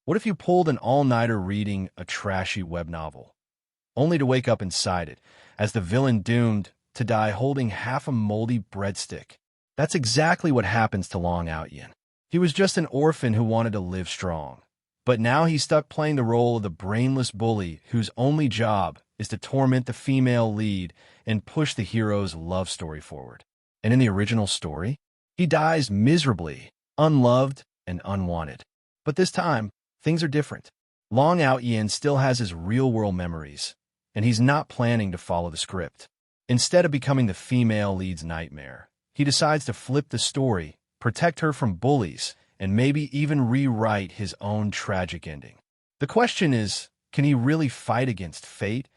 What if you pulled an all-nighter reading a trashy web novel, only to wake up inside it as the villain doomed to die holding half a moldy breadstick? That's exactly what happens to Long Aotian. He was just an orphan who wanted to live strong. But now he's stuck playing the role of the brainless bully whose only job is to torment the female lead and push the hero's love story forward. And in the original story, he dies miserably, unloved and unwanted. But this time, things are different. Long Aotian still has his real-world memories, and he's not planning to follow the script. Instead of becoming the female lead's nightmare, he decides to flip the story, protect her from bullies, and maybe even rewrite his own tragic ending. The question is, can he really fight against fate,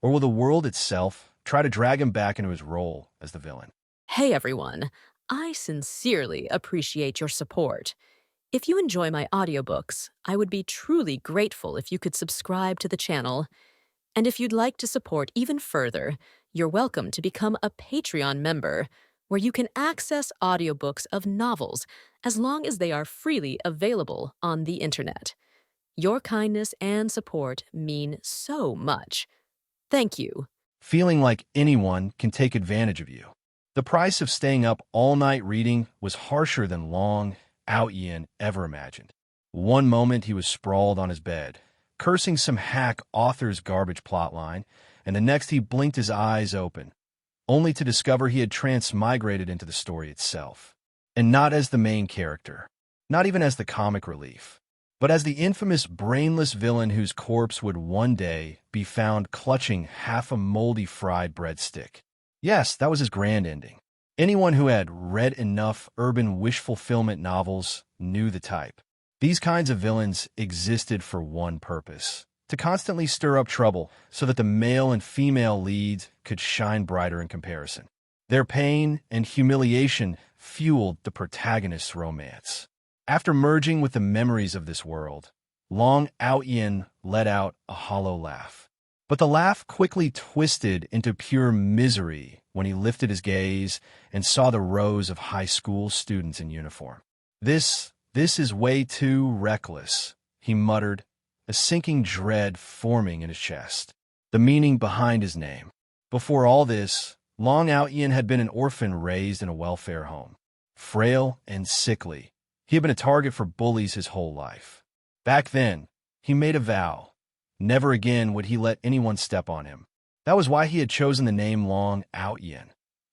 or will the world itself try to drag him back into his role as the villain? Hey everyone, I sincerely appreciate your support. If you enjoy my audiobooks, I would be truly grateful if you could subscribe to the channel. And if you'd like to support even further, you're welcome to become a Patreon member, where you can access audiobooks of novels as long as they are freely available on the internet. Your kindness and support mean so much. Thank you. Feeling like anyone can take advantage of you. The price of staying up all night reading was harsher than Long Aotian ever imagined. One moment he was sprawled on his bed, cursing some hack author's garbage plotline, and the next he blinked his eyes open, only to discover he had transmigrated into the story itself. And not as the main character, not even as the comic relief, but as the infamous brainless villain whose corpse would one day be found clutching half a moldy fried breadstick. Yes, that was his grand ending. Anyone who had read enough urban wish-fulfillment novels knew the type. These kinds of villains existed for one purpose: to constantly stir up trouble so that the male and female leads could shine brighter in comparison. Their pain and humiliation fueled the protagonist's romance. After merging with the memories of this world, Long Aotian let out a hollow laugh. But the laugh quickly twisted into pure misery when he lifted his gaze and saw the rows of high school students in uniform. This is way too reckless," he muttered, a sinking dread forming in his chest. The meaning behind his name. Before all this, Long Aotian had been an orphan raised in a welfare home. Frail and sickly, he had been a target for bullies his whole life. Back then, he made a vow. Never again would he let anyone step on him. That was why he had chosen the name Long Aotian,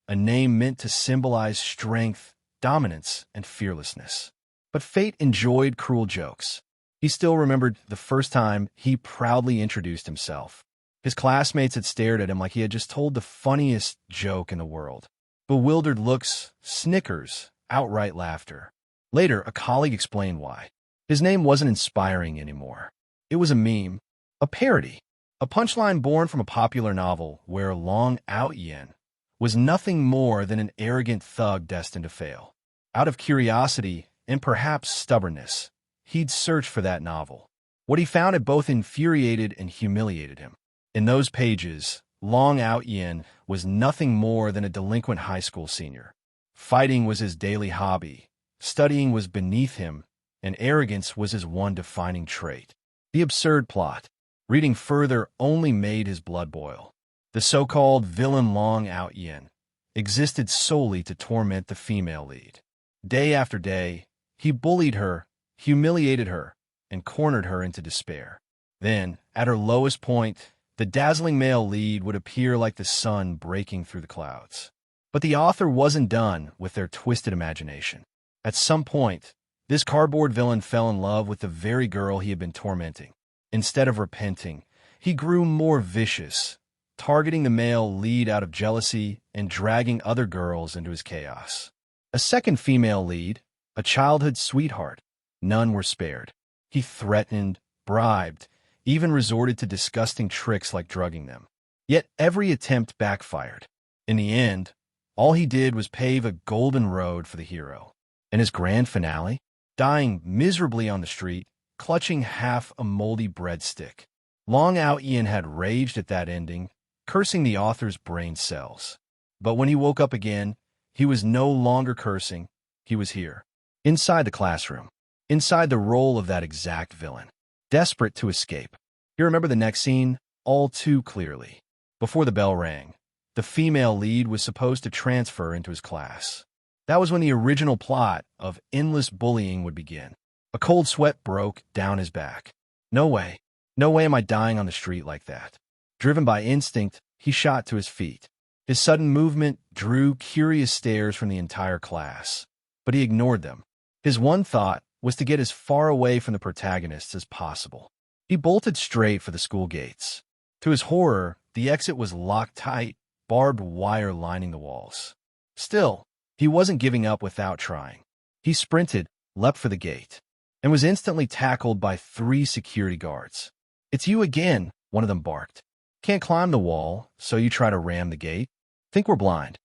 a name meant to symbolize strength, dominance, and fearlessness. But fate enjoyed cruel jokes. He still remembered the first time he proudly introduced himself. His classmates had stared at him like he had just told the funniest joke in the world. Bewildered looks, snickers, outright laughter. Later, a colleague explained why. His name wasn't inspiring anymore. It was a meme, a parody, a punchline born from a popular novel where Long Aotian was nothing more than an arrogant thug destined to fail. Out of curiosity and perhaps stubbornness, he'd searched for that novel. What he found had both infuriated and humiliated him. In those pages, Long Aotian was nothing more than a delinquent high school senior. Fighting was his daily hobby, studying was beneath him, and arrogance was his one defining trait. The absurd plot, reading further, only made his blood boil. The so-called villain Long Aotian existed solely to torment the female lead. Day after day, he bullied her, humiliated her, and cornered her into despair. Then, at her lowest point, the dazzling male lead would appear like the sun breaking through the clouds. But the author wasn't done with their twisted imagination. At some point, this cardboard villain fell in love with the very girl he had been tormenting. Instead of repenting, he grew more vicious, targeting the male lead out of jealousy and dragging other girls into his chaos. A second female lead, a childhood sweetheart, none were spared. He threatened, bribed, even resorted to disgusting tricks like drugging them. Yet every attempt backfired. In the end, all he did was pave a golden road for the hero. And his grand finale? Dying miserably on the street, clutching half a moldy breadstick. Long Aotian had raged at that ending, cursing the author's brain cells. But when he woke up again, he was no longer cursing. He was here, inside the classroom, inside the role of that exact villain. desperate to escape. You remember the next scene all too clearly. Before the bell rang, the female lead was supposed to transfer into his class. That was when the original plot of endless bullying would begin. A cold sweat broke down his back. No way. No way am I dying on the street like that. Driven by instinct, he shot to his feet. His sudden movement drew curious stares from the entire class, but he ignored them. His one thought was to get as far away from the protagonists as possible. He bolted straight for the school gates. To his horror, the exit was locked tight, barbed wire lining the walls. Still, he wasn't giving up without trying. He sprinted, leapt for the gate, and was instantly tackled by 3 security guards. "It's you again," one of them barked. "Can't climb the wall, so you try to ram the gate? Think we're blind.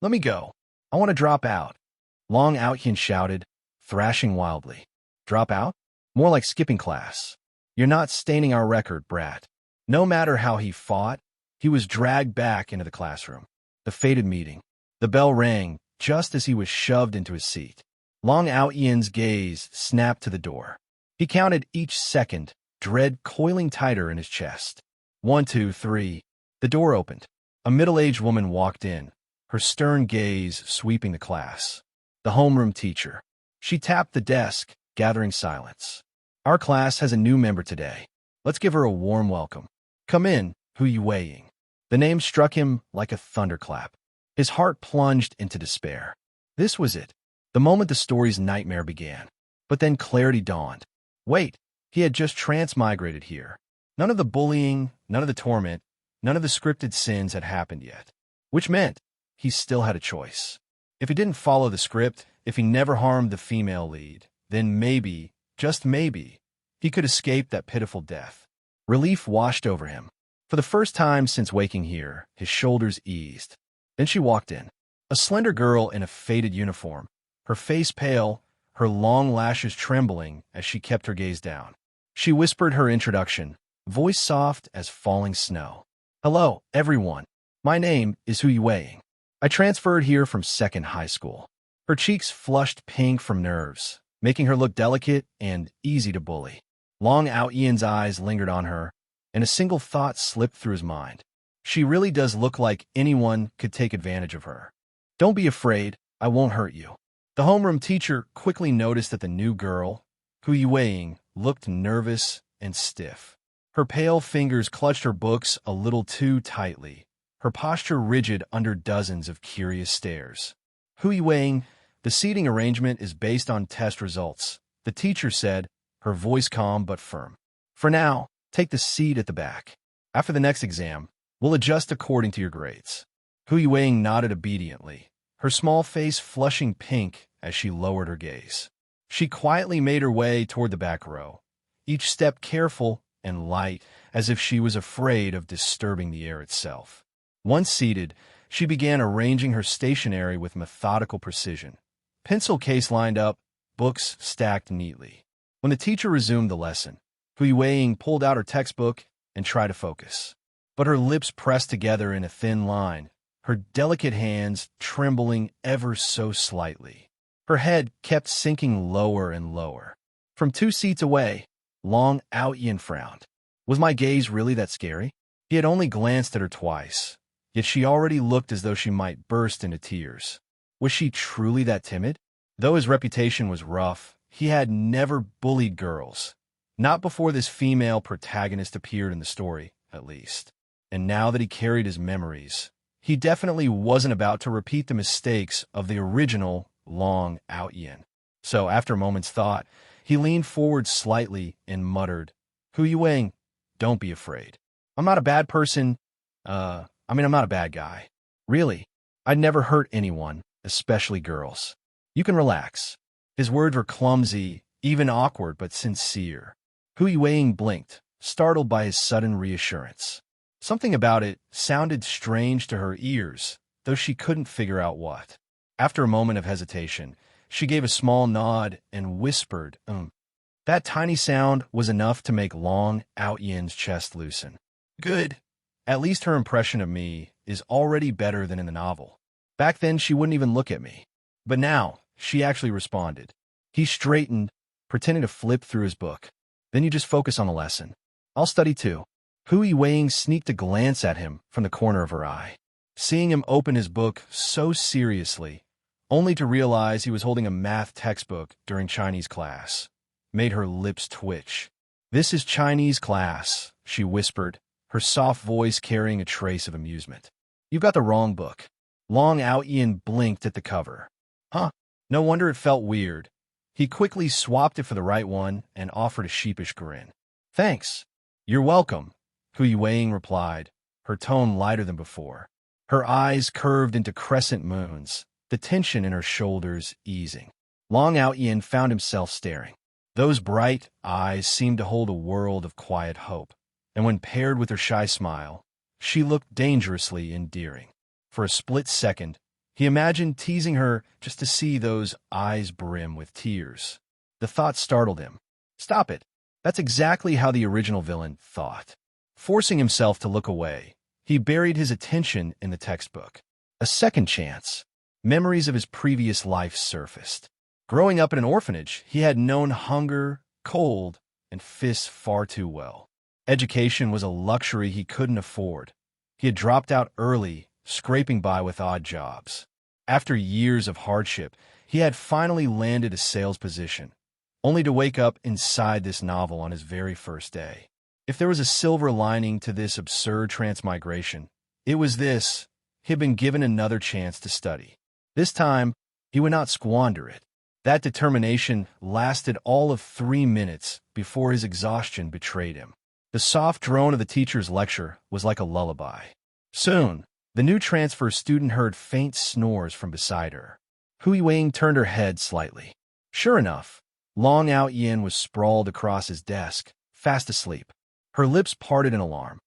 Let me go. I want to drop out." Long Aotian shouted, thrashing wildly. "Drop out? More like skipping class. You're not staining our record, brat." No matter how he fought, he was dragged back into the classroom. The fated meeting. The bell rang just as he was shoved into his seat. Long Aotian's gaze snapped to the door. He counted each second, dread coiling tighter in his chest. 1, 2, 3. The door opened. A middle-aged woman walked in, her stern gaze sweeping the class. The homeroom teacher. She tapped the desk, gathering silence. "Our class has a new member today. Let's give her a warm welcome. Come in, Hu Weiing." The name struck him like a thunderclap. His heart plunged into despair. This was it, the moment the story's nightmare began. But then clarity dawned. Wait, he had just transmigrated here. None of the bullying, none of the torment, none of the scripted sins had happened yet. Which meant he still had a choice. If he didn't follow the script, if he never harmed the female lead, then maybe, just maybe, he could escape that pitiful death. Relief washed over him. For the first time since waking here, his shoulders eased. Then she walked in. A slender girl in a faded uniform, her face pale, her long lashes trembling as she kept her gaze down. She whispered her introduction, voice soft as falling snow. "Hello, everyone. My name is Hu Weiing. I transferred here from second high school." Her cheeks flushed pink from nerves, making her look delicate and easy to bully. Long Aotian's eyes lingered on her, and a single thought slipped through his mind. She really does look like anyone could take advantage of her. "Don't be afraid, I won't hurt you." The homeroom teacher quickly noticed that the new girl, Hu Weiing, looked nervous and stiff. Her pale fingers clutched her books a little too tightly, her posture rigid under dozens of curious stares. "Hu Weiing, the seating arrangement is based on test results," the teacher said, her voice calm but firm. "For now, take the seat at the back. After the next exam, we'll adjust according to your grades." Hu Weiing nodded obediently, her small face flushing pink as she lowered her gaze. She quietly made her way toward the back row, each step careful and light, as if she was afraid of disturbing the air itself. Once seated, she began arranging her stationery with methodical precision. Pencil case lined up, books stacked neatly. When the teacher resumed the lesson, Hu Weiing pulled out her textbook and tried to focus. But her lips pressed together in a thin line, her delicate hands trembling ever so slightly. Her head kept sinking lower and lower. From 2 seats away, Long Aotian frowned. Was my gaze really that scary? He had only glanced at her twice, yet she already looked as though she might burst into tears. Was she truly that timid? Though his reputation was rough, he had never bullied girls. Not before this female protagonist appeared in the story, at least. And now that he carried his memories, he definitely wasn't about to repeat the mistakes of the original Long Aotian. So, after a moment's thought, he leaned forward slightly and muttered, "Hu Weiing, don't be afraid. I'm not a bad person. I'm not a bad guy. Really, I'd never hurt anyone, especially girls. You can relax." His words were clumsy, even awkward, but sincere. Hu Weiing blinked, startled by his sudden reassurance. Something about it sounded strange to her ears, though she couldn't figure out what. After a moment of hesitation, she gave a small nod and whispered, That tiny sound was enough to make Long Aotian's chest loosen. "Good. At least her impression of me is already better than in the novel. Back then, she wouldn't even look at me. But now, she actually responded." He straightened, pretending to flip through his book. Then you just focus on the lesson. I'll study too. Hu Weiing sneaked a glance at him from the corner of her eye. Seeing him open his book so seriously, only to realize he was holding a math textbook during Chinese class, made her lips twitch. "This is Chinese class," she whispered, her soft voice carrying a trace of amusement. "You've got the wrong book." Long Aotian blinked at the cover. Huh, no wonder it felt weird. He quickly swapped it for the right one and offered a sheepish grin. "Thanks. You're welcome," Hu Weiing replied, her tone lighter than before. Her eyes curved into crescent moons, the tension in her shoulders easing. Long Aotian found himself staring. Those bright eyes seemed to hold a world of quiet hope, and when paired with her shy smile, she looked dangerously endearing. For a split second, he imagined teasing her just to see those eyes brim with tears. The thought startled him. Stop it. That's exactly how the original villain thought. Forcing himself to look away, he buried his attention in the textbook. A second chance. Memories of his previous life surfaced. Growing up in an orphanage, he had known hunger, cold, and fists far too well. Education was a luxury he couldn't afford. He had dropped out early, scraping by with odd jobs. After years of hardship, he had finally landed a sales position, only to wake up inside this novel on his very first day. If there was a silver lining to this absurd transmigration, it was this: he had been given another chance to study. This time, he would not squander it. That determination lasted all of 3 minutes before his exhaustion betrayed him. The soft drone of the teacher's lecture was like a lullaby. Soon, the new transfer student heard faint snores from beside her. Hu Weiing turned her head slightly. Sure enough, Long Aotian was sprawled across his desk, fast asleep. Her lips parted in alarm.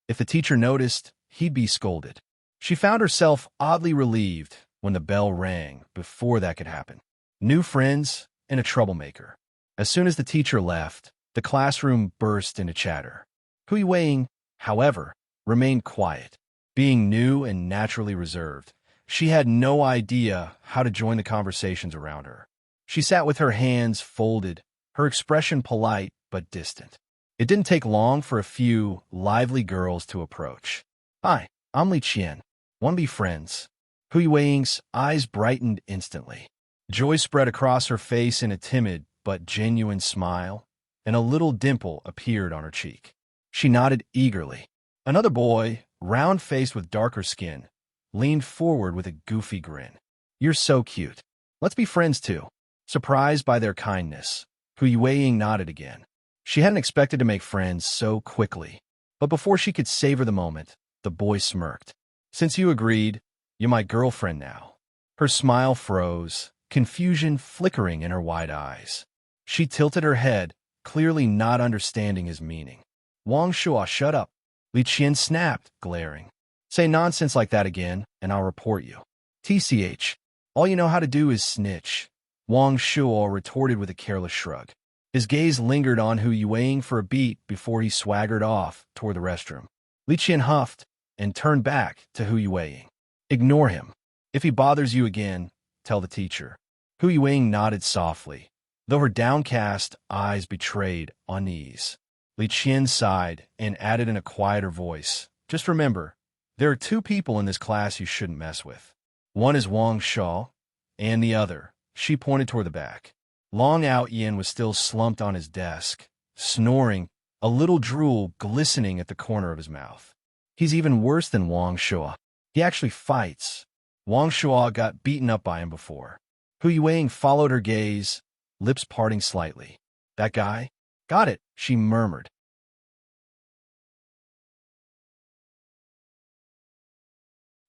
If the teacher noticed, he'd be scolded. She found herself oddly relieved when the bell rang before that could happen. New friends and a troublemaker. As soon as the teacher left, the classroom burst into chatter. Hu Weiing, however, remained quiet. Being new and naturally reserved, she had no idea how to join the conversations around her. She sat with her hands folded, her expression polite but distant. It didn't take long for a few lively girls to approach. "Hi, I'm Li Qian. Want to be friends?" Hu Weiing's eyes brightened instantly. Joy spread across her face in a timid but genuine smile, and a little dimple appeared on her cheek. She nodded eagerly. Another boy, round-faced with darker skin, leaned forward with a goofy grin. "You're so cute. Let's be friends too." Surprised by their kindness, Hu Weiing nodded again. She hadn't expected to make friends so quickly, but before she could savor the moment, the boy smirked. "Since you agreed, you're my girlfriend now." Her smile froze, confusion flickering in her wide eyes. She tilted her head, clearly not understanding his meaning. "Wong Shua, shut up." Li Qian snapped, glaring. "Say nonsense like that again, and I'll report you." "TCH, all you know how to do is snitch," Wong Shua retorted with a careless shrug. His gaze lingered on Hu Weiing for a beat before he swaggered off toward the restroom. Li Qian huffed and turned back to Hu Weiing. "Ignore him. If he bothers you again, tell the teacher." Hu Weiing nodded softly, though her downcast eyes betrayed unease. Li Qian sighed and added in a quieter voice, "Just remember, there are 2 people in this class you shouldn't mess with. One is Wong Shua, and the other," she pointed toward the back. Long Aotian was still slumped on his desk, snoring, a little drool glistening at the corner of his mouth. "He's even worse than Wong Shua. He actually fights. Wong Shua got beaten up by him before." Hu Weiing followed her gaze, lips parting slightly. "That guy? Got it," she murmured.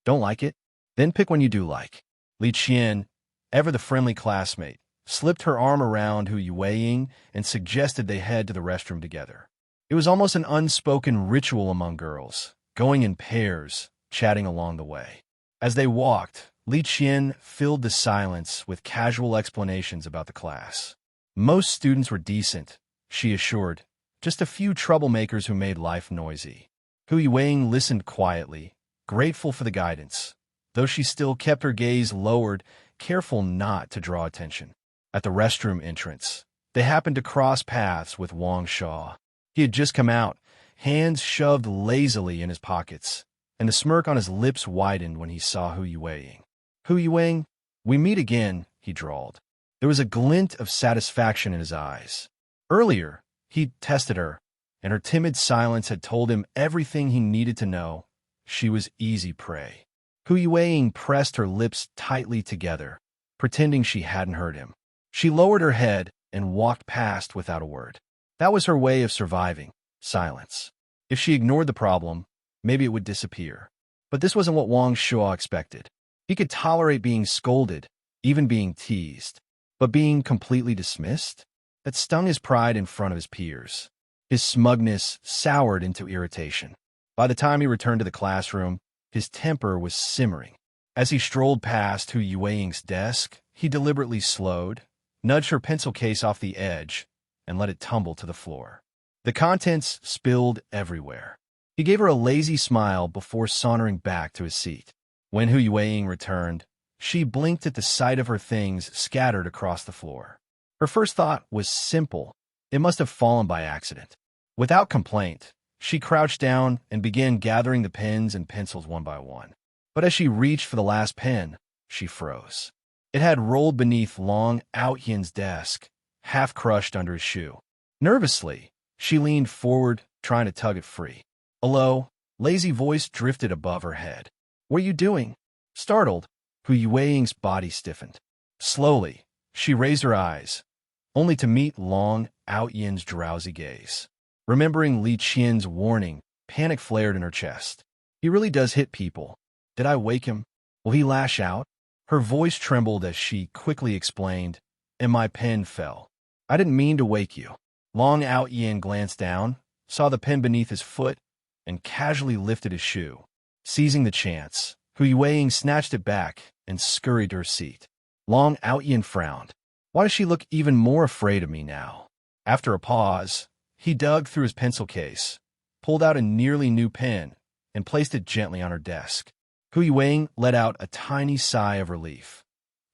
"Don't like it? Then pick one you do like." Li Qian, ever the friendly classmate, slipped her arm around Hu Weiing and suggested they head to the restroom together. It was almost an unspoken ritual among girls, going in pairs, chatting along the way. As they walked, Li Qian filled the silence with casual explanations about the class. Most students were decent, she assured, just a few troublemakers who made life noisy. Hu Weiing listened quietly, grateful for the guidance, though she still kept her gaze lowered, careful not to draw attention. At the restroom entrance, They happened to cross paths with Wong Shua. He had just come out, hands shoved lazily in his pockets, and the smirk on his lips widened when he saw Hu Yueying. "Hu Yueying, we meet again," he drawled. There was a glint of satisfaction in his eyes. Earlier, he'd tested her, and her timid silence had told him everything he needed to know. She was easy prey. Hu Yueying pressed her lips tightly together, pretending she hadn't heard him. She lowered her head and walked past without a word. That was her way of surviving, silence. If she ignored the problem, maybe it would disappear. But this wasn't what Wong Shua expected. He could tolerate being scolded, even being teased. But being completely dismissed? That stung his pride in front of his peers. His smugness soured into irritation. By the time he returned to the classroom, his temper was simmering. As he strolled past Hu Yueying's desk, he deliberately slowed, nudged her pencil case off the edge, and let it tumble to the floor. The contents spilled everywhere. He gave her a lazy smile before sauntering back to his seat. When Hu Yueying returned, she blinked at the sight of her things scattered across the floor. Her first thought was simple. It must have fallen by accident. Without complaint, she crouched down and began gathering the pens and pencils one by one. But as she reached for the last pen, she froze. It had rolled beneath Long Aotian's desk, half crushed under his shoe. Nervously, she leaned forward, trying to tug it free. A low, lazy voice drifted above her head. "What are you doing?" Startled, Hu Yueying's body stiffened. Slowly, she raised her eyes, only to meet Long Aotian's drowsy gaze. Remembering Li Qian's warning, panic flared in her chest. He really does hit people. Did I wake him? Will he lash out? Her voice trembled as she quickly explained, and my pen fell. I didn't mean to wake you. Long Aotian glanced down, saw the pen beneath his foot, and casually lifted his shoe. Seizing the chance, Hu Yueying snatched it back and scurried to her seat. Long Aotian frowned. Why does she look even more afraid of me now? After a pause, he dug through his pencil case, pulled out a nearly new pen, and placed it gently on her desk. Hu Yueying let out a tiny sigh of relief,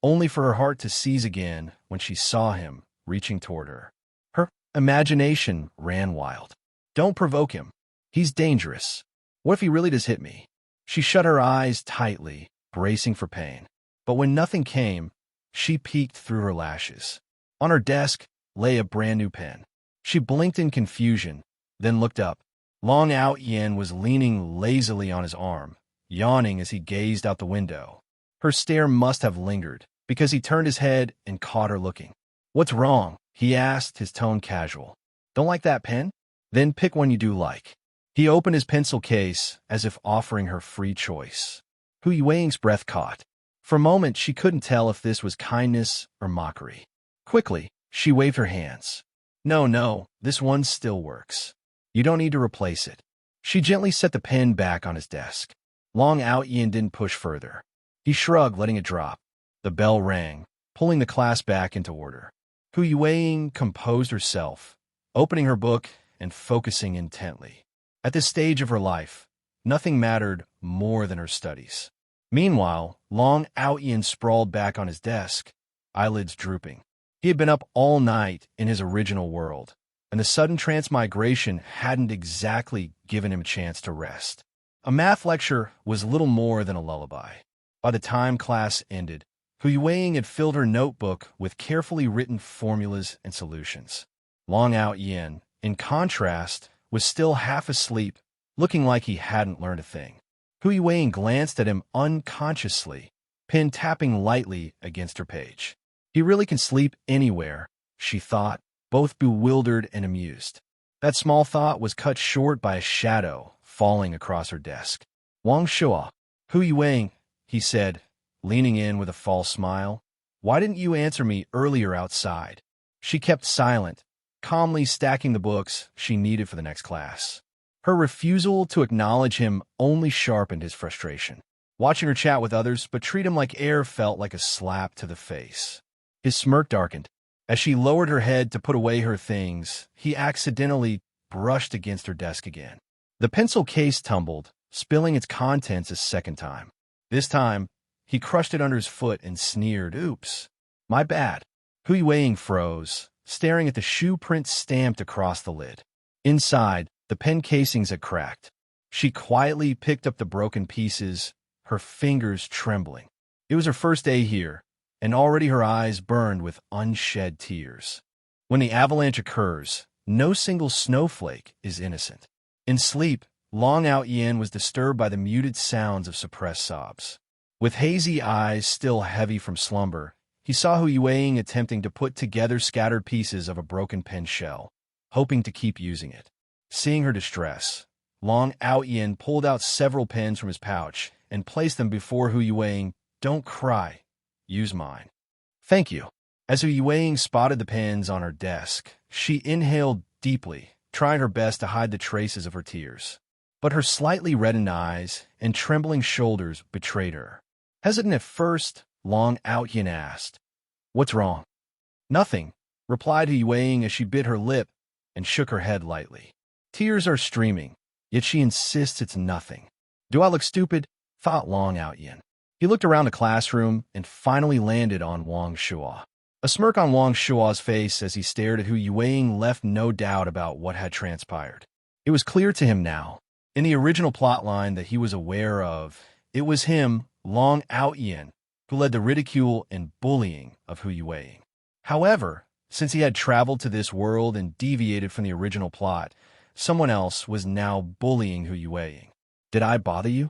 only for her heart to seize again when she saw him reaching toward her. Her imagination ran wild. Don't provoke him. He's dangerous. What if he really does hit me? She shut her eyes tightly, bracing for pain. But when nothing came, she peeked through her lashes. On her desk lay a brand new pen. She blinked in confusion, then looked up. Long Aotian was leaning lazily on his arm, yawning as he gazed out the window. Her stare must have lingered, because he turned his head and caught her looking. "What's wrong?" he asked, his tone casual. "Don't like that pen? Then pick one you do like." He opened his pencil case as if offering her free choice. Hu Yueying's breath caught. For a moment, she couldn't tell if this was kindness or mockery. Quickly, she waved her hands. No, this one still works. You don't need to replace it." She gently set the pen back on his desk. Long Aotian didn't push further. He shrugged, letting it drop. The bell rang, pulling the class back into order. Hu Yueying composed herself, opening her book and focusing intently. At this stage of her life, nothing mattered more than her studies. Meanwhile, Long Aotian sprawled back on his desk, eyelids drooping. He had been up all night in his original world, and the sudden transmigration hadn't exactly given him a chance to rest. A math lecture was little more than a lullaby. By the time class ended, Hu Yueying had filled her notebook with carefully written formulas and solutions. Long Aotian, in contrast, was still half asleep, looking like he hadn't learned a thing. Hu Yueying glanced at him unconsciously, pen tapping lightly against her page. He really can sleep anywhere, she thought, both bewildered and amused. That small thought was cut short by a shadow falling across her desk. "Wong Shua." "Hu Yueying," he said, leaning in with a false smile. "Why didn't you answer me earlier outside?" She kept silent, calmly stacking the books she needed for the next class. Her refusal to acknowledge him only sharpened his frustration. Watching her chat with others but treat him like air felt like a slap to the face. His smirk darkened. As she lowered her head to put away her things, he accidentally brushed against her desk again. The pencil case tumbled, spilling its contents a second time. This time, he crushed it under his foot and sneered, "Oops, my bad." Hu Yueying froze, staring at the shoe print stamped across the lid. Inside, the pen casings had cracked. She quietly picked up the broken pieces, her fingers trembling. It was her first day here, and already her eyes burned with unshed tears. When the avalanche occurs, no single snowflake is innocent. In sleep, Long Aotian was disturbed by the muted sounds of suppressed sobs. With hazy eyes still heavy from slumber, he saw Hu Yueying attempting to put together scattered pieces of a broken pen shell, hoping to keep using it. Seeing her distress, Long Aotian pulled out several pens from his pouch and placed them before Hu Yueying. "Don't cry. Use mine." "Thank you." As Hu Yueying spotted the pens on her desk, she inhaled deeply, trying her best to hide the traces of her tears. But her slightly reddened eyes and trembling shoulders betrayed her. Hesitant at first, Long Aotian asked, "What's wrong?" "Nothing," replied Hu Yueying as she bit her lip and shook her head lightly. Tears are streaming, yet she insists it's nothing. "Do I look stupid?" thought Long Aotian. He looked around the classroom and finally landed on Wong Shua. A smirk on Wong Shua's face as he stared at Hu Yueying left no doubt about what had transpired. It was clear to him now, in the original plotline that he was aware of, it was him, Long Aotian, who led the ridicule and bullying of Hu Yueying. However, since he had traveled to this world and deviated from the original plot, someone else was now bullying Hu Yueying. "Did I bother you?"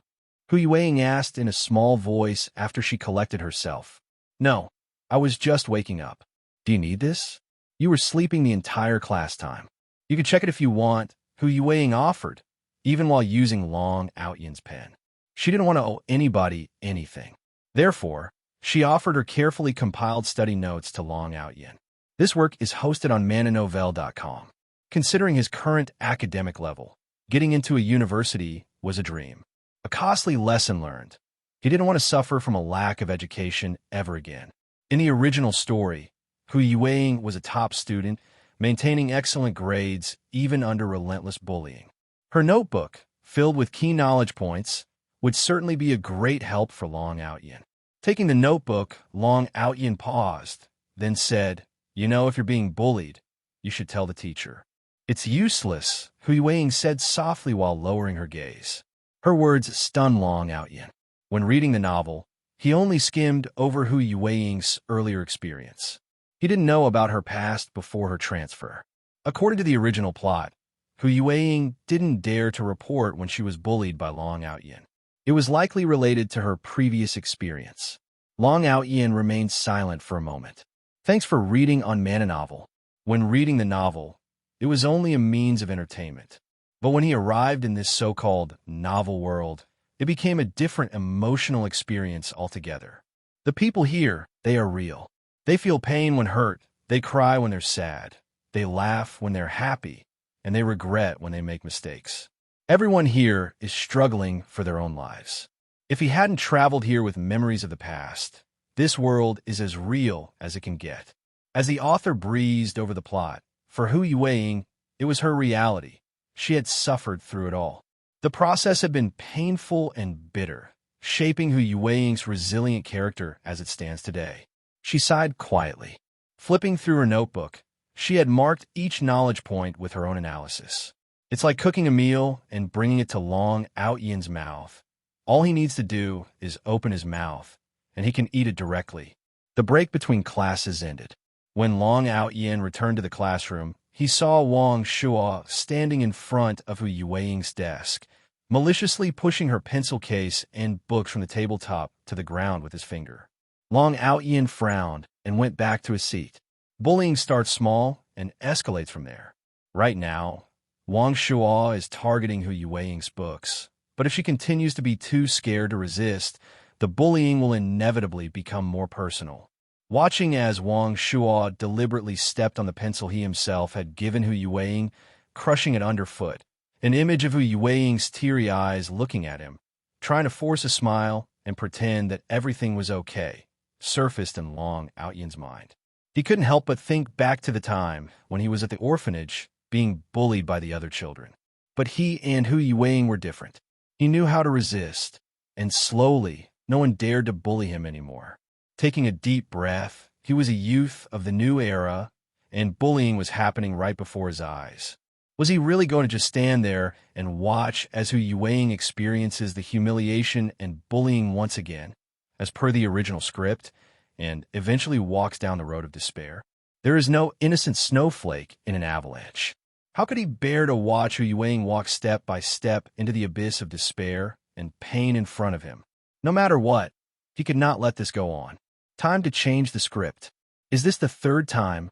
Hu Yueying asked in a small voice after she collected herself. "No, I was just waking up." "Do you need this?" "You were sleeping the entire class time." "You can check it if you want," Hu Yueying offered, even while using Long Aotian's pen. She didn't want to owe anybody anything. Therefore, she offered her carefully compiled study notes to Long Aotian. This work is hosted on mananovel.com. Considering his current academic level, getting into a university was a dream. A costly lesson learned. He didn't want to suffer from a lack of education ever again. In the original story, Hu Yueying was a top student, maintaining excellent grades even under relentless bullying. Her notebook, filled with key knowledge points, would certainly be a great help for Long Aotian. Taking the notebook, Long Aotian paused, then said, "You know, if you're being bullied, you should tell the teacher." "It's useless," Hu Yueying said softly while lowering her gaze. Her words stunned Long Aotian. When reading the novel, he only skimmed over Hu Yueying's earlier experience. He didn't know about her past before her transfer. According to the original plot, Hu Yueying didn't dare to report when she was bullied by Long Aotian. It was likely related to her previous experience. Long Aotian remained silent for a moment. Thanks for reading on Mananovel. When reading the novel, it was only a means of entertainment. But when he arrived in this so-called novel world, it became a different emotional experience altogether. The people here, they are real. They feel pain when hurt, they cry when they're sad, they laugh when they're happy, and they regret when they make mistakes. Everyone here is struggling for their own lives. If he hadn't traveled here with memories of the past, this world is as real as it can get. As the author breezed over the plot, for Hu Yueying, it was her reality. She had suffered through it all. The process had been painful and bitter, shaping Hu Yueying's resilient character as it stands today. She sighed quietly. Flipping through her notebook, she had marked each knowledge point with her own analysis. It's like cooking a meal and bringing it to Long Aotian's mouth. All he needs to do is open his mouth, and he can eat it directly. The break between classes ended. When Long Aotian returned to the classroom, he saw Wong Shua standing in front of Hu Yueying's desk, maliciously pushing her pencil case and books from the tabletop to the ground with his finger. Long Aotian frowned and went back to his seat. Bullying starts small and escalates from there. Right now, Wong Shua is targeting Hu Yueying's books, but if she continues to be too scared to resist, the bullying will inevitably become more personal. Watching as Wong Shua deliberately stepped on the pencil he himself had given Hu Yueying, crushing it underfoot, an image of Hu Yueying's teary eyes looking at him, trying to force a smile and pretend that everything was okay, surfaced in Long Aotian's mind. He couldn't help but think back to the time when he was at the orphanage being bullied by the other children. But he and Hu Yueying were different. He knew how to resist, and slowly, no one dared to bully him anymore. Taking a deep breath, he was a youth of the new era, and bullying was happening right before his eyes. Was he really going to just stand there and watch as Hu Yueing experiences the humiliation and bullying once again, as per the original script, and eventually walks down the road of despair? There is no innocent snowflake in an avalanche. How could he bear to watch Hu Yueing walk step by step into the abyss of despair and pain in front of him? No matter what, he could not let this go on. Time to change the script. Is this the third time?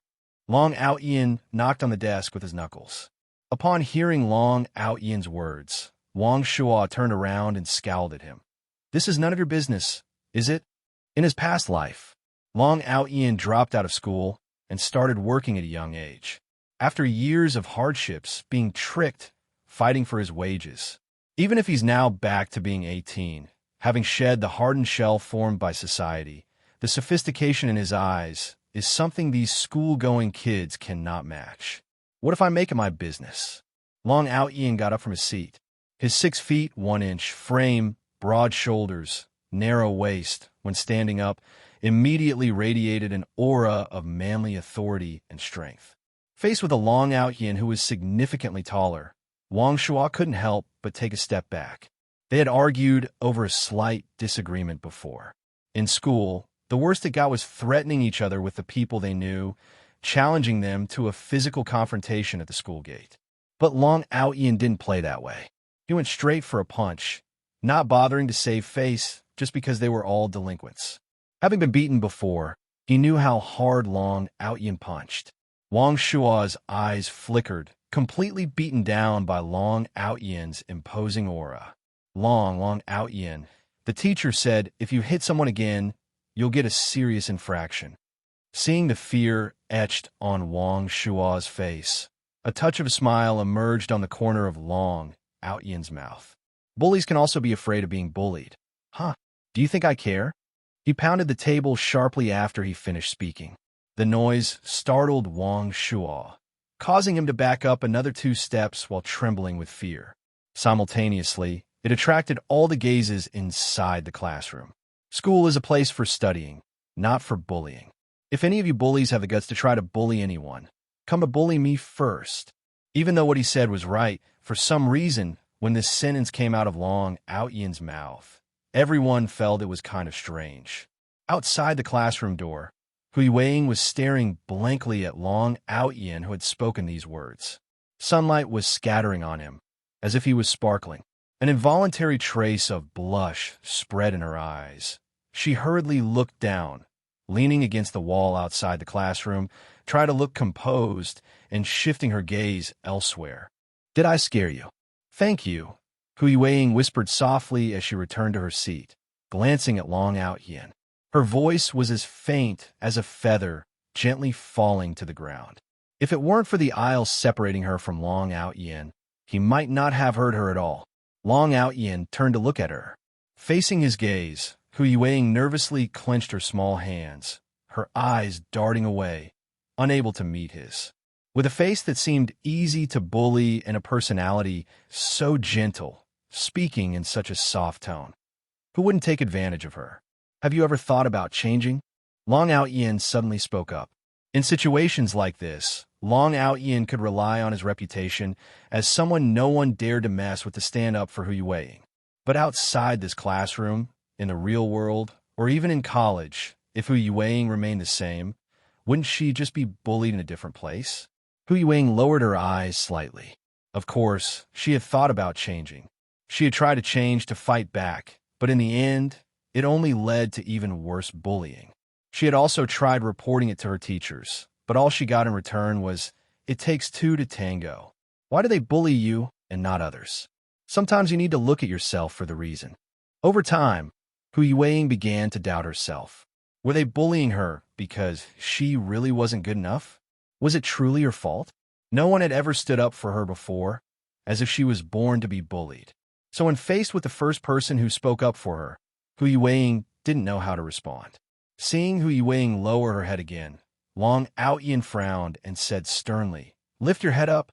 Long Aotian knocked on the desk with his knuckles. Upon hearing Long Aotian's words, Wong Shua turned around and scowled at him. This is none of your business, is it? In his past life, Long Aotian dropped out of school and started working at a young age. After years of hardships, being tricked, fighting for his wages. Even if he's now back to being 18, having shed the hardened shell formed by society, the sophistication in his eyes is something these school-going kids cannot match. What if I make it my business? Long Aotian got up from his seat. His 6 feet 1 inch frame, broad shoulders, narrow waist, when standing up, immediately radiated an aura of manly authority and strength. Faced with a Long Aotian who was significantly taller, Wong Shua couldn't help but take a step back. They had argued over a slight disagreement before. In school, the worst it got was threatening each other with the people they knew, challenging them to a physical confrontation at the school gate. But Long Aotian didn't play that way. He went straight for a punch, not bothering to save face just because they were all delinquents. Having been beaten before, he knew how hard Long Aotian punched. Wong Shua's eyes flickered, completely beaten down by Long Aotian's imposing aura. Long Aotian, the teacher said, if you hit someone again, you'll get a serious infraction. Seeing the fear etched on Wong Shua's face, a touch of a smile emerged on the corner of Long Aotian's mouth. Bullies can also be afraid of being bullied. Huh, do you think I care? He pounded the table sharply after he finished speaking. The noise startled Wong Shua, causing him to back up another 2 steps while trembling with fear. Simultaneously, it attracted all the gazes inside the classroom. School is a place for studying, not for bullying. If any of you bullies have the guts to try to bully anyone, come to bully me first. Even though what he said was right, for some reason, when this sentence came out of Long Aotian's mouth, everyone felt it was kind of strange. Outside the classroom door, Hu Yueing was staring blankly at Long Aotian who had spoken these words. Sunlight was scattering on him, as if he was sparkling. An involuntary trace of blush spread in her eyes. She hurriedly looked down, leaning against the wall outside the classroom, tried to look composed and shifting her gaze elsewhere. Did I scare you? Thank you, Hu Yueing whispered softly as she returned to her seat, glancing at Long Aotian. Her voice was as faint as a feather gently falling to the ground. If it weren't for the aisle separating her from Long Aotian, he might not have heard her at all. Long Aotian turned to look at her. Facing his gaze, Hu Yueing nervously clenched her small hands, her eyes darting away, unable to meet his. With a face that seemed easy to bully and a personality so gentle, speaking in such a soft tone, who wouldn't take advantage of her? Have you ever thought about changing? Long Aotian suddenly spoke up. In situations like this, Long Aotian could rely on his reputation as someone no one dared to mess with to stand up for Hu Yueing. But outside this classroom, in the real world, or even in college, if Hu Yueing remained the same, wouldn't she just be bullied in a different place? Hu Yueing lowered her eyes slightly. Of course, she had thought about changing. She had tried to change to fight back, but in the end, it only led to even worse bullying. She had also tried reporting it to her teachers, but all she got in return was, "It takes 2 to tango." Why do they bully you and not others? Sometimes you need to look at yourself for the reason. Over time, Hu Yueing began to doubt herself. Were they bullying her because she really wasn't good enough? Was it truly her fault? No one had ever stood up for her before, as if she was born to be bullied. So when faced with the first person who spoke up for her, Hu Yueing didn't know how to respond. Seeing Hu Yueing lower her head again, Long Aotian frowned and said sternly, "Lift your head up."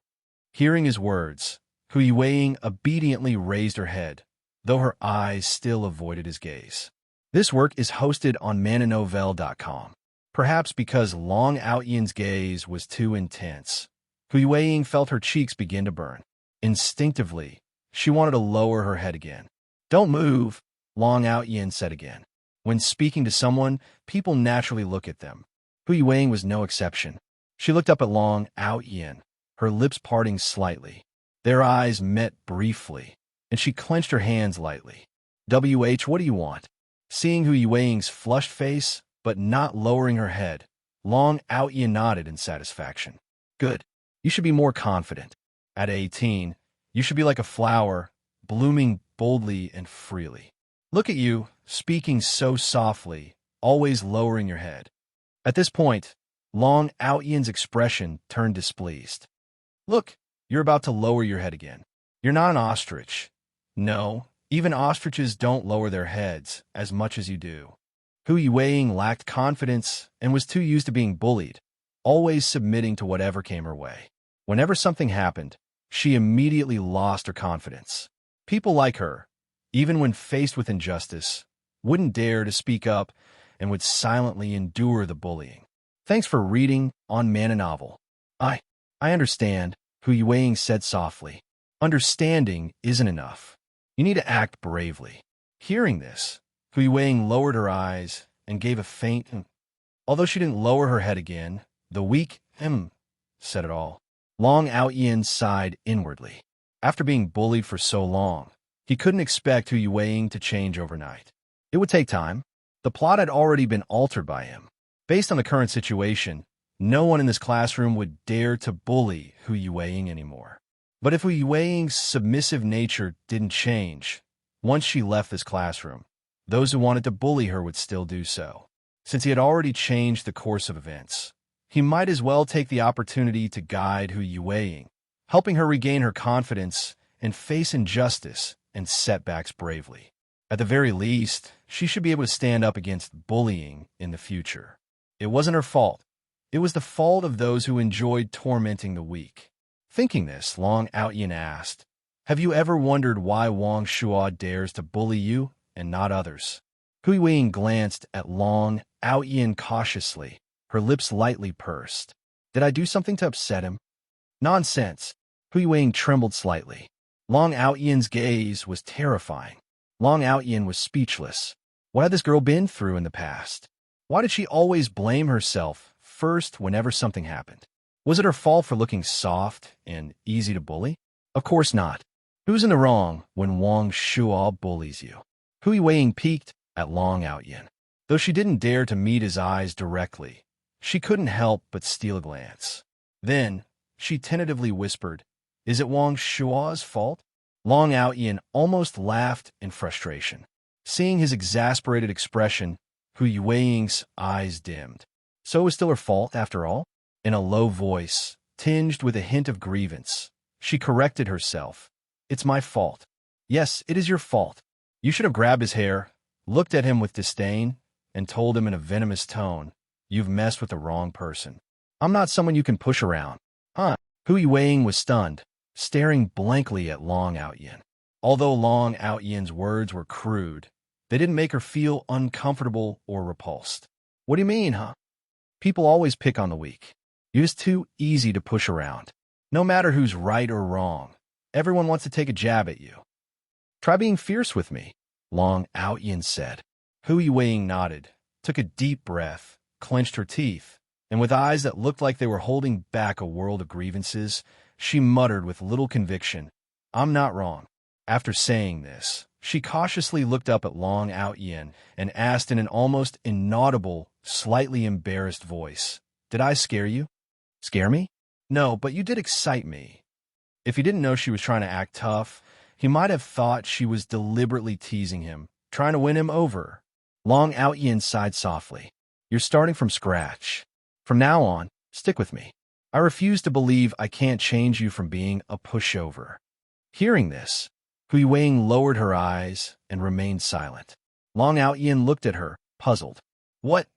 Hearing his words, Hu Yueing obediently raised her head, though her eyes still avoided his gaze. This work is hosted on mananovel.com. Perhaps because Long Aotian's gaze was too intense. Hu Yueying felt her cheeks begin to burn. Instinctively, she wanted to lower her head again. "Don't move," Long Aotian said again. When speaking to someone, people naturally look at them. Hu Yueying was no exception. She looked up at Long Aotian, her lips parting slightly. Their eyes met briefly, and she clenched her hands lightly. What do you want?" Seeing Hu Yueying's flushed face, but not lowering her head, Long Aotian nodded in satisfaction. "Good. You should be more confident. At 18, you should be like a flower, blooming boldly and freely. Look at you, speaking so softly, always lowering your head." At this point, Long Aotian's expression turned displeased. "Look, you're about to lower your head again. You're not an ostrich. No, even ostriches don't lower their heads as much as you do." Hu Yueying lacked confidence and was too used to being bullied, always submitting to whatever came her way. Whenever something happened, she immediately lost her confidence. People like her, even when faced with injustice, wouldn't dare to speak up and would silently endure the bullying. "Thanks for reading on Man Novel. I understand," Hu Yueying said softly. "Understanding isn't enough. You need to act bravely." Hearing this, Hu Yueying lowered her eyes and gave a faint Although she didn't lower her head again, the weak said it all. Long Aotian sighed inwardly. After being bullied for so long, he couldn't expect Hu Yueying to change overnight. It would take time. The plot had already been altered by him. Based on the current situation, no one in this classroom would dare to bully Hu Yueying anymore. But if Hu Yueying's submissive nature didn't change, once she left this classroom, those who wanted to bully her would still do so. Since he had already changed the course of events, he might as well take the opportunity to guide Hu Yueying, helping her regain her confidence and face injustice and setbacks bravely. At the very least, she should be able to stand up against bullying in the future. It wasn't her fault. It was the fault of those who enjoyed tormenting the weak. Thinking this, Long Aotian asked, "Have you ever wondered why Wong Shua dares to bully you and not others?" Hu Yueying glanced at Long Aotian cautiously, her lips lightly pursed. "Did I do something to upset him?" "Nonsense." Hu Yueying trembled slightly. Long Aotian's gaze was terrifying. Long Aotian was speechless. What had this girl been through in the past? Why did she always blame herself first whenever something happened? Was it her fault for looking soft and easy to bully? Of course not. Who's in the wrong when Wong Shua bullies you? Hu Yueying peeked at Long Aotian. Though she didn't dare to meet his eyes directly, she couldn't help but steal a glance. Then, she tentatively whispered, "Is it Wong Shua's fault?" Long Aotian almost laughed in frustration. Seeing his exasperated expression, Hu Yueying's eyes dimmed. So it was still her fault, after all? In a low voice, tinged with a hint of grievance, she corrected herself. "It's my fault. Yes, it is your fault. You should have grabbed his hair, looked at him with disdain, and told him in a venomous tone, 'You've messed with the wrong person. I'm not someone you can push around.'" Hu Yueying was stunned, staring blankly at Long Aotian. Although Long Aotian's words were crude, they didn't make her feel uncomfortable or repulsed. "What do you mean, huh? People always pick on the weak. You're just too easy to push around. No matter who's right or wrong, everyone wants to take a jab at you. Try being fierce with me," Long Aotian said. Hu Yueying nodded, took a deep breath, clenched her teeth, and with eyes that looked like they were holding back a world of grievances, she muttered with little conviction, "I'm not wrong." After saying this, she cautiously looked up at Long Aotian and asked in an almost inaudible, slightly embarrassed voice, "Did I scare you?" "Scare me? No, but you did excite me." If he didn't know she was trying to act tough, he might have thought she was deliberately teasing him, trying to win him over. Long Aotian sighed softly. "You're starting from scratch. From now on, stick with me. I refuse to believe I can't change you from being a pushover." Hearing this, Hu Yueying lowered her eyes and remained silent. Long Aotian looked at her, puzzled. "What?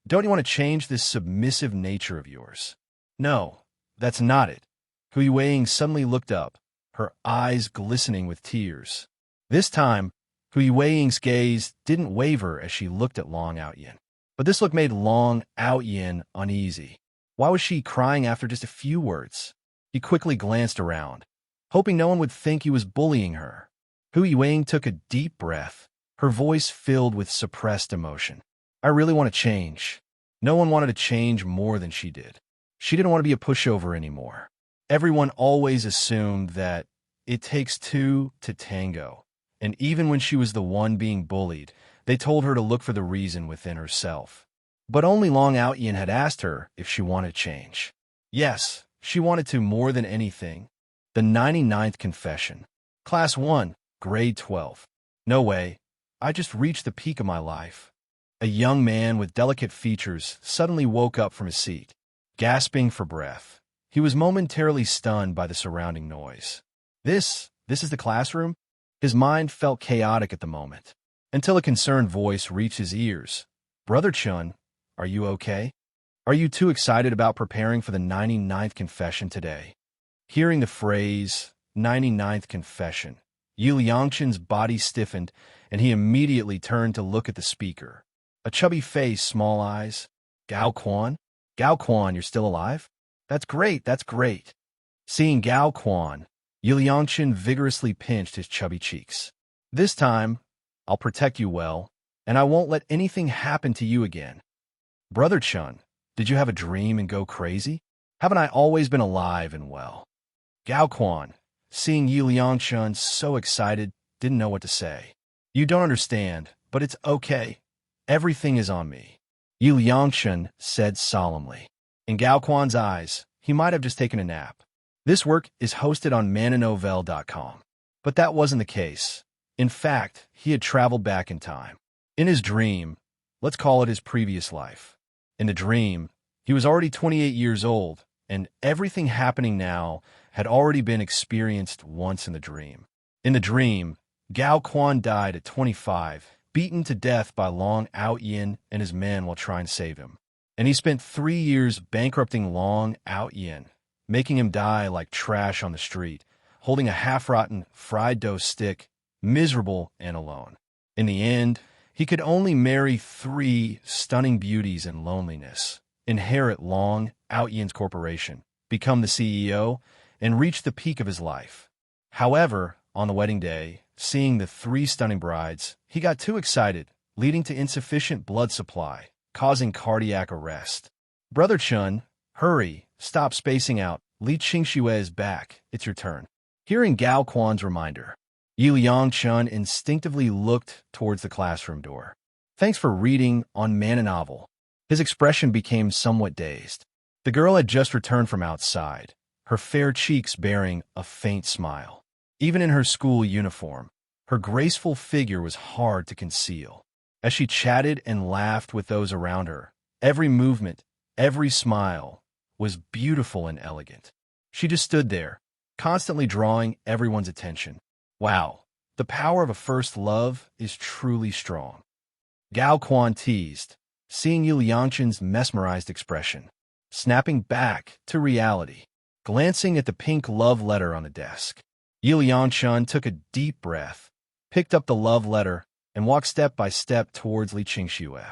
Don't you want to change this submissive nature of yours?" "No, that's not it." Hu Yueying suddenly looked up, her eyes glistening with tears. This time, Hu Yueying's gaze didn't waver as she looked at Long Aotian. But this look made Long Aotian uneasy. Why was she crying after just a few words? He quickly glanced around, hoping no one would think he was bullying her. Hu Yuing took a deep breath, her voice filled with suppressed emotion. I really want to change. No one wanted to change more than she did. She didn't want to be a pushover anymore. Everyone always assumed that it takes two to tango, and even when she was the one being bullied, they told her to look for the reason within herself. But only Long Aotian had asked her if she wanted change. Yes, she wanted to more than anything. The 99th Confession. Class 1, Grade 12. No way. I just reached the peak of my life. A young man with delicate features suddenly woke up from his seat, gasping for breath. He was momentarily stunned by the surrounding noise. This is the classroom? His mind felt chaotic at the moment, until a concerned voice reached his ears. Brother Chun, are you okay? Are you too excited about preparing for the 99th Confession today? Hearing the phrase, 99th Confession, Yu Liangchen's body stiffened, and he immediately turned to look at the speaker. A chubby face, small eyes. Gao Quan? Gao Quan, you're still alive? That's great, that's great. Seeing Gao Quan, Yu Liangchen vigorously pinched his chubby cheeks. This time, I'll protect you well, and I won't let anything happen to you again. Brother Chun, did you have a dream and go crazy? Haven't I always been alive and well? Gao Quan, seeing Yu Liangchen so excited, didn't know what to say. You don't understand, but it's okay. Everything is on me, Yu Liangchen said solemnly. In Gao Quan's eyes, he might have just taken a nap. This work is hosted on mananovel.com. But that wasn't the case. In fact, he had traveled back in time. In his dream, let's call it his previous life. In the dream, he was already 28 years old, and everything happening now had already been experienced once in the dream. In the dream, Gao Quan died at 25, beaten to death by Long Aotian and his men while trying to save him. And he spent 3 years bankrupting Long Aotian, making him die like trash on the street, holding a half-rotten fried dough stick, miserable and alone. In the end, he could only marry 3 stunning beauties in loneliness, inherit Long Aotian's corporation, become the CEO, and reach the peak of his life. However, on the wedding day, seeing the 3 stunning brides, he got too excited, leading to insufficient blood supply, causing cardiac arrest. Brother Chun, hurry, stop spacing out. Li Qingxue is back. It's your turn. Hearing Gao Quan's reminder, Yu Liangchen instinctively looked towards the classroom door. Thanks for reading on Mananovel. His expression became somewhat dazed. The girl had just returned from outside, her fair cheeks bearing a faint smile. Even in her school uniform, her graceful figure was hard to conceal. As she chatted and laughed with those around her, every movement, every smile was beautiful and elegant. She just stood there, constantly drawing everyone's attention. Wow, the power of a first love is truly strong. Gao Quan teased, seeing Yu Liangchen's mesmerized expression, snapping back to reality, glancing at the pink love letter on the desk. Yu Liangchen took a deep breath, picked up the love letter, and walked step by step towards Li Qingxue.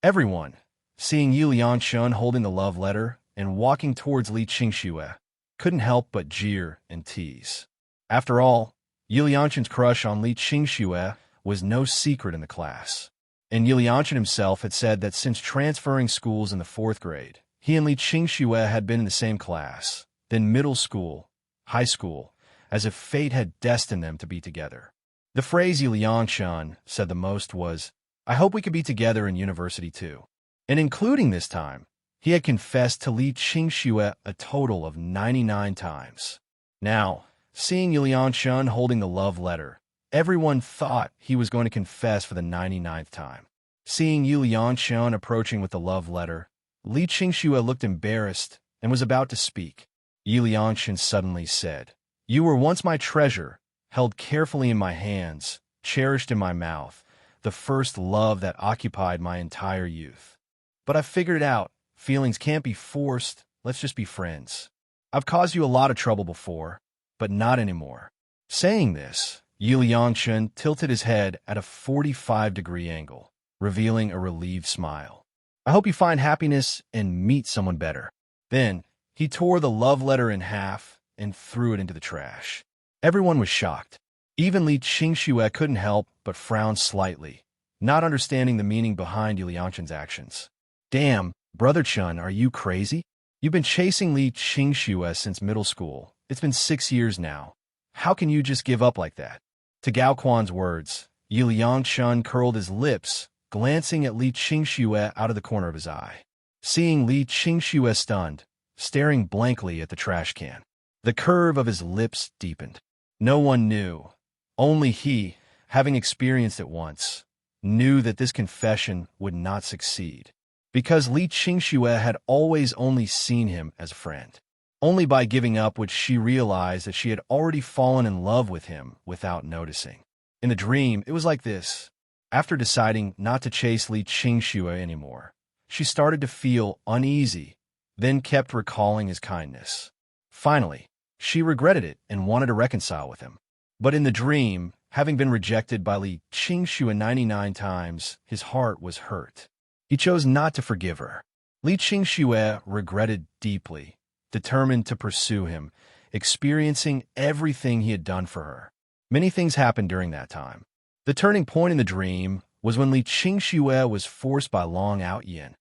Everyone, seeing Yu Liangchen holding the love letter and walking towards Li Qingxue, couldn't help but jeer and tease. After all, Yu Liangchen's crush on Li Qingxue was no secret in the class. And Yu Liangchen himself had said that since transferring schools in the 4th grade, he and Li Qingxue had been in the same class, then middle school, high school, as if fate had destined them to be together. The phrase Yu Liangchen said the most was, I hope we could be together in university too. And including this time, he had confessed to Li Qingxue a total of 99 times. Now, seeing Yu Liangchen holding the love letter, everyone thought he was going to confess for the 99th time. Seeing Yu Liangchen approaching with the love letter, Li Qingxue looked embarrassed and was about to speak. Yu Liangchen suddenly said, You were once my treasure, held carefully in my hands, cherished in my mouth, the first love that occupied my entire youth. But I've figured it out. Feelings can't be forced. Let's just be friends. I've caused you a lot of trouble before, but not anymore. Saying this, Yu Liangchen tilted his head at a 45-degree angle, revealing a relieved smile. I hope you find happiness and meet someone better. Then, he tore the love letter in half and threw it into the trash. Everyone was shocked. Even Li Qingxue couldn't help but frown slightly, not understanding the meaning behind Yu Liangchen's actions. Damn, Brother Chun, are you crazy? You've been chasing Li Qingxue since middle school. It's been 6 years now. How can you just give up like that? To Gao Quan's words, Yu Liangchen curled his lips, glancing at Li Qingxue out of the corner of his eye. Seeing Li Qingxue stunned, staring blankly at the trash can, the curve of his lips deepened. No one knew. Only he, having experienced it once, knew that this confession would not succeed. Because Li Qingxue had always only seen him as a friend. Only by giving up would she realize that she had already fallen in love with him without noticing. In the dream, it was like this. After deciding not to chase Li Qingxue anymore, she started to feel uneasy, then kept recalling his kindness. Finally, she regretted it and wanted to reconcile with him. But in the dream, having been rejected by Li Qingxue 99 times, his heart was hurt. He chose not to forgive her. Li Qingxue regretted deeply, determined to pursue him, experiencing everything he had done for her. Many things happened during that time. The turning point in the dream was when Li Qingxue was forced by Long Aotian,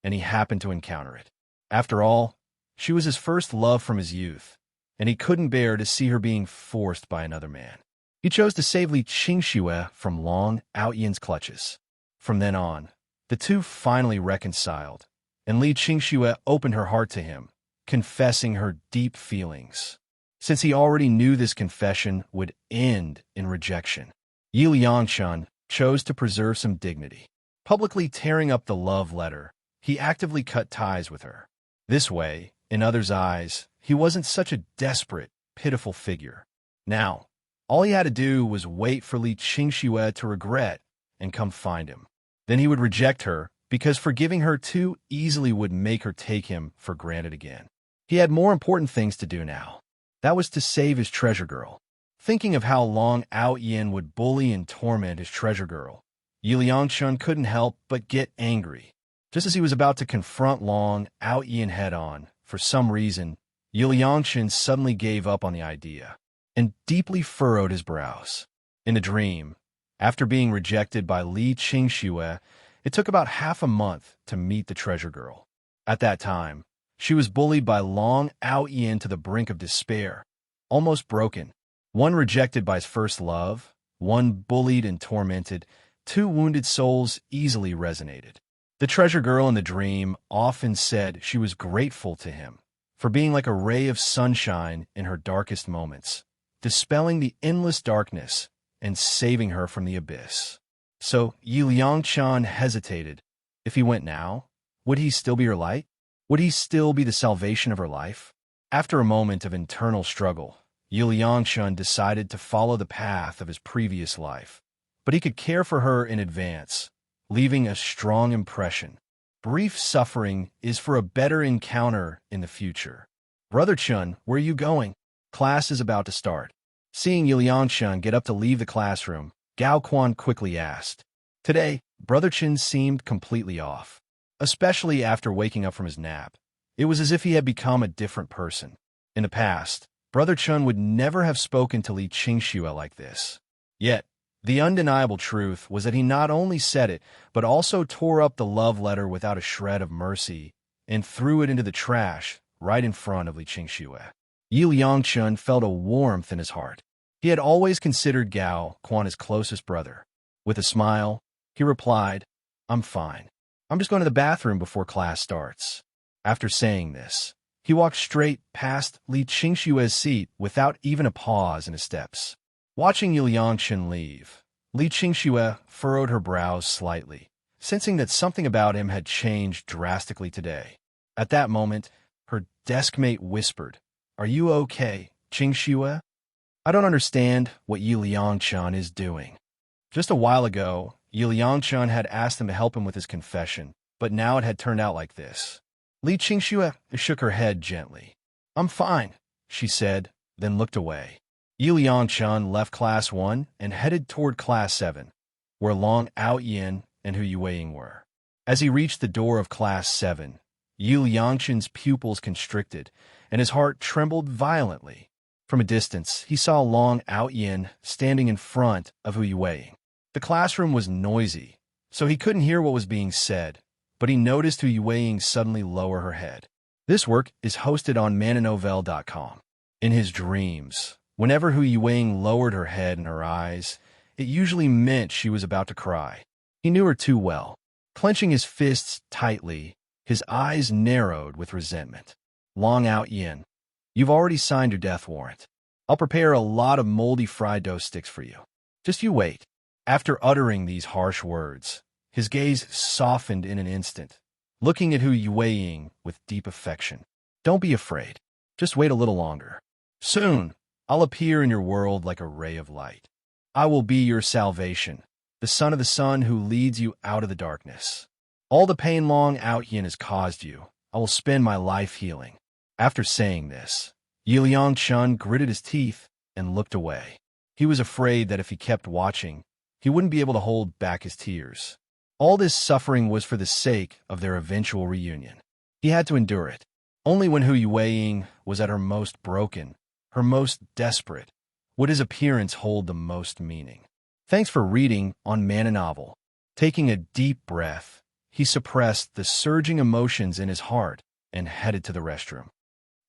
and he happened to encounter it. After all, she was his first love from his youth, and he couldn't bear to see her being forced by another man. He chose to save Li Qingxue from Long Aotian's clutches. From then on, the two finally reconciled, and Li Qingxue opened her heart to him, confessing her deep feelings. Since he already knew this confession would end in rejection, Yu Liangchen chose to preserve some dignity. Publicly tearing up the love letter, he actively cut ties with her. This way, in others' eyes, he wasn't such a desperate, pitiful figure. Now, all he had to do was wait for Li Qingxue to regret and come find him. Then he would reject her, because forgiving her too easily would make her take him for granted again. He had more important things to do now. That was to save his treasure girl. Thinking of how Long Aotian would bully and torment his treasure girl, Yu Liangchen couldn't help but get angry. Just as he was about to confront Long Aotian head-on, for some reason, Yu Liangchen suddenly gave up on the idea and deeply furrowed his brows. In the dream, after being rejected by Li Qingxue, it took about half a month to meet the treasure girl. At that time, she was bullied by Long Aotian to the brink of despair, almost broken. One rejected by his first love, one bullied and tormented, two wounded souls easily resonated. The treasure girl in the dream often said she was grateful to him for being like a ray of sunshine in her darkest moments, dispelling the endless darkness and saving her from the abyss. So Yu Liangchen hesitated. If he went now, would he still be her light? Would he still be the salvation of her life? After a moment of internal struggle, Yu Liangchen decided to follow the path of his previous life. But he could care for her in advance, leaving a strong impression. Brief suffering is for a better encounter in the future. Brother Chun, where are you going? Class is about to start. Seeing Yu Liangchen get up to leave the classroom, Gao Quan quickly asked. Today, Brother Chun seemed completely off. Especially after waking up from his nap. It was as if he had become a different person. In the past, Brother Chun would never have spoken to Li Qingxue like this. Yet, the undeniable truth was that he not only said it, but also tore up the love letter without a shred of mercy and threw it into the trash right in front of Li Qingxue. Yu Liangchen felt a warmth in his heart. He had always considered Gao Quan his closest brother. With a smile, he replied, "I'm fine. I'm just going to the bathroom before class starts." After saying this, he walked straight past Li Qingxue's seat without even a pause in his steps. Watching Yu Liangchen leave, Li Qingxue furrowed her brows slightly, sensing that something about him had changed drastically today. At that moment, her deskmate whispered, "Are you okay, Qingxue? I don't understand what Yu Liangchen is doing." Just a while ago, Yu Liangchen had asked him to help him with his confession, but now it had turned out like this. Li Qingxue shook her head gently. "I'm fine," she said, then looked away. Yu Liangchen left Class 1 and headed toward Class 7, where Long Aotian and Hu Yueying were. As he reached the door of Class 7, Yu Yangchen's pupils constricted, and his heart trembled violently. From a distance, he saw Long Aotian standing in front of Hu Yuwei. The classroom was noisy, so he couldn't hear what was being said, but he noticed Hu Yuwei suddenly lower her head. This work is hosted on mananovel.com. In his dreams, whenever Hu Yuwei lowered her head and her eyes, it usually meant she was about to cry. He knew her too well. Clenching his fists tightly, his eyes narrowed with resentment. Long Aotian, you've already signed your death warrant. I'll prepare a lot of moldy fried dough sticks for you. Just you wait. After uttering these harsh words, his gaze softened in an instant, looking at Hu Yuwei with deep affection. Don't be afraid. Just wait a little longer. Soon, I'll appear in your world like a ray of light. I will be your salvation, the son of the sun who leads you out of the darkness. All the pain Long Aotian has caused you, I will spend my life healing. After saying this, Yu Yangchen gritted his teeth and looked away. He was afraid that if he kept watching, he wouldn't be able to hold back his tears. All this suffering was for the sake of their eventual reunion. He had to endure it. Only when Hu Yuwei was at her most broken, her most desperate, would his appearance hold the most meaning. Thanks for reading on Man Novel. Taking a deep breath, he suppressed the surging emotions in his heart and headed to the restroom.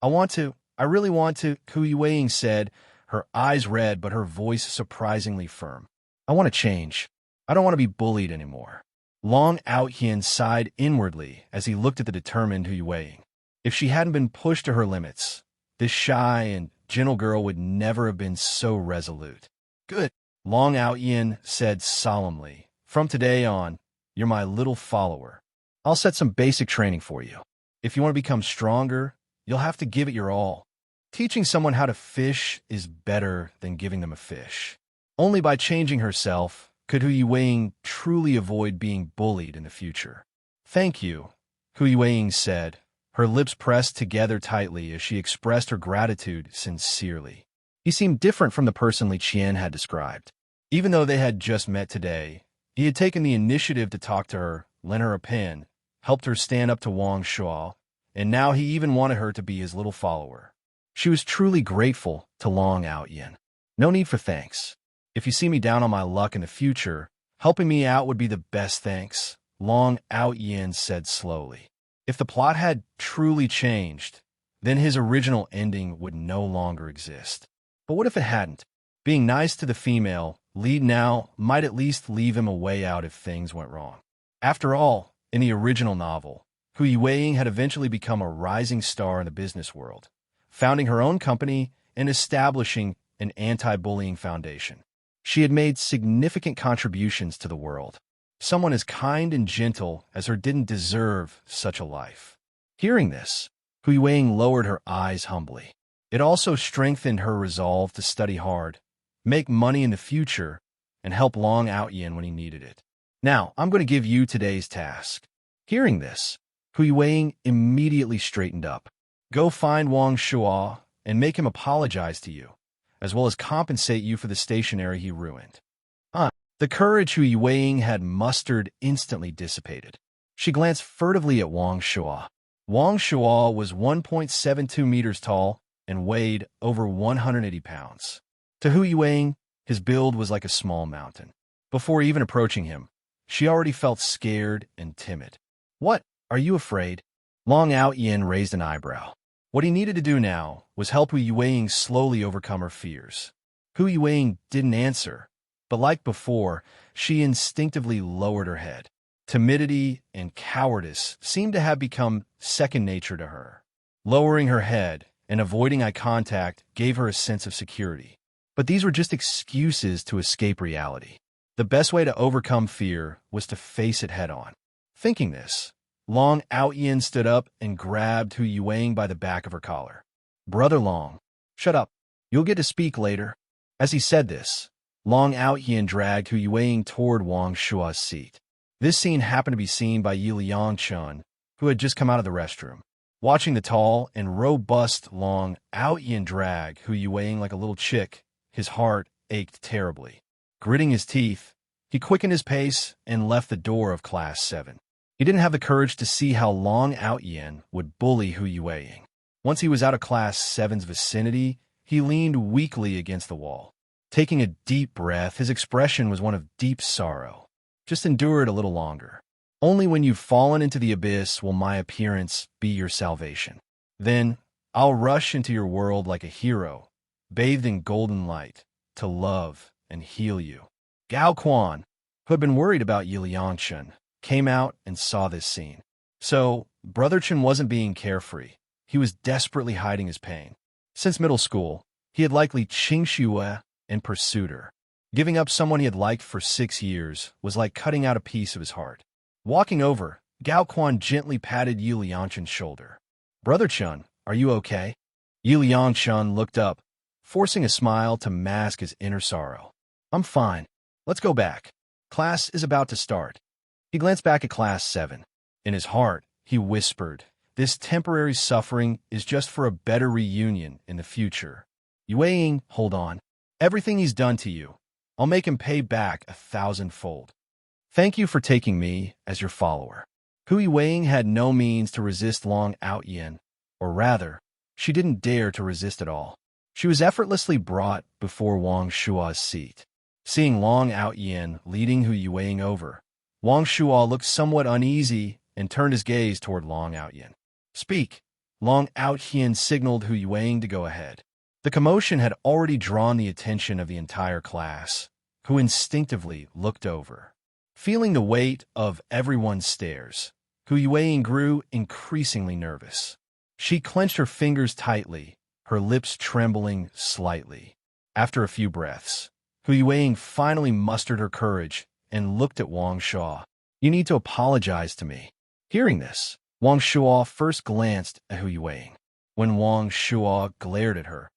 I really want to, Hu Yuwei said, her eyes red but her voice surprisingly firm. I want to change. I don't want to be bullied anymore. Long Aotian sighed inwardly as he looked at the determined Hu Yuwei. If she hadn't been pushed to her limits, this shy and gentle girl would never have been so resolute. Good, Long Aotian said solemnly. From today on, you're my little follower. I'll set some basic training for you. If you want to become stronger, you'll have to give it your all. Teaching someone how to fish is better than giving them a fish. Only by changing herself could Hu Yuwei truly avoid being bullied in the future. Thank you, Hu Yuwei said, her lips pressed together tightly as she expressed her gratitude sincerely. He seemed different from the person Li Qian had described. Even though they had just met today, he had taken the initiative to talk to her, lent her a pen, helped her stand up to Wong Shua, and now he even wanted her to be his little follower. She was truly grateful to Long Aotian. No need for thanks. If you see me down on my luck in the future, helping me out would be the best thanks, Long Aotian said slowly. If the plot had truly changed, then his original ending would no longer exist. But what if it hadn't? Being nice to the female lead now might at least leave him a way out if things went wrong. After all, in the original novel, Hu Yuwei had eventually become a rising star in the business world, founding her own company and establishing an anti-bullying foundation. She had made significant contributions to the world. Someone as kind and gentle as her didn't deserve such a life. Hearing this, Hu Yuwei lowered her eyes humbly. It also strengthened her resolve to study hard, make money in the future, and help Long Aotian when he needed it. Now, I'm going to give you today's task. Hearing this, Hu Yuwei immediately straightened up. Go find Wong Shua and make him apologize to you, as well as compensate you for the stationery he ruined. The courage Hu Yuwei had mustered instantly dissipated. She glanced furtively at Wong Shua. Wong Shua was 1.72 meters tall and weighed over 180 pounds. To Hu Yuwei, his build was like a small mountain. Before even approaching him, she already felt scared and timid. What? Are you afraid? Long Aotian raised an eyebrow. What he needed to do now was help Hu Yuwei slowly overcome her fears. Hu Yuwei didn't answer, but like before, she instinctively lowered her head. Timidity and cowardice seemed to have become second nature to her. Lowering her head and avoiding eye contact gave her a sense of security. But these were just excuses to escape reality. The best way to overcome fear was to face it head-on. Thinking this, Long Aotian stood up and grabbed Hu Yuwei by the back of her collar. Brother Long, shut up. You'll get to speak later. As he said this, Long Aotian dragged Hu Yuwei toward Wong Shua's seat. This scene happened to be seen by Yu Yangchen, who had just come out of the restroom. Watching the tall and robust Long Aotian drag Hu Yuwei like a little chick, his heart ached terribly. Gritting his teeth, he quickened his pace and left the door of Class 7. He didn't have the courage to see how Long Aotian would bully Hu Yueying. Once he was out of Class 7's vicinity, he leaned weakly against the wall. Taking a deep breath, his expression was one of deep sorrow. Just endure it a little longer. Only when you've fallen into the abyss will my appearance be your salvation. Then I'll rush into your world like a hero, bathed in golden light, to love and heal you. Gao Quan, who had been worried about Yi Liangchen, came out and saw this scene. So, Brother Chen wasn't being carefree. He was desperately hiding his pain. Since middle school, he had likely Qing Shua and pursued her. Giving up someone he had liked for 6 years was like cutting out a piece of his heart. Walking over, Gao Quan gently patted Yi Liangchen's shoulder. Brother Chen, are you okay? Yi Liangchen looked up, forcing a smile to mask his inner sorrow. I'm fine. Let's go back. Class is about to start. He glanced back at Class 7. In his heart, he whispered, this temporary suffering is just for a better reunion in the future. Yueying, hold on. Everything he's done to you, I'll make him pay back 1,000-fold. Thank you for taking me as your follower. Hu Yueying had no means to resist Long Aotian, or rather, she didn't dare to resist at all. She was effortlessly brought before Wong Shua's seat. Seeing Long Aotian leading Hu Yueying over, Wong Shua looked somewhat uneasy and turned his gaze toward Long Aotian. Speak. Long Aotian signaled Hu Yueying to go ahead. The commotion had already drawn the attention of the entire class, who instinctively looked over. Feeling the weight of everyone's stares, Hu Yueying grew increasingly nervous. She clenched her fingers tightly, her lips trembling slightly. After a few breaths, Hu Yueying finally mustered her courage and looked at Wong Shua. You need to apologize to me. Hearing this, Wong Shua first glanced at Hu Yueying. When Wong Shua glared at her,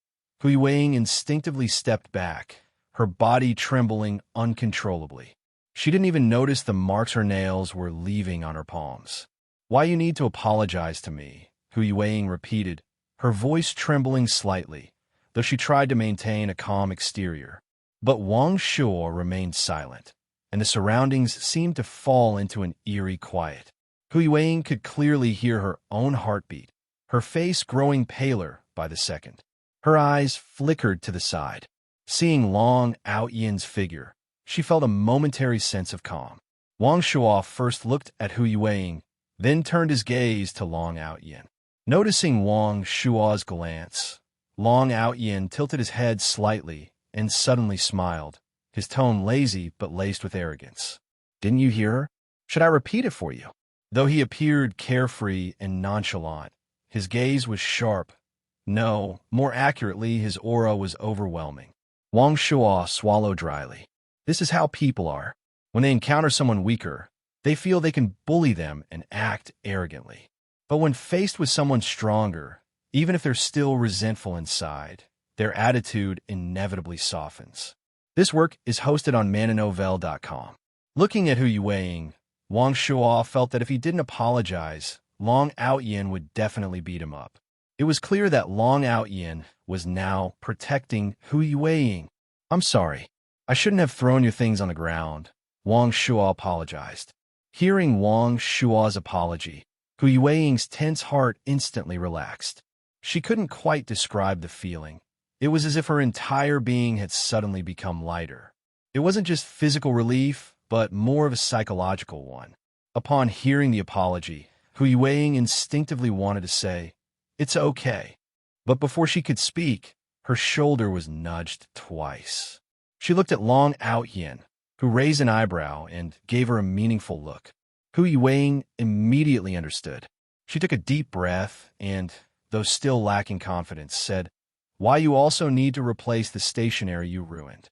Hu Yueying instinctively stepped back, her body trembling uncontrollably. She didn't even notice the marks her nails were leaving on her palms. Why you need to apologize to me, Hu Yueying repeated, her voice trembling slightly, though she tried to maintain a calm exterior. But Wong Shua remained silent, and the surroundings seemed to fall into an eerie quiet. Hu Yueying could clearly hear her own heartbeat, her face growing paler by the second. Her eyes flickered to the side. Seeing Long Aotian's figure, she felt a momentary sense of calm. Wong Shua first looked at Hu Yueying, then turned his gaze to Long Aotian. Noticing Wong Shua's glance, Long Aotian tilted his head slightly and suddenly smiled, his tone lazy but laced with arrogance. Didn't you hear her? Should I repeat it for you? Though he appeared carefree and nonchalant, his gaze was sharp. No, more accurately, his aura was overwhelming. Wong Shua swallowed dryly. This is how people are. When they encounter someone weaker, they feel they can bully them and act arrogantly. But when faced with someone stronger, even if they're still resentful inside, their attitude inevitably softens. This work is hosted on mananovel.com. Looking at Hu Yueying, Wong Shua felt that if he didn't apologize, Long Aotian would definitely beat him up. It was clear that Long Aotian was now protecting Hu Yueying. I'm sorry. I shouldn't have thrown your things on the ground. Wong Shua apologized. Hearing Wong Shua's apology, Hu Yueying's tense heart instantly relaxed. She couldn't quite describe the feeling. It was as if her entire being had suddenly become lighter. It wasn't just physical relief, but more of a psychological one. Upon hearing the apology, Hu Yueying instinctively wanted to say, "It's okay." But before she could speak, her shoulder was nudged twice. She looked at Long Aotian, who raised an eyebrow and gave her a meaningful look. Hu Yueying immediately understood. She took a deep breath and, though still lacking confidence, said, "Why you also need to replace the stationery you ruined."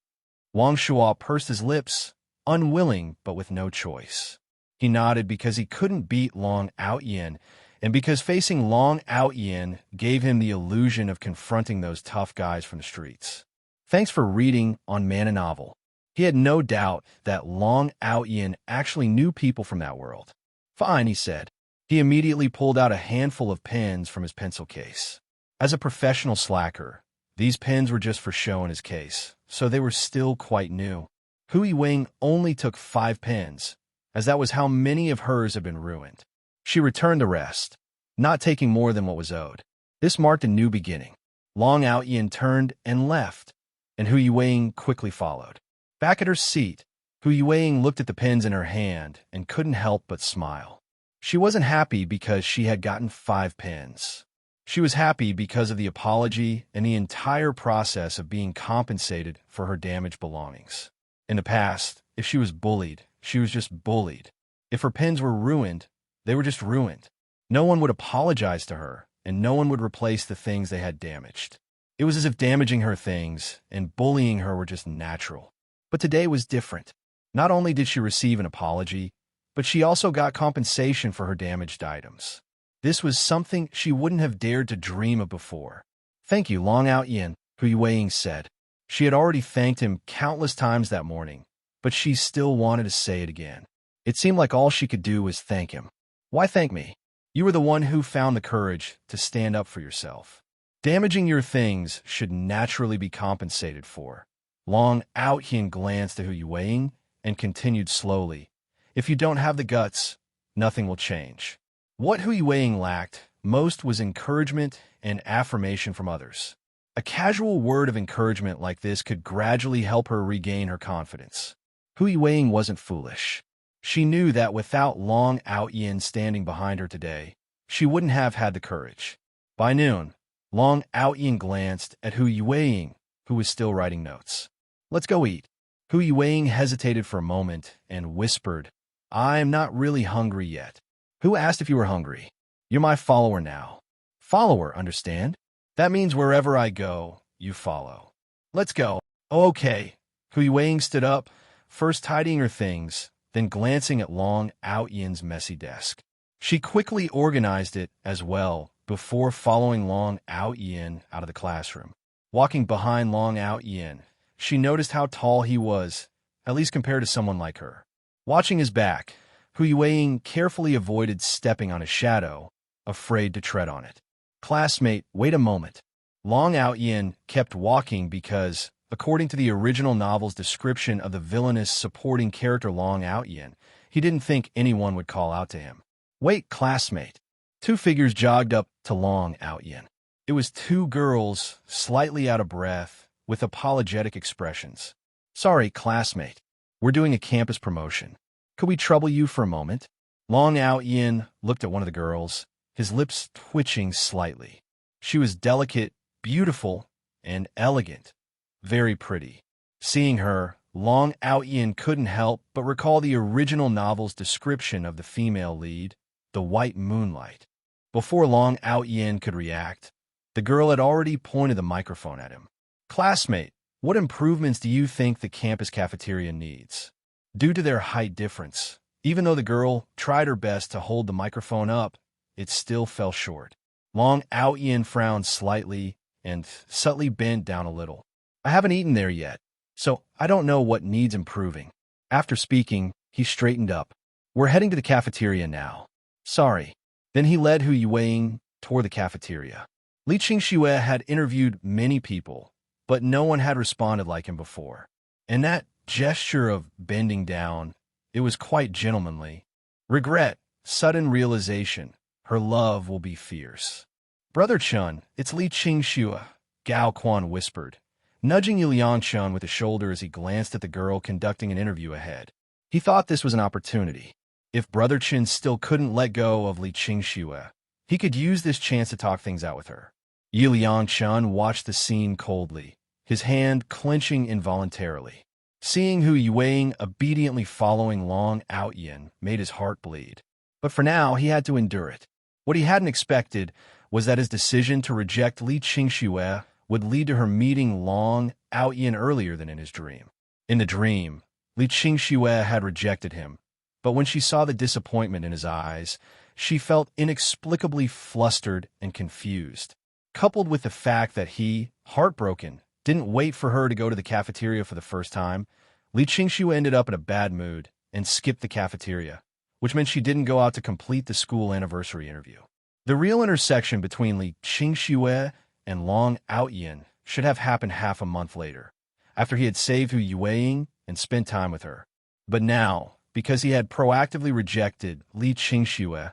Wong Shua pursed his lips, unwilling but with no choice. He nodded because he couldn't beat Long Aotian, and because facing Long Aotian gave him the illusion of confronting those tough guys from the streets. Thanks for reading on Man and Novel. He had no doubt that Long Aotian actually knew people from that world. Fine, he said. He immediately pulled out a handful of pens from his pencil case. As a professional slacker, these pens were just for show in his case, so they were still quite new. Hu Yueying only took 5 pens, as that was how many of hers had been ruined. She returned to rest, not taking more than what was owed. This marked a new beginning. Long Aotian turned and left, and Hu Yueying quickly followed. Back at her seat, Hu Yueying looked at the pens in her hand and couldn't help but smile. She wasn't happy because she had gotten 5 pens. She was happy because of the apology and the entire process of being compensated for her damaged belongings. In the past, if she was bullied, she was just bullied. If her pens were ruined, they were just ruined. No one would apologize to her, and no one would replace the things they had damaged. It was as if damaging her things and bullying her were just natural. But today was different. Not only did she receive an apology, but she also got compensation for her damaged items. This was something she wouldn't have dared to dream of before. "Thank you, Long Aotian," Hu Yueying said. She had already thanked him countless times that morning, but she still wanted to say it again. It seemed like all she could do was thank him. "Why thank me? You were the one who found the courage to stand up for yourself. Damaging your things should naturally be compensated for." Long Aotian glanced at Hu Yueying and continued slowly. "If you don't have the guts, nothing will change." What Hu Yueying lacked most was encouragement and affirmation from others. A casual word of encouragement like this could gradually help her regain her confidence. Hu Yueying wasn't foolish. She knew that without Long Aotian standing behind her today, she wouldn't have had the courage. By noon, Long Aotian glanced at Hu Yueying, who was still writing notes. "Let's go eat." Hu Yueying hesitated for a moment and whispered, "I am not really hungry yet." "Who asked if you were hungry? You're my follower now." "Follower, understand? That means wherever I go, you follow." "Let's go." "Oh, okay." Hu Yueying stood up, first tidying her things, then glancing at Long Aotian's messy desk. She quickly organized it as well before following Long Aotian out of the classroom. Walking behind Long Aotian, she noticed how tall he was, at least compared to someone like her. Watching his back, Hu Yueying carefully avoided stepping on his shadow, afraid to tread on it. "Classmate, wait a moment." Long Aotian kept walking because, according to the original novel's description of the villainous supporting character Long Aotian, he didn't think anyone would call out to him. "Wait, classmate." 2 figures jogged up to Long Aotian. It was 2 girls, slightly out of breath, with apologetic expressions. "Sorry, classmate. We're doing a campus promotion. Could we trouble you for a moment?" Long Aotian looked at one of the girls, his lips twitching slightly. She was delicate, beautiful, and elegant. Very pretty. Seeing her, Long Aotian couldn't help but recall the original novel's description of the female lead, the white moonlight. Before Long Aotian could react, the girl had already pointed the microphone at him. "Classmate, what improvements do you think the campus cafeteria needs?" Due to their height difference, even though the girl tried her best to hold the microphone up, it still fell short. Long Aotian frowned slightly and subtly bent down a little. "I haven't eaten there yet, so I don't know what needs improving." After speaking, he straightened up. "We're heading to the cafeteria now." "Sorry." Then he led Hu Yueying toward the cafeteria. Li Qingxue had interviewed many people, but no one had responded like him before. And that gesture of bending down, it was quite gentlemanly. Regret, sudden realization, her love will be fierce. "Brother Chun, it's Li Qingxue," Gao Quan whispered, nudging Yuliang Chun with a shoulder as he glanced at the girl conducting an interview ahead. He thought this was an opportunity. If Brother Chen still couldn't let go of Li Qingxue, he could use this chance to talk things out with her. Yuliang Chun watched the scene coldly, his hand clenching involuntarily. Seeing Hu Yueying obediently following Long Aotian made his heart bleed. But for now, he had to endure it. What he hadn't expected was that his decision to reject Li Qingxue would lead to her meeting Long Aotian earlier than in his dream. In the dream, Li Qingxue had rejected him, but when she saw the disappointment in his eyes, she felt inexplicably flustered and confused. Coupled with the fact that he, heartbroken, didn't wait for her to go to the cafeteria for the first time, Li Qingxue ended up in a bad mood and skipped the cafeteria, which meant she didn't go out to complete the school anniversary interview. The real intersection between Li Qingxue and Long Aotian should have happened half a month later, after he had saved Hu Yueying and spent time with her. But now, because he had proactively rejected Li Qingxue,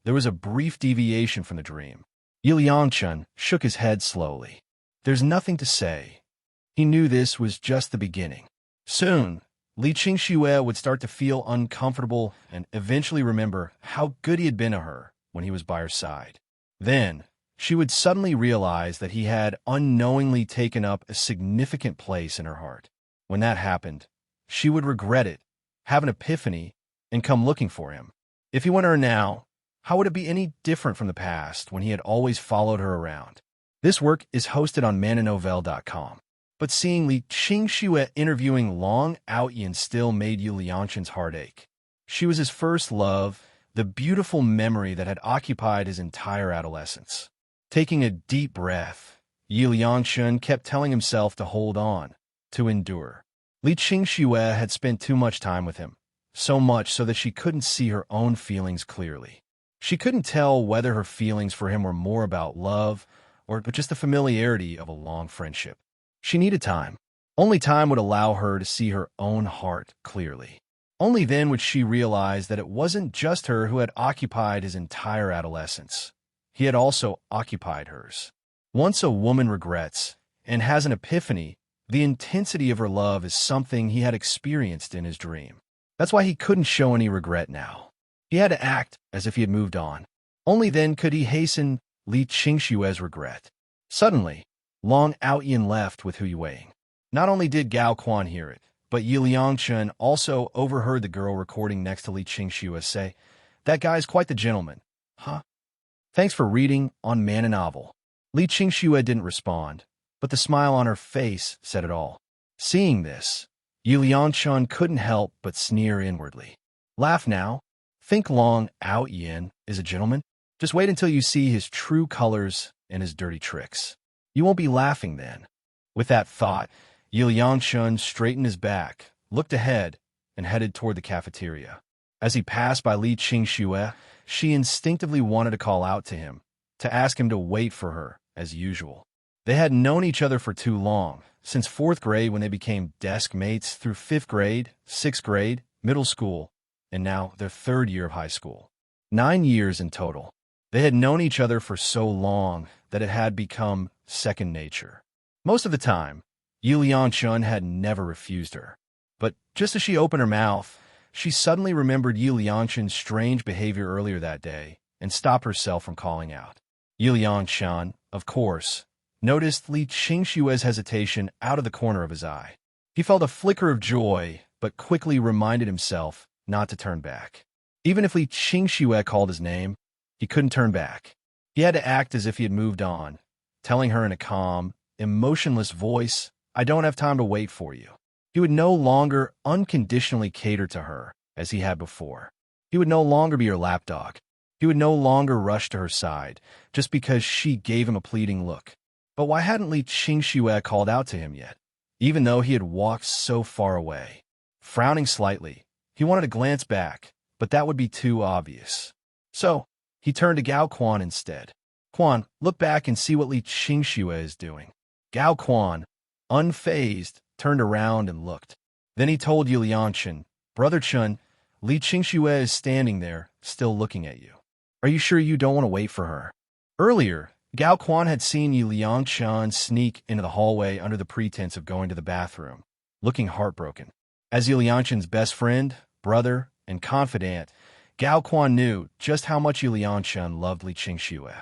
there was a brief deviation from the dream. Yi Liangchun shook his head slowly. There's nothing to say. He knew this was just the beginning. Soon, Li Qingxue would start to feel uncomfortable and eventually remember how good he had been to her when he was by her side. Then, she would suddenly realize that he had unknowingly taken up a significant place in her heart. When that happened, she would regret it, have an epiphany, and come looking for him. If he went to her now, how would it be any different from the past when he had always followed her around? This work is hosted on mananovel.com. But seeing Li Qingxue interviewing Long Aotian still made Yi Liangchun's heart ache. She was his first love, the beautiful memory that had occupied his entire adolescence. Taking a deep breath, Yi Liangchun kept telling himself to hold on, to endure. Li Qingxue had spent too much time with him, so much so that she couldn't see her own feelings clearly. She couldn't tell whether her feelings for him were more about love or just the familiarity of a long friendship. She needed time. Only time would allow her to see her own heart clearly. Only then would she realize that it wasn't just her who had occupied his entire adolescence. He had also occupied hers. Once a woman regrets and has an epiphany, the intensity of her love is something he had experienced in his dream. That's why he couldn't show any regret now. He had to act as if he had moved on. Only then could he hasten Li Qingxue's regret. Suddenly, Long Aotian left with Hu Yuweiing. Not only did Gao Quan hear it, but Yi Liangchun also overheard the girl recording next to Li Qingxue say, "That guy's quite the gentleman." Huh? Thanks for reading on Man and Novel. Li Qingxue didn't respond, but the smile on her face said it all. Seeing this, Yi Liangchun couldn't help but sneer inwardly. Laugh now. Think Long Aotian is a gentleman? Just wait until you see his true colors and his dirty tricks. You won't be laughing then. With that thought, Yi Liangchun straightened his back, looked ahead, and headed toward the cafeteria. As he passed by Li Qingxue, she instinctively wanted to call out to him, to ask him to wait for her, as usual. They had known each other for too long, since 4th grade when they became desk mates through 5th grade, 6th grade, middle school, and now their 3rd year of high school. 9 years in total. They had known each other for so long that it had become second nature. Most of the time, Yi Liangchun had never refused her. But just as she opened her mouth, she suddenly remembered Yi Liangchun's strange behavior earlier that day and stopped herself from calling out. Yi Liangchun, of course, noticed Li Qingxue's hesitation out of the corner of his eye. He felt a flicker of joy, but quickly reminded himself not to turn back. Even if Li Qingxue called his name, he couldn't turn back. He had to act as if he had moved on, telling her in a calm, emotionless voice, "I don't have time to wait for you." He would no longer unconditionally cater to her as he had before. He would no longer be her lapdog. He would no longer rush to her side just because she gave him a pleading look. But why hadn't Li Qingxue called out to him yet, even though he had walked so far away? Frowning slightly, he wanted to glance back, but that would be too obvious. So, he turned to Gao Quan instead. "Quan, look back and see what Li Qingxue is doing." Gao Quan, unfazed, turned around and looked. Then he told Yi Liangchun, "Brother Chun, Li Qingxue is standing there, still looking at you. Are you sure you don't want to wait for her?" Earlier, Gao Quan had seen Yi Liangchun sneak into the hallway under the pretense of going to the bathroom, looking heartbroken. As Yi Liangchun's best friend, brother, and confidant, Gao Quan knew just how much Yi Liangchun loved Li Qingxue.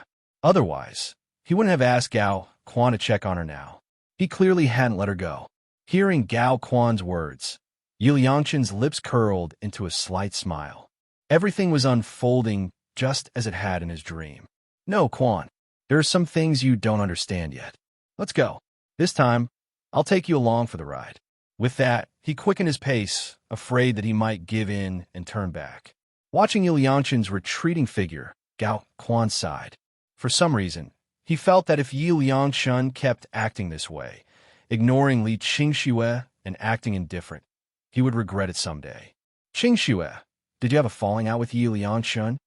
Otherwise, he wouldn't have asked Gao Quan to check on her now. He clearly hadn't let her go. Hearing Gao Quan's words, Yi Liangchun's lips curled into a slight smile. Everything was unfolding just as it had in his dream. "No, Quan, there are some things you don't understand yet. Let's go. This time, I'll take you along for the ride." With that, he quickened his pace, afraid that he might give in and turn back. Watching Yi Liangchun's retreating figure, Gao Quan sighed. For some reason, he felt that if Yi Liangchun kept acting this way, ignoring Li Qingxue and acting indifferent, he would regret it someday. "Qingxue, did you have a falling out with Yi Liangchun?"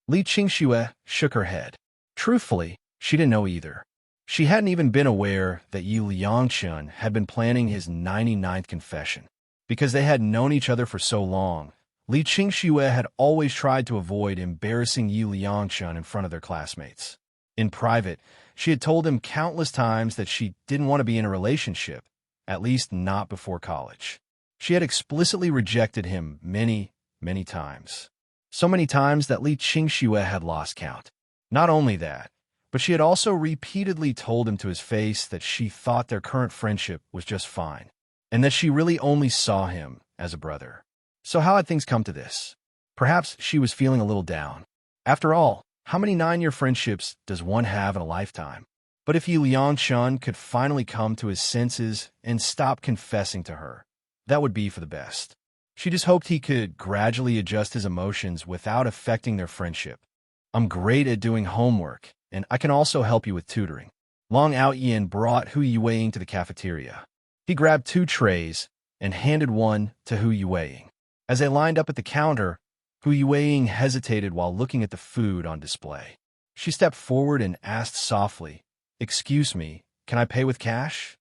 Li Qingxue shook her head. Truthfully, she didn't know either. She hadn't even been aware that Yi Liangchun had been planning his 99th confession. Because they had known each other for so long, Li Qingxue had always tried to avoid embarrassing Yu Liangchun in front of their classmates. In private, she had told him countless times that she didn't want to be in a relationship, at least not before college. She had explicitly rejected him many, many times. So many times that Li Qingxue had lost count. Not only that, but she had also repeatedly told him to his face that she thought their current friendship was just fine, and that she really only saw him as a brother. So how had things come to this? Perhaps she was feeling a little down. After all, how many 9-year friendships does one have in a lifetime? But if Yu Liangchun could finally come to his senses and stop confessing to her, that would be for the best. She just hoped he could gradually adjust his emotions without affecting their friendship. I'm great at doing homework, and I can also help you with tutoring. Long Aotian brought Hu Yueying to the cafeteria. He grabbed 2 trays and handed one to Hu Yueying. As they lined up at the counter, Hu Yueying hesitated while looking at the food on display. She stepped forward and asked softly, "Excuse me, can I pay with cash?"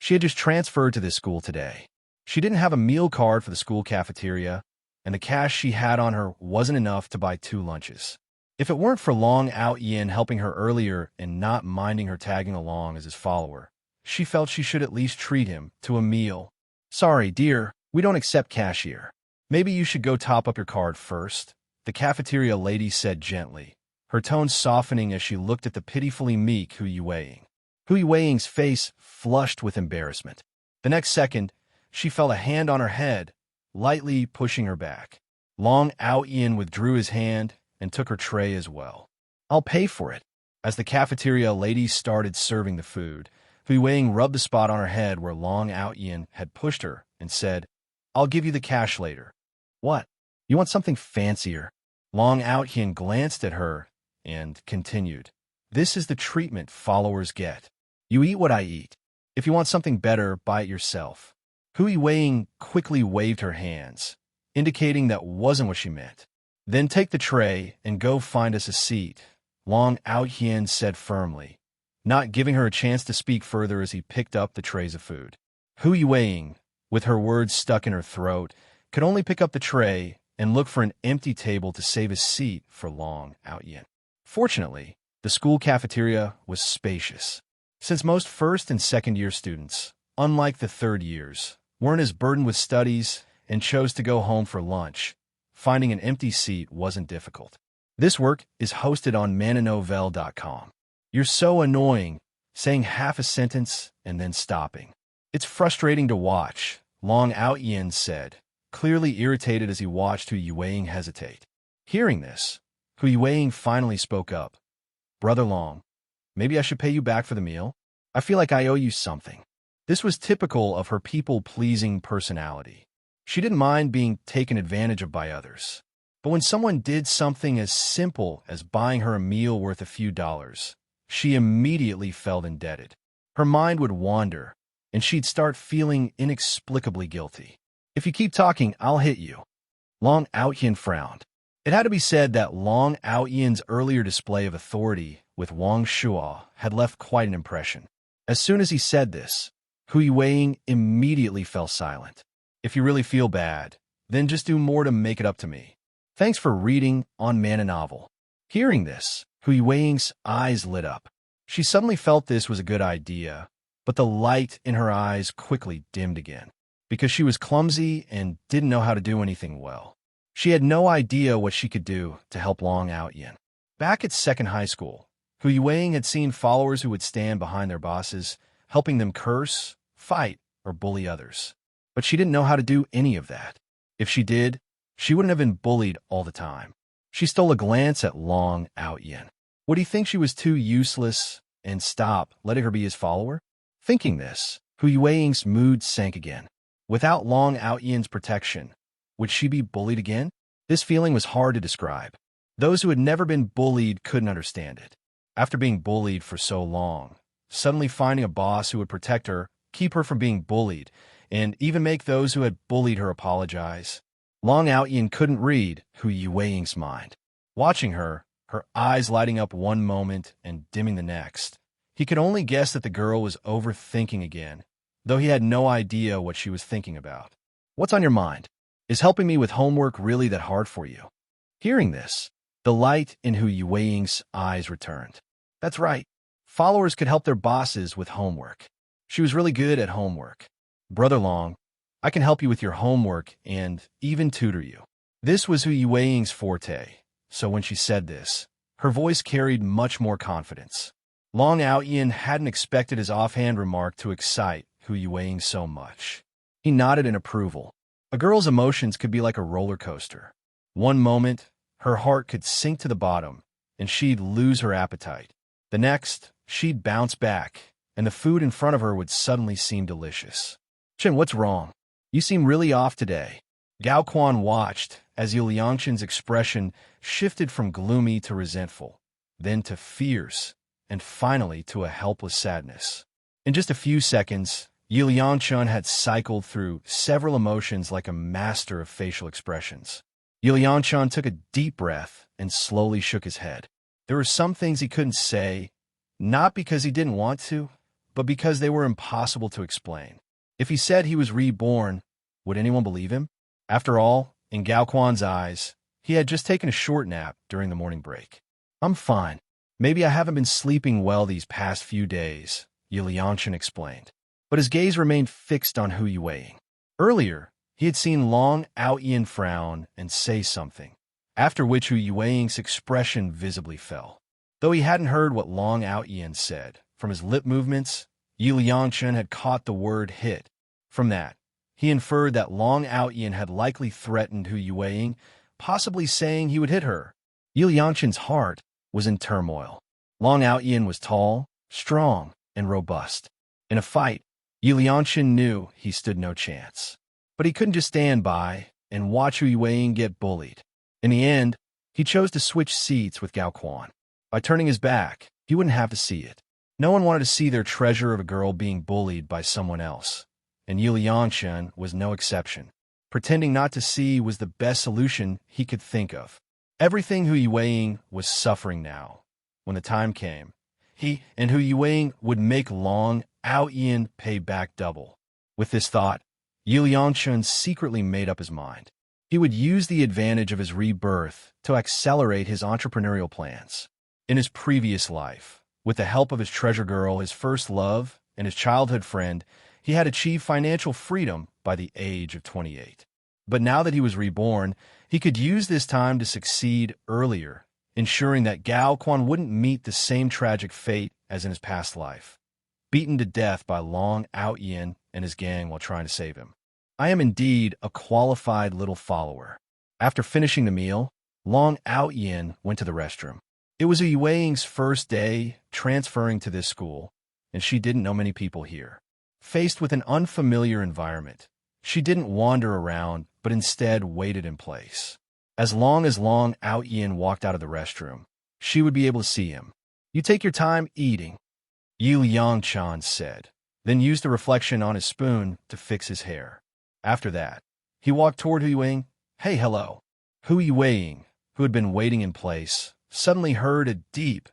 She had just transferred to this school today. She didn't have a meal card for the school cafeteria, and the cash she had on her wasn't enough to buy 2 lunches. If it weren't for Long Aotian helping her earlier and not minding her tagging along as his follower, she felt she should at least treat him to a meal. "Sorry, dear, we don't accept cash here. Maybe you should go top up your card first," the cafeteria lady said gently, her tone softening as she looked at the pitifully meek Hu Yueying. Hu Yueying's face flushed with embarrassment. The next second, she felt a hand on her head, lightly pushing her back. Long Aotian withdrew his hand and took her tray as well. "I'll pay for it." As the cafeteria lady started serving the food, Hu Yueying rubbed the spot on her head where Long Aotian had pushed her and said, "I'll give you the cash later." "What? You want something fancier?" Long Aotian glanced at her and continued, "This is the treatment followers get. You eat what I eat. If you want something better, buy it yourself." Hu Yueying quickly waved her hands, indicating that wasn't what she meant. "Then take the tray and go find us a seat," Long Aotian said firmly, not giving her a chance to speak further as he picked up the trays of food. Hu Yueying, with her words stuck in her throat, could only pick up the tray and look for an empty table to save a seat for Long Aotian. Fortunately, the school cafeteria was spacious. Since most first and second-year students, unlike the third years, weren't as burdened with studies and chose to go home for lunch, finding an empty seat wasn't difficult. This work is hosted on mananovel.com. You're so annoying, saying half a sentence and then stopping. "It's frustrating to watch," Long Aotian said, clearly irritated as he watched Hu Yueying hesitate. Hearing this, Hu Yueying finally spoke up. "Brother Long, maybe I should pay you back for the meal? I feel like I owe you something." This was typical of her people-pleasing personality. She didn't mind being taken advantage of by others. But when someone did something as simple as buying her a meal worth a few dollars, she immediately felt indebted. Her mind would wander, and she'd start feeling inexplicably guilty. "If you keep talking, I'll hit you." Long Aotian frowned. It had to be said that Long Aotian's earlier display of authority with Wong Shua had left quite an impression. As soon as he said this, Hu Yueying immediately fell silent. "If you really feel bad, then just do more to make it up to me. Thanks for reading on Man and Novel." Hearing this, Hu Yueying's eyes lit up. She suddenly felt this was a good idea, but the light in her eyes quickly dimmed again, because she was clumsy and didn't know how to do anything well. She had no idea what she could do to help Long Aotian. Back at second high school, Hu Yueying had seen followers who would stand behind their bosses, helping them curse, fight, or bully others. But she didn't know how to do any of that. If she did, she wouldn't have been bullied all the time. She stole a glance at Long Aotian. Would he think she was too useless and stop letting her be his follower? Thinking this, Hu Yueying's mood sank again. Without Long Aotian's protection, would she be bullied again? This feeling was hard to describe. Those who had never been bullied couldn't understand it. After being bullied for so long, suddenly finding a boss who would protect her, keep her from being bullied, and even make those who had bullied her apologize. Long Aotian couldn't read Hu Yueying's mind. Watching her, her eyes lighting up one moment and dimming the next, he could only guess that the girl was overthinking again, though he had no idea what she was thinking about. "What's on your mind?" Is helping me with homework really that hard for you? Hearing this, the light in Hu Yueying's eyes returned. That's right. Followers could help their bosses with homework. She was really good at homework. Brother Long, I can help you with your homework and even tutor you. This was Hu Yueying's forte, so when she said this, her voice carried much more confidence. Long Aotian hadn't expected his offhand remark to excite Hu Yueying so much. He nodded in approval. A girl's emotions could be like a roller coaster. One moment, her heart could sink to the bottom, and she'd lose her appetite. The next, she'd bounce back, and the food in front of her would suddenly seem delicious. Chen, what's wrong? You seem really off today. Gao Quan watched as Yu Liangshan's expression shifted from gloomy to resentful, then to fierce, and finally to a helpless sadness. In just a few seconds, Yu Liangshan had cycled through several emotions like a master of facial expressions. Yu Liangshan took a deep breath and slowly shook his head. There were some things he couldn't say, not because he didn't want to, but because they were impossible to explain. If he said he was reborn, would anyone believe him? After all, in Gao Quan's eyes, he had just taken a short nap during the morning break. I'm fine. Maybe I haven't been sleeping well these past few days, Yu Liangshan explained. But his gaze remained fixed on Hu Yueying. Earlier, he had seen Long Aotian frown and say something, after which Hu Yueying's expression visibly fell. Though he hadn't heard what Long Aotian said, from his lip movements, Yu Liangshan had caught the word hit. From that, he inferred that Long Aotian had likely threatened Hu Yueying, possibly saying he would hit her. Yu Liangshan's heart was in turmoil. Long Aotian was tall, strong, and robust. In a fight, Yu Liangshan knew he stood no chance. But he couldn't just stand by and watch Hu Yueying get bullied. In the end, he chose to switch seats with Gao Quan. By turning his back, he wouldn't have to see it. No one wanted to see their treasure of a girl being bullied by someone else, and Yu Liangshan was no exception. Pretending not to see was the best solution he could think of. Everything Hu Yueying was suffering now. When the time came, he and Hu Yueying would make Long Aotian pay back double. With this thought, Yu Liangshan secretly made up his mind. He would use the advantage of his rebirth to accelerate his entrepreneurial plans. In his previous life, with the help of his treasure girl, his first love, and his childhood friend, he had achieved financial freedom by the age of 28. But now that he was reborn, he could use this time to succeed earlier, ensuring that Gao Quan wouldn't meet the same tragic fate as in his past life, beaten to death by Long Aotian and his gang while trying to save him. I am indeed a qualified little follower. After finishing the meal, Long Aotian went to the restroom. It was Hu Yueying's first day transferring to this school, and she didn't know many people here. Faced with an unfamiliar environment, she didn't wander around, but instead waited in place. As Long Aotian walked out of the restroom, she would be able to see him. You take your time eating, Yu Liangshan said, then used the reflection on his spoon to fix his hair. After that, he walked toward Hu Yueying. Hey, hello. Hu Yueying, who had been waiting in place, suddenly heard a deep,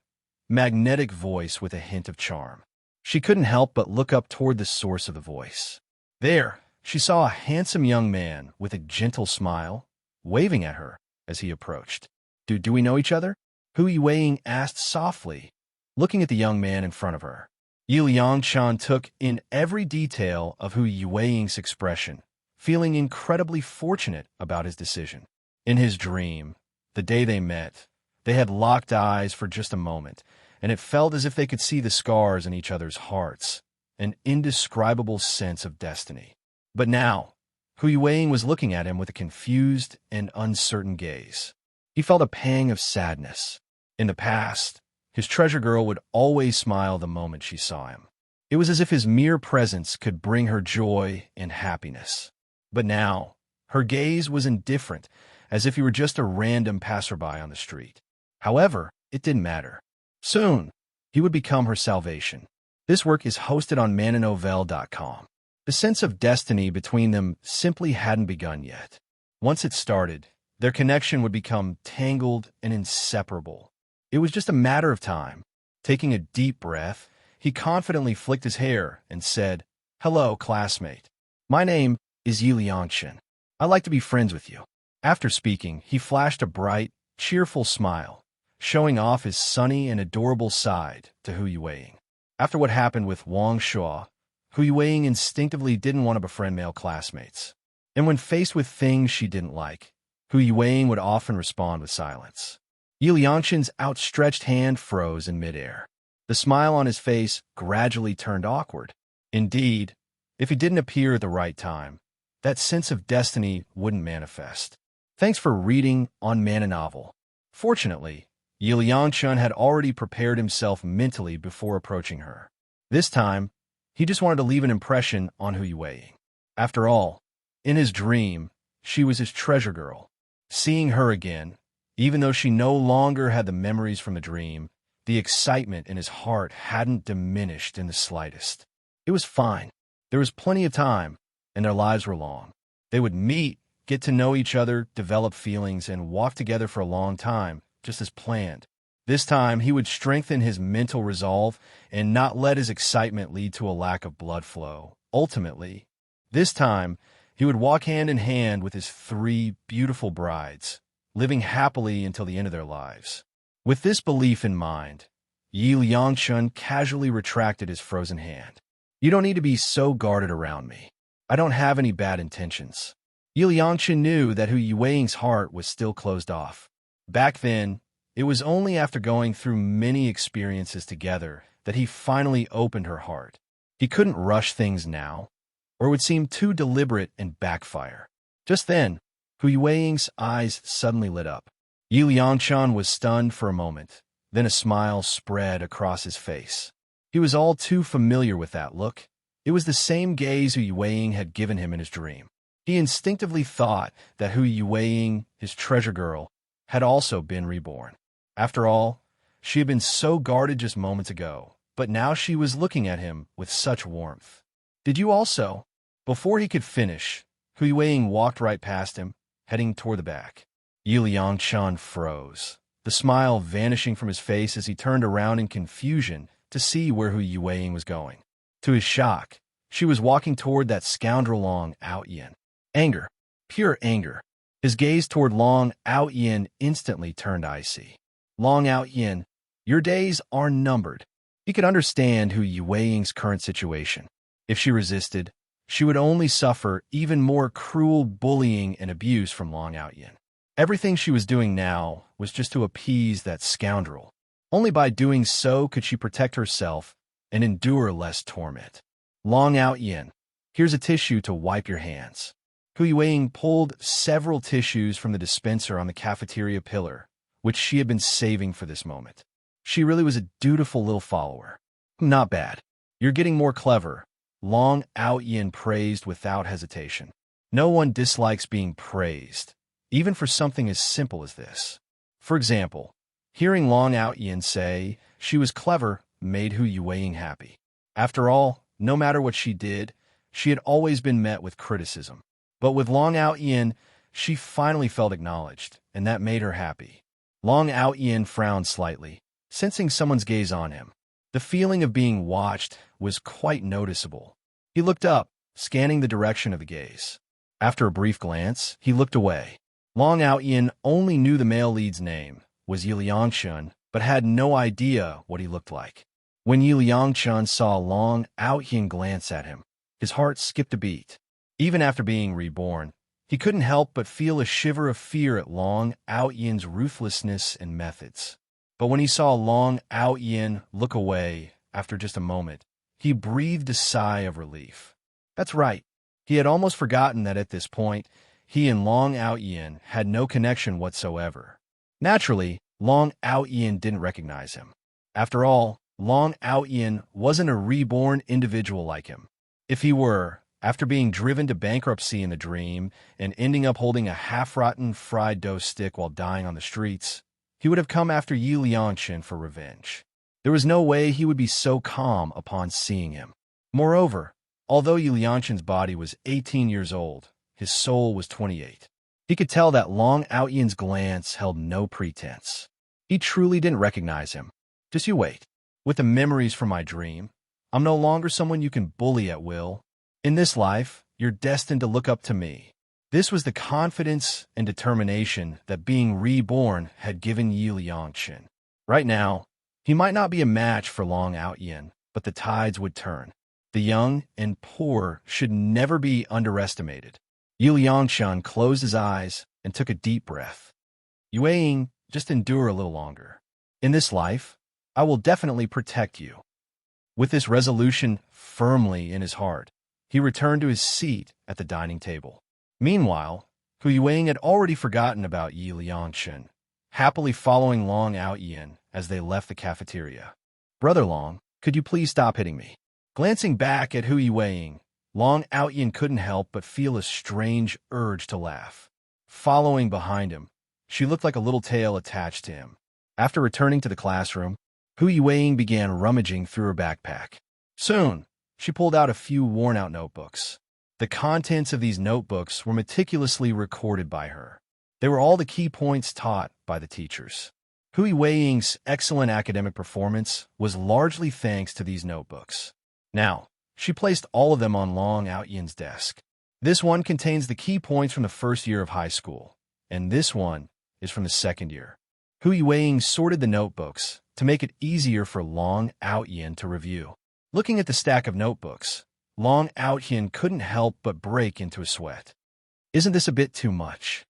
magnetic voice with a hint of charm. She couldn't help but look up toward the source of the voice. There, she saw a handsome young man with a gentle smile, waving at her as he approached. Do we know each other? Hu Yueying asked softly, looking at the young man in front of her. Yu Liangshan took in every detail of Hu Yueying's expression, feeling incredibly fortunate about his decision. In his dream, the day they met, they had locked eyes for just a moment, and it felt as if they could see the scars in each other's hearts, an indescribable sense of destiny. But now, Hu Yueying was looking at him with a confused and uncertain gaze. He felt a pang of sadness. In the past, his treasure girl would always smile the moment she saw him. It was as if his mere presence could bring her joy and happiness. But now, her gaze was indifferent, as if he were just a random passerby on the street. However, it didn't matter. Soon, he would become her salvation. This work is hosted on mananovel.com. The sense of destiny between them simply hadn't begun yet. Once it started, their connection would become tangled and inseparable. It was just a matter of time. Taking a deep breath, he confidently flicked his hair and said, "Hello, classmate. My name is Yu Liangshan. I'd like to be friends with you. After speaking, he flashed a bright, cheerful smile, showing off his sunny and adorable side to Hu Yueying. After what happened with Wong Shua, Hu Yueying instinctively didn't want to befriend male classmates. And when faced with things she didn't like, Hu Yueying would often respond with silence. Yi Liangshan's outstretched hand froze in midair. The smile on his face gradually turned awkward. Indeed, if he didn't appear at the right time, that sense of destiny wouldn't manifest. Thanks for reading on Mana Novel. Fortunately, Yi Liangshan had already prepared himself mentally before approaching her. This time, he just wanted to leave an impression on Hu Yueying. After all, in his dream, she was his treasure girl. Seeing her again, even though she no longer had the memories from the dream, the excitement in his heart hadn't diminished in the slightest. It was fine. There was plenty of time, and their lives were long. They would meet, get to know each other, develop feelings, and walk together for a long time, just as planned. This time, he would strengthen his mental resolve and not let his excitement lead to a lack of blood flow. Ultimately, this time, he would walk hand in hand with his 3 beautiful brides, living happily until the end of their lives. With this belief in mind, Yi Liangshan casually retracted his frozen hand. You don't need to be so guarded around me. I don't have any bad intentions. Yi Liangshan knew that Hu Yueying's heart was still closed off. Back then, it was only after going through many experiences together that he finally opened her heart. He couldn't rush things now, or it would seem too deliberate and backfire. Just then, Hu Yueying's eyes suddenly lit up. Yi Liangshan was stunned for a moment, then a smile spread across his face. He was all too familiar with that look. It was the same gaze Hu Yueying had given him in his dream. He instinctively thought that Hu Yueying, his treasure girl, had also been reborn. After all, she had been so guarded just moments ago, but now she was looking at him with such warmth. Did you also? Before he could finish, Hu Yueying walked right past him, heading toward the back. Yi Liangshan froze, the smile vanishing from his face as he turned around in confusion to see where Hu Yueying was going. To his shock, she was walking toward that scoundrel Long Aotian. Anger, pure anger. His gaze toward Long Aotian instantly turned icy. Long Aotian, your days are numbered. He could understand Hu Yueying's current situation. If she resisted, she would only suffer even more cruel bullying and abuse from Long Aotian. Everything she was doing now was just to appease that scoundrel. Only by doing so could she protect herself and endure less torment. Long Aotian, here's a tissue to wipe your hands. Hu Yueying pulled several tissues from the dispenser on the cafeteria pillar, which she had been saving for this moment. She really was a dutiful little follower. Not bad. You're getting more clever, Long Aotian praised without hesitation. No one dislikes being praised, even for something as simple as this. For example, hearing Long Aotian say she was clever made Hu Yueying happy. After all, no matter what she did, she had always been met with criticism. But with Long Aotian, she finally felt acknowledged, and that made her happy. Long Aotian frowned slightly, sensing someone's gaze on him. The feeling of being watched was quite noticeable. He looked up, scanning the direction of the gaze. After a brief glance, he looked away. Long Aotian only knew the male lead's name, was Yi Liangshan, but had no idea what he looked like. When Yi Liangshan saw Long Aotian glance at him, his heart skipped a beat. Even after being reborn, he couldn't help but feel a shiver of fear at Long Aotian's ruthlessness and methods. But when he saw Long Aotian look away after just a moment, he breathed a sigh of relief. That's right. He had almost forgotten that at this point, he and Long Aotian had no connection whatsoever. Naturally, Long Aotian didn't recognize him. After all, Long Aotian wasn't a reborn individual like him. If he were, after being driven to bankruptcy in the dream and ending up holding a half-rotten fried dough stick while dying on the streets, he would have come after Yi Liangshan for revenge. There was no way he would be so calm upon seeing him. Moreover, although Yi Liangshan's body was 18 years old, his soul was 28. He could tell that Long Aotian's glance held no pretense. He truly didn't recognize him. Just you wait. With the memories from my dream, I'm no longer someone you can bully at will. In this life, you're destined to look up to me. This was the confidence and determination that being reborn had given Yi Liangchen. Right now, he might not be a match for Long Aotian, but the tides would turn. The young and poor should never be underestimated. Yi Liangchen closed his eyes and took a deep breath. Yueying, just endure a little longer. In this life, I will definitely protect you. With this resolution firmly in his heart, he returned to his seat at the dining table. Meanwhile, Hu Yueying had already forgotten about Yi Liangchen, happily following Long Aotian as they left the cafeteria. Brother Long, could you please stop hitting me? Glancing back at Hu Yueying, Long Aotian couldn't help but feel a strange urge to laugh. Following behind him, she looked like a little tail attached to him. After returning to the classroom, Hu Yueying began rummaging through her backpack. Soon, she pulled out a few worn-out notebooks. The contents of these notebooks were meticulously recorded by her. They were all the key points taught by the teachers. Hu Yueying's excellent academic performance was largely thanks to these notebooks. Now, she placed all of them on Long Aotian's desk. This one contains the key points from the first year of high school, and this one is from the second year. Hu Yueying sorted the notebooks to make it easier for Long Aotian to review. Looking at the stack of notebooks, Long Aotian couldn't help but break into a sweat. Isn't this a bit too much?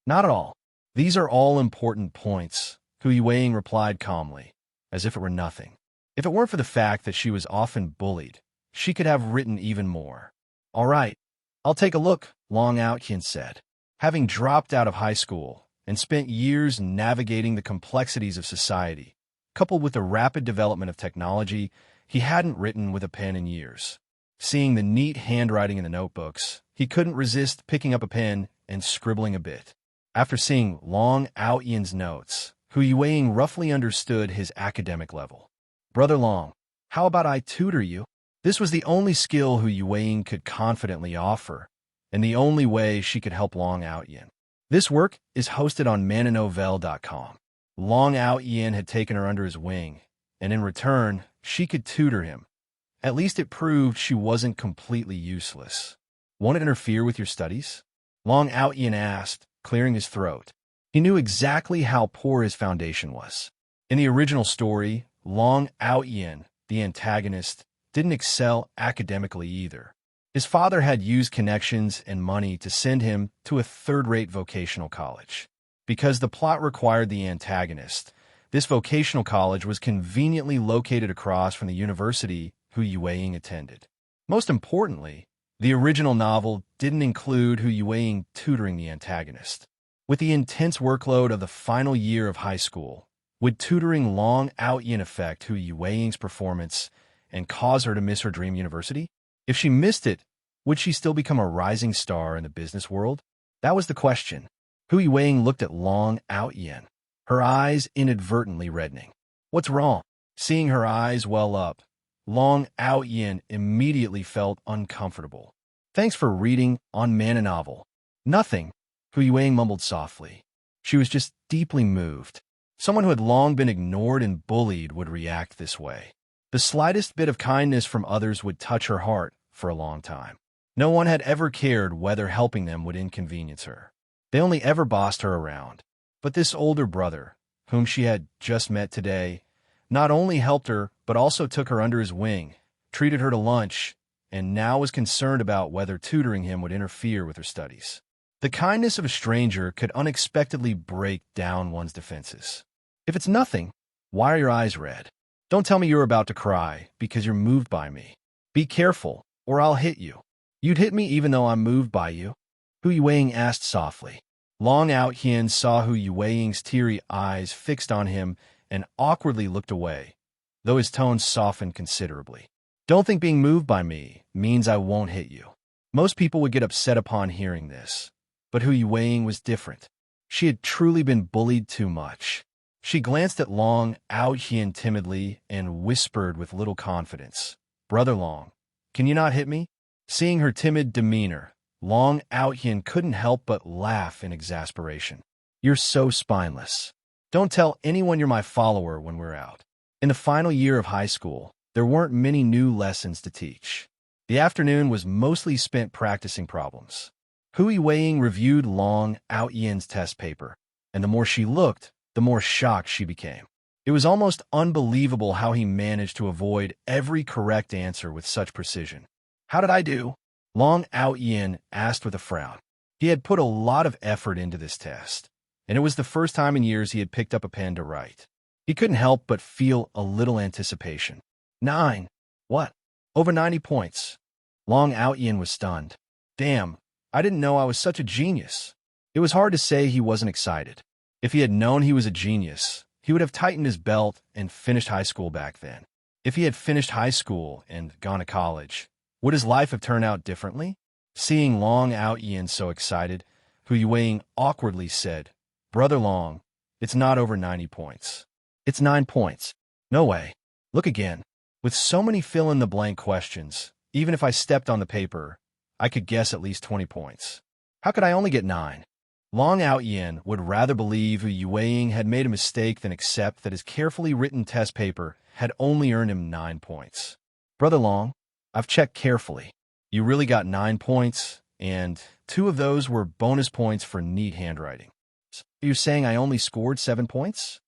Not at all. These are all important points, Hu Yueying replied calmly, as if it were nothing. If it weren't for the fact that she was often bullied, she could have written even more. All right, I'll take a look, Long Aotian said. Having dropped out of high school and spent years navigating the complexities of society, coupled with the rapid development of technology, he hadn't written with a pen in years. Seeing the neat handwriting in the notebooks, he couldn't resist picking up a pen and scribbling a bit. After seeing Long Aotian's notes, Hu Yueying roughly understood his academic level. Brother Long, how about I tutor you? This was the only skill Hu Yueying could confidently offer, and the only way she could help Long Aotian. This work is hosted on mananovel.com. Long Aotian had taken her under his wing, and in return, she could tutor him. At least it proved she wasn't completely useless. Won't it interfere with your studies? Long Aotian asked, clearing his throat. He knew exactly how poor his foundation was. In the original story, Long Aotian, the antagonist, didn't excel academically either. His father had used connections and money to send him to a third-rate vocational college. Because the plot required the antagonist, this vocational college was conveniently located across from the university Hu Yueying attended. Most importantly, the original novel didn't include Hu Yueying tutoring the antagonist. With the intense workload of the final year of high school, would tutoring Long Aotian affect Hu Yueying's performance and cause her to miss her dream university? If she missed it, would she still become a rising star in the business world? That was the question. Hu Yueying looked at Long Aotian, her eyes inadvertently reddening. What's wrong? Seeing her eyes well up, Long Aotian immediately felt uncomfortable. Thanks for reading on Man Novel. Nothing, Hu Yueying mumbled softly. She was just deeply moved. Someone who had long been ignored and bullied would react this way. The slightest bit of kindness from others would touch her heart for a long time. No one had ever cared whether helping them would inconvenience her. They only ever bossed her around. But this older brother, whom she had just met today, not only helped her, but also took her under his wing, treated her to lunch, and now was concerned about whether tutoring him would interfere with her studies. The kindness of a stranger could unexpectedly break down one's defenses. If it's nothing, why are your eyes red? Don't tell me you're about to cry because you're moved by me. Be careful, or I'll hit you. You'd hit me even though I'm moved by you? Hu Yueying asked softly. Long Aotian saw Hu Yueying's teary eyes fixed on him and awkwardly looked away, though his tone softened considerably. Don't think being moved by me means I won't hit you. Most people would get upset upon hearing this, but Hu Yueying was different. She had truly been bullied too much. She glanced at Long Aotian timidly and whispered with little confidence, Brother Long, can you not hit me? Seeing her timid demeanor, Long Aotian couldn't help but laugh in exasperation. You're so spineless. Don't tell anyone you're my follower when we're out. In the final year of high school, there weren't many new lessons to teach. The afternoon was mostly spent practicing problems. Hui Weiing reviewed Long Aotian's test paper, and the more she looked, the more shocked she became. It was almost unbelievable how he managed to avoid every correct answer with such precision. "How did I do?" Long Aotian asked with a frown. He had put a lot of effort into this test, and it was the first time in years he had picked up a pen to write. He couldn't help but feel a little anticipation. 9. What? Over 90 points. Long Aotian was stunned. Damn, I didn't know I was such a genius. It was hard to say he wasn't excited. If he had known he was a genius, he would have tightened his belt and finished high school back then. If he had finished high school and gone to college, would his life have turned out differently? Seeing Long Aotian so excited, Hui Weiing awkwardly said, "Brother Long, it's not over 90 points. It's 9 points. No way. Look again." With so many fill-in-the-blank questions, even if I stepped on the paper, I could guess at least 20 points. How could I only get 9? Long Aotian would rather believe Hui Weiing had made a mistake than accept that his carefully written test paper had only earned him 9 points. "Brother Long, I've checked carefully. You really got 9 points, and 2 of those were bonus points for neat handwriting. Are you saying I only scored 7 points?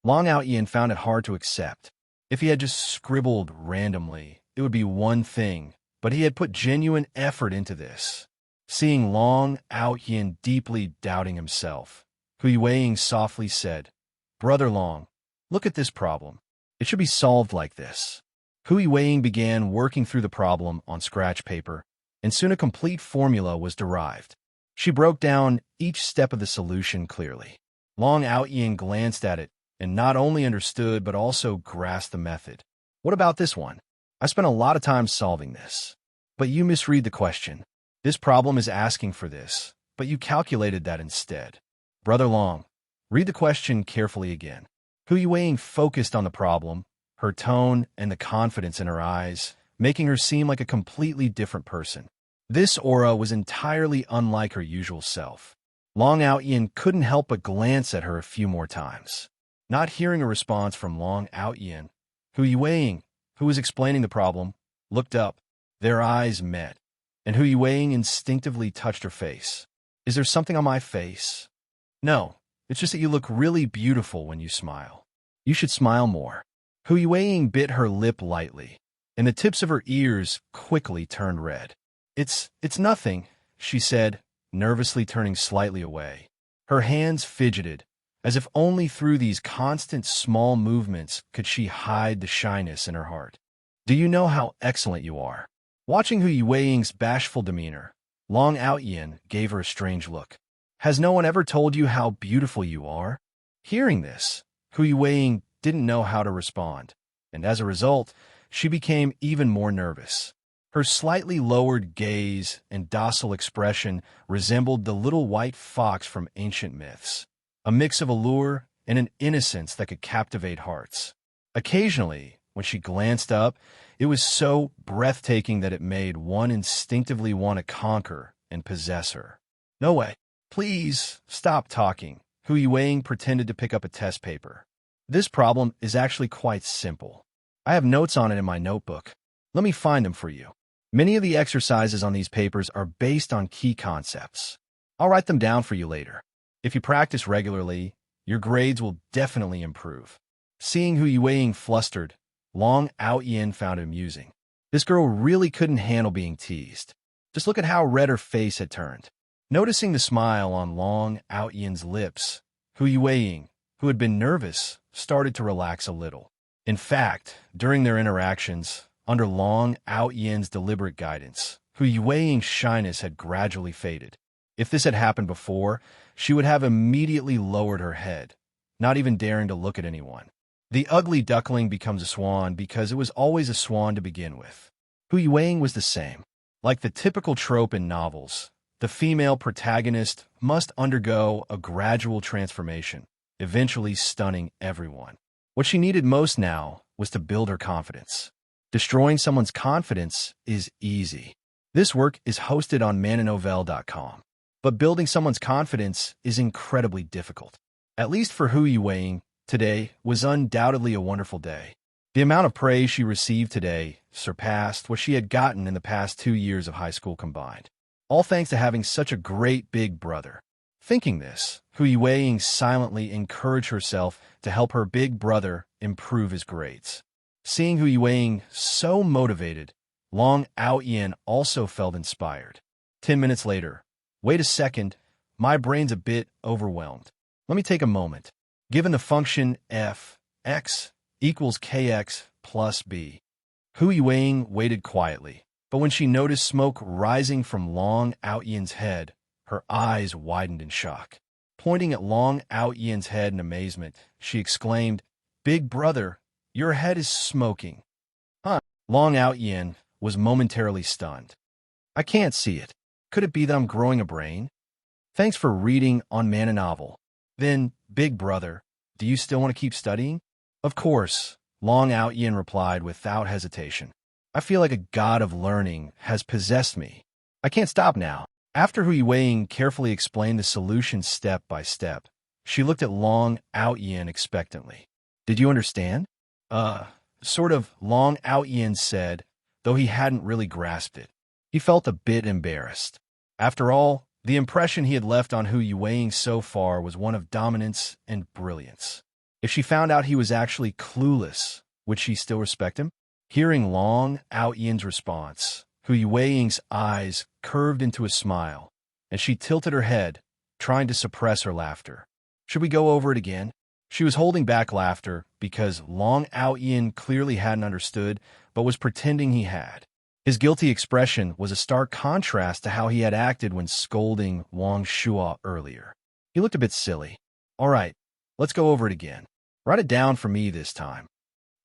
Long Aotian found it hard to accept. If he had just scribbled randomly, it would be one thing, but he had put genuine effort into this. Seeing Long Aotian deeply doubting himself, Hui Weiing softly said, "Brother Long, look at this problem. It should be solved like this." Hui Weiing began working through the problem on scratch paper, and soon a complete formula was derived. She broke down each step of the solution clearly. Long Aotian glanced at it and not only understood but also grasped the method. "What about this one? I spent a lot of time solving this." "But you misread the question. This problem is asking for this, but you calculated that instead." "Brother Long, read the question carefully again." Hui Weiing focused on the problem, her tone and the confidence in her eyes, making her seem like a completely different person. This aura was entirely unlike her usual self. Long Aotian couldn't help but glance at her a few more times. Not hearing a response from Long Aotian, Hui Weiing, who was explaining the problem, looked up. Their eyes met, and Hui Weiing instinctively touched her face. "Is there something on my face?" "No, it's just that you look really beautiful when you smile. You should smile more." Hui Weiing bit her lip lightly, and the tips of her ears quickly turned red. It's nothing," she said, nervously turning slightly away. Her hands fidgeted, as if only through these constant small movements could she hide the shyness in her heart. "Do you know how excellent you are?" Watching Hui Weiing's bashful demeanor, Long Aotian gave her a strange look. "Has no one ever told you how beautiful you are?" Hearing this, Hui Weiing didn't know how to respond, and as a result, she became even more nervous. Her slightly lowered gaze and docile expression resembled the little white fox from ancient myths, a mix of allure and an innocence that could captivate hearts. Occasionally, when she glanced up, it was so breathtaking that it made one instinctively want to conquer and possess her. "No way. Please, stop talking." Hui Weiing pretended to pick up a test paper. "This problem is actually quite simple. I have notes on it in my notebook. Let me find them for you. Many of the exercises on these papers are based on key concepts. I'll write them down for you later. If you practice regularly, your grades will definitely improve." Seeing Hui Weiing flustered, Long Aotian found it amusing. This girl really couldn't handle being teased. Just look at how red her face had turned. Noticing the smile on Long Aotian's lips, Hui Weiing, who had been nervous, started to relax a little. In fact, during their interactions, under Long Aotian's deliberate guidance, Hui Weiing's shyness had gradually faded. If this had happened before, she would have immediately lowered her head, not even daring to look at anyone. The ugly duckling becomes a swan because it was always a swan to begin with. Hui Weiing was the same. Like the typical trope in novels, the female protagonist must undergo a gradual transformation, eventually stunning everyone. What she needed most now was to build her confidence. Destroying someone's confidence is easy. This work is hosted on mananovel.com. But building someone's confidence is incredibly difficult. At least for Hui Weiing, today was undoubtedly a wonderful day. The amount of praise she received today surpassed what she had gotten in the past 2 years of high school combined. all thanks to having such a great big brother. Thinking this, Hu Yueying silently encouraged herself to help her big brother improve his grades. Seeing Hu Yueying so motivated, Long Aotian also felt inspired. 10 minutes later, wait a second, my brain's a bit overwhelmed. Let me take a moment. Given the function f, x equals kx plus b. Hu Yueying waited quietly, but when she noticed smoke rising from Long Aotian's head, her eyes widened in shock. Pointing at Long Aotian's head in amazement, she exclaimed, "Big brother, your head is smoking." Huh? Long Aotian was momentarily stunned. I can't see it. Could it be that I'm growing a brain? Thanks for reading on Man a Novel. Then, big brother, do you still want to keep studying? Of course, Long Aotian replied without hesitation. I feel like a god of learning has possessed me. I can't stop now. After Hu Yueying carefully explained the solution step by step, she looked at Long Aotian expectantly. Did you understand? Sort of, Long Aotian said, though he hadn't really grasped it. He felt a bit embarrassed. After all, the impression he had left on Hu Yueying so far was one of dominance and brilliance. If she found out he was actually clueless, would she still respect him? Hearing Long Aotian's response, Hu Yueying's eyes curved into a smile, and she tilted her head, trying to suppress her laughter. Should we go over it again? She was holding back laughter because Long Aotian clearly hadn't understood, but was pretending he had. His guilty expression was a stark contrast to how he had acted when scolding Wong Shua earlier. He looked a bit silly. All right, let's go over it again. Write it down for me this time.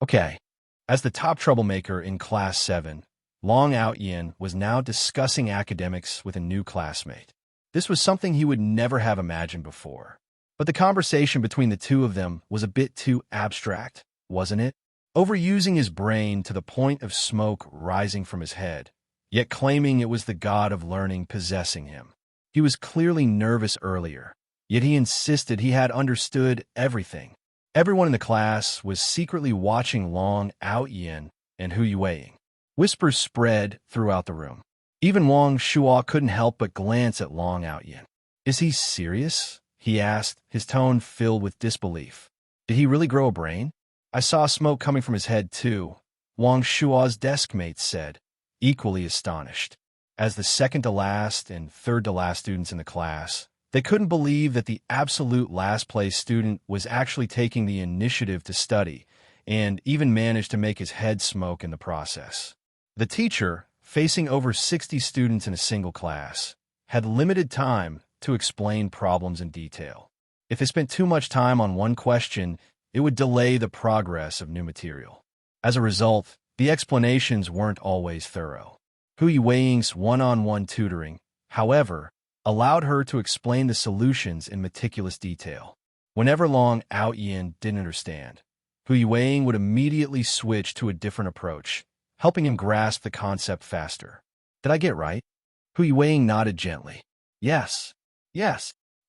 Okay. As the top troublemaker in Class 7, Long Aotian was now discussing academics with a new classmate. This was something he would never have imagined before. But the conversation between the two of them was a bit too abstract, wasn't it? Overusing his brain to the point of smoke rising from his head, yet claiming it was the god of learning possessing him. He was clearly nervous earlier, yet he insisted he had understood everything. Everyone in the class was secretly watching Long Aotian and Hu Yueying. Whispers spread throughout the room. Even Wong Shua couldn't help but glance at Long Aotian. Is he serious? He asked, his tone filled with disbelief. Did he really grow a brain? I saw smoke coming from his head, too, Wong Shua's desk mate said, equally astonished. As the second-to-last and third-to-last students in the class, they couldn't believe that the absolute last-place student was actually taking the initiative to study, and even managed to make his head smoke in the process. The teacher, facing over 60 students in a single class, had limited time to explain problems in detail. If they spent too much time on one question, it would delay the progress of new material. As a result, the explanations weren't always thorough. Hu Yueying's one-on-one tutoring, however, allowed her to explain the solutions in meticulous detail. Whenever Long Aotian didn't understand, Hu Yueying would immediately switch to a different approach, helping him grasp the concept faster. Did I get right? Hu Yueying nodded gently. Yes.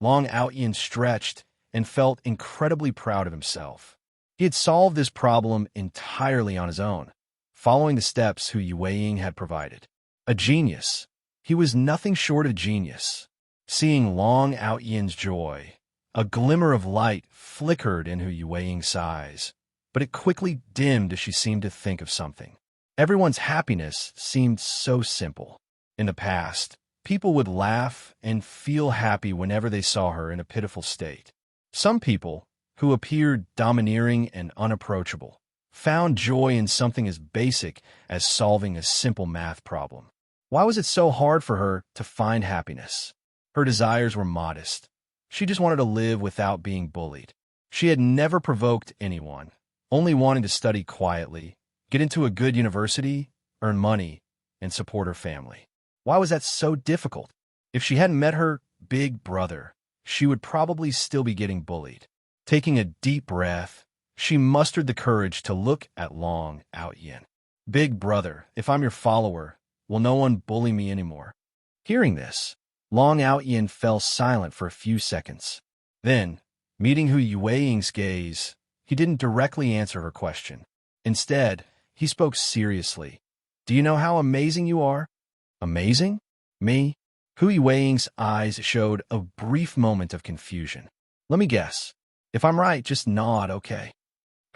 Long Aotian stretched and felt incredibly proud of himself. He had solved this problem entirely on his own, following the steps Hu Yueying had provided. A genius. He was nothing short of genius. Seeing Long Aotian's joy, a glimmer of light flickered in Hu Yueying's eyes, but it quickly dimmed as she seemed to think of something. Everyone's happiness seemed so simple. In the past, people would laugh and feel happy whenever they saw her in a pitiful state. Some people, who appeared domineering and unapproachable, found joy in something as basic as solving a simple math problem. Why was it so hard for her to find happiness? Her desires were modest. She just wanted to live without being bullied. She had never provoked anyone, only wanting to study quietly, get into a good university, earn money, and support her family. Why was that so difficult? If she hadn't met her big brother, she would probably still be getting bullied. Taking a deep breath, she mustered the courage to look at Long Aotian. Big brother, if I'm your follower, will no one bully me anymore? Hearing this, Long Aotian fell silent for a few seconds. Then, meeting Hu Yueying's gaze, he didn't directly answer her question. Instead, he spoke seriously. Do you know how amazing you are? Amazing? Me? Hu Yueying's eyes showed a brief moment of confusion. Let me guess. If I'm right, just nod, okay?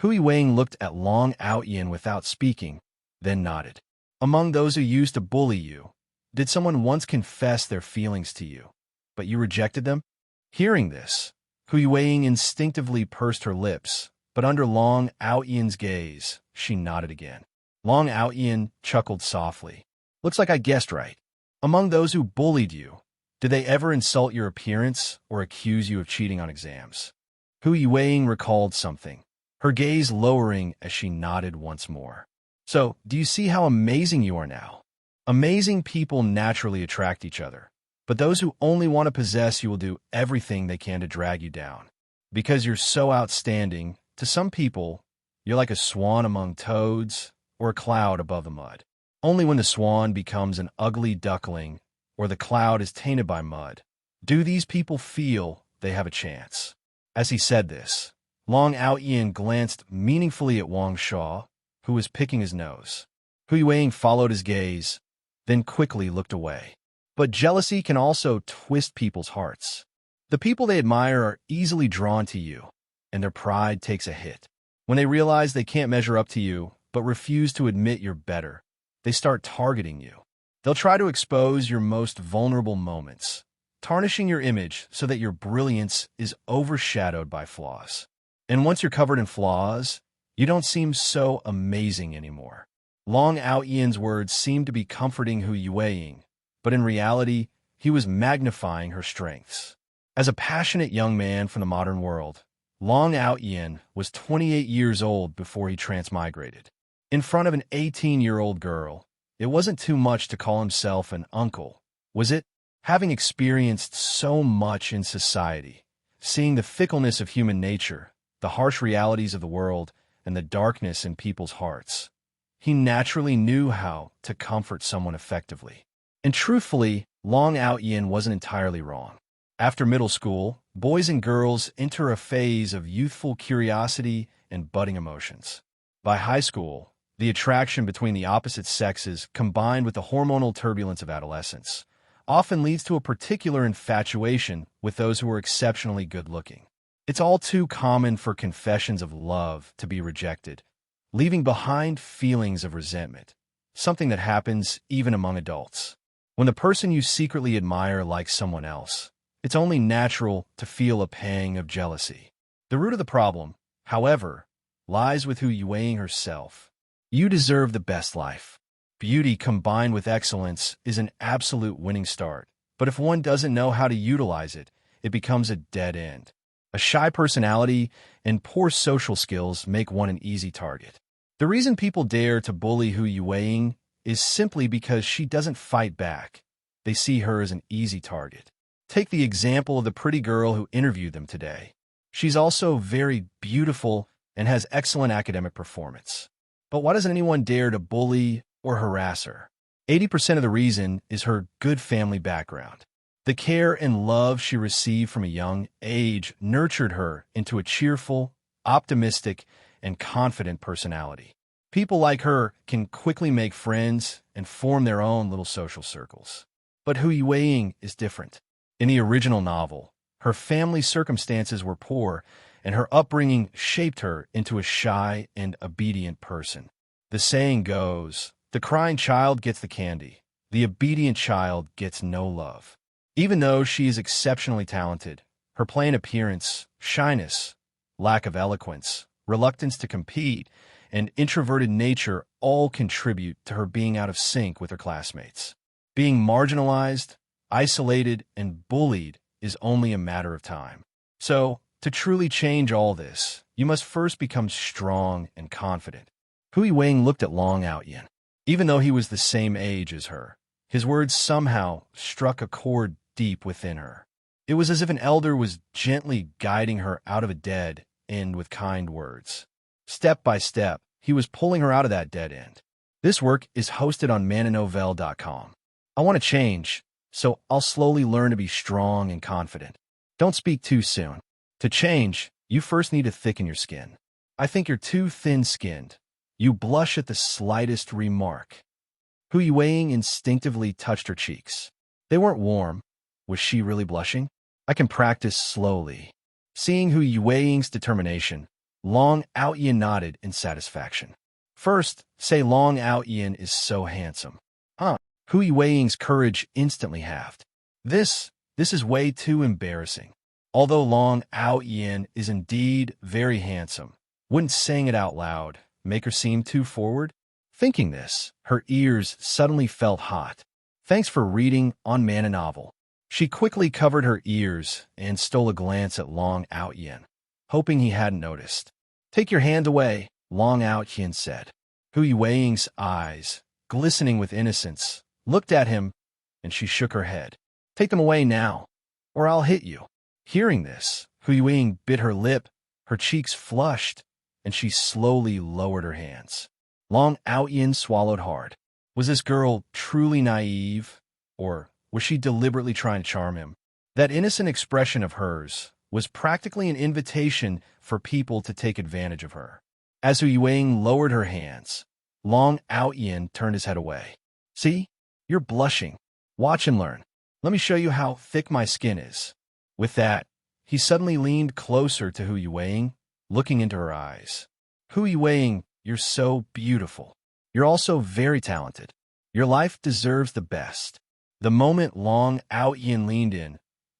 Hu Yueying looked at Long Aotian without speaking, then nodded. Among those who used to bully you, did someone once confess their feelings to you, but you rejected them? Hearing this, Hu Yueying instinctively pursed her lips, but under Long Aotian's gaze, she nodded again. Long Aotian chuckled softly. Looks like I guessed right. Among those who bullied you, did they ever insult your appearance or accuse you of cheating on exams? Hu Yueying recalled something, her gaze lowering as she nodded once more. So, do you see how amazing you are now? Amazing people naturally attract each other, but those who only want to possess you will do everything they can to drag you down. Because you're so outstanding, to some people, you're like a swan among toads or a cloud above the mud. Only when the swan becomes an ugly duckling or the cloud is tainted by mud do these people feel they have a chance. As he said this, Long Aotian glanced meaningfully at Wong Shua, who was picking his nose. Hu Yueying followed his gaze, then quickly looked away. But jealousy can also twist people's hearts. The people they admire are easily drawn to you, and their pride takes a hit. When they realize they can't measure up to you, but refuse to admit you're better, they start targeting you. They'll try to expose your most vulnerable moments, tarnishing your image so that your brilliance is overshadowed by flaws. And once you're covered in flaws, you don't seem so amazing anymore. Long Aotian's words seemed to be comforting Hu Yueying, but in reality, he was magnifying her strengths. As a passionate young man from the modern world, Long Aotian was 28 years old before he transmigrated. In front of an 18-year-old girl, it wasn't too much to call himself an uncle, was it? Having experienced so much in society, seeing the fickleness of human nature, the harsh realities of the world, and the darkness in people's hearts, he naturally knew how to comfort someone effectively. And truthfully, Long Aotian wasn't entirely wrong. After middle school, boys and girls enter a phase of youthful curiosity and budding emotions. By high school, the attraction between the opposite sexes, combined with the hormonal turbulence of adolescence, often leads to a particular infatuation with those who are exceptionally good-looking. It's all too common for confessions of love to be rejected, leaving behind feelings of resentment, something that happens even among adults. When the person you secretly admire likes someone else, it's only natural to feel a pang of jealousy. The root of the problem, however, lies with Hu Yueying herself. You deserve the best life. Beauty combined with excellence is an absolute winning start, but if one doesn't know how to utilize it, it becomes a dead end. A shy personality and poor social skills make one an easy target. The reason people dare to bully Hu Yueying is simply because she doesn't fight back. They see her as an easy target. Take the example of the pretty girl who interviewed them today. She's also very beautiful and has excellent academic performance. But why doesn't anyone dare to bully or harass her? 80% of the reason is her good family background. The care and love she received from a young age nurtured her into a cheerful, optimistic, and confident personality. People like her can quickly make friends and form their own little social circles. But Hu Yueying is different. In the original novel, her family circumstances were poor, and her upbringing shaped her into a shy and obedient person. The saying goes, the crying child gets the candy, the obedient child gets no love. Even though she is exceptionally talented, her plain appearance, shyness, lack of eloquence, reluctance to compete, and introverted nature all contribute to her being out of sync with her classmates. Being marginalized, isolated, and bullied is only a matter of time. So, to truly change all this, you must first become strong and confident. Hu Yueying looked at Long Aotian. Even though he was the same age as her, his words somehow struck a chord deep within her. It was as if an elder was gently guiding her out of a dead end with kind words. Step by step, he was pulling her out of that dead end. This work is hosted on mananovel.com. I want to change, so I'll slowly learn to be strong and confident. Don't speak too soon. To change, you first need to thicken your skin. I think you're too thin-skinned. You blush at the slightest remark. Hu Yueying instinctively touched her cheeks. They weren't warm. Was she really blushing? I can practice slowly. Seeing Hu Yueying's determination, Long Aotian nodded in satisfaction. First, say Long Aotian is so handsome. Huh. Hu Yueying's courage instantly halved. This is way too embarrassing. Although Long Aotian is indeed very handsome, wouldn't saying it out loud make her seem too forward? Thinking this, her ears suddenly felt hot. Thanks for reading on Man a Novel. She quickly covered her ears and stole a glance at Long Aotian, hoping he hadn't noticed. Take your hand away, Long Aotian said. Hu Yueying's eyes, glistening with innocence, looked at him, and she shook her head. Take them away now, or I'll hit you. Hearing this, Hu Yueying bit her lip, her cheeks flushed, and she slowly lowered her hands. Long Aotian swallowed hard. Was this girl truly naive, or was she deliberately trying to charm him? That innocent expression of hers was practically an invitation for people to take advantage of her. As Hu Yueying lowered her hands, Long Aotian turned his head away. See? You're blushing. Watch and learn. Let me show you how thick my skin is. With that, he suddenly leaned closer to Hu Yueying, looking into her eyes. Hu Yueying, you're so beautiful. You're also very talented. Your life deserves the best. The moment Long Aotian leaned in,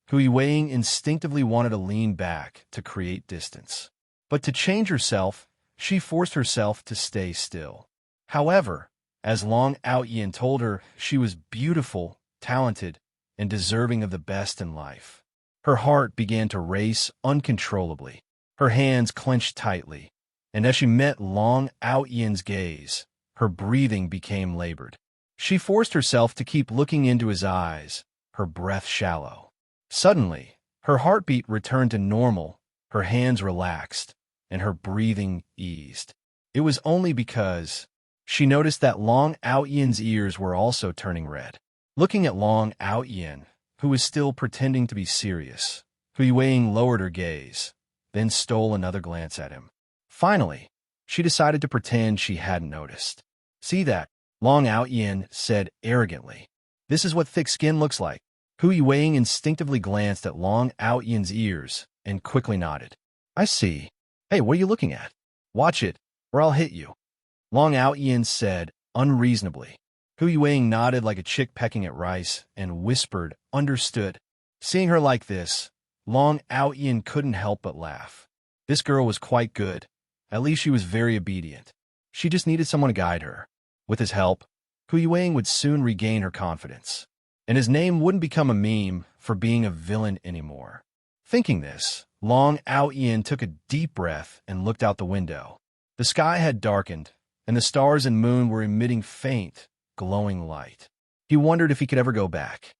Hu Yueying instinctively wanted to lean back to create distance. But to change herself, she forced herself to stay still. However, as Long Aotian told her she was beautiful, talented, and deserving of the best in life, her heart began to race uncontrollably. Her hands clenched tightly, and as she met Long Aotian's gaze, her breathing became labored. She forced herself to keep looking into his eyes, her breath shallow. Suddenly, her heartbeat returned to normal, her hands relaxed, and her breathing eased. It was only because she noticed that Long Aotian's ears were also turning red. Looking at Long Aotian, who was still pretending to be serious, Hu Yueying lowered her gaze, then stole another glance at him. Finally, she decided to pretend she hadn't noticed. See that? Long Aotian said arrogantly. This is what thick skin looks like. Hu Yueying instinctively glanced at Long Aotian's ears and quickly nodded. I see. Hey, what are you looking at? Watch it, or I'll hit you. Long Aotian said unreasonably. Hu Yueying nodded like a chick pecking at rice and whispered, understood. Seeing her like this, Long Aotian couldn't help but laugh. This girl was quite good. At least she was very obedient. She just needed someone to guide her. With his help, Hu Yueying would soon regain her confidence, and his name wouldn't become a meme for being a villain anymore. Thinking this, Long Aotian took a deep breath and looked out the window. The sky had darkened, and the stars and moon were emitting faint, glowing light. He wondered if he could ever go back.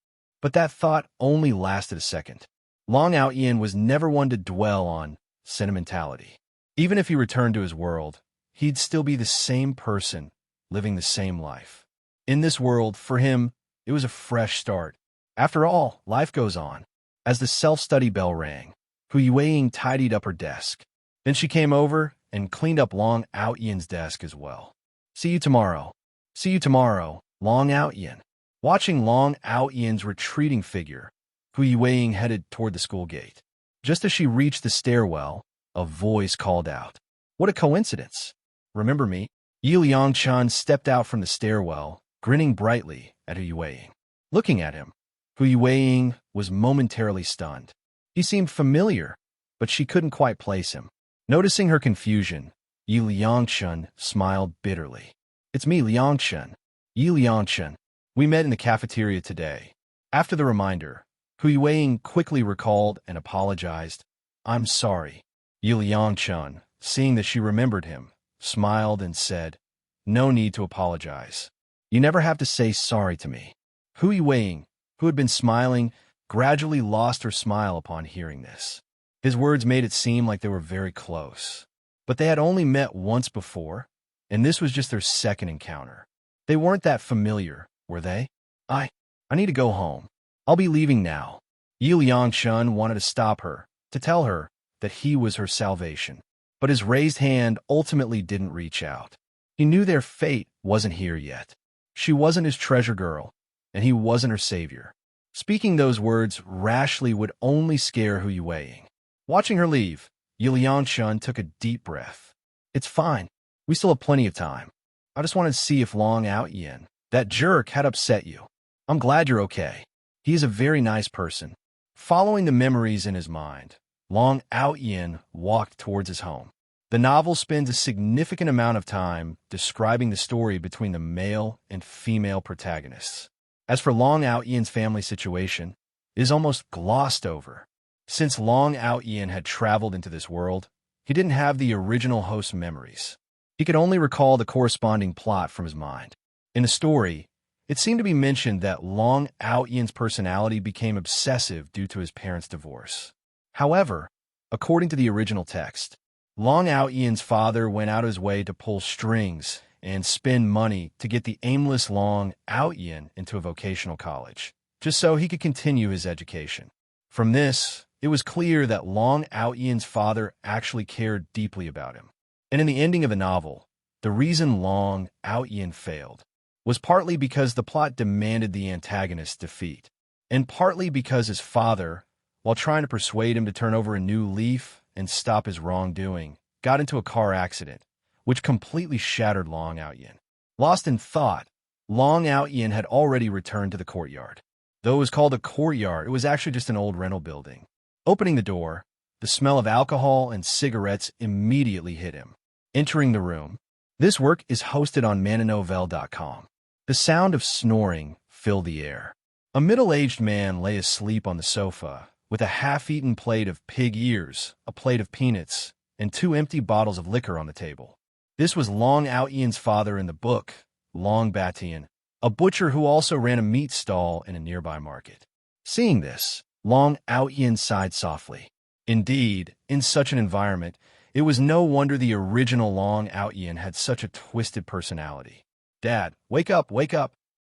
But that thought only lasted a second. Long Aotian was never one to dwell on sentimentality. Even if he returned to his world, he'd still be the same person, living the same life. In this world, for him, it was a fresh start. After all, life goes on. As the self-study bell rang, Hu Yueying tidied up her desk. Then she came over and cleaned up Long Aotian's desk as well. See you tomorrow. See you tomorrow, Long Aotian. Watching Long Aotian's retreating figure, Hu Yueying headed toward the school gate. Just as she reached the stairwell, a voice called out. What a coincidence. Remember me? Yi Liangchan stepped out from the stairwell, grinning brightly at Hu Yueying. Looking at him, Hu Yueying was momentarily stunned. He seemed familiar, but she couldn't quite place him. Noticing her confusion, Yi Liangchan smiled bitterly. It's me, Liangchan. Yi Liangchan. We met in the cafeteria today. After the reminder, Hu Yueying quickly recalled and apologized. I'm sorry. Yi Liangchan, seeing that she remembered him, smiled and said, no need to apologize. You never have to say sorry to me. Hu Yueying, who had been smiling, gradually lost her smile upon hearing this. His words made it seem like they were very close. But they had only met once before, and this was just their second encounter. They weren't that familiar, were they? I need to go home. I'll be leaving now. Yi Liangchan wanted to stop her, to tell her that he was her salvation. But his raised hand ultimately didn't reach out. He knew their fate wasn't here yet. She wasn't his treasure girl, and he wasn't her savior. Speaking those words rashly would only scare Hu Yueying. Watching her leave, Yiliangshun took a deep breath. It's fine. We still have plenty of time. I just wanted to see if Long Aotian, that jerk, had upset you. I'm glad you're okay. He is a very nice person. Following the memories in his mind, Long Aotian walked towards his home. The novel spends a significant amount of time describing the story between the male and female protagonists. As for Long Aotian's family situation, it is almost glossed over. Since Long Aotian had traveled into this world, he didn't have the original host's memories. He could only recall the corresponding plot from his mind. In the story, it seemed to be mentioned that Long Aotian's personality became obsessive due to his parents' divorce. However, according to the original text, Long Aotian's father went out of his way to pull strings and spend money to get the aimless Long Aotian into a vocational college, just so he could continue his education. From this, it was clear that Long Aotian's father actually cared deeply about him. And in the ending of the novel, the reason Long Aotian failed was partly because the plot demanded the antagonist's defeat, and partly because his father, while trying to persuade him to turn over a new leaf and stop his wrongdoing, got into a car accident, which completely shattered Long Aotian. Lost in thought, Long Aotian had already returned to the courtyard. Though it was called a courtyard, it was actually just an old rental building. Opening the door, the smell of alcohol and cigarettes immediately hit him. Entering the room, this work is hosted on mananovel.com. The sound of snoring filled the air. A middle-aged man lay asleep on the sofa with a half-eaten plate of pig ears, a plate of peanuts, and 2 empty bottles of liquor on the table. This was Long Aotian's father in the book, Long Batian, a butcher who also ran a meat stall in a nearby market. Seeing this, Long Aotian sighed softly. Indeed, in such an environment, it was no wonder the original Long Aotian had such a twisted personality. "Dad, wake up, wake up!"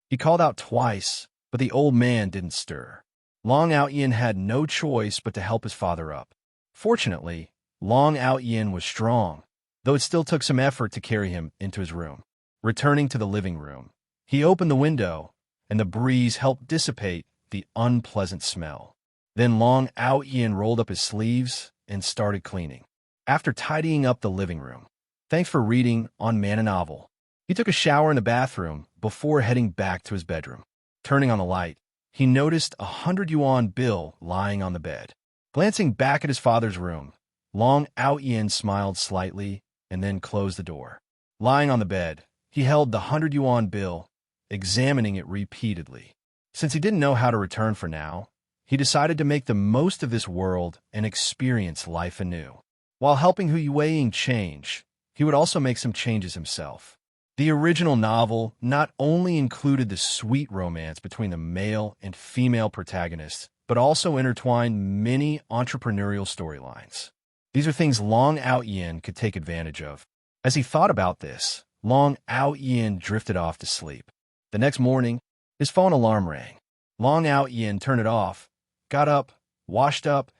He called out twice, but the old man didn't stir. Long Aotian had no choice but to help his father up. Fortunately, Long Aotian was strong, though it still took some effort to carry him into his room. Returning to the living room, he opened the window, and the breeze helped dissipate the unpleasant smell. Then Long Aotian rolled up his sleeves and started cleaning. After tidying up the living room, thanks for reading on Man and Novel, he took a shower in the bathroom before heading back to his bedroom. Turning on the light, he noticed a 100 yuan bill lying on the bed. Glancing back at his father's room, Long Aotian smiled slightly and then closed the door. Lying on the bed, he held the 100 yuan bill, examining it repeatedly. Since he didn't know how to return for now, he decided to make the most of this world and experience life anew. While helping Hu Yueying change, he would also make some changes himself. The original novel not only included the sweet romance between the male and female protagonists, but also intertwined many entrepreneurial storylines. These are things Long Aotian could take advantage of. As he thought about this, Long Aotian drifted off to sleep. The next morning, his phone alarm rang. Long Aotian turned it off, got up, washed up,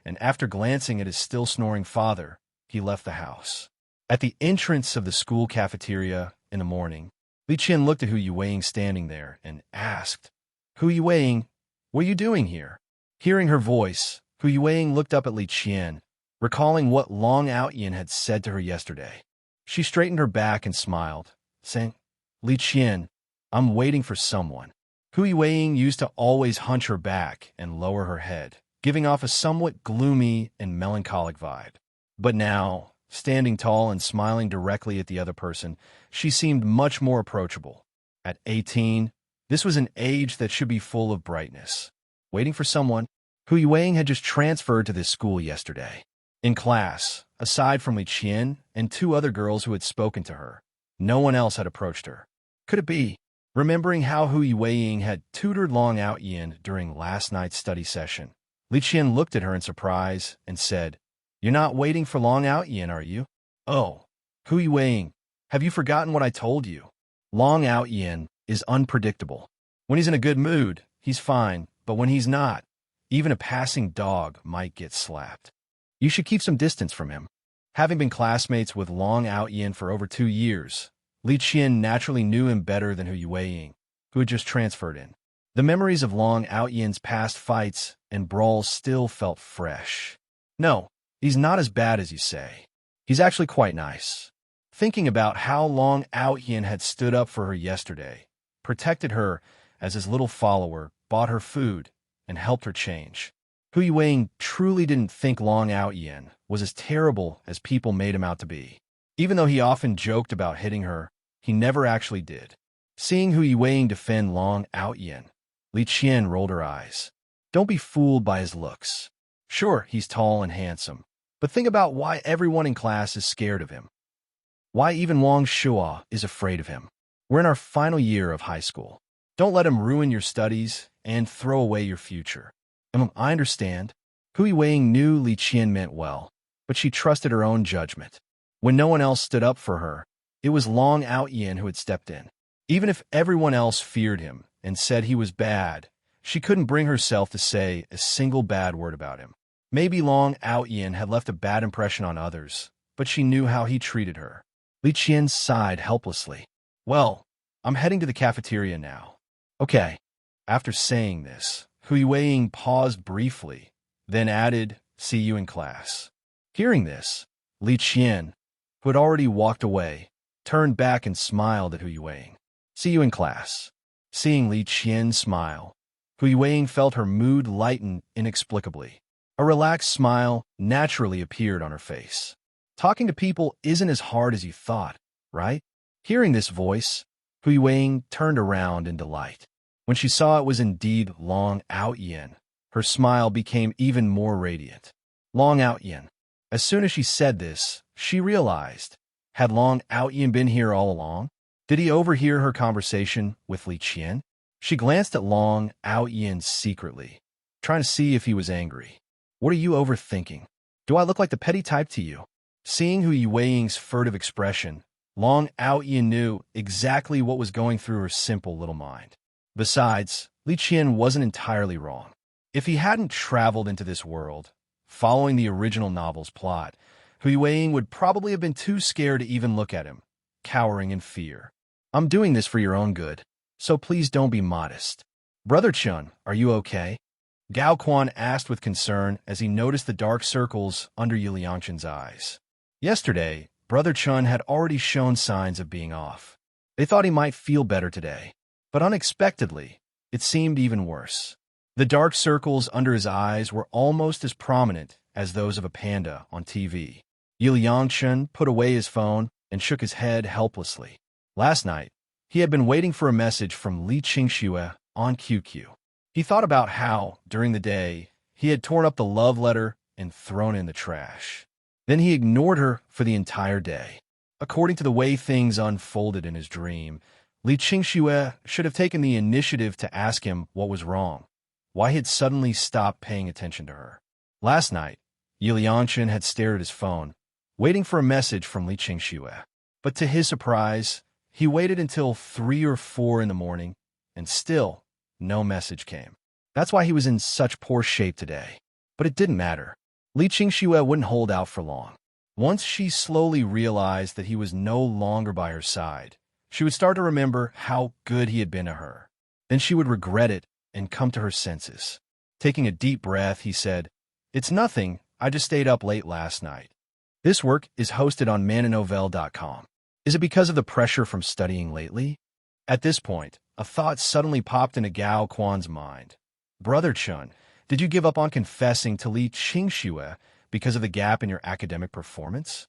and after glancing at his still snoring father, he left the house. At the entrance of the school cafeteria in the morning, Li Qian looked at Hu Yueying standing there and asked, "Hu Yueying, what are you doing here?" Hearing her voice, Hu Yueying looked up at Li Qian, recalling what Long Aotian had said to her yesterday. She straightened her back and smiled, saying, "Li Qian, I'm waiting for someone." Hu Yueying used to always hunch her back and lower her head, giving off a somewhat gloomy and melancholic vibe. But now, standing tall and smiling directly at the other person, she seemed much more approachable. At 18, this was an age that should be full of brightness. Waiting for someone, Hu Yueying had just transferred to this school yesterday. In class, aside from Li Qian and 2 other girls who had spoken to her, no one else had approached her. Could it be? Remembering how Hu Yueying had tutored Long Aotian during last night's study session, Li Qian looked at her in surprise and said, "You're not waiting for Long Aotian, are you?" "Oh, Hu Yueying, have you forgotten what I told you? Long Aotian is unpredictable. When he's in a good mood, he's fine, but when he's not, even a passing dog might get slapped. You should keep some distance from him." Having been classmates with Long Aotian for over 2 years, Li Qian naturally knew him better than Hu Yueying, who had just transferred in. The memories of Long Aotian's past fights and brawls still felt fresh. No, he's not as bad as you say. He's actually quite nice. Thinking about how Long Aotian had stood up for her yesterday, protected her as his little follower, bought her food, and helped her change. Hu Yuwing truly didn't think Long Aotian was as terrible as people made him out to be. Even though he often joked about hitting her, he never actually did. Seeing Hu Yuwing defend Long Aotian, Li Qian rolled her eyes. Don't be fooled by his looks. Sure, he's tall and handsome, but think about why everyone in class is scared of him. Why even Wong Shua is afraid of him. We're in our final year of high school. Don't let him ruin your studies and throw away your future. I understand. Hu Yuwing knew Li Qian meant well, but she trusted her own judgment. When no one else stood up for her, it was Long Aotian who had stepped in. Even if everyone else feared him and said he was bad, she couldn't bring herself to say a single bad word about him. Maybe Long Aotian had left a bad impression on others, but she knew how he treated her. Li Qian sighed helplessly. Well, I'm heading to the cafeteria now. Okay. After saying this, Hu Yuwing paused briefly, then added, see you in class. Hearing this, Li Qian, who had already walked away, turned back and smiled at Hu Yuwing. See you in class. Seeing Li Qian smile, Hu Yuwing felt her mood lighten inexplicably. A relaxed smile naturally appeared on her face. Talking to people isn't as hard as you thought, right? Hearing this voice, Hu Yuwing turned around in delight. When she saw it was indeed Long Aotian, her smile became even more radiant. Long Aotian. As soon as she said this, she realized, had Long Aotian been here all along? Did he overhear her conversation with Li Qian? She glanced at Long Aotian secretly, trying to see if he was angry. What are you overthinking? Do I look like the petty type to you? Seeing Hu Yuwing's furtive expression, Long Aotian knew exactly what was going through her simple little mind. Besides, Li Qian wasn't entirely wrong. If he hadn't traveled into this world, following the original novel's plot, Hu Yuwing would probably have been too scared to even look at him, cowering in fear. I'm doing this for your own good, so please don't be modest. Brother Chun, are you okay? Gao Quan asked with concern as he noticed the dark circles under Yiliangshan's eyes. Yesterday, Brother Chun had already shown signs of being off. They thought he might feel better today, but unexpectedly, it seemed even worse. The dark circles under his eyes were almost as prominent as those of a panda on TV. Yiliangshan put away his phone and shook his head helplessly. Last night, he had been waiting for a message from Li Qingxue on QQ. He thought about how, during the day, he had torn up the love letter and thrown it in the trash. Then he ignored her for the entire day. According to the way things unfolded in his dream, Li Qingxue should have taken the initiative to ask him what was wrong, why he had suddenly stopped paying attention to her. Last night, Yiliangshan had stared at his phone, waiting for a message from Li Qingxue. But to his surprise, he waited until 3 or 4 in the morning, and still, no message came. That's why he was in such poor shape today. But it didn't matter. Li Qingxue wouldn't hold out for long. Once she slowly realized that he was no longer by her side, she would start to remember how good he had been to her. Then she would regret it and come to her senses. Taking a deep breath, he said, "It's nothing, I just stayed up late last night." This work is hosted on mananovel.com. Is it because of the pressure from studying lately? At this point, a thought suddenly popped into Gao Quan's mind. Brother Chun, did you give up on confessing to Li Qingxue because of the gap in your academic performance?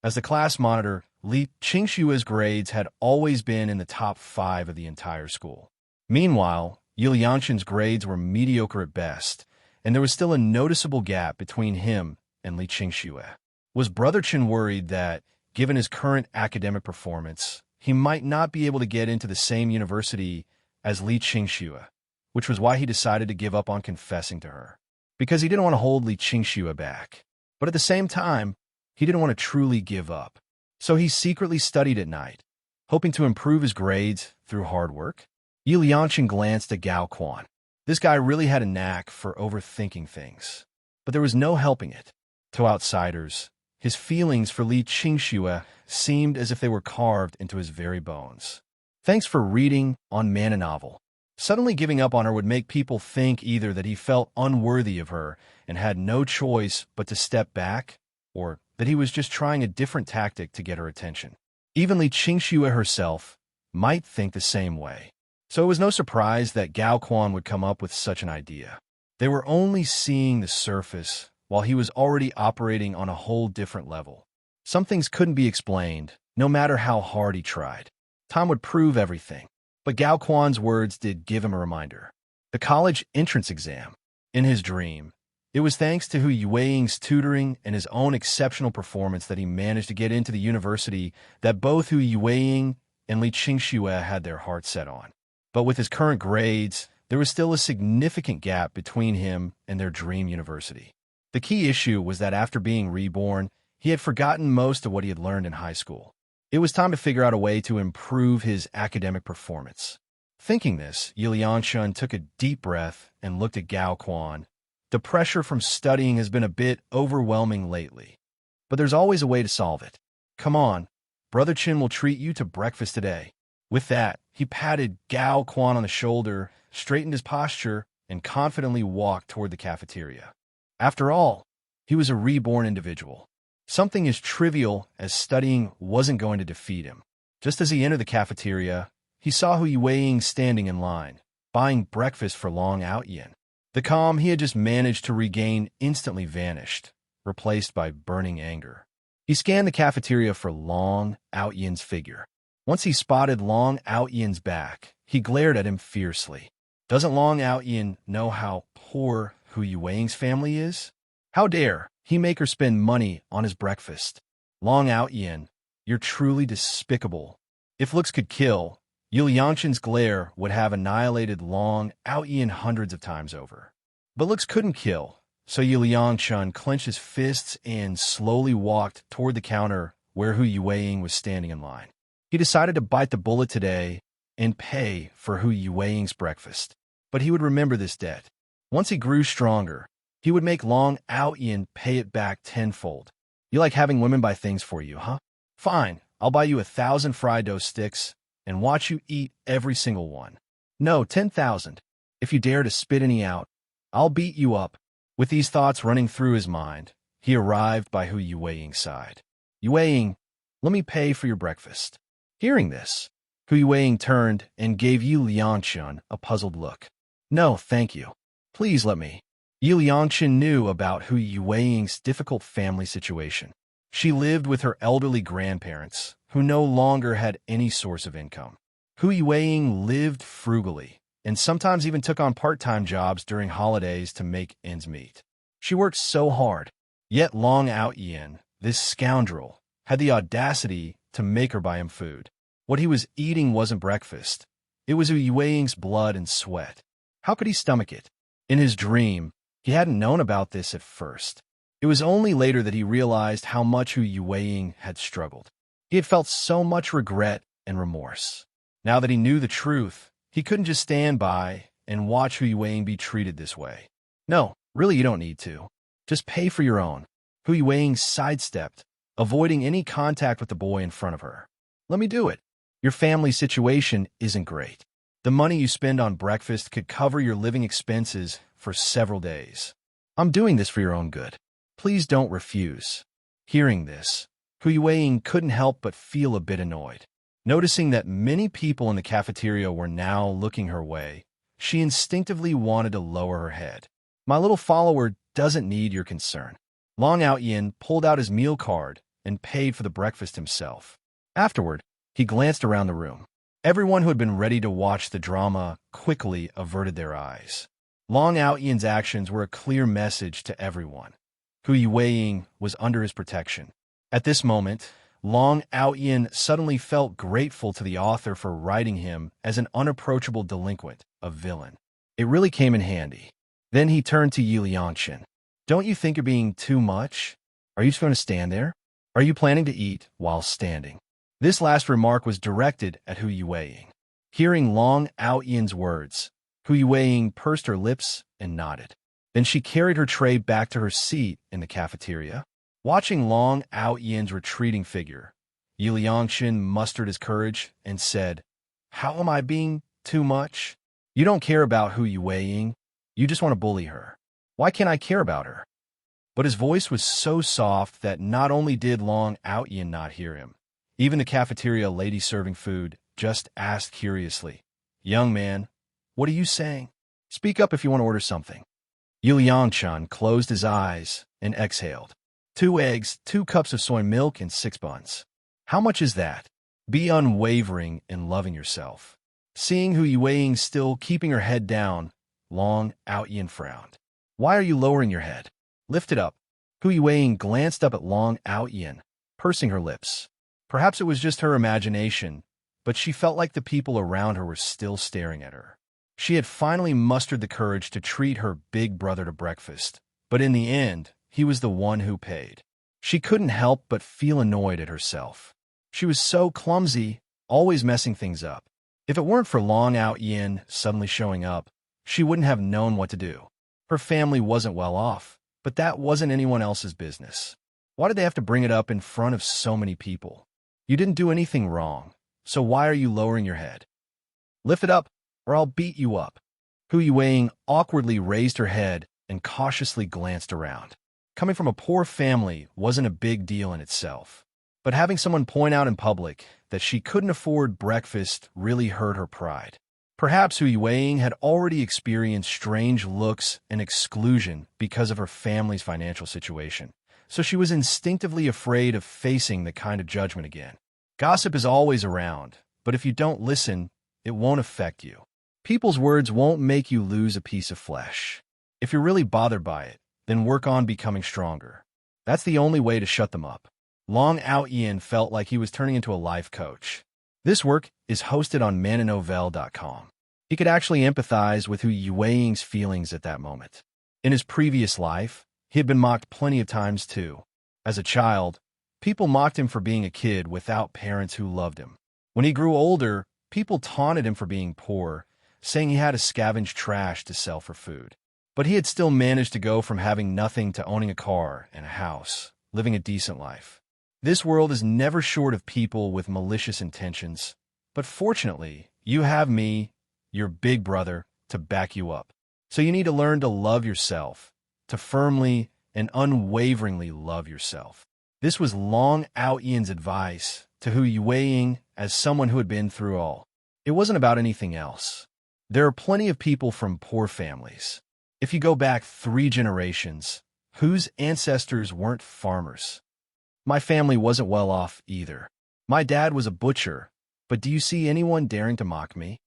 As the class monitor, Li Qingxue's grades had always been in the top 5 of the entire school. Meanwhile, Yiliangshan's grades were mediocre at best, and there was still a noticeable gap between him and Li Qingxue. Was Brother Chun worried that, given his current academic performance, he might not be able to get into the same university as Li Qingxue, which was why he decided to give up on confessing to her? Because he didn't want to hold Li Qingxue back. But at the same time, he didn't want to truly give up. So he secretly studied at night, hoping to improve his grades through hard work. Yiliangshan glanced at Gao Quan. This guy really had a knack for overthinking things. But there was no helping it. To outsiders, his feelings for Li Qingxue seemed as if they were carved into his very bones. Thanks for reading on Mana Novel. Suddenly giving up on her would make people think either that he felt unworthy of her and had no choice but to step back, or that he was just trying a different tactic to get her attention. Even Li Qingxue herself might think the same way. So it was no surprise that Gao Quan would come up with such an idea. They were only seeing the surface, while he was already operating on a whole different level. Some things couldn't be explained, no matter how hard he tried. Time would prove everything. But Gao Quan's words did give him a reminder. The college entrance exam. In his dream, it was thanks to Hu Yueying's tutoring and his own exceptional performance that he managed to get into the university that both Hu Yueying and Li Qingxue had their hearts set on. But with his current grades, there was still a significant gap between him and their dream university. The key issue was that after being reborn, he had forgotten most of what he had learned in high school. It was time to figure out a way to improve his academic performance. Thinking this, Yi Liangshun took a deep breath and looked at Gao Quan. The pressure from studying has been a bit overwhelming lately, but there's always a way to solve it. Come on, Brother Chin will treat you to breakfast today. With that, he patted Gao Quan on the shoulder, straightened his posture, and confidently walked toward the cafeteria. After all, he was a reborn individual. Something as trivial as studying wasn't going to defeat him. Just as he entered the cafeteria, he saw Hu Yueying standing in line, buying breakfast for Long Aotian. The calm he had just managed to regain instantly vanished, replaced by burning anger. He scanned the cafeteria for Long Aotian's figure. Once he spotted Long Aotian's back, he glared at him fiercely. Doesn't Long Aotian know how poor Hu Yueying's family is? How dare he make her spend money on his breakfast? Long Aotian, you're truly despicable. If looks could kill, Yi Liangshun's glare would have annihilated Long Aotian hundreds of times over. But looks couldn't kill, so Yi Liangshun clenched his fists and slowly walked toward the counter where Hu Yueying was standing in line. He decided to bite the bullet today and pay for Hu Yueying's breakfast. But he would remember this debt. Once he grew stronger, he would make Long Aotian pay it back tenfold. You like having women buy things for you, huh? Fine, I'll buy you 1,000 fried dough sticks and watch you eat every single one. No, 10,000. If you dare to spit any out, I'll beat you up. With these thoughts running through his mind, he arrived by Hu Yueying's side. Yueying, let me pay for your breakfast. Hearing this, Hu Yueying turned and gave Yi Liangshun a puzzled look. No, thank you. Please let me. Yi Liangshun knew about Hu Yueying's difficult family situation. She lived with her elderly grandparents, who no longer had any source of income. Hu Yueying lived frugally, and sometimes even took on part-time jobs during holidays to make ends meet. She worked so hard, yet Long Aotian, this scoundrel, had the audacity to make her buy him food. What he was eating wasn't breakfast. It was Hu Yueying's blood and sweat. How could he stomach it? In his dream, he hadn't known about this at first. It was only later that he realized how much Hu Yueying had struggled. He had felt so much regret and remorse. Now that he knew the truth, he couldn't just stand by and watch Hu Yueying be treated this way. No, really you don't need to. Just pay for your own. Hu Yueying sidestepped, avoiding any contact with the boy in front of her. Let me do it. Your family situation isn't great. The money you spend on breakfast could cover your living expenses for several days. I'm doing this for your own good. Please don't refuse. Hearing this, Hu Yueying couldn't help but feel a bit annoyed. Noticing that many people in the cafeteria were now looking her way, she instinctively wanted to lower her head. My little follower doesn't need your concern. Long Aotian pulled out his meal card and paid for the breakfast himself. Afterward, he glanced around the room. Everyone who had been ready to watch the drama quickly averted their eyes. Long Aotian's actions were a clear message to everyone. Hu Yueying was under his protection. At this moment, Long Aotian suddenly felt grateful to the author for writing him as an unapproachable delinquent, a villain. It really came in handy. Then he turned to Yi Liangshun. Don't you think you're being too much? Are you just going to stand there? Are you planning to eat while standing? This last remark was directed at Hu Yueying. Hearing Long Aotian's words, Hu Yueying pursed her lips and nodded. Then she carried her tray back to her seat in the cafeteria. Watching Long Aotian's retreating figure, Yi Liangshun mustered his courage and said, How am I being too much? You don't care about Hu Yueying. You just want to bully her. Why can't I care about her? But his voice was so soft that not only did Long Aotian not hear him, even the cafeteria lady serving food just asked curiously, "Young man, what are you saying? Speak up if you want to order something." Yu Yangshan closed his eyes and exhaled. 2 eggs, 2 cups of soy milk, and 6 buns. How much is that? Be unwavering in loving yourself. Seeing Hu Yueying still keeping her head down, Long Aotian frowned. Why are you lowering your head? Lift it up. Hu Yueying glanced up at Long Aotian, pursing her lips. Perhaps it was just her imagination, but she felt like the people around her were still staring at her. She had finally mustered the courage to treat her big brother to breakfast, but in the end, he was the one who paid. She couldn't help but feel annoyed at herself. She was so clumsy, always messing things up. If it weren't for Long Aotian suddenly showing up, she wouldn't have known what to do. Her family wasn't well off, but that wasn't anyone else's business. Why did they have to bring it up in front of so many people? You didn't do anything wrong, so why are you lowering your head? Lift it up, or I'll beat you up. Hu Yueying awkwardly raised her head and cautiously glanced around. Coming from a poor family wasn't a big deal in itself, but having someone point out in public that she couldn't afford breakfast really hurt her pride. Perhaps Hu Yueying had already experienced strange looks and exclusion because of her family's financial situation, so she was instinctively afraid of facing the kind of judgment again. Gossip is always around, but if you don't listen, it won't affect you. People's words won't make you lose a piece of flesh. If you're really bothered by it, then work on becoming stronger. That's the only way to shut them up. Long Aotian felt like he was turning into a life coach. This work is hosted on mananovel.com. He could actually empathize with Hu Yueying's feelings at that moment. In his previous life, he had been mocked plenty of times too. As a child, people mocked him for being a kid without parents who loved him. When he grew older, people taunted him for being poor, saying he had to scavenge trash to sell for food. But he had still managed to go from having nothing to owning a car and a house, living a decent life. This world is never short of people with malicious intentions, but fortunately, you have me, your big brother, to back you up. So you need to learn to love yourself, to firmly and unwaveringly love yourself. This was Long Aotian's advice to Hu Yueying as someone who had been through all. It wasn't about anything else. There are plenty of people from poor families. If you go back 3 generations, whose ancestors weren't farmers? My family wasn't well off either. My dad was a butcher, but do you see anyone daring to mock me?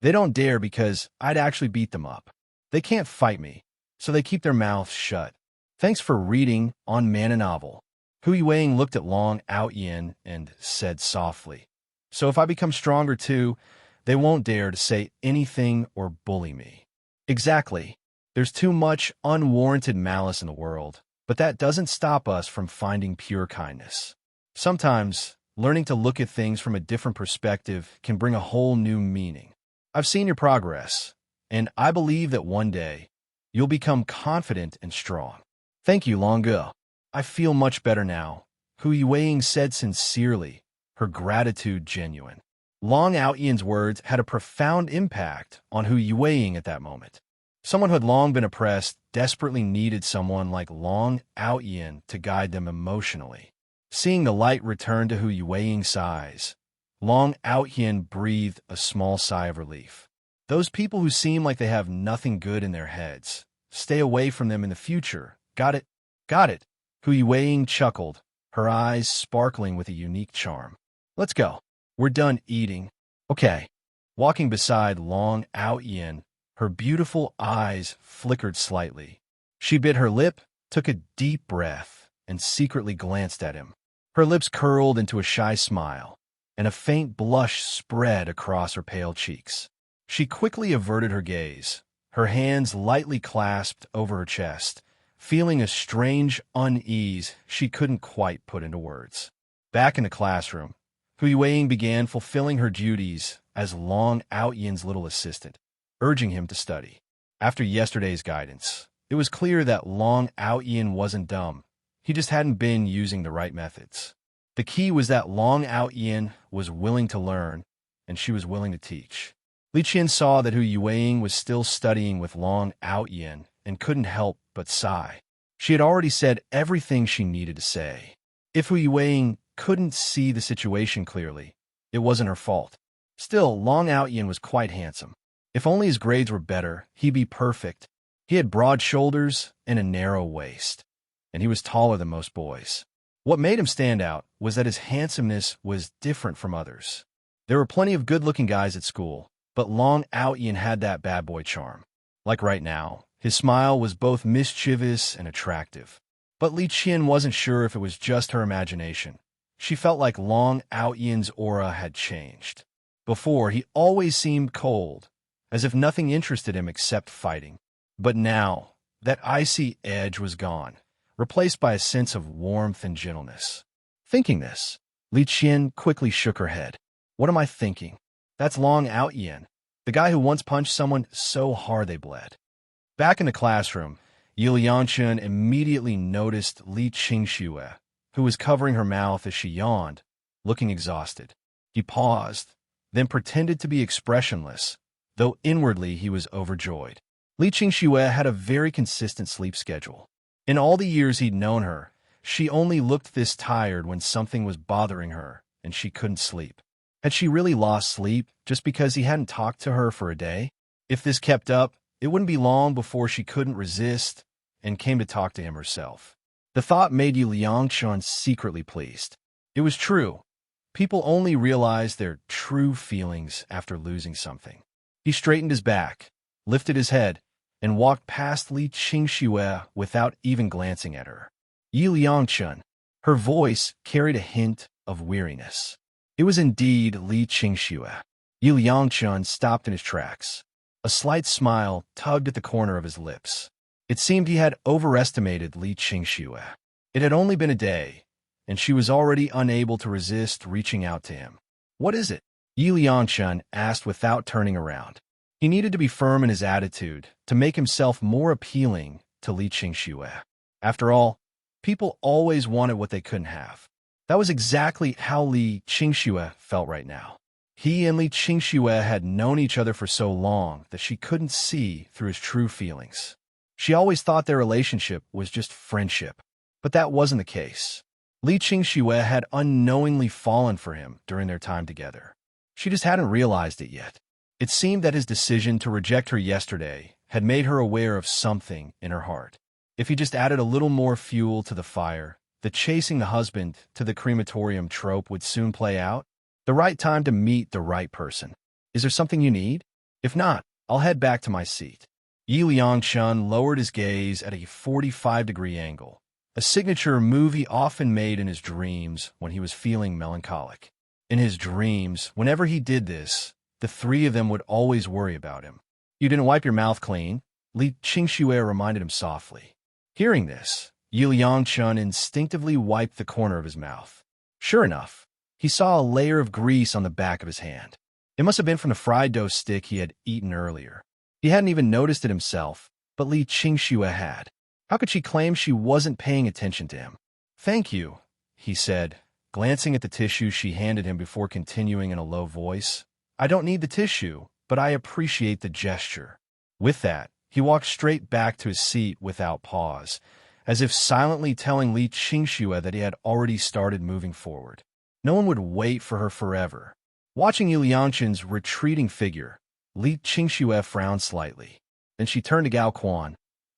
They don't dare because I'd actually beat them up. They can't fight me, so they keep their mouths shut. Thanks for reading on Man a Novel. Hu Yueying looked at Long Aotian and said softly, "So if I become stronger too, they won't dare to say anything or bully me." Exactly. There's too much unwarranted malice in the world, but that doesn't stop us from finding pure kindness. Sometimes, learning to look at things from a different perspective can bring a whole new meaning. I've seen your progress, and I believe that one day, you'll become confident and strong. Thank you, Longo. I feel much better now, Hu Yueying said sincerely, her gratitude genuine. Long Aotian's words had a profound impact on Hu Yueying at that moment. Someone who had long been oppressed desperately needed someone like Long Aotian to guide them emotionally. Seeing the light return to Hu Yueying's eyes, Long Aotian breathed a small sigh of relief. Those people who seem like they have nothing good in their heads, stay away from them in the future. Got it? Got it. Hu Yueying chuckled, her eyes sparkling with a unique charm. Let's go. We're done eating. Okay. Walking beside Long Aotian, her beautiful eyes flickered slightly. She bit her lip, took a deep breath, and secretly glanced at him. Her lips curled into a shy smile, and a faint blush spread across her pale cheeks. She quickly averted her gaze, her hands lightly clasped over her chest, feeling a strange unease she couldn't quite put into words. Back in the classroom, Hu Yueying began fulfilling her duties as Long Aotian's little assistant, urging him to study. After yesterday's guidance, it was clear that Long Aotian wasn't dumb. He just hadn't been using the right methods. The key was that Long Aotian was willing to learn, and she was willing to teach. Li Qian saw that Hu Yueying was still studying with Long Aotian and couldn't help but sigh. She had already said everything she needed to say. If Hu Yueying couldn't see the situation clearly, it wasn't her fault. Still, Long Aotian was quite handsome. If only his grades were better, he'd be perfect. He had broad shoulders and a narrow waist, and he was taller than most boys. What made him stand out was that his handsomeness was different from others. There were plenty of good-looking guys at school, but Long Aotian had that bad boy charm. Like right now, his smile was both mischievous and attractive. But Li Qian wasn't sure if it was just her imagination. She felt like Long Aotian's aura had changed. Before, he always seemed cold, as if nothing interested him except fighting. But now, that icy edge was gone, replaced by a sense of warmth and gentleness. Thinking this, Li Qian quickly shook her head. What am I thinking? That's Long Aotian, the guy who once punched someone so hard they bled. Back in the classroom, Liangchen immediately noticed Li Qingxue, who was covering her mouth as she yawned, looking exhausted. He paused, then pretended to be expressionless, though inwardly he was overjoyed. Li Qingxue had a very consistent sleep schedule. In all the years he'd known her, she only looked this tired when something was bothering her and she couldn't sleep. Had she really lost sleep just because he hadn't talked to her for a day? If this kept up, it wouldn't be long before she couldn't resist and came to talk to him herself. The thought made Yu Liangchun secretly pleased. It was true. People only realize their true feelings after losing something. He straightened his back, lifted his head, and walked past Li Qingxue without even glancing at her. Yu Liangchun. Her voice carried a hint of weariness. It was indeed Li Qingxue. Yu Liangchun stopped in his tracks. A slight smile tugged at the corner of his lips. It seemed he had overestimated Li Qingxue. It had only been a day, and she was already unable to resist reaching out to him. What is it? Yu Liangchun asked without turning around. He needed to be firm in his attitude to make himself more appealing to Li Qingxue. After all, people always wanted what they couldn't have. That was exactly how Li Qingxue felt right now. He and Li Qingxue had known each other for so long that she couldn't see through his true feelings. She always thought their relationship was just friendship, but that wasn't the case. Li Qingxue had unknowingly fallen for him during their time together. She just hadn't realized it yet. It seemed that his decision to reject her yesterday had made her aware of something in her heart. If he just added a little more fuel to the fire, the chasing the husband to the crematorium trope would soon play out. The right time to meet the right person. Is there something you need? If not, I'll head back to my seat. Yi Liangchun lowered his gaze at a 45-degree angle, a signature move he often made in his dreams when he was feeling melancholic. In his dreams, whenever he did this, the three of them would always worry about him. You didn't wipe your mouth clean, Li Qingxue reminded him softly. Hearing this, Yi Liangchun instinctively wiped the corner of his mouth. Sure enough, he saw a layer of grease on the back of his hand. It must have been from the fried dough stick he had eaten earlier. He hadn't even noticed it himself, but Li Qingxue had. How could she claim she wasn't paying attention to him? Thank you, he said, glancing at the tissue she handed him before continuing in a low voice. I don't need the tissue, but I appreciate the gesture. With that, he walked straight back to his seat without pause, as if silently telling Li Qingxue that he had already started moving forward. No one would wait for her forever. Watching Yu Liangchun's retreating figure, Li Qingxue frowned slightly. Then she turned to Gao Quan.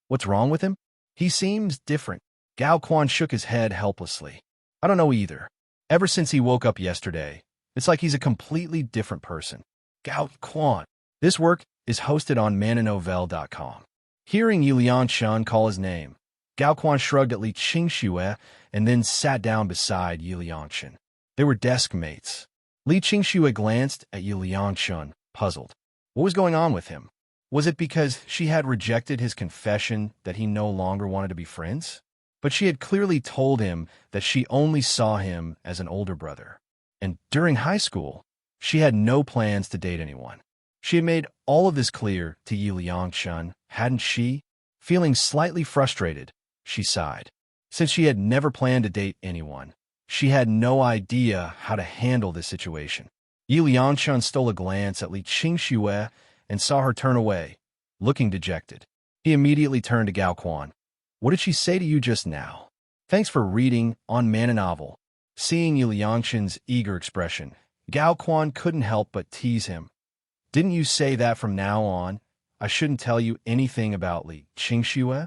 What's wrong with him? He seems different. Gao Quan shook his head helplessly. I don't know either. Ever since he woke up yesterday, it's like he's a completely different person. Gao Quan. This work is hosted on mananovel.com. Hearing Yu Liangchun call his name, Gao Quan shrugged at Li Qingxue and then sat down beside Yu Liangchun. They were desk mates. Li Qingxue glanced at Yu Liangchun, puzzled. What was going on with him? Was it because she had rejected his confession that he no longer wanted to be friends? But she had clearly told him that she only saw him as an older brother. And during high school, she had no plans to date anyone. She had made all of this clear to Yu Liangchun, hadn't she? Feeling slightly frustrated, she sighed. Since she had never planned to date anyone, she had no idea how to handle this situation. Yi Liangchun stole a glance at Li Qingxue and saw her turn away, looking dejected. He immediately turned to Gao Quan. What did she say to you just now? Thanks for reading on Man Novel. Seeing Yi Liangchun's eager expression, Gao Quan couldn't help but tease him. Didn't you say that from now on I shouldn't tell you anything about Li Qingxue?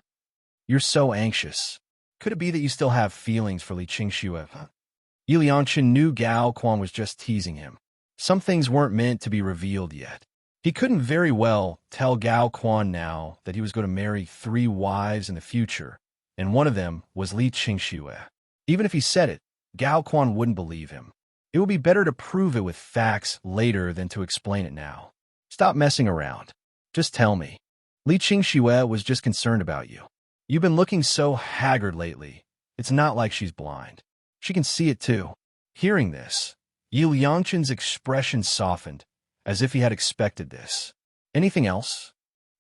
You're so anxious. Could it be that you still have feelings for Li Qingxue? Yi Liangchun knew Gao Quan was just teasing him. Some things weren't meant to be revealed yet. He couldn't very well tell Gao Quan now that he was going to marry 3 wives in the future, and one of them was Li Qingxue. Even if he said it, Gao Quan wouldn't believe him. It would be better to prove it with facts later than to explain it now. Stop messing around. Just tell me. Li Qingxue was just concerned about you. You've been looking so haggard lately. It's not like she's blind. She can see it too. Hearing this, Yi Liangchun's expression softened, as if he had expected this. Anything else?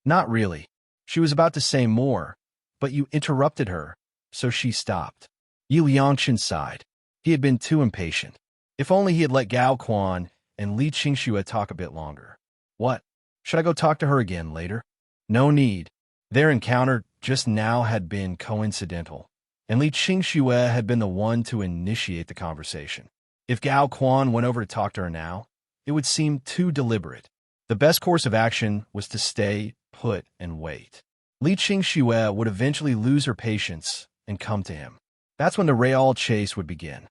Not really. She was about to say more, but you interrupted her, so she stopped. Yi Liangchun sighed. He had been too impatient. If only he had let Gao Quan and Li Qingxue talk a bit longer. What? Should I go talk to her again later? No need. Their encounter just now had been coincidental, and Li Qingxue had been the one to initiate the conversation. If Gao Quan went over to talk to her now, it would seem too deliberate. The best course of action was to stay put and wait. Li Qingxue would eventually lose her patience and come to him. That's when the real chase would begin.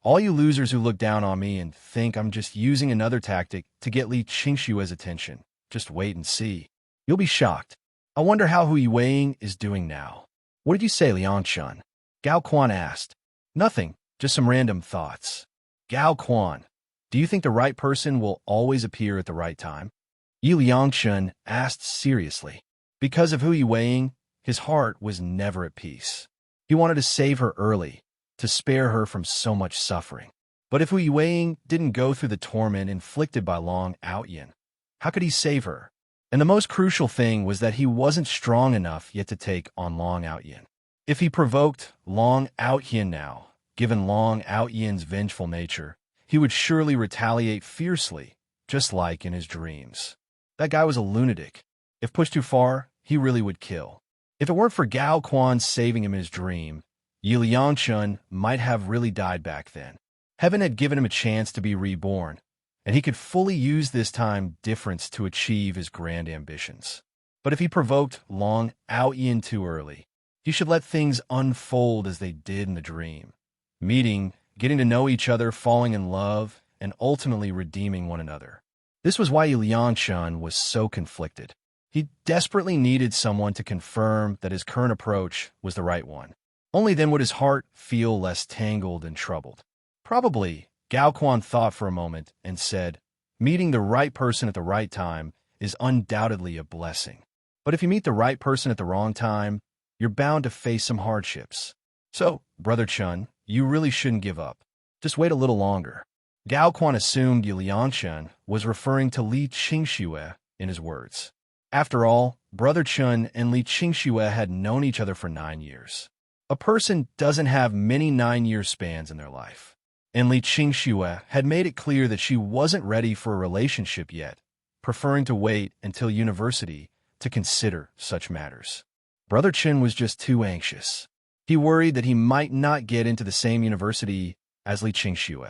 All you losers who look down on me and think I'm just using another tactic to get Li Qingxue's attention, just wait and see. You'll be shocked. I wonder how Hu Yueying is doing now. What did you say, Liangchun? Gao Quan asked. Nothing, just some random thoughts. Gao Quan, do you think the right person will always appear at the right time? Yi Liangchun asked seriously. Because of Hu Yueying, his heart was never at peace. He wanted to save her early, to spare her from so much suffering. But if Hu Yueying didn't go through the torment inflicted by Long Aotian, how could he save her? And the most crucial thing was that he wasn't strong enough yet to take on Long Aotian. If he provoked Long Aotian now, given Long Aotian's vengeful nature, he would surely retaliate fiercely, just like in his dreams. That guy was a lunatic. If pushed too far, he really would kill. If it weren't for Gao Quan saving him in his dream, Yi Liangchun might have really died back then. Heaven had given him a chance to be reborn, and he could fully use this time difference to achieve his grand ambitions. But if he provoked Long Aotian too early, he should let things unfold as they did in the dream. Meeting, getting to know each other, falling in love, and ultimately redeeming one another. This was why Yi Liangchun was so conflicted. He desperately needed someone to confirm that his current approach was the right one. Only then would his heart feel less tangled and troubled. Probably, Gao Quan thought for a moment and said, meeting the right person at the right time is undoubtedly a blessing. But if you meet the right person at the wrong time, you're bound to face some hardships. So, Brother Chun, you really shouldn't give up. Just wait a little longer. Gao Quan assumed Yi Liangchun was referring to Li Qingxue in his words. After all, Brother Chun and Li Qingxue had known each other for 9 years. A person doesn't have many 9-year spans in their life. And Li Qingxue had made it clear that she wasn't ready for a relationship yet, preferring to wait until university to consider such matters. Brother Chin was just too anxious. He worried that he might not get into the same university as Li Qingxue.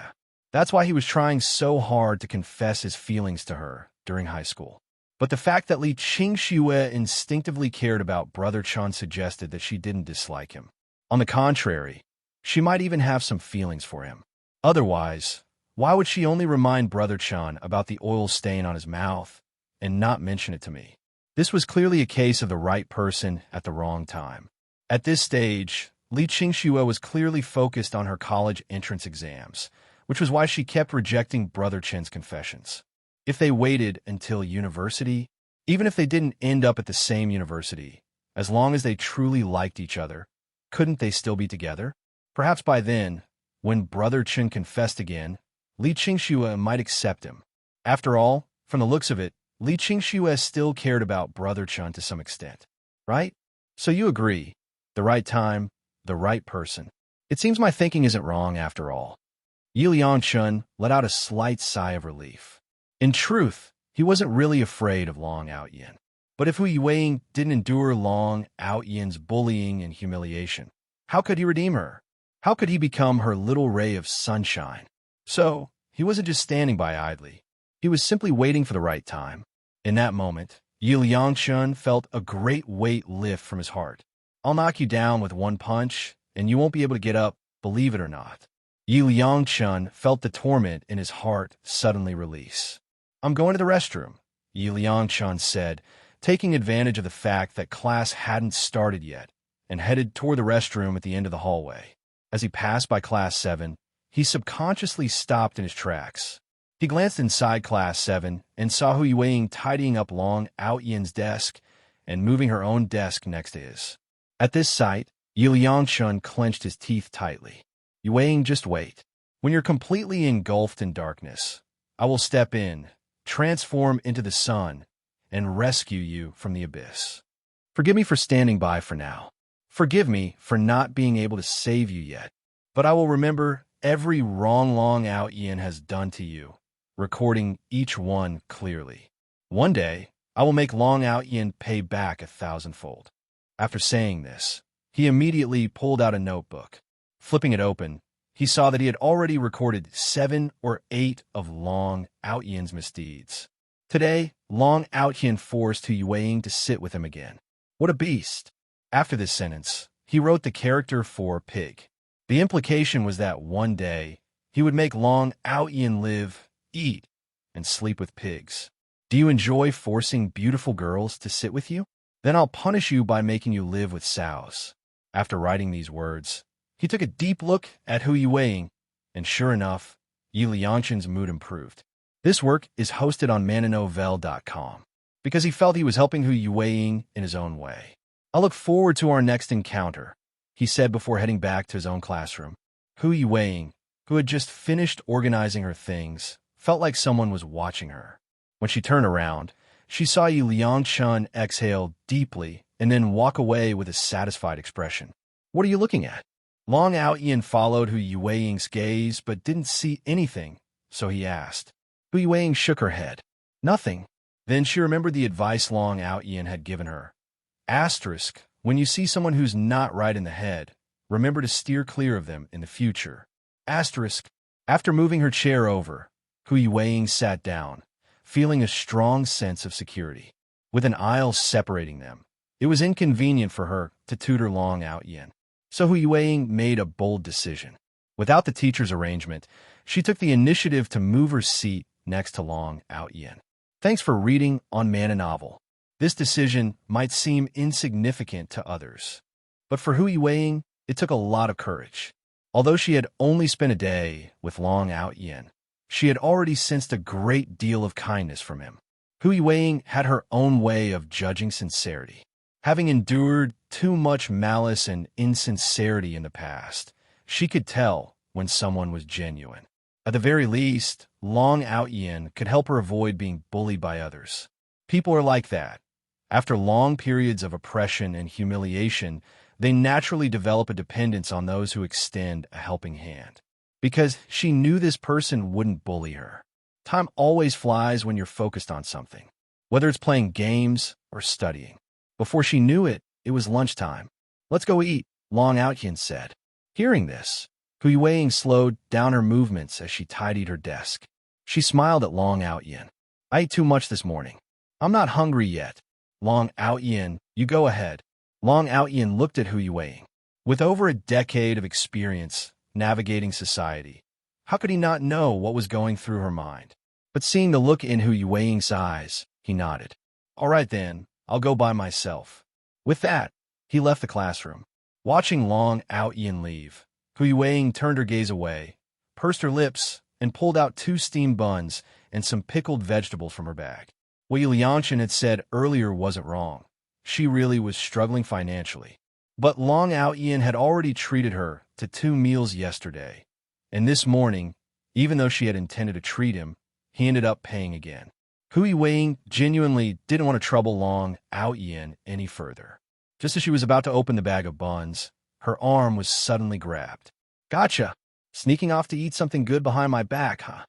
That's why he was trying so hard to confess his feelings to her during high school. But the fact that Li Qingxue instinctively cared about Brother Chun suggested that she didn't dislike him. On the contrary, she might even have some feelings for him. Otherwise, why would she only remind Brother Chun about the oil stain on his mouth and not mention it to me? This was clearly a case of the right person at the wrong time. At this stage, Li Qingxue was clearly focused on her college entrance exams, which was why she kept rejecting Brother Chin's confessions. If they waited until university, even if they didn't end up at the same university, as long as they truly liked each other, couldn't they still be together? Perhaps by then, when Brother Chin confessed again, Li Qingxue might accept him. After all, from the looks of it, Li Qingxue still cared about Brother Chun to some extent, right? So you agree, the right time, the right person. It seems my thinking isn't wrong after all. Aotian let out a slight sigh of relief. In truth, he wasn't really afraid of Long Aotian. But if Hu Yueying didn't endure Long Aotian's bullying and humiliation, how could he redeem her? How could he become her little ray of sunshine? So, he wasn't just standing by idly. He was simply waiting for the right time. In that moment, Aotian felt a great weight lift from his heart. I'll knock you down with one punch, and you won't be able to get up, believe it or not. Aotian felt the torment in his heart suddenly release. I'm going to the restroom, Aotian said, taking advantage of the fact that class hadn't started yet, and headed toward the restroom at the end of the hallway. As he passed by Class 7, he subconsciously stopped in his tracks. He glanced inside Class 7 and saw Hu Yueying tidying up Long Aotian's desk and moving her own desk next to his. At this sight, Aotian clenched his teeth tightly. Yueying, just wait. When you're completely engulfed in darkness, I will step in, transform into the sun, and rescue you from the abyss. Forgive me for standing by for now. Forgive me for not being able to save you yet. But I will remember every wrong Long Aotian has done to you, recording each one clearly. One day, I will make Long Aotian pay back 1,000-fold. After saying this, he immediately pulled out a notebook. Flipping it open, he saw that he had already recorded 7 or 8 of Long Aotian's misdeeds. Today, Long Aotian forced Hu Yueying to sit with him again. What a beast! After this sentence, he wrote the character for pig. The implication was that one day, he would make Long Aotian live, eat, and sleep with pigs. Do you enjoy forcing beautiful girls to sit with you? Then I'll punish you by making you live with sows. After writing these words, he took a deep look at Hu Yueying, and sure enough, Aotian's mood improved. This work is hosted on mananovel.com because he felt he was helping Hu Yueying in his own way. I look forward to our next encounter, he said before heading back to his own classroom. Hu Yueying, who had just finished organizing her things, felt like someone was watching her. When she turned around, she saw Aotian exhale deeply and then walk away with a satisfied expression. What are you looking at? Long Aotian followed Hu Yueying's gaze but didn't see anything, so he asked. Hu Yueying shook her head. Nothing. Then she remembered the advice Long Aotian had given her. Asterisk, when you see someone who's not right in the head, remember to steer clear of them in the future. Asterisk. After moving her chair over, Hu Yueying sat down, feeling a strong sense of security. With an aisle separating them, it was inconvenient for her to tutor Long Aotian. So Hu Yueying made a bold decision. Without the teacher's arrangement, she took the initiative to move her seat next to Long Aotian. Thanks for reading on Man a Novel. This decision might seem insignificant to others, but for Hu Yueying, it took a lot of courage. Although she had only spent a day with Long Aotian, she had already sensed a great deal of kindness from him. Hu Yueying had her own way of judging sincerity. Having endured too much malice and insincerity in the past, she could tell when someone was genuine. At the very least, Long Aotian could help her avoid being bullied by others. People are like that. After long periods of oppression and humiliation, they naturally develop a dependence on those who extend a helping hand. Because she knew this person wouldn't bully her. Time always flies when you're focused on something, whether it's playing games or studying. Before she knew it, it was lunchtime. Let's go eat, Long Aotian said. Hearing this, Hu Yueying slowed down her movements as she tidied her desk. She smiled at Long Aotian. I ate too much this morning. I'm not hungry yet. Long Aotian, you go ahead. Long Aotian looked at Hu Yueying. With over a decade of experience navigating society, how could he not know what was going through her mind? But seeing the look in Hu Yueying's eyes, he nodded. All right then, I'll go by myself. With that, he left the classroom. Watching Long Aotian leave, Hu Yueying turned her gaze away, pursed her lips, and pulled out 2 steamed buns and some pickled vegetables from her bag. What Aotian had said earlier wasn't wrong. She really was struggling financially. But Long Aotian had already treated her to 2 meals yesterday, and this morning, even though she had intended to treat him, he ended up paying again. Hu Yueying genuinely didn't want to trouble Long Aotian any further. Just as she was about to open the bag of buns, her arm was suddenly grabbed. Gotcha! Sneaking off to eat something good behind my back, huh?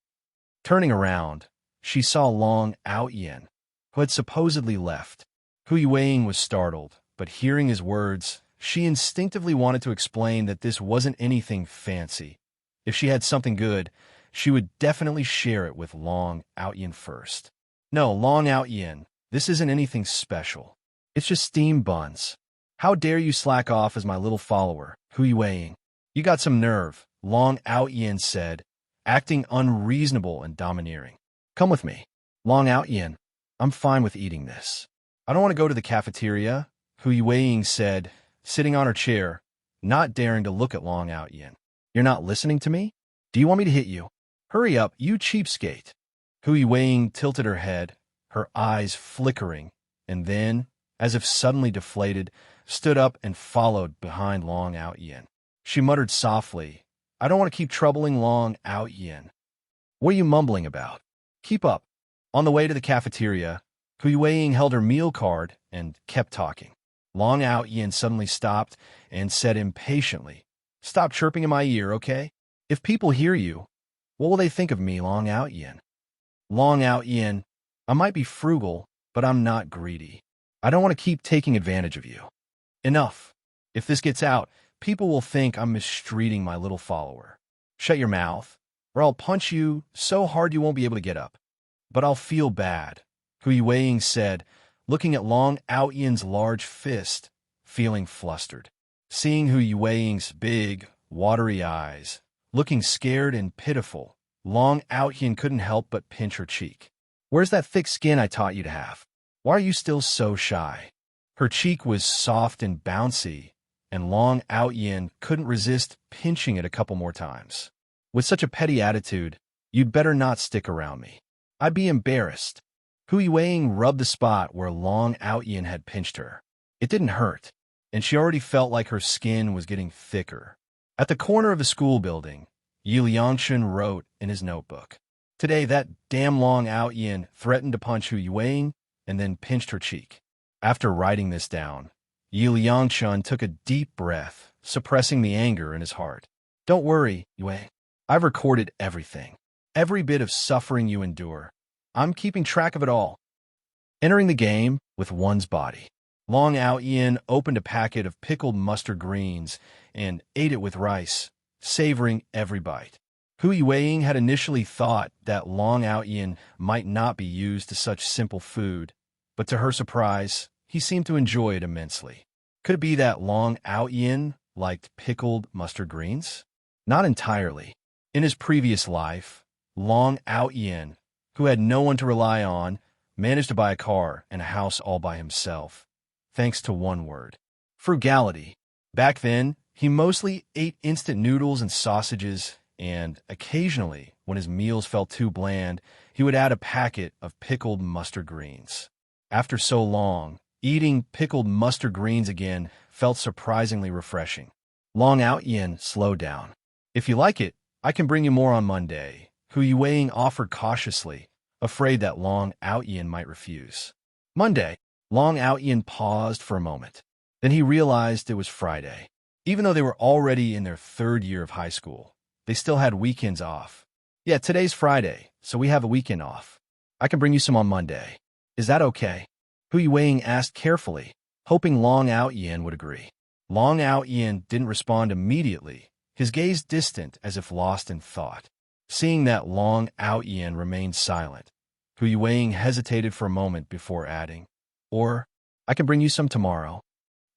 Turning around, she saw Long Aotian, who had supposedly left. Hu Yueying was startled, but hearing his words, she instinctively wanted to explain that this wasn't anything fancy. If she had something good, she would definitely share it with Long Aotian first. No, Long Aotian, this isn't anything special. It's just steamed buns. How dare you slack off as my little follower, Hu Yueying? You got some nerve, Long Aotian said, acting unreasonable and domineering. Come with me. Long Aotian, I'm fine with eating this. I don't want to go to the cafeteria, Hu Yueying said, sitting on her chair, not daring to look at Long Aotian. You're not listening to me? Do you want me to hit you? Hurry up, you cheapskate. Hu Yueying tilted her head, her eyes flickering, and then, as if suddenly deflated, stood up and followed behind Long Aotian. She muttered softly, I don't want to keep troubling Long Aotian. What are you mumbling about? Keep up. On the way to the cafeteria, Hu Yueying held her meal card and kept talking. Long Aotian suddenly stopped and said impatiently, Stop chirping in my ear, okay? If people hear you, what will they think of me, Long Aotian? Long Aotian, I might be frugal, but I'm not greedy. I don't want to keep taking advantage of you. Enough. If this gets out, people will think I'm mistreating my little follower. Shut your mouth, or I'll punch you so hard you won't be able to get up. But I'll feel bad, Hu Yueying said, looking at Long Aotian's large fist, feeling flustered. Seeing Hu Yueying's big, watery eyes, looking scared and pitiful, Long Aotian couldn't help but pinch her cheek. Where's that thick skin I taught you to have? Why are you still so shy? Her cheek was soft and bouncy, and Long Aotian couldn't resist pinching it a couple more times. With such a petty attitude, you'd better not stick around me. I'd be embarrassed. Hu Yueying rubbed the spot where Long Aotian had pinched her. It didn't hurt, and she already felt like her skin was getting thicker. At the corner of the school building, Yi Liangshan wrote in his notebook. Today, that damn Long Aotian threatened to punch Hu Yueying and then pinched her cheek. After writing this down, Yi Liangshan took a deep breath, suppressing the anger in his heart. Don't worry, Yue. I've recorded everything. Every bit of suffering you endure. I'm keeping track of it all. Entering the game with one's body. Long Aotian opened a packet of pickled mustard greens and ate it with rice, savoring every bite. Hu Yueying had initially thought that Long Aotian might not be used to such simple food, but to her surprise, he seemed to enjoy it immensely. Could it be that Long Aotian liked pickled mustard greens? Not entirely. In his previous life, Long Aotian, who had no one to rely on, managed to buy a car and a house all by himself, thanks to one word: frugality. Back then, he mostly ate instant noodles and sausages, and occasionally, when his meals felt too bland, he would add a packet of pickled mustard greens. After so long, eating pickled mustard greens again felt surprisingly refreshing. Long Aotian slowed down. If you like it, I can bring you more on Monday, Hu Yueying offered cautiously, afraid that Long Aotian might refuse. Monday. Long Aotian paused for a moment. Then he realized it was Friday. Even though they were already in their third year of high school, they still had weekends off. Yeah, today's Friday, so we have a weekend off. I can bring you some on Monday. Is that okay? Hu Yueying asked carefully, hoping Long Aotian would agree. Long Aotian didn't respond immediately, his gaze distant as if lost in thought. Seeing that Long Aotian remained silent, Hu Yueying hesitated for a moment before adding, Or, I can bring you some tomorrow.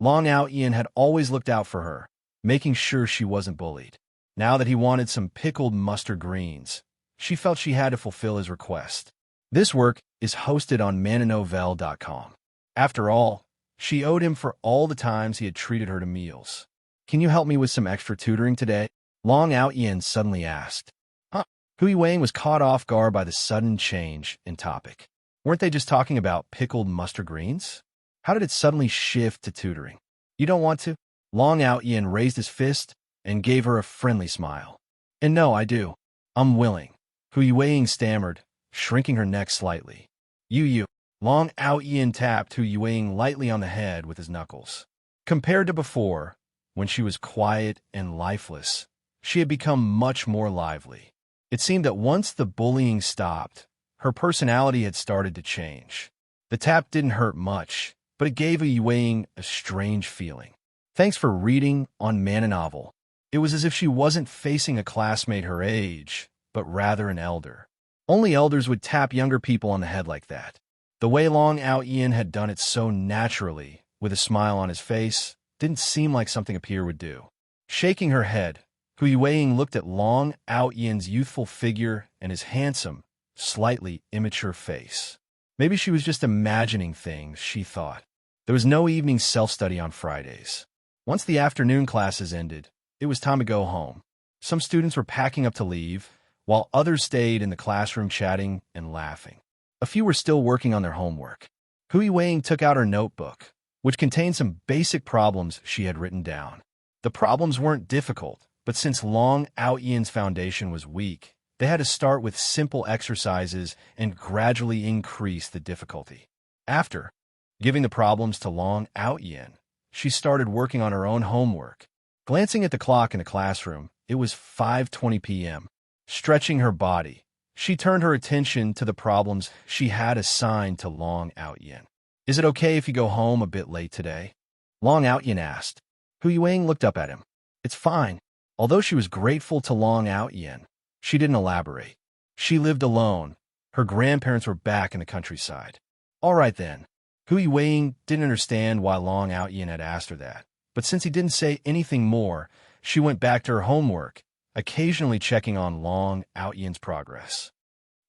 Long Aotian had always looked out for her, making sure she wasn't bullied. Now that he wanted some pickled mustard greens, she felt she had to fulfill his request. This work is hosted on mananovel.com. After all, she owed him for all the times he had treated her to meals. Can you help me with some extra tutoring today? Long Aotian suddenly asked. Huh? Hu Yueying was caught off guard by the sudden change in topic. Weren't they just talking about pickled mustard greens? How did it suddenly shift to tutoring? You don't want to? Long Aotian raised his fist and gave her a friendly smile. And no, I do. I'm willing. Hu Yueying stammered, shrinking her neck slightly. You. Long Aotian tapped Hu Yueying lightly on the head with his knuckles. Compared to before, when she was quiet and lifeless, she had become much more lively. It seemed that once the bullying stopped, her personality had started to change. The tap didn't hurt much, but it gave Wang a strange feeling. Thanks for reading on Man a Novel. It was as if she wasn't facing a classmate her age, but rather an elder. Only elders would tap younger people on the head like that. The way Long Aotian had done it so naturally, with a smile on his face, didn't seem like something a peer would do. Shaking her head, Wang looked at Long Aotian's youthful figure and his handsome, slightly immature face. Maybe she was just imagining things, she thought. There was no evening self-study on Fridays. Once the afternoon classes ended, it was time to go home. Some students were packing up to leave, while others stayed in the classroom chatting and laughing. A few were still working on their homework. Wang took out her notebook, which contained some basic problems she had written down. The problems weren't difficult, but since Long Aotian's foundation was weak, they had to start with simple exercises and gradually increase the difficulty. After giving the problems to Long Aotian, she started working on her own homework. Glancing at the clock in the classroom, it was 5:20 p.m. Stretching her body, she turned her attention to the problems she had assigned to Long Aotian. Is it okay if you go home a bit late today? Long Aotian asked. Wang looked up at him. It's fine. Although she was grateful to Long Aotian, she didn't elaborate. She lived alone. Her grandparents were back in the countryside. All right then. Wang didn't understand why Long Aotian had asked her that, but since he didn't say anything more, she went back to her homework, occasionally checking on Long Aotian's progress.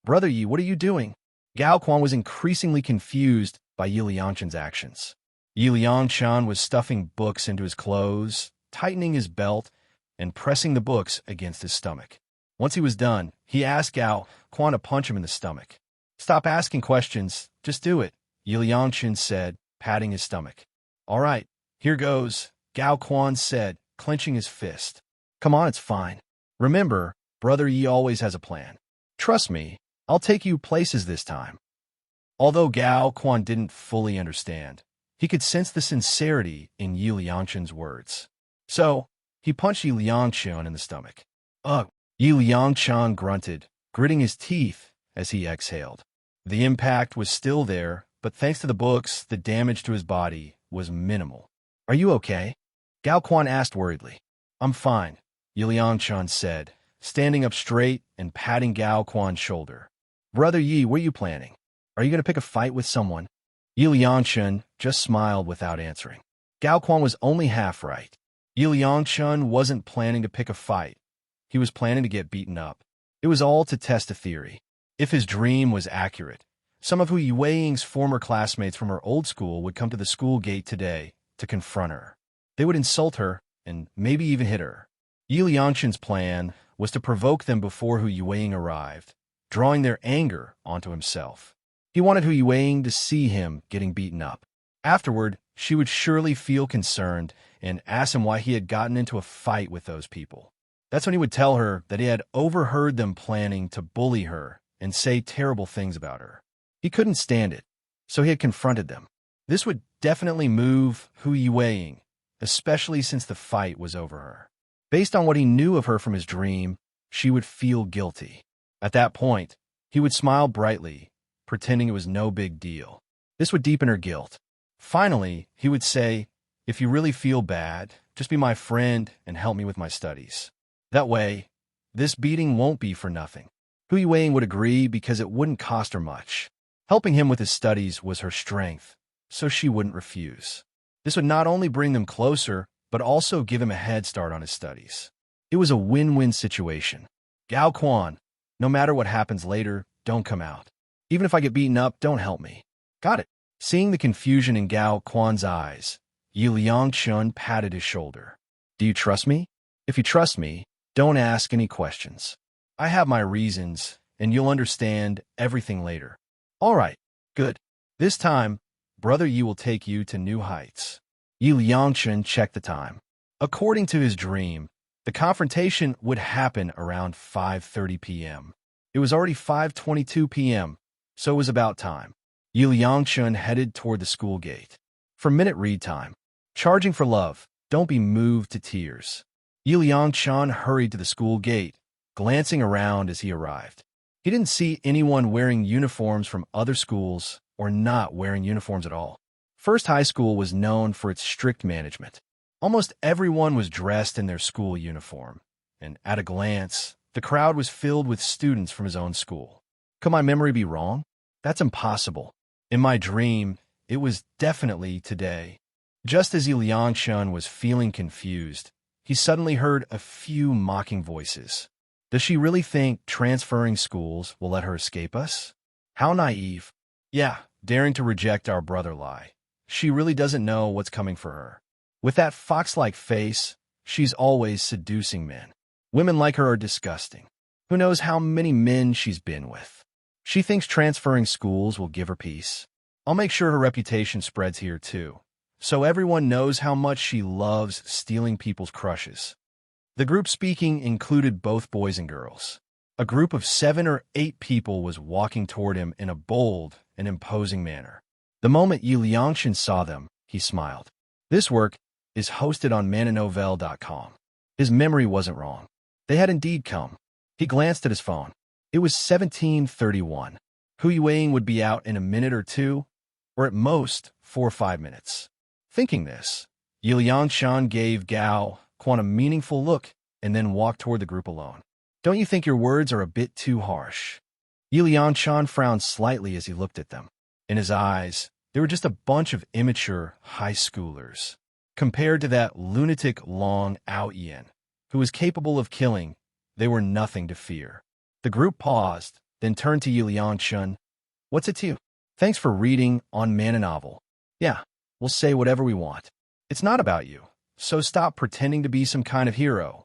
Brother Yi, what are you doing? Gao Quan was increasingly confused by Yi Liangshan's actions. Yi Liangshan was stuffing books into his clothes, tightening his belt, and pressing the books against his stomach. Once he was done, he asked Gao Quan to punch him in the stomach. Stop asking questions, just do it, Yi Liangshan said, patting his stomach. All right, here goes, Gao Quan said, clenching his fist. Come on, it's fine. Remember, Brother Yi always has a plan. Trust me, I'll take you places this time. Although Gao Quan didn't fully understand, he could sense the sincerity in Yi Liangshan's words. So, he punched Yi Liangshan in the stomach. Ugh, Yi Liangshan grunted, gritting his teeth as he exhaled. The impact was still there, but thanks to the books, the damage to his body was minimal. Are you okay? Gao Quan asked worriedly. I'm fine, Yi Liangshan said, standing up straight and patting Gao Quan's shoulder. Brother Yi, what are you planning? Are you going to pick a fight with someone? Yi Liangshan just smiled without answering. Gao Quan was only half right. Yi Liangshan wasn't planning to pick a fight. He was planning to get beaten up. It was all to test a theory. If his dream was accurate, some of Wang's former classmates from her old school would come to the school gate today to confront her. They would insult her and maybe even hit her. Yi Liangshan's plan was to provoke them before Wang arrived, drawing their anger onto himself. He wanted Wang to see him getting beaten up. Afterward, she would surely feel concerned and ask him why he had gotten into a fight with those people. That's when he would tell her that he had overheard them planning to bully her and say terrible things about her. He couldn't stand it, so he had confronted them. This would definitely move Wang, especially since the fight was over her. Based on what he knew of her from his dream, she would feel guilty. At that point, he would smile brightly, pretending it was no big deal. This would deepen her guilt. Finally, he would say, if you really feel bad, just be my friend and help me with my studies. That way, this beating won't be for nothing. Wang would agree because it wouldn't cost her much. Helping him with his studies was her strength, so she wouldn't refuse. This would not only bring them closer, but also give him a head start on his studies. It was a win-win situation. Gao Quan, no matter what happens later, don't come out. Even if I get beaten up, don't help me. Got it. Seeing the confusion in Gao Quan's eyes, Yi Liangshan patted his shoulder. Do you trust me? If you trust me, don't ask any questions. I have my reasons, and you'll understand everything later. All right, good. This time, Brother Yi will take you to new heights. Yi Liangshan checked the time. According to his dream, the confrontation would happen around 5:30 p.m. It was already 5:22 p.m., so it was about time. Yi Liangshan headed toward the school gate. For minute read time. Charging for love, don't be moved to tears. Yi Liangchan hurried to the school gate, glancing around as he arrived. He didn't see anyone wearing uniforms from other schools or not wearing uniforms at all. First High School was known for its strict management. Almost everyone was dressed in their school uniform, and at a glance, the crowd was filled with students from his own school. Could my memory be wrong? That's impossible. In my dream, it was definitely today. Just as Yi Liangchan was feeling confused, he suddenly heard a few mocking voices. Does she really think transferring schools will let her escape us? How naive. Yeah, daring to reject our brother lie. She really doesn't know what's coming for her. With that fox-like face, she's always seducing men. Women like her are disgusting. Who knows how many men she's been with? She thinks transferring schools will give her peace. I'll make sure her reputation spreads here too, so everyone knows how much she loves stealing people's crushes. The group speaking included both boys and girls. A group of 7 or 8 people was walking toward him in a bold and imposing manner. The moment Yi Liangchan saw them, he smiled. This work is hosted on mananovel.com. His memory wasn't wrong. They had indeed come. He glanced at his phone. It was 17:31. Hu Yueying would be out in a minute or two, or at most 4 or 5 minutes. Thinking this, Yi Liangchan gave Gao Quan a meaningful look and then walked toward the group alone. Don't you think your words are a bit too harsh? Yi Liangchan frowned slightly as he looked at them. In his eyes, they were just a bunch of immature high schoolers. Compared to that lunatic Long Aotian, who was capable of killing, they were nothing to fear. The group paused, then turned to Yi Liangchan. What's it to you? Thanks for reading on Man and Novel. Yeah, we'll say whatever we want. It's not about you, so stop pretending to be some kind of hero.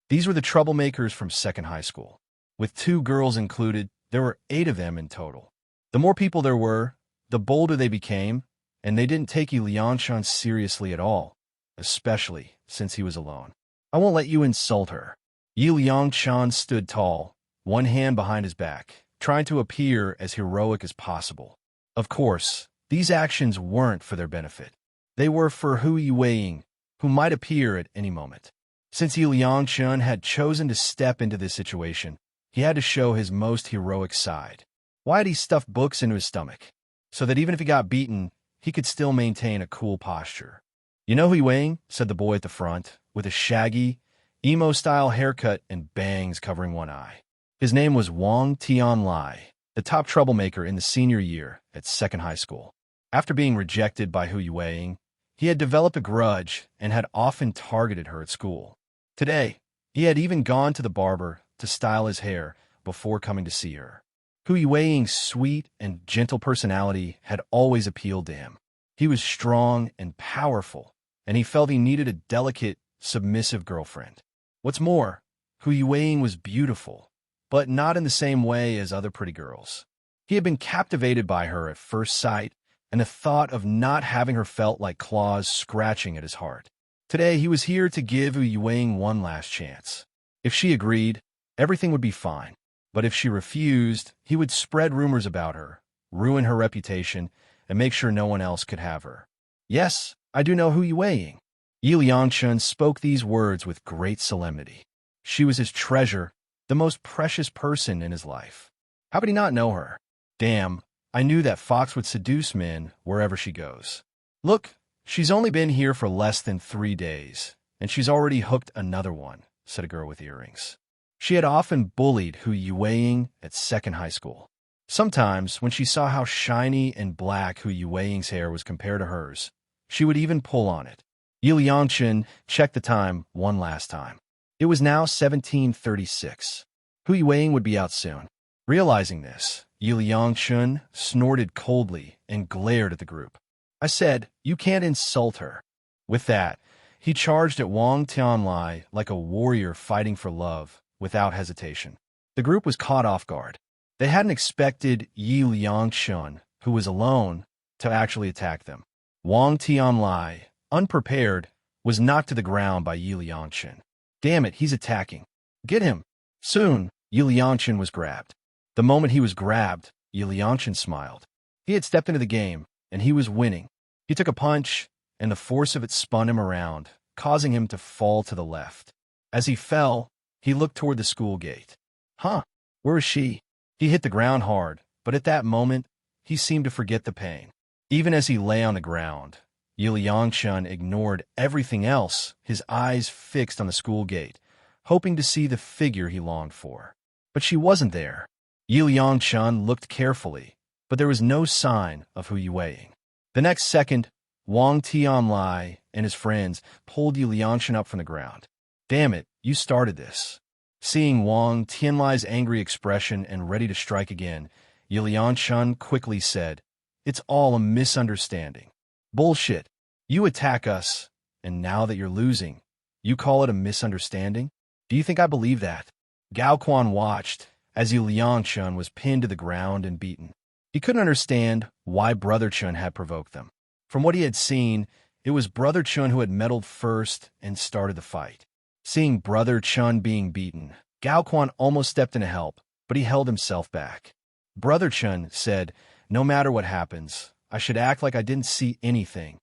These were the troublemakers from Second High School. With 2 girls included, there were 8 of them in total. The more people there were, the bolder they became, and they didn't take Yi Liangchan seriously at all, especially since he was alone. I won't let you insult her. Yi Liangchan stood tall, one hand behind his back, trying to appear as heroic as possible. Of course, these actions weren't for their benefit. They were for Hu Yueying, who might appear at any moment. Since Yi Liangchan had chosen to step into this situation, he had to show his most heroic side. Why had he stuffed books into his stomach? So that even if he got beaten, he could still maintain a cool posture. You know Hu Yueying? Said the boy at the front, with a shaggy, emo-style haircut and bangs covering one eye. His name was Wong Tianlai, the top troublemaker in the senior year at Second High School. After being rejected by Hu Yueying, he had developed a grudge and had often targeted her at school. Today, he had even gone to the barber to style his hair before coming to see her. Hu Yueying's sweet and gentle personality had always appealed to him. He was strong and powerful, and he felt he needed a delicate, submissive girlfriend. What's more, Hu Yueying was beautiful, but not in the same way as other pretty girls. He had been captivated by her at first sight, and the thought of not having her felt like claws scratching at his heart. Today, he was here to give Hu Yueying one last chance. If she agreed, everything would be fine. But if she refused, he would spread rumors about her, ruin her reputation, and make sure no one else could have her. Yes, I do know Hu Yueying. Yi Liangchan spoke these words with great solemnity. She was his treasure, the most precious person in his life. How could he not know her? Damn, I knew that fox would seduce men wherever she goes. Look, she's only been here for less than 3 days, and she's already hooked another one, said a girl with earrings. She had often bullied Hu Yueying at Second High School. Sometimes, when she saw how shiny and black Hu Yueying's hair was compared to hers, she would even pull on it. Yi Liangchan checked the time one last time. It was now 17:36. Hu Yueying would be out soon. Realizing this, Yi Liangchan snorted coldly and glared at the group. I said, you can't insult her. With that, he charged at Wong Tianlai like a warrior fighting for love, without hesitation. The group was caught off guard. They hadn't expected Yi Liangchan, who was alone, to actually attack them. Wong Tianlai, unprepared, was knocked to the ground by Yi Liangchan. Damn it, he's attacking. Get him. Soon, Yi Liangchan was grabbed. The moment he was grabbed, Yi Liangchan smiled. He had stepped into the game, and he was winning. He took a punch, and the force of it spun him around, causing him to fall to the left. As he fell, he looked toward the school gate. Huh, where is she? He hit the ground hard, but at that moment, he seemed to forget the pain. Even as he lay on the ground, Yiliangshun ignored everything else, his eyes fixed on the school gate, hoping to see the figure he longed for. But she wasn't there. Yiliangshun looked carefully, but there was no sign of Hu Yueying. The next second, Wang Tianlai and his friends pulled Yiliangshun up from the ground. Damn it, you started this. Seeing Wang Tianlai's angry expression and ready to strike again, Yiliangshun quickly said, "It's all a misunderstanding." Bullshit. You attack us, and now that you're losing, you call it a misunderstanding? Do you think I believe that? Gao Quan watched as Yiliangshun was pinned to the ground and beaten. He couldn't understand why Brother Chun had provoked them. From what he had seen, it was Brother Chun who had meddled first and started the fight. Seeing Brother Chun being beaten, Gao Quan almost stepped in to help, but he held himself back. Brother Chun said, "No matter what happens, I should act like I didn't see anything."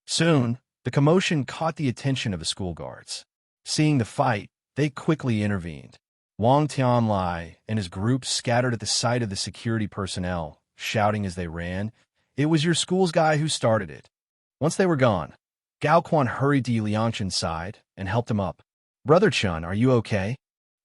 Soon, the commotion caught the attention of the school guards. Seeing the fight, they quickly intervened. Wang Tianlai and his group scattered at the sight of the security personnel, shouting as they ran, "It was your school's guy who started it." Once they were gone, Gao Quan hurried to Yiliangshun's side and helped him up. "Brother Chun, are you okay?"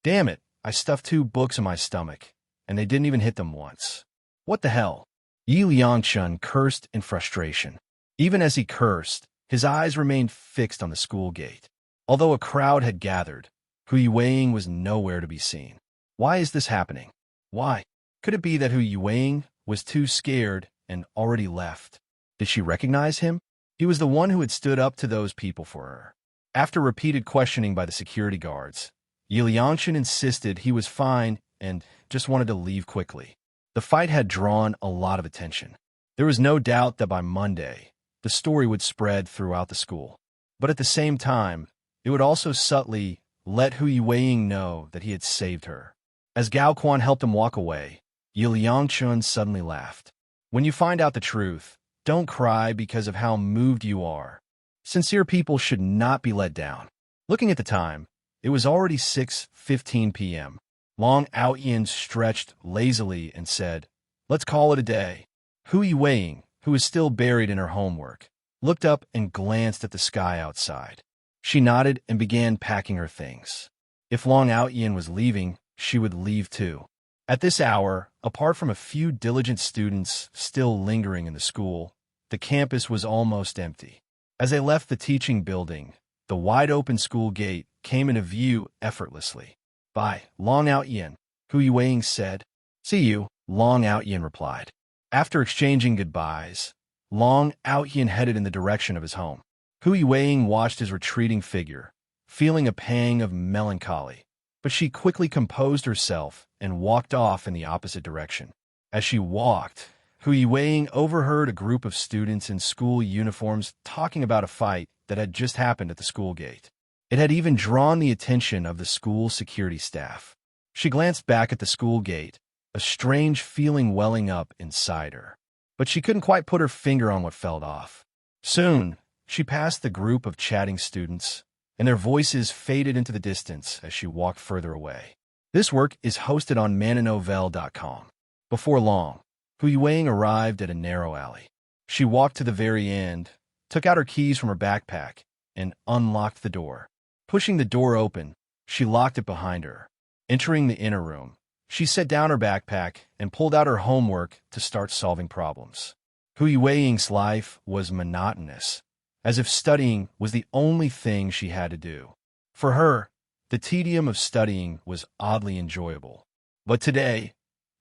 "Damn it, I stuffed 2 books in my stomach, and they didn't even hit them once." "What the hell?" Yiliangshun cursed in frustration. Even as he cursed, his eyes remained fixed on the school gate. Although a crowd had gathered, Hu Yueying was nowhere to be seen. Why is this happening? Why? Could it be that Hu Yueying was too scared and already left? Did she recognize him? He was the one who had stood up to those people for her. After repeated questioning by the security guards, Yiliangshun insisted he was fine and just wanted to leave quickly. The fight had drawn a lot of attention. There was no doubt that by Monday, the story would spread throughout the school. But at the same time, it would also subtly let Hu Yueying know that he had saved her. As Gao Quan helped him walk away, Yiliangshun suddenly laughed. "When you find out the truth, don't cry because of how moved you are. Sincere people should not be let down." Looking at the time, it was already 6:15 p.m. Long Aotian stretched lazily and said, "Let's call it a day." Hu Yueying, who was still buried in her homework, looked up and glanced at the sky outside. She nodded and began packing her things. If Long Aotian was leaving, she would leave too. At this hour, apart from a few diligent students still lingering in the school, the campus was almost empty. As they left the teaching building, the wide-open school gate came into view effortlessly. "Bye, Long Aotian," Hu Yueying said. "See you," Long Aotian replied. After exchanging goodbyes, Long Aotian headed in the direction of his home. Hu Yueying watched his retreating figure, feeling a pang of melancholy, but she quickly composed herself and walked off in the opposite direction. As she walked, Hu Yueying overheard a group of students in school uniforms talking about a fight that had just happened at the school gate. It had even drawn the attention of the school security staff. She glanced back at the school gate, a strange feeling welling up inside her. But she couldn't quite put her finger on what fell off. Soon, she passed the group of chatting students, and their voices faded into the distance as she walked further away. This work is hosted on mananovel.com. Before long, Hu Yueying arrived at a narrow alley. She walked to the very end, took out her keys from her backpack, and unlocked the door. Pushing the door open, she locked it behind her. Entering the inner room, she set down her backpack and pulled out her homework to start solving problems. Hu Yueying's life was monotonous, as if studying was the only thing she had to do. For her, the tedium of studying was oddly enjoyable. But today,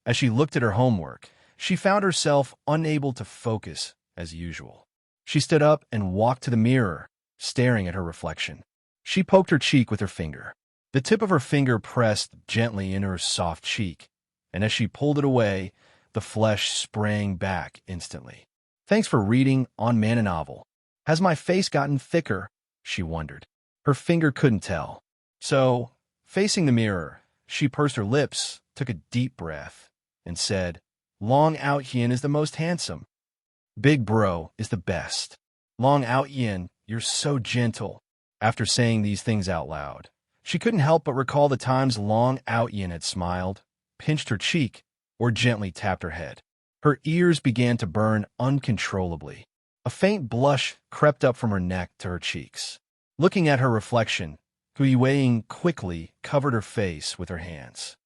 as she looked at her homework, she found herself unable to focus as usual. She stood up and walked to the mirror, staring at her reflection. She poked her cheek with her finger. The tip of her finger pressed gently into her soft cheek, and as she pulled it away, the flesh sprang back instantly. "Thanks for reading on Man and Novel. Has my face gotten thicker?" she wondered. Her finger couldn't tell. So, facing the mirror, she pursed her lips, took a deep breath, and said, "Long Aotian is the most handsome. Big Bro is the best. Long Aotian, you're so gentle." After saying these things out loud, She couldn't help but recall the times Long Aotian had smiled, pinched her cheek, or gently tapped her head. Her ears began to burn uncontrollably. A faint blush crept up from her neck to her cheeks. Looking at her reflection, Wei quickly covered her face with her hands.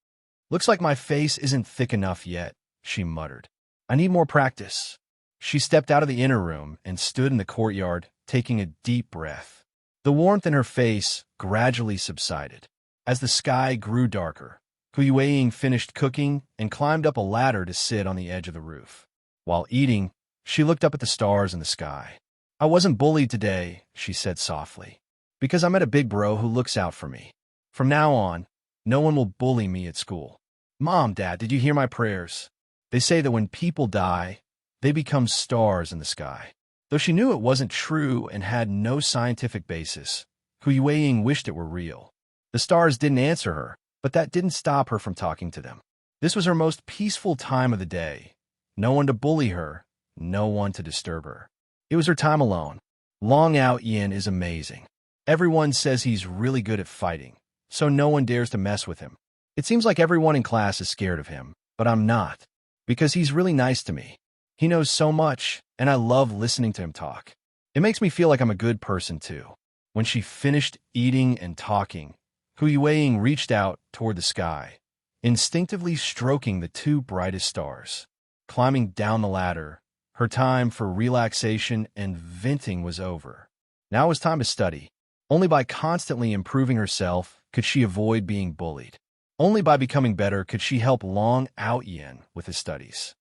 "Looks like my face isn't thick enough yet," she muttered. "I need more practice." She stepped out of the inner room and stood in the courtyard, taking a deep breath. The warmth in her face gradually subsided. As the sky grew darker, Wei finished cooking and climbed up a ladder to sit on the edge of the roof. While eating, she looked up at the stars in the sky. "I wasn't bullied today," she said softly, "because I met a big bro who looks out for me. From now on, no one will bully me at school." "Mom, Dad, did you hear my prayers? They say that when people die, they become stars in the sky." Though she knew it wasn't true and had no scientific basis, Wei wished it were real. The stars didn't answer her, but that didn't stop her from talking to them. This was her most peaceful time of the day. No one to bully her, no one to disturb her. It was her time alone. Long Aotian is amazing. Everyone says he's really good at fighting, so no one dares to mess with him. It seems like everyone in class is scared of him, but I'm not, because he's really nice to me. He knows so much, and I love listening to him talk. It makes me feel like I'm a good person, too. When she finished eating and talking, Wei reached out toward the sky, instinctively stroking the two brightest stars. Climbing down the ladder, her time for relaxation and venting was over. Now it was time to study. Only by constantly improving herself could she avoid being bullied. Only by becoming better could she help Long Aotian with his studies.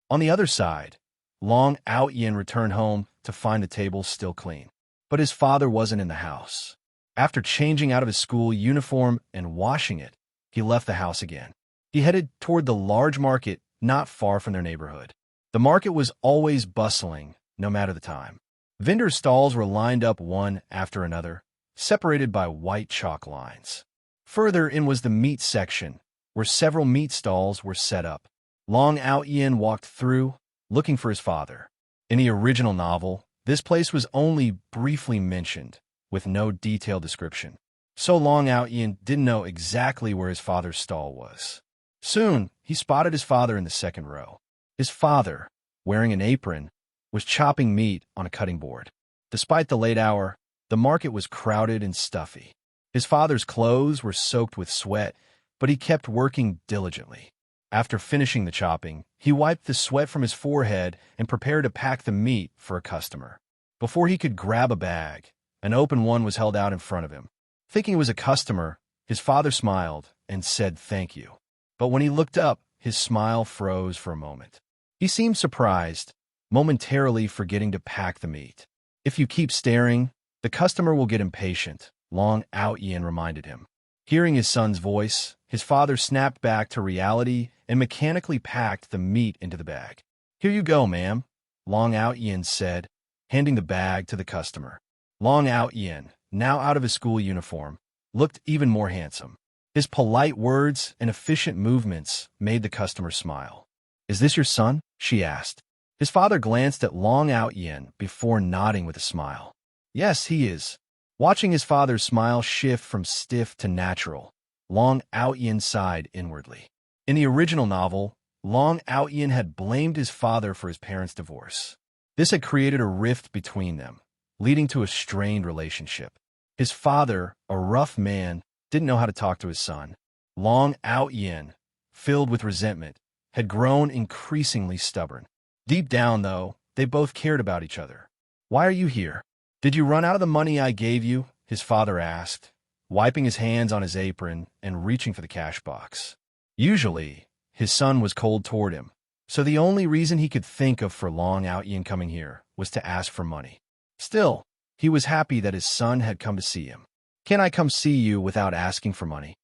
On the other side, Long Aotian returned home to find the table still clean. But his father wasn't in the house. After changing out of his school uniform and washing it, he left the house again. He headed toward the large market not far from their neighborhood. The market was always bustling, no matter the time. Vendor stalls were lined up one after another, separated by white chalk lines. Further in was the meat section, where several meat stalls were set up. Long Aotian walked through, looking for his father. In the original novel, this place was only briefly mentioned, with no detailed description. So Long Aotian didn't know exactly where his father's stall was. Soon, he spotted his father in the second row. His father, wearing an apron, was chopping meat on a cutting board. Despite the late hour, the market was crowded and stuffy. His father's clothes were soaked with sweat, but he kept working diligently. After finishing the chopping, he wiped the sweat from his forehead and prepared to pack the meat for a customer. Before he could grab a bag, an open one was held out in front of him. Thinking it was a customer, his father smiled and said thank you. But when he looked up, his smile froze for a moment. He seemed surprised, momentarily forgetting to pack the meat. "If you keep staring, the customer will get impatient," Long Aotian reminded him. Hearing his son's voice, his father snapped back to reality and mechanically packed the meat into the bag. "Here you go, ma'am," Long Aotian said, handing the bag to the customer. Long Aotian, now out of his school uniform, looked even more handsome. His polite words and efficient movements made the customer smile. "Is this your son?" she asked. His father glanced at Long Aotian before nodding with a smile. "Yes, he is." Watching his father's smile shift from stiff to natural, Long Aotian sighed inwardly. In the original novel, Long Aotian had blamed his father for his parents' divorce. This had created a rift between them, leading to a strained relationship. His father, a rough man, didn't know how to talk to his son. Long Aotian, filled with resentment, had grown increasingly stubborn. Deep down, though, they both cared about each other. "Why are you here? Did you run out of the money I gave you?" his father asked, wiping his hands on his apron and reaching for the cash box. Usually, his son was cold toward him, so the only reason he could think of for Long Aotian coming here was to ask for money. Still, he was happy that his son had come to see him. "Can I come see you without asking for money?"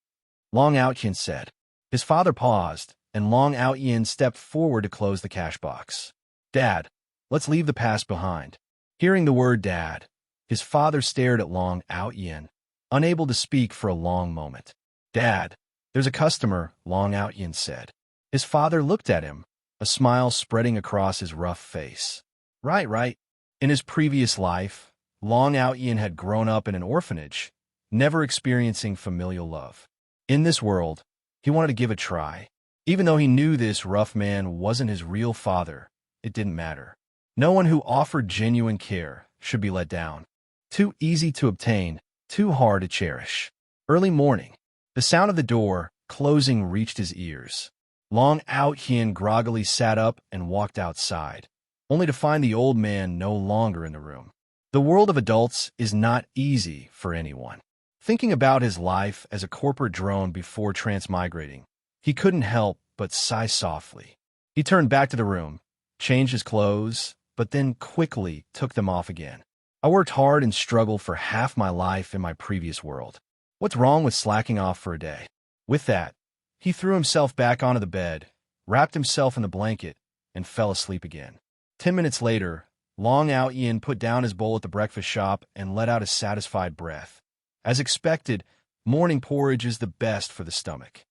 Long Aotian said. His father paused, and Long Aotian stepped forward to close the cash box. "Dad, let's leave the past behind." Hearing the word dad, his father stared at Long Aotian, unable to speak for a long moment. "Dad, there's a customer," Long Aotian said. His father looked at him, a smile spreading across his rough face. Right. In his previous life, Long Aotian had grown up in an orphanage, never experiencing familial love. In this world, he wanted to give a try. Even though he knew this rough man wasn't his real father, it didn't matter. No one who offered genuine care should be let down. Too easy to obtain, too hard to cherish. Early morning, the sound of the door closing reached his ears. Long Aotian groggily sat up and walked outside, only to find the old man no longer in the room. The world of adults is not easy for anyone. Thinking about his life as a corporate drone before transmigrating, he couldn't help but sigh softly. He turned back to the room, changed his clothes, but then quickly took them off again. I worked hard and struggled for half my life in my previous world. What's wrong with slacking off for a day? With that, he threw himself back onto the bed, wrapped himself in the blanket, and fell asleep again. 10 minutes later, Long Aotian put down his bowl at the breakfast shop and let out a satisfied breath. As expected, morning porridge is the best for the stomach.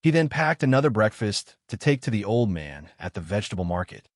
He then packed another breakfast to take to the old man at the vegetable market.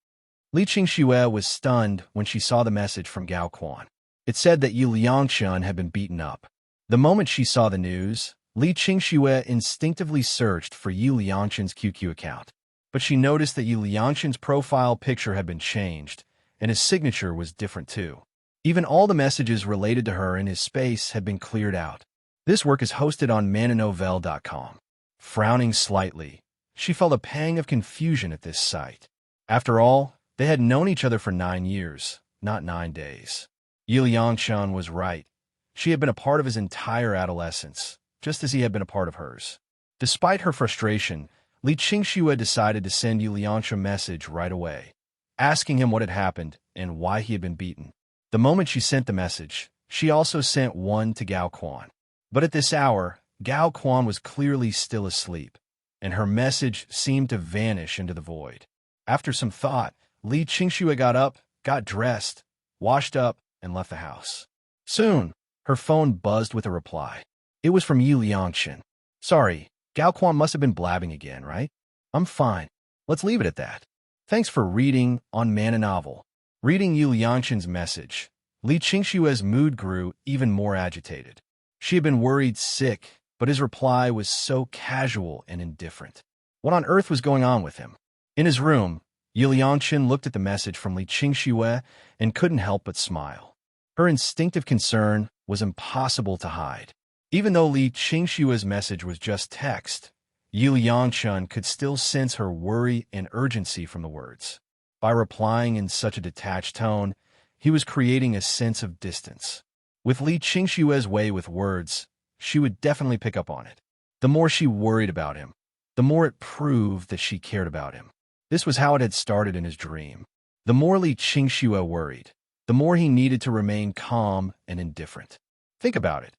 Li Qingxue was stunned when she saw the message from Gao Quan. It said that Yu Liangchun had been beaten up. The moment she saw the news, Li Qingxue instinctively searched for Yu Liangchun's QQ account. But she noticed that Yu Liangchun's profile picture had been changed, and his signature was different too. Even all the messages related to her in his space had been cleared out. This work is hosted on mananovel.com. Frowning slightly, she felt a pang of confusion at this sight. After all, they had known each other for 9 years, not 9 days. Yu Liangchun was right. She had been a part of his entire adolescence, just as he had been a part of hers. Despite her frustration, Li Qingxue decided to send Yu Liangchun a message right away, asking him what had happened and why he had been beaten. The moment she sent the message, she also sent one to Gao Quan. But at this hour, Gao Quan was clearly still asleep, and her message seemed to vanish into the void. After some thought, Li Qingxue got up, got dressed, washed up, and left the house. Soon, her phone buzzed with a reply. It was from Yu Liangchun. Sorry, Gao Quan must have been blabbing again, right? I'm fine. Let's leave it at that. Thanks for reading on Man a Novel. Reading Yu Liangchun's message, Li Qingxue's mood grew even more agitated. She had been worried sick, but his reply was so casual and indifferent. What on earth was going on with him? In his room, Yu Liangchun looked at the message from Li Qingxue and couldn't help but smile. Her instinctive concern was impossible to hide. Even though Li Qingxue's message was just text, Yu Liangchun could still sense her worry and urgency from the words. By replying in such a detached tone, he was creating a sense of distance. With Li Qingxue's way with words, she would definitely pick up on it. The more she worried about him, the more it proved that she cared about him. This was how it had started in his dream. The more Li Qingxue worried, the more he needed to remain calm and indifferent. Think about it.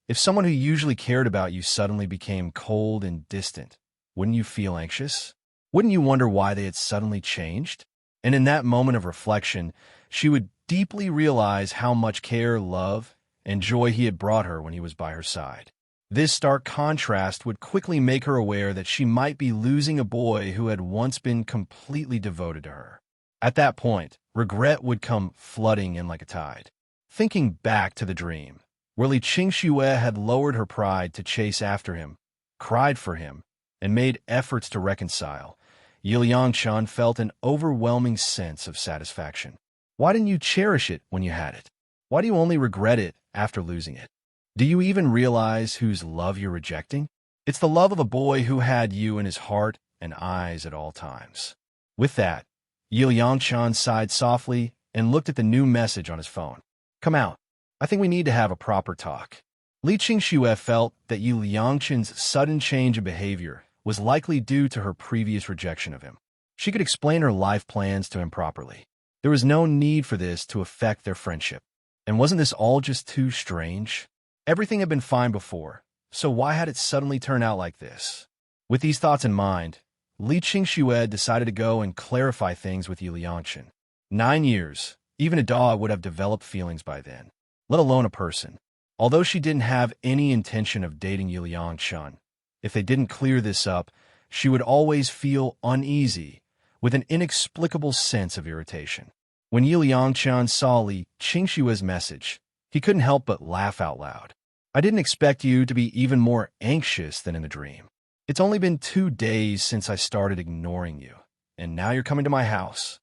If someone who usually cared about you suddenly became cold and distant, wouldn't you feel anxious? Wouldn't you wonder why they had suddenly changed? And in that moment of reflection, she would deeply realize how much care, love, and joy he had brought her when he was by her side. This stark contrast would quickly make her aware that she might be losing a boy who had once been completely devoted to her. At that point, regret would come flooding in like a tide. Thinking back to the dream, where Li Qingxue had lowered her pride to chase after him, cried for him, and made efforts to reconcile, Yu Liangchun felt an overwhelming sense of satisfaction. Why didn't you cherish it when you had it? Why do you only regret it after losing it? Do you even realize whose love you're rejecting? It's the love of a boy who had you in his heart and eyes at all times. With that, Yu Liangchun sighed softly and looked at the new message on his phone. Come out. I think we need to have a proper talk. Li Qingxue felt that Yu Liangchun's sudden change in behavior was likely due to her previous rejection of him. She could explain her life plans to him properly. There was no need for this to affect their friendship. And wasn't this all just too strange? Everything had been fine before, so why had it suddenly turned out like this? With these thoughts in mind, Li Qingxue decided to go and clarify things with Yu Liangchun. 9 years, even a dog would have developed feelings by then, let alone a person. Although she didn't have any intention of dating Yu Liangchun, if they didn't clear this up, she would always feel uneasy, with an inexplicable sense of irritation. When Yu Liangchun saw Li Qingxue's message, he couldn't help but laugh out loud. I didn't expect you to be even more anxious than in the dream. It's only been 2 days since I started ignoring you, and now you're coming to my house.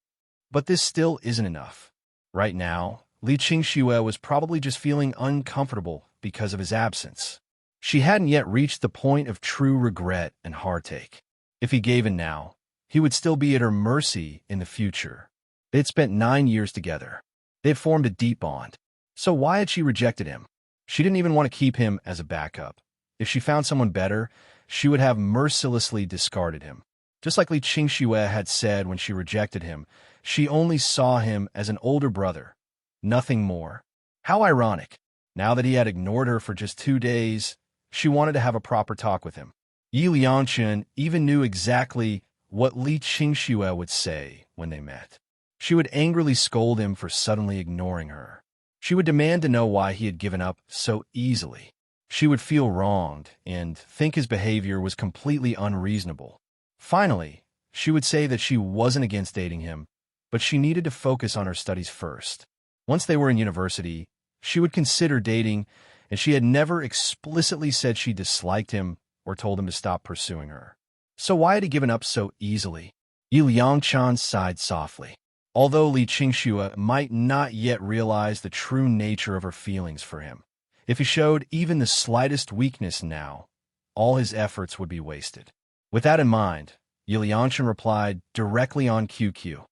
But this still isn't enough. Right now, Li Qingxue was probably just feeling uncomfortable because of his absence. She hadn't yet reached the point of true regret and heartache. If he gave in now, he would still be at her mercy in the future. They'd spent 9 years together. They had formed a deep bond. So why had she rejected him? She didn't even want to keep him as a backup. If she found someone better, she would have mercilessly discarded him. Just like Li Qingxue had said when she rejected him, she only saw him as an older brother, nothing more. How ironic. Now that he had ignored her for just 2 days, she wanted to have a proper talk with him. Yi Liangchen even knew exactly what Li Qingxue would say when they met. She would angrily scold him for suddenly ignoring her. She would demand to know why he had given up so easily. She would feel wronged and think his behavior was completely unreasonable. Finally, she would say that she wasn't against dating him, but she needed to focus on her studies first. Once they were in university, she would consider dating, and she had never explicitly said she disliked him or told him to stop pursuing her. So why had he given up so easily? Yi Liangchen sighed softly. Although Li Qingxue might not yet realize the true nature of her feelings for him, if he showed even the slightest weakness now, all his efforts would be wasted. With that in mind, Yi Liangchen replied directly on QQ.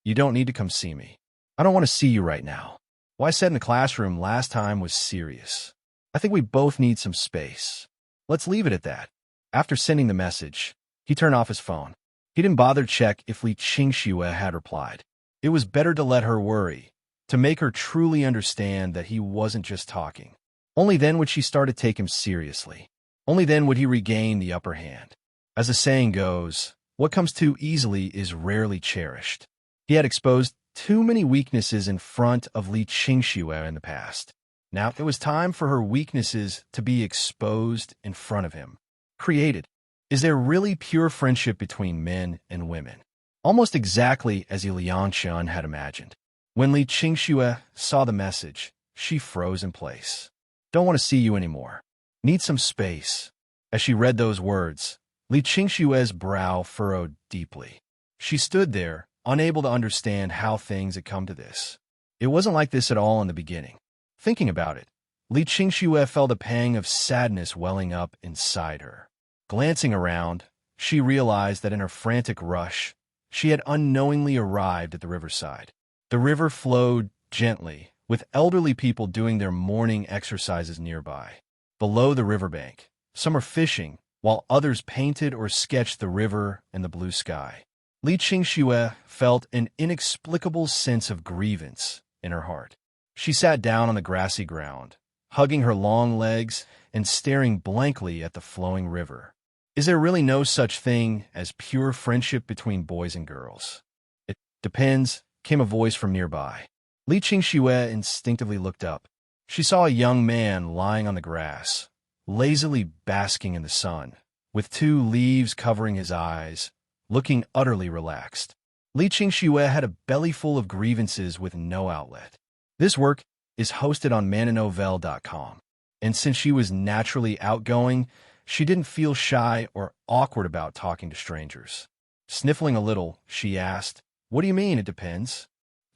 You don't need to come see me. I don't want to see you right now. What I said in the classroom last time was serious. I think we both need some space. Let's leave it at that. After sending the message, he turned off his phone. He didn't bother to check if Li Qingxue had replied. It was better to let her worry, to make her truly understand that he wasn't just talking. Only then would she start to take him seriously. Only then would he regain the upper hand. As the saying goes, what comes too easily is rarely cherished. He had exposed too many weaknesses in front of Li Qingxue in the past. Now it was time for her weaknesses to be exposed in front of him. Created. Is there really pure friendship between men and women? Almost exactly as Yi Liangchen had imagined. When Li Qingxue saw the message, she froze in place. Don't want to see you anymore. Need some space. As she read those words, Li Qingxue's brow furrowed deeply. She stood there, unable to understand how things had come to this. It wasn't like this at all in the beginning. Thinking about it, Li Qingxue felt a pang of sadness welling up inside her. Glancing around, she realized that in her frantic rush, she had unknowingly arrived at the riverside. The river flowed gently, with elderly people doing their morning exercises nearby. Below the riverbank, some were fishing, while others painted or sketched the river and the blue sky. Li Qingxue felt an inexplicable sense of grievance in her heart. She sat down on the grassy ground, hugging her long legs and staring blankly at the flowing river. Is there really no such thing as pure friendship between boys and girls? It depends, came a voice from nearby. Li Qingxue instinctively looked up. She saw a young man lying on the grass, lazily basking in the sun, with 2 leaves covering his eyes, looking utterly relaxed. Li Qingxue had a belly full of grievances with no outlet. This work is hosted on mananovel.com, and since she was naturally outgoing, she didn't feel shy or awkward about talking to strangers. Sniffling a little, she asked, "What do you mean, it depends?"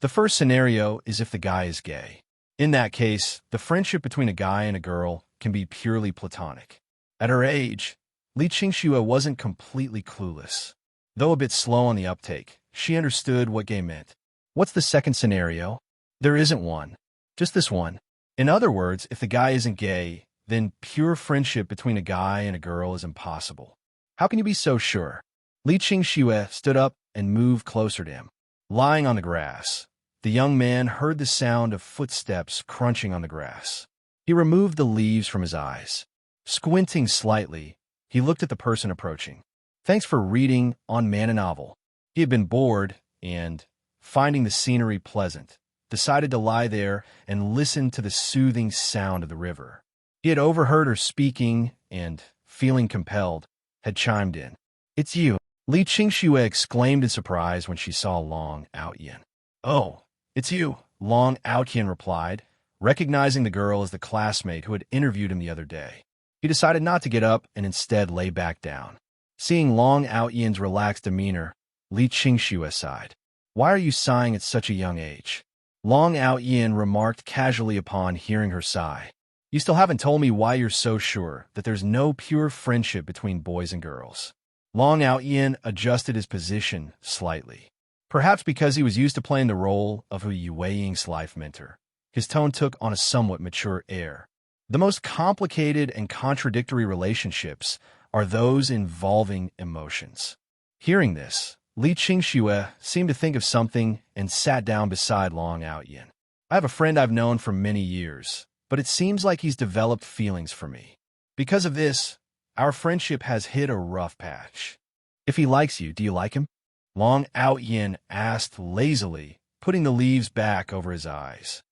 The first scenario is if the guy is gay. In that case, the friendship between a guy and a girl can be purely platonic. At her age, Li Qingxue wasn't completely clueless. Though a bit slow on the uptake, she understood what gay meant. What's the second scenario? There isn't one. Just this one. In other words, if the guy isn't gay, then pure friendship between a guy and a girl is impossible. How can you be so sure? Li Qingxue stood up and moved closer to him. Lying on the grass, the young man heard the sound of footsteps crunching on the grass. He removed the leaves from his eyes. Squinting slightly, he looked at the person approaching. Thanks for reading on Man Novel. He had been bored and, finding the scenery pleasant, decided to lie there and listen to the soothing sound of the river. He had overheard her speaking and, feeling compelled, had chimed in. "It's you." Li Qingxue exclaimed in surprise when she saw Long Aotian. "Oh, it's you," Long Aotian replied, Recognizing the girl as the classmate who had interviewed him the other day, he decided not to get up and instead lay back down. Seeing Long Aotian's relaxed demeanor, Li Qingxue sighed. "Why are you sighing at such a young age?" Long Aotian remarked casually upon hearing her sigh. "You still haven't told me why you're so sure that there's no pure friendship between boys and girls." Long Aotian adjusted his position slightly. Perhaps because he was used to playing the role of a Yue Ying's life mentor, his tone took on a somewhat mature air. The most complicated and contradictory relationships are those involving emotions. Hearing this, Li Qingxue seemed to think of something and sat down beside Long Aotian. "I have a friend I've known for many years, but it seems like he's developed feelings for me. Because of this, our friendship has hit a rough patch. If he likes you, do you like him?" Long Aotian asked lazily, putting the leaves back over his eyes.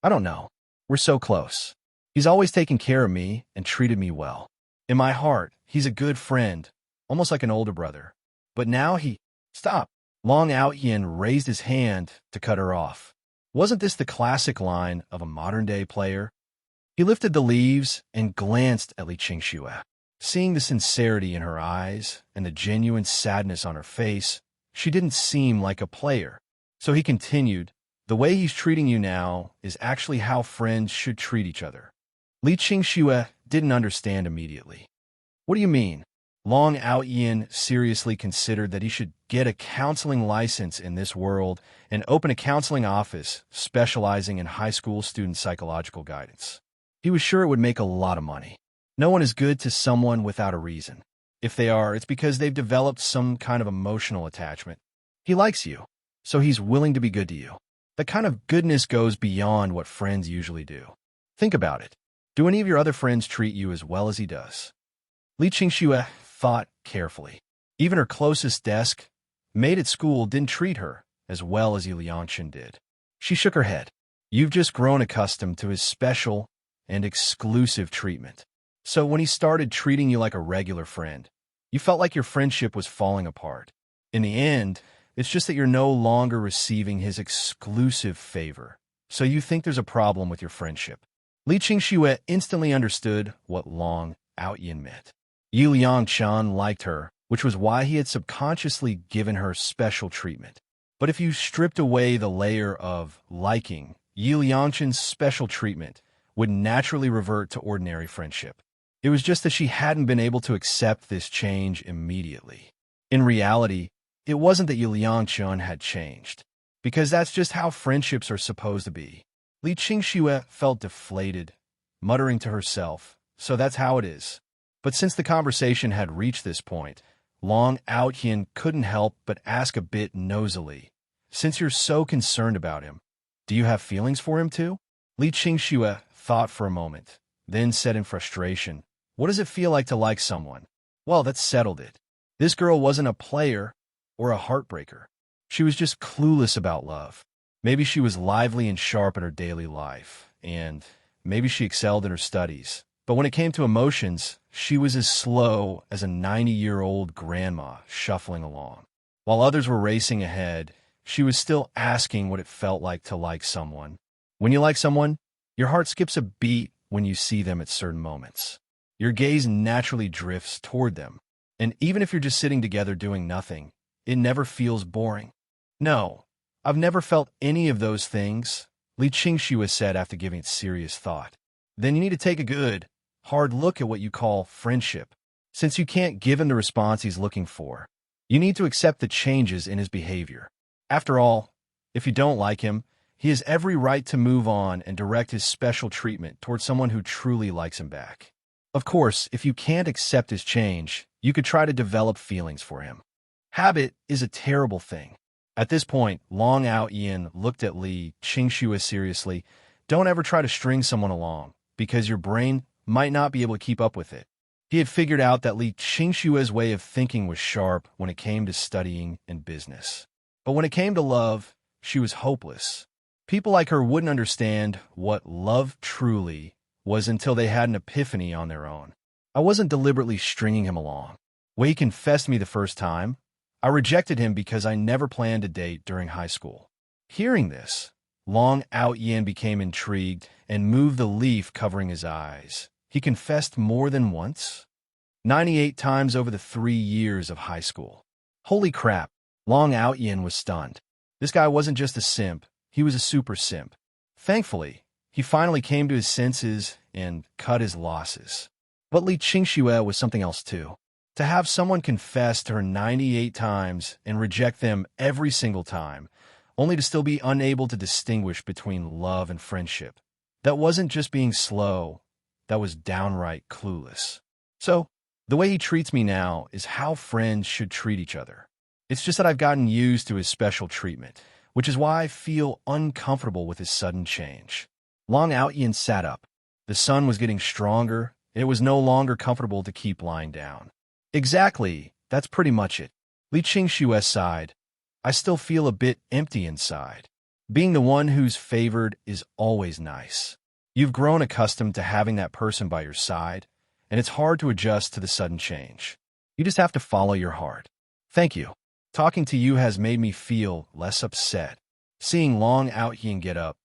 I don't know. We're so close. He's always taken care of me and treated me well. In my heart, he's a good friend, almost like an older brother. But now Stop. Long Aotian raised his hand to cut her off. Wasn't this the classic line of a modern-day player? He lifted the leaves and glanced at Li Qingxue. Seeing the sincerity in her eyes and the genuine sadness on her face, she didn't seem like a player. So he continued, "The way he's treating you now is actually how friends should treat each other." Li Qingxue didn't understand immediately. "What do you mean?" Long Aotian seriously considered that he should get a counseling license in this world and open a counseling office specializing in high school student psychological guidance. He was sure it would make a lot of money. No one is good to someone without a reason. If they are, it's because they've developed some kind of emotional attachment. He likes you, so he's willing to be good to you. That kind of goodness goes beyond what friends usually do. Think about it. Do any of your other friends treat you as well as he does? Li Qingxue thought carefully. Even her closest desk mate at school didn't treat her as well as Aotian did. She shook her head. "You've just grown accustomed to his special and exclusive treatment. So when he started treating you like a regular friend, you felt like your friendship was falling apart. In the end, it's just that you're no longer receiving his exclusive favor, so you think there's a problem with your friendship." Li Qingxue instantly understood what Long Aotian meant. Yi Liangchen liked her, which was why he had subconsciously given her special treatment. But if you stripped away the layer of liking, Yi Liangchen's special treatment would naturally revert to ordinary friendship. It was just that she hadn't been able to accept this change immediately. In reality, it wasn't that Yi Liangchen had changed, because that's just how friendships are supposed to be. Li Qingxue felt deflated, muttering to herself, "So that's how it is." But since the conversation had reached this point, Long Aotian couldn't help but ask a bit nosily, "Since you're so concerned about him, do you have feelings for him too?" Li Qingxue thought for a moment, then said in frustration, "What does it feel like to like someone?" Well, that settled it. This girl wasn't a player or a heartbreaker. She was just clueless about love. Maybe she was lively and sharp in her daily life, and maybe she excelled in her studies. But when it came to emotions, she was as slow as a 90-year-old grandma shuffling along. While others were racing ahead, she was still asking what it felt like to like someone. When you like someone, your heart skips a beat when you see them at certain moments. Your gaze naturally drifts toward them, and even if you're just sitting together doing nothing, it never feels boring. "No, I've never felt any of those things," Li Qingxue said after giving it serious thought. "Then you need to take a good, hard look at what you call friendship. Since you can't give him the response he's looking for, you need to accept the changes in his behavior. After all, if you don't like him, he has every right to move on and direct his special treatment towards someone who truly likes him back. Of course, if you can't accept his change, you could try to develop feelings for him. Habit is a terrible thing." At this point, Long Aotian looked at Li Qingxue seriously. "Don't ever try to string someone along, because your brain might not be able to keep up with it." He had figured out that Li Qingxue's way of thinking was sharp when it came to studying and business. But when it came to love, she was hopeless. People like her wouldn't understand what love truly was until they had an epiphany on their own. "I wasn't deliberately stringing him along. When he confessed to me the first time, I rejected him because I never planned to date during high school." Hearing this, Long Aotian became intrigued and moved the leaf covering his eyes. He confessed more than once? 98 times over the 3 years of high school. Holy crap, Long Aotian was stunned. This guy wasn't just a simp, he was a super simp. Thankfully, he finally came to his senses and cut his losses. But Li Qingxue was something else too. To have someone confess to her 98 times and reject them every single time, only to still be unable to distinguish between love and friendship. That wasn't just being slow, that was downright clueless. So, the way he treats me now is how friends should treat each other. It's just that I've gotten used to his special treatment, which is why I feel uncomfortable with his sudden change. Long Aotian sat up. The sun was getting stronger, and it was no longer comfortable to keep lying down. Exactly, that's pretty much it. Li Qingxue sighed. I still feel a bit empty inside. Being the one who's favored is always nice. You've grown accustomed to having that person by your side, and it's hard to adjust to the sudden change. You just have to follow your heart. Thank you. Talking to you has made me feel less upset. Seeing Long Aotian get up,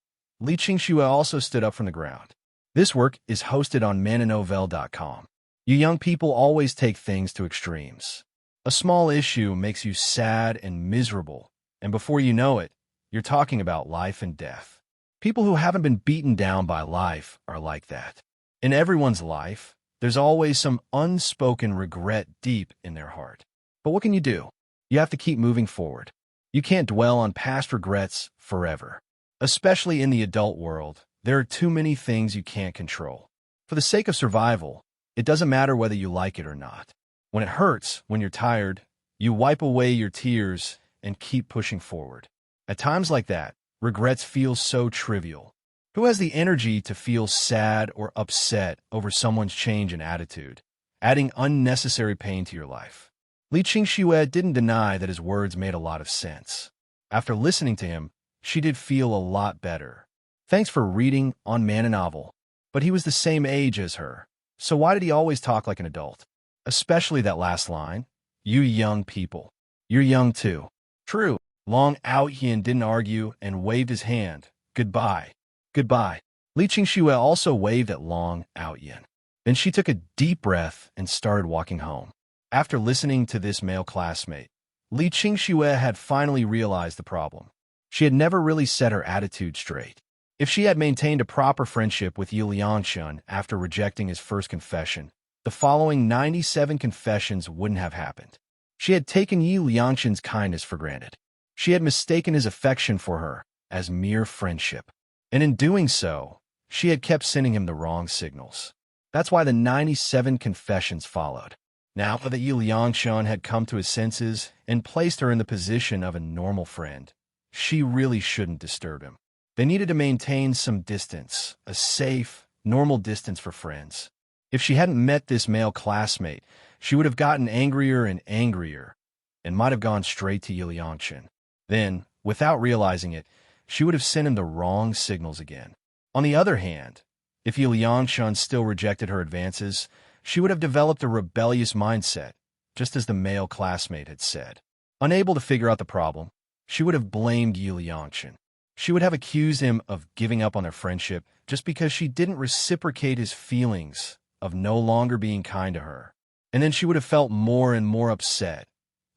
Li Qingxue also stood up from the ground. This work is hosted on mananovel.com. You young people always take things to extremes. A small issue makes you sad and miserable, and before you know it, you're talking about life and death. People who haven't been beaten down by life are like that. In everyone's life, there's always some unspoken regret deep in their heart. But what can you do? You have to keep moving forward. You can't dwell on past regrets forever. Especially in the adult world, there are too many things you can't control. For the sake of survival, it doesn't matter whether you like it or not. When it hurts, when you're tired, you wipe away your tears and keep pushing forward. At times like that, regrets feel so trivial. Who has the energy to feel sad or upset over someone's change in attitude, adding unnecessary pain to your life? Li Qingxue didn't deny that his words made a lot of sense. After listening to him, she did feel a lot better. Thanks for reading on Man and Novel. But he was the same age as her. So why did he always talk like an adult? Especially that last line, you young people. You're young too. True. Long Aotian didn't argue and waved his hand. Goodbye. Goodbye. Li Qingxue also waved at Long Aotian. Then she took a deep breath and started walking home. After listening to this male classmate, Li Qingxue had finally realized the problem. She had never really set her attitude straight. If she had maintained a proper friendship with Yi Liangshun after rejecting his first confession, the following 97 confessions wouldn't have happened. She had taken Yi Liangshun's kindness for granted. She had mistaken his affection for her as mere friendship. And in doing so, she had kept sending him the wrong signals. That's why the 97 confessions followed. Now that Yi Liangshun had come to his senses and placed her in the position of a normal friend, she really shouldn't disturb him. They needed to maintain some distance, a safe, normal distance for friends. If she hadn't met this male classmate, she would have gotten angrier and angrier and might have gone straight to Yi Liangshun. Then, without realizing it, she would have sent him the wrong signals again. On the other hand, if Yi Liangshun still rejected her advances, she would have developed a rebellious mindset, just as the male classmate had said. Unable to figure out the problem, she would have blamed Yi Liangshun. She would have accused him of giving up on their friendship just because she didn't reciprocate his feelings of no longer being kind to her. And then she would have felt more and more upset,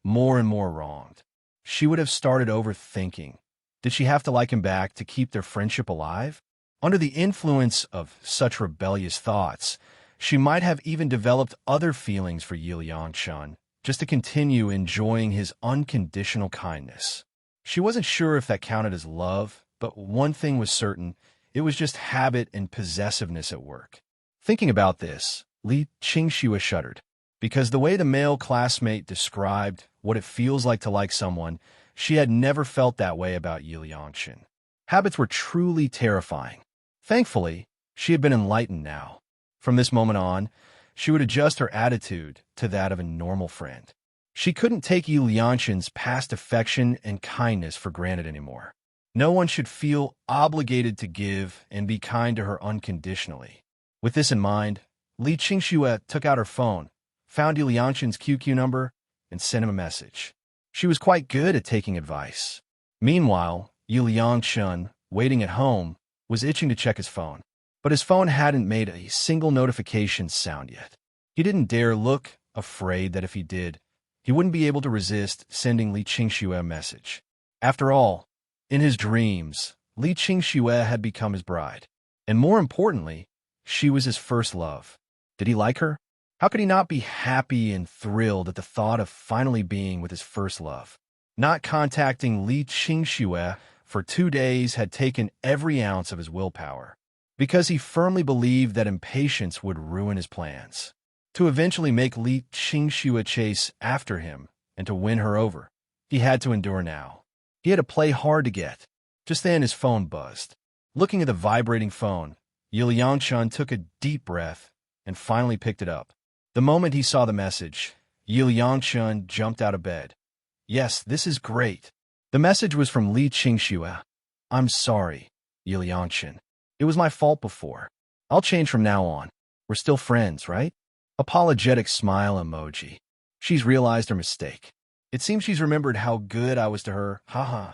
more and more wronged. She would have started overthinking. Did she have to like him back to keep their friendship alive? Under the influence of such rebellious thoughts, she might have even developed other feelings for Yi Liangshun just to continue enjoying his unconditional kindness. She wasn't sure if that counted as love, but one thing was certain, it was just habit and possessiveness at work. Thinking about this, Li Qingxue shuddered, because the way the male classmate described what it feels like to like someone, she had never felt that way about Yi Liangshun. Habits were truly terrifying. Thankfully, she had been enlightened now. From this moment on, she would adjust her attitude to that of a normal friend. She couldn't take Yi Liangshun's past affection and kindness for granted anymore. No one should feel obligated to give and be kind to her unconditionally. With this in mind, Li Qingxue took out her phone, found Yi Liangshun's QQ number, and sent him a message. She was quite good at taking advice. Meanwhile, Yi Liangshun waiting at home, was itching to check his phone. But his phone hadn't made a single notification sound yet. He didn't dare look, afraid that if he did, he wouldn't be able to resist sending Li Qingxue a message. After all, in his dreams, Li Qingxue had become his bride. And more importantly, she was his first love. Did he like her? How could he not be happy and thrilled at the thought of finally being with his first love? Not contacting Li Qingxue for 2 days had taken every ounce of his willpower, because he firmly believed that impatience would ruin his plans. To eventually make Li Qingxue chase after him and to win her over, he had to endure now. He had to play hard to get. Just then his phone buzzed. Looking at the vibrating phone, Yi Liangchun took a deep breath and finally picked it up. The moment he saw the message, Yi Liangchun jumped out of bed. Yes, this is great. The message was from Li Qingxue. I'm sorry, Yi Liangchun. It was my fault before. I'll change from now on. We're still friends, right? Apologetic smile emoji. She's realized her mistake. It seems she's remembered how good I was to her. Haha.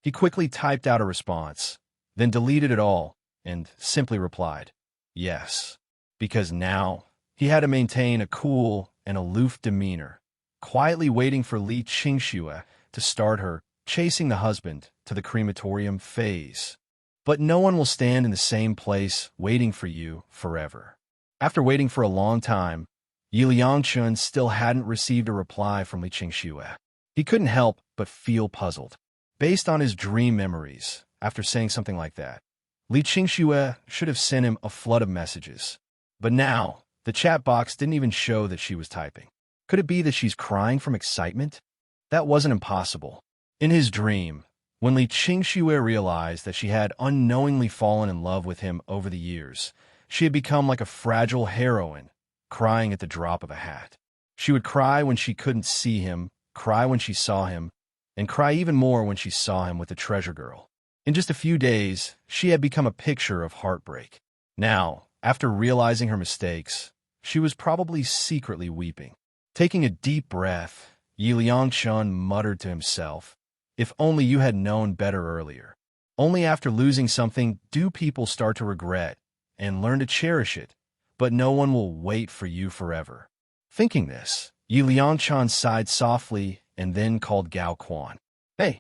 He quickly typed out a response, then deleted it all, and simply replied, yes. Because now, he had to maintain a cool and aloof demeanor, quietly waiting for Li Qingxue to start her chasing the husband to the crematorium phase. But no one will stand in the same place waiting for you forever. After waiting for a long time, Yi Liangchun still hadn't received a reply from Li Qingxue. He couldn't help but feel puzzled. Based on his dream memories, after saying something like that, Li Qingxue should have sent him a flood of messages. But now, the chat box didn't even show that she was typing. Could it be that she's crying from excitement? That wasn't impossible. In his dream, when Li Qingxue realized that she had unknowingly fallen in love with him over the years, she had become like a fragile heroine, crying at the drop of a hat. She would cry when she couldn't see him, cry when she saw him, and cry even more when she saw him with the treasure girl. In just a few days, she had become a picture of heartbreak. Now, after realizing her mistakes, she was probably secretly weeping. Taking a deep breath, Yi Liangchun muttered to himself, if only you had known better earlier. Only after losing something do people start to regret and learn to cherish it, but no one will wait for you forever. Thinking this, Yi Liangchun sighed softly and then called Gao Quan. Hey,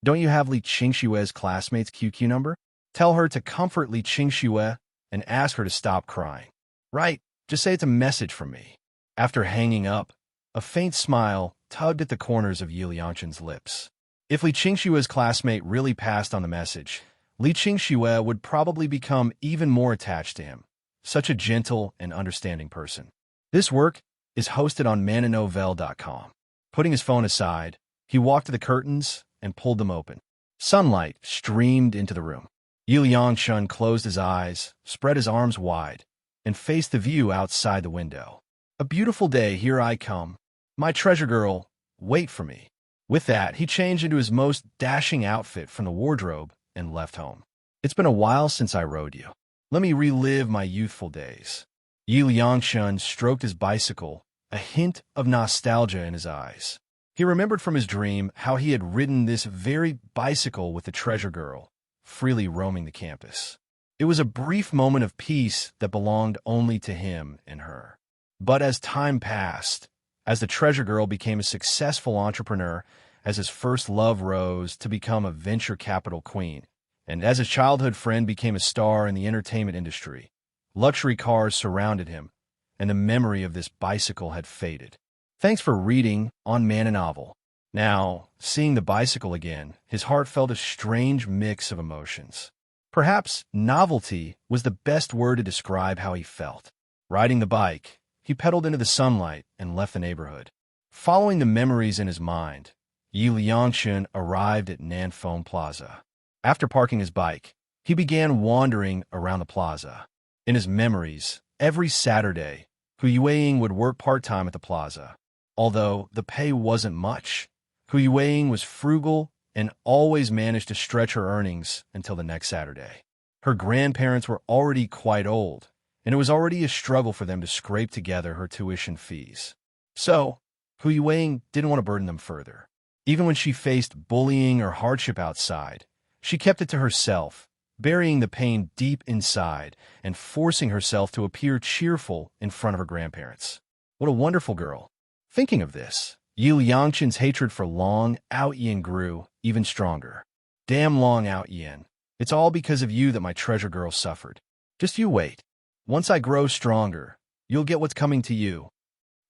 don't you have Li Qingxue's classmate's QQ number? Tell her to comfort Li Qingxue and ask her to stop crying. Right, just say it's a message from me. After hanging up, a faint smile tugged at the corners of Yi Liangchun's lips. If Li Qingxue's classmate really passed on the message, Li Qingxue would probably become even more attached to him. Such a gentle and understanding person. This work is hosted on mananovel.com. Putting his phone aside, he walked to the curtains and pulled them open. Sunlight streamed into the room. Yi Liangchun closed his eyes, spread his arms wide, and faced the view outside the window. A beautiful day, here I come. My treasure girl, wait for me. With that, he changed into his most dashing outfit from the wardrobe and left home. It's been a while since I rode you. Let me relive my youthful days. Yi Liangchun stroked his bicycle, a hint of nostalgia in his eyes. He remembered from his dream how he had ridden this very bicycle with the treasure girl, freely roaming the campus. It was a brief moment of peace that belonged only to him and her. But as time passed, as the treasure girl became a successful entrepreneur, as his first love rose to become a venture capital queen, and as his childhood friend became a star in the entertainment industry, luxury cars surrounded him, and the memory of this bicycle had faded. Thanks for reading on Man and Novel. Now, seeing the bicycle again, his heart felt a strange mix of emotions. Perhaps novelty was the best word to describe how he felt. Riding the bike, he pedaled into the sunlight and left the neighborhood. Following the memories in his mind, Yi Liangchun arrived at Nanfeng Plaza. After parking his bike, he began wandering around the plaza. In his memories, every Saturday, Hu Yueying would work part-time at the plaza. Although the pay wasn't much, Hu Yueying was frugal and always managed to stretch her earnings until the next Saturday. Her grandparents were already quite old, and it was already a struggle for them to scrape together her tuition fees. So, Hu Yueying didn't want to burden them further. Even when she faced bullying or hardship outside, She kept it to herself, burying the pain deep inside and forcing herself to appear cheerful in front of her grandparents. What a wonderful girl. Thinking of this, Yu Yangchen's hatred for Long Aotian grew even stronger. Damn Long Aotian. It's all because of you that my treasure girl suffered. Just you wait. Once I grow stronger, you'll get what's coming to you.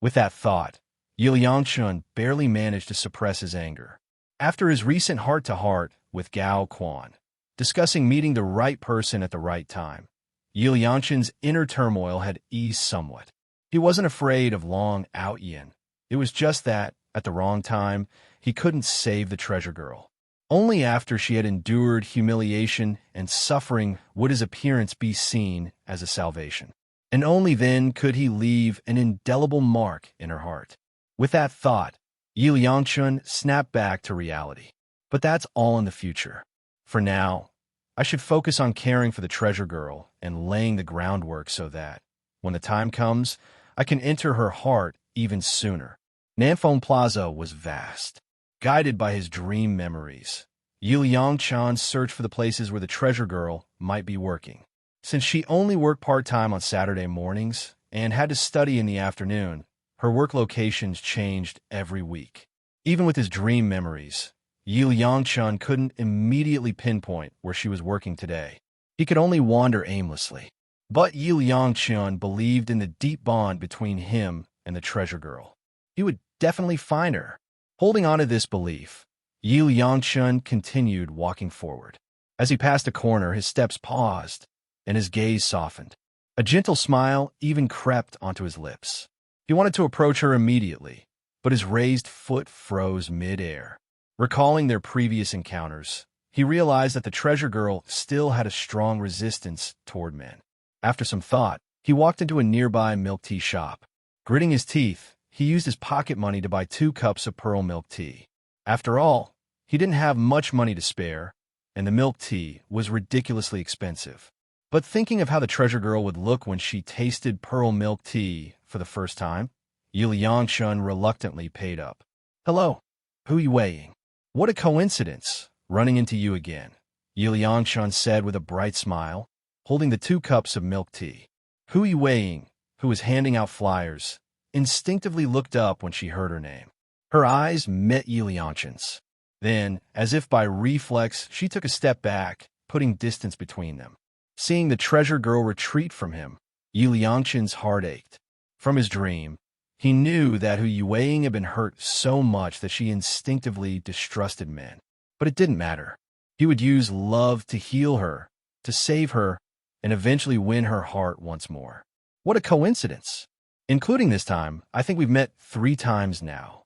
With that thought, Yu Yangchen barely managed to suppress his anger. After his recent heart-to-heart with Gao Quan, discussing meeting the right person at the right time, Yu Yangchen's inner turmoil had eased somewhat. He wasn't afraid of Long Aotian. It was just that, at the wrong time, he couldn't save the treasure girl. Only after she had endured humiliation and suffering would his appearance be seen as a salvation. And only then could he leave an indelible mark in her heart. With that thought, Yu Yangchen snapped back to reality. But that's all in the future. For now, I should focus on caring for the treasure girl and laying the groundwork so that, when the time comes, I can enter her heart even sooner. Nanfeng Plaza was vast. Guided by his dream memories, Yu Yangchen searched for the places where the treasure girl might be working. Since she only worked part-time on Saturday mornings and had to study in the afternoon, her work locations changed every week. Even with his dream memories, Yu Yangchen couldn't immediately pinpoint where she was working today. He could only wander aimlessly. But Yu Yangchen believed in the deep bond between him and the treasure girl. He would definitely find her. Holding on to this belief, Yu Yangchen continued walking forward. As he passed a corner, his steps paused, and his gaze softened. A gentle smile even crept onto his lips. He wanted to approach her immediately, but his raised foot froze mid-air. Recalling their previous encounters, he realized that the treasure girl still had a strong resistance toward men. After some thought, he walked into a nearby milk tea shop. Gritting his teeth, he used his pocket money to buy 2 cups of pearl milk tea. After all, he didn't have much money to spare, and the milk tea was ridiculously expensive. But thinking of how the treasure girl would look when she tasted pearl milk tea for the first time, Yu Yangchen reluctantly paid up. "Hello, who are you weighing?" "What a coincidence, running into you again," Yu Yangchen said with a bright smile, holding the 2 cups of milk tea. Hu Yuweiing, who was handing out flyers, instinctively looked up when she heard her name. Her eyes met Yu Yangchen's. Then, as if by reflex, she took a step back, putting distance between them. Seeing the treasure girl retreat from him, Yu Yangchen's heart ached. From his dream, he knew that Hu Yuweiing had been hurt so much that she instinctively distrusted men. But it didn't matter. He would use love to heal her, to save her, and eventually win her heart once more. What a coincidence! Including this time, I think we've met 3 times now.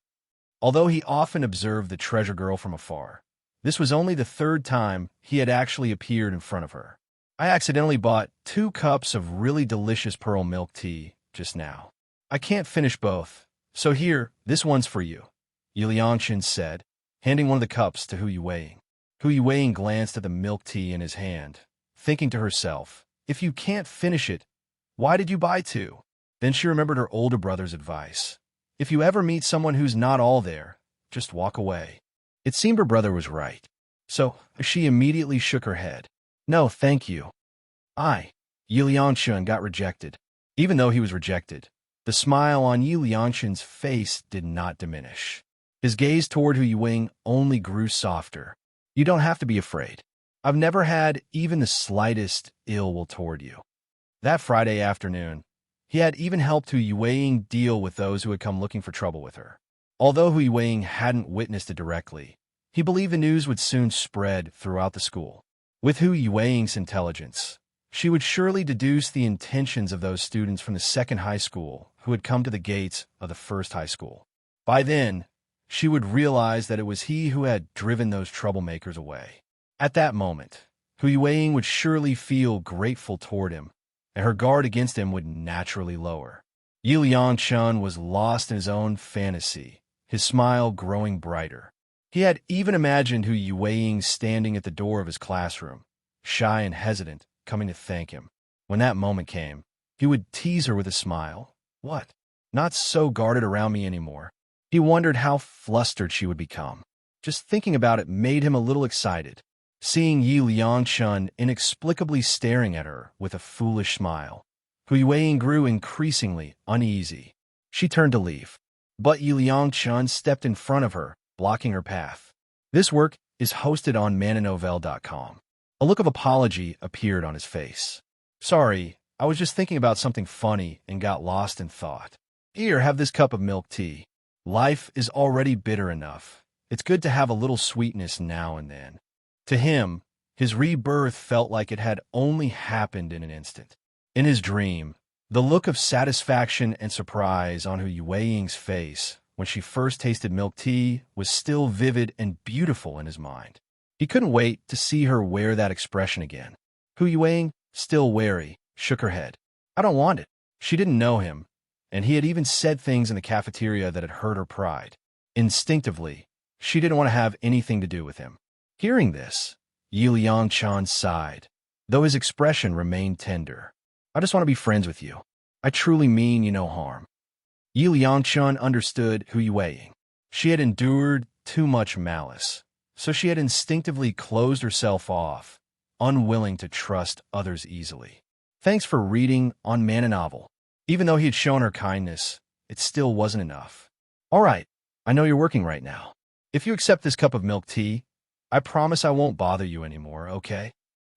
Although he often observed the treasure girl from afar, this was only the 3rd time he had actually appeared in front of her. I accidentally bought 2 cups of really delicious pearl milk tea just now. I can't finish both, so here, this one's for you, Yu Yangchen said, handing one of the cups to Hu Yuweiing. Hu Yuweiing glanced at the milk tea in his hand, thinking to herself, if you can't finish it, why did you buy 2? Then she remembered her older brother's advice. If you ever meet someone who's not all there, just walk away. It seemed her brother was right. So she immediately shook her head. No, thank you. Yu Yangchen got rejected. Even though he was rejected, the smile on Yu Yangchen's face did not diminish. His gaze toward Hu Yuweiing only grew softer. You don't have to be afraid. I've never had even the slightest ill will toward you. That Friday afternoon, he had even helped Hu Yuweiing deal with those who had come looking for trouble with her. Although Hu Yuweiing hadn't witnessed it directly, he believed the news would soon spread throughout the school. With Hu Yuweiing's intelligence, she would surely deduce the intentions of those students from the 2nd high school who had come to the gates of the 1st high school. By then, she would realize that it was he who had driven those troublemakers away. At that moment, Hu Yuweiing would surely feel grateful toward him, and her guard against him would naturally lower. Yu Yangchen was lost in his own fantasy, his smile growing brighter. He had even imagined Hu Yuweiing standing at the door of his classroom, shy and hesitant, coming to thank him. When that moment came, he would tease her with a smile. What? Not so guarded around me anymore. He wondered how flustered she would become. Just thinking about it made him a little excited. seeing Yi Liangchun inexplicably staring at her with a foolish smile. Hu Yueying grew increasingly uneasy. She turned to leave, but Yi Liangchun stepped in front of her, blocking her path. This work is hosted on mananovel.com. A look of apology appeared on his face. Sorry, I was just thinking about something funny and got lost in thought. Here, have this cup of milk tea. Life is already bitter enough. It's good to have a little sweetness now and then. To him, his rebirth felt like it had only happened in an instant. In his dream, the look of satisfaction and surprise on Hu Yueying's face when she first tasted milk tea was still vivid and beautiful in his mind. He couldn't wait to see her wear that expression again. Hu Yueying, still wary, shook her head. I don't want it. She didn't know him, and he had even said things in the cafeteria that had hurt her pride. Instinctively, she didn't want to have anything to do with him. Hearing this, Yi Liangchun sighed, though his expression remained tender. I just want to be friends with you. I truly mean you no harm. Yi Liangchun understood Hu Yueying. She had endured too much malice, so she had instinctively closed herself off, unwilling to trust others easily. Thanks for reading on Man and Novel. Even though he had shown her kindness, it still wasn't enough. All right, I know you're working right now. If you accept this cup of milk tea, I promise I won't bother you anymore, okay?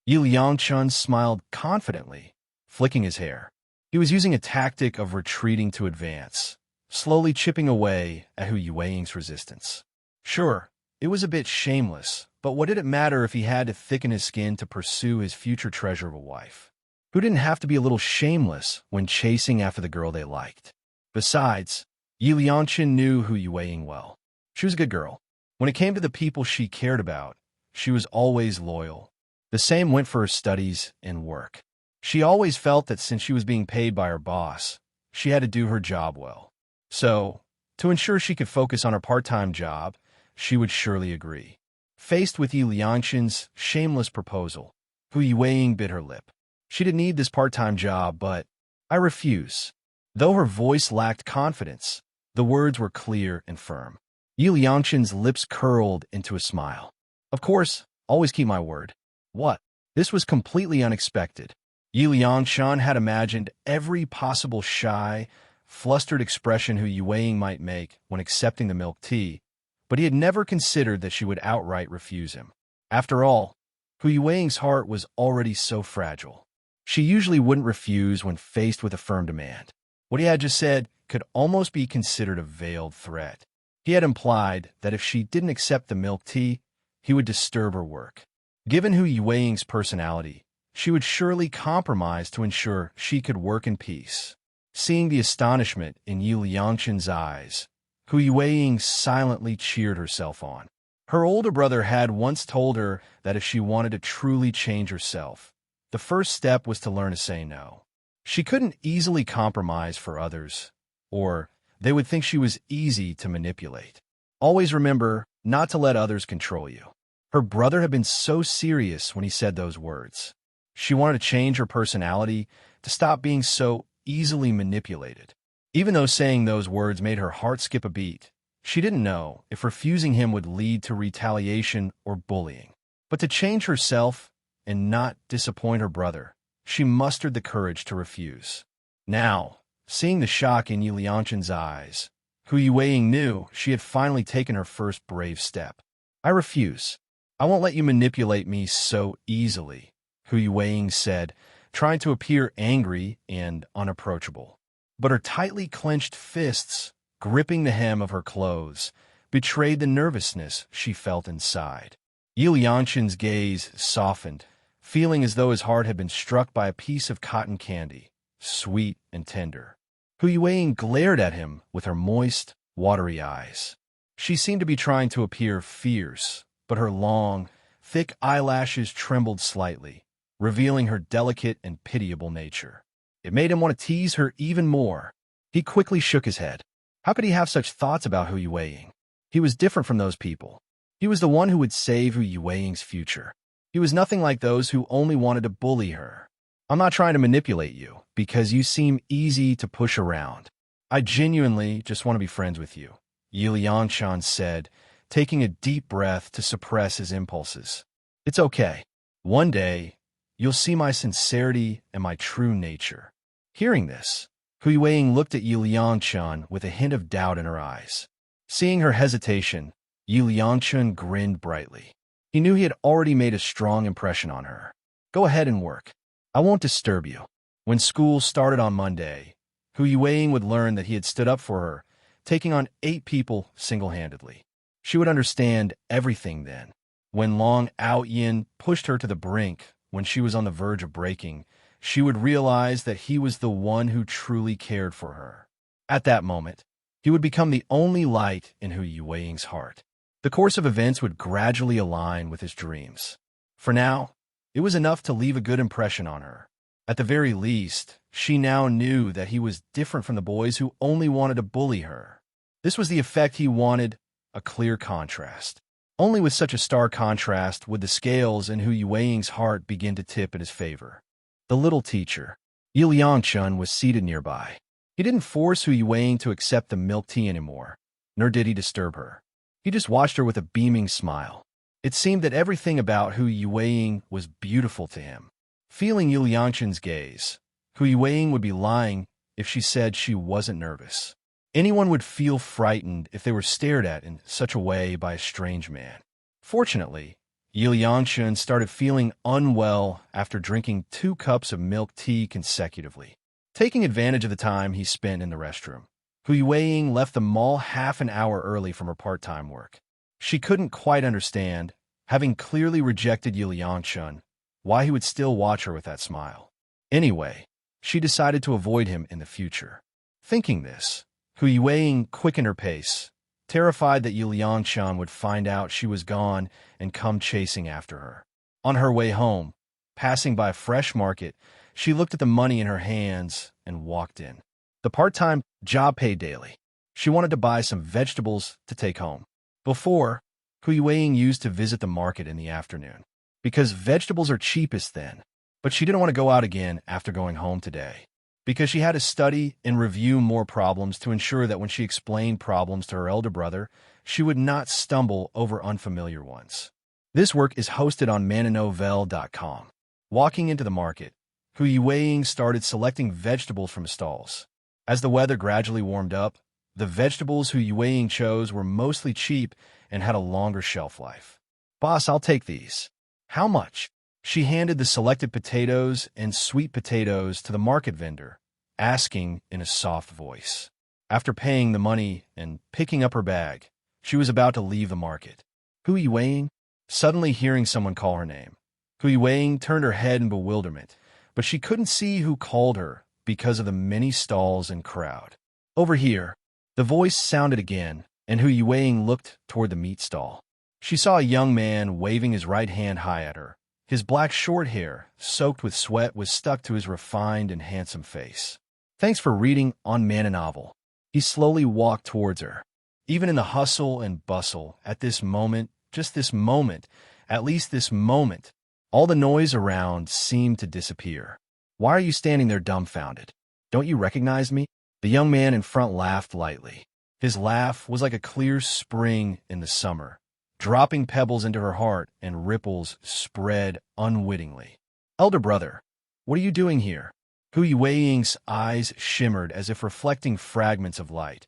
Yi Liangchun smiled confidently, flicking his hair. He was using a tactic of retreating to advance, slowly chipping away at Hu Yueying's resistance. Sure, it was a bit shameless, but what did it matter if he had to thicken his skin to pursue his future treasure of a wife? Who didn't have to be a little shameless when chasing after the girl they liked? Besides, Yi Liangchun knew Hu Yueying well. She was a good girl. When it came to the people she cared about, she was always loyal. The same went for her studies and work. She always felt that since she was being paid by her boss, she had to do her job well. So, to ensure she could focus on her part-time job, she would surely agree. Faced with Yi Liangchun's shameless proposal, Hu Yueying bit her lip. She didn't need this part-time job, but I refuse. Though her voice lacked confidence, the words were clear and firm. Yi Liangchun's lips curled into a smile. Of course, always keep my word. What? This was completely unexpected. Yi Liangchun had imagined every possible shy, flustered expression Hu Yueying might make when accepting the milk tea, but he had never considered that she would outright refuse him. After all, Hu Yueying's heart was already so fragile. She usually wouldn't refuse when faced with a firm demand. What he had just said could almost be considered a veiled threat. He had implied that if she didn't accept the milk tea, he would disturb her work. Given Hu Yueying's personality, she would surely compromise to ensure she could work in peace. Seeing the astonishment in Yi Liangchun's eyes, Hu Yueying silently cheered herself on. Her older brother had once told her that if she wanted to truly change herself, the first step was to learn to say no. She couldn't easily compromise for others, or they would think she was easy to manipulate. Always remember not to let others control you. Her brother had been so serious when he said those words. She wanted to change her personality to stop being so easily manipulated. Even though saying those words made her heart skip a beat, she didn't know if refusing him would lead to retaliation or bullying. But to change herself and not disappoint her brother, she mustered the courage to refuse. Now, seeing the shock in Yi Liangchun's eyes, Hu Yueying knew she had finally taken her first brave step. I refuse. I won't let you manipulate me so easily, Hu Yueying said, trying to appear angry and unapproachable. But her tightly clenched fists, gripping the hem of her clothes, betrayed the nervousness she felt inside. Yi Liangchun's gaze softened, feeling as though his heart had been struck by a piece of cotton candy, sweet and tender. Hu Yueying glared at him with her moist, watery eyes. She seemed to be trying to appear fierce, but her long, thick eyelashes trembled slightly, revealing her delicate and pitiable nature. It made him want to tease her even more. He quickly shook his head. How could he have such thoughts about Hu Yueying? He was different from those people. He was the one who would save Hu Yueying's future. He was nothing like those who only wanted to bully her. I'm not trying to manipulate you, because you seem easy to push around. I genuinely just want to be friends with you, Yi Liangchun said, taking a deep breath to suppress his impulses. It's okay. One day, you'll see my sincerity and my true nature. Hearing this, Hu Yueying looked at Yi Liangchun with a hint of doubt in her eyes. Seeing her hesitation, Yi Liangchun grinned brightly. He knew he had already made a strong impression on her. Go ahead and work. I won't disturb you. When school started on Monday, Hu Yueying would learn that he had stood up for her, taking on 8 people single-handedly. She would understand everything then. When Long Aotian pushed her to the brink, when she was on the verge of breaking, she would realize that he was the one who truly cared for her. At that moment, he would become the only light in Hu Yueying's heart. The course of events would gradually align with his dreams. For now, it was enough to leave a good impression on her. At the very least, she now knew that he was different from the boys who only wanted to bully her. This was the effect he wanted, a clear contrast. Only with such a stark contrast would the scales in Hu Yueying's heart begin to tip in his favor. The little teacher, Yi Liangchun, was seated nearby. He didn't force Hu Yueying to accept the milk tea anymore, nor did he disturb her. He just watched her with a beaming smile. It seemed that everything about Hu Yueying was beautiful to him. Feeling Yi Liangchun's gaze, Hu Yueying would be lying if she said she wasn't nervous. Anyone would feel frightened if they were stared at in such a way by a strange man. Fortunately, Yi Liangchun started feeling unwell after drinking 2 cups of milk tea consecutively. Taking advantage of the time he spent in the restroom, Hu Yueying left the mall half an hour early from her part-time work. She couldn't quite understand, having clearly rejected Yi Liangchun, why he would still watch her with that smile. Anyway, she decided to avoid him in the future. Thinking this, Hu Yueying quickened her pace, terrified that Yi Liangchun would find out she was gone and come chasing after her. On her way home, passing by a fresh market, she looked at the money in her hands and walked in. The part-time job paid daily. She wanted to buy some vegetables to take home. Before, Hu Yueying used to visit the market in the afternoon, because vegetables are cheapest then, but she didn't want to go out again after going home today, because she had to study and review more problems to ensure that when she explained problems to her elder brother, she would not stumble over unfamiliar ones. This work is hosted on mananovel.com. Walking into the market, Hu Yueying started selecting vegetables from stalls. As the weather gradually warmed up, the vegetables Hu Yueying chose were mostly cheap and had a longer shelf life. Boss, I'll take these. How much? She handed the selected potatoes and sweet potatoes to the market vendor, asking in a soft voice. After paying the money and picking up her bag, she was about to leave the market. Hu Yueying? Suddenly hearing someone call her name. Hu Yueying turned her head in bewilderment, but she couldn't see who called her because of the many stalls and crowd. Over here, the voice sounded again, and Hu Yueying looked toward the meat stall. She saw a young man waving his right hand high at her. His black short hair, soaked with sweat, was stuck to his refined and handsome face. Thanks for reading on Mananovel. He slowly walked towards her. Even in the hustle and bustle, at this moment, just this moment, at least this moment, all the noise around seemed to disappear. Why are you standing there dumbfounded? Don't you recognize me? The young man in front laughed lightly. His laugh was like a clear spring in the summer, dropping pebbles into her heart, and ripples spread unwittingly. Elder brother, what are you doing here? Hu Yueying's eyes shimmered as if reflecting fragments of light,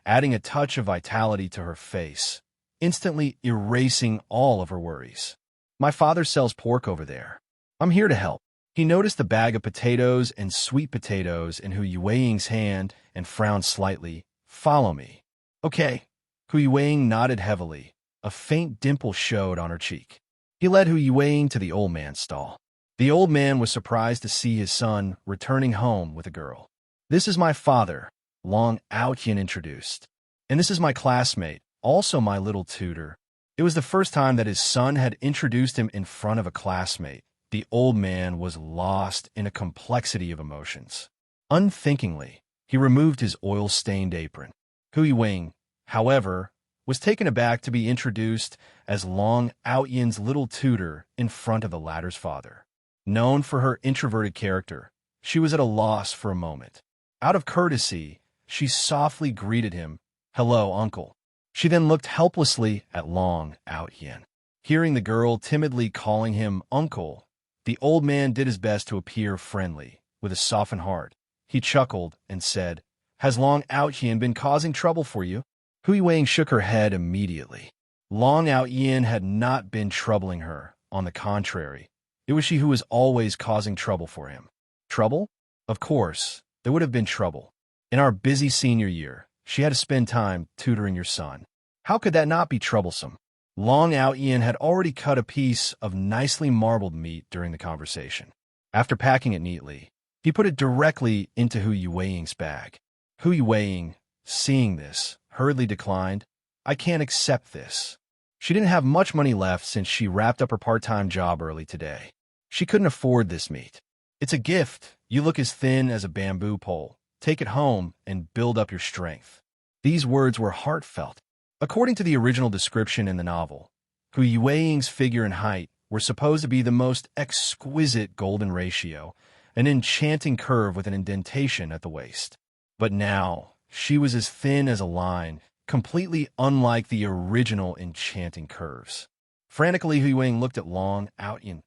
adding a touch of vitality to her face, instantly erasing all of her worries. My father sells pork over there. I'm here to help. He noticed the bag of potatoes and sweet potatoes in Hu Yueying's hand and frowned slightly. Follow me. Okay. Hu Yueying nodded heavily. A faint dimple showed on her cheek. He led Hu Yueying to the old man's stall. The old man was surprised to see his son returning home with a girl. This is my father, Long Aotian introduced. And this is my classmate, also my little tutor. It was the first time that his son had introduced him in front of a classmate. The old man was lost in a complexity of emotions. Unthinkingly, he removed his oil-stained apron. Hu Yueying, however, was taken aback to be introduced as Long Aotian's little tutor in front of the latter's father. Known for her introverted character, she was at a loss for a moment. Out of courtesy, she softly greeted him, "Hello, uncle." She then looked helplessly at Long Aotian. Hearing the girl timidly calling him uncle, the old man did his best to appear friendly. With a softened heart, he chuckled and said, "Has Long Aotian been causing trouble for you?" Hui Wang shook her head immediately. Long Aotian had not been troubling her. On the contrary, it was she who was always causing trouble for him. Trouble? Of course, there would have been trouble. In our busy senior year, she had to spend time tutoring your son. How could that not be troublesome? Long Aotian had already cut a piece of nicely marbled meat during the conversation. After packing it neatly, he put it directly into Hui Weiying's bag. Hui Weiying, seeing this, hurriedly declined, "I can't accept this." She didn't have much money left since she wrapped up her part-time job early today. She couldn't afford this meat. "It's a gift. You look as thin as a bamboo pole. Take it home and build up your strength." These words were heartfelt. According to the original description in the novel, Hui Weiying's figure and height were supposed to be the most exquisite golden ratio, an enchanting curve with an indentation at the waist. But now, she was as thin as a line, completely unlike the original enchanting curves. Frantically, Hui Weiying looked at Long Aotian.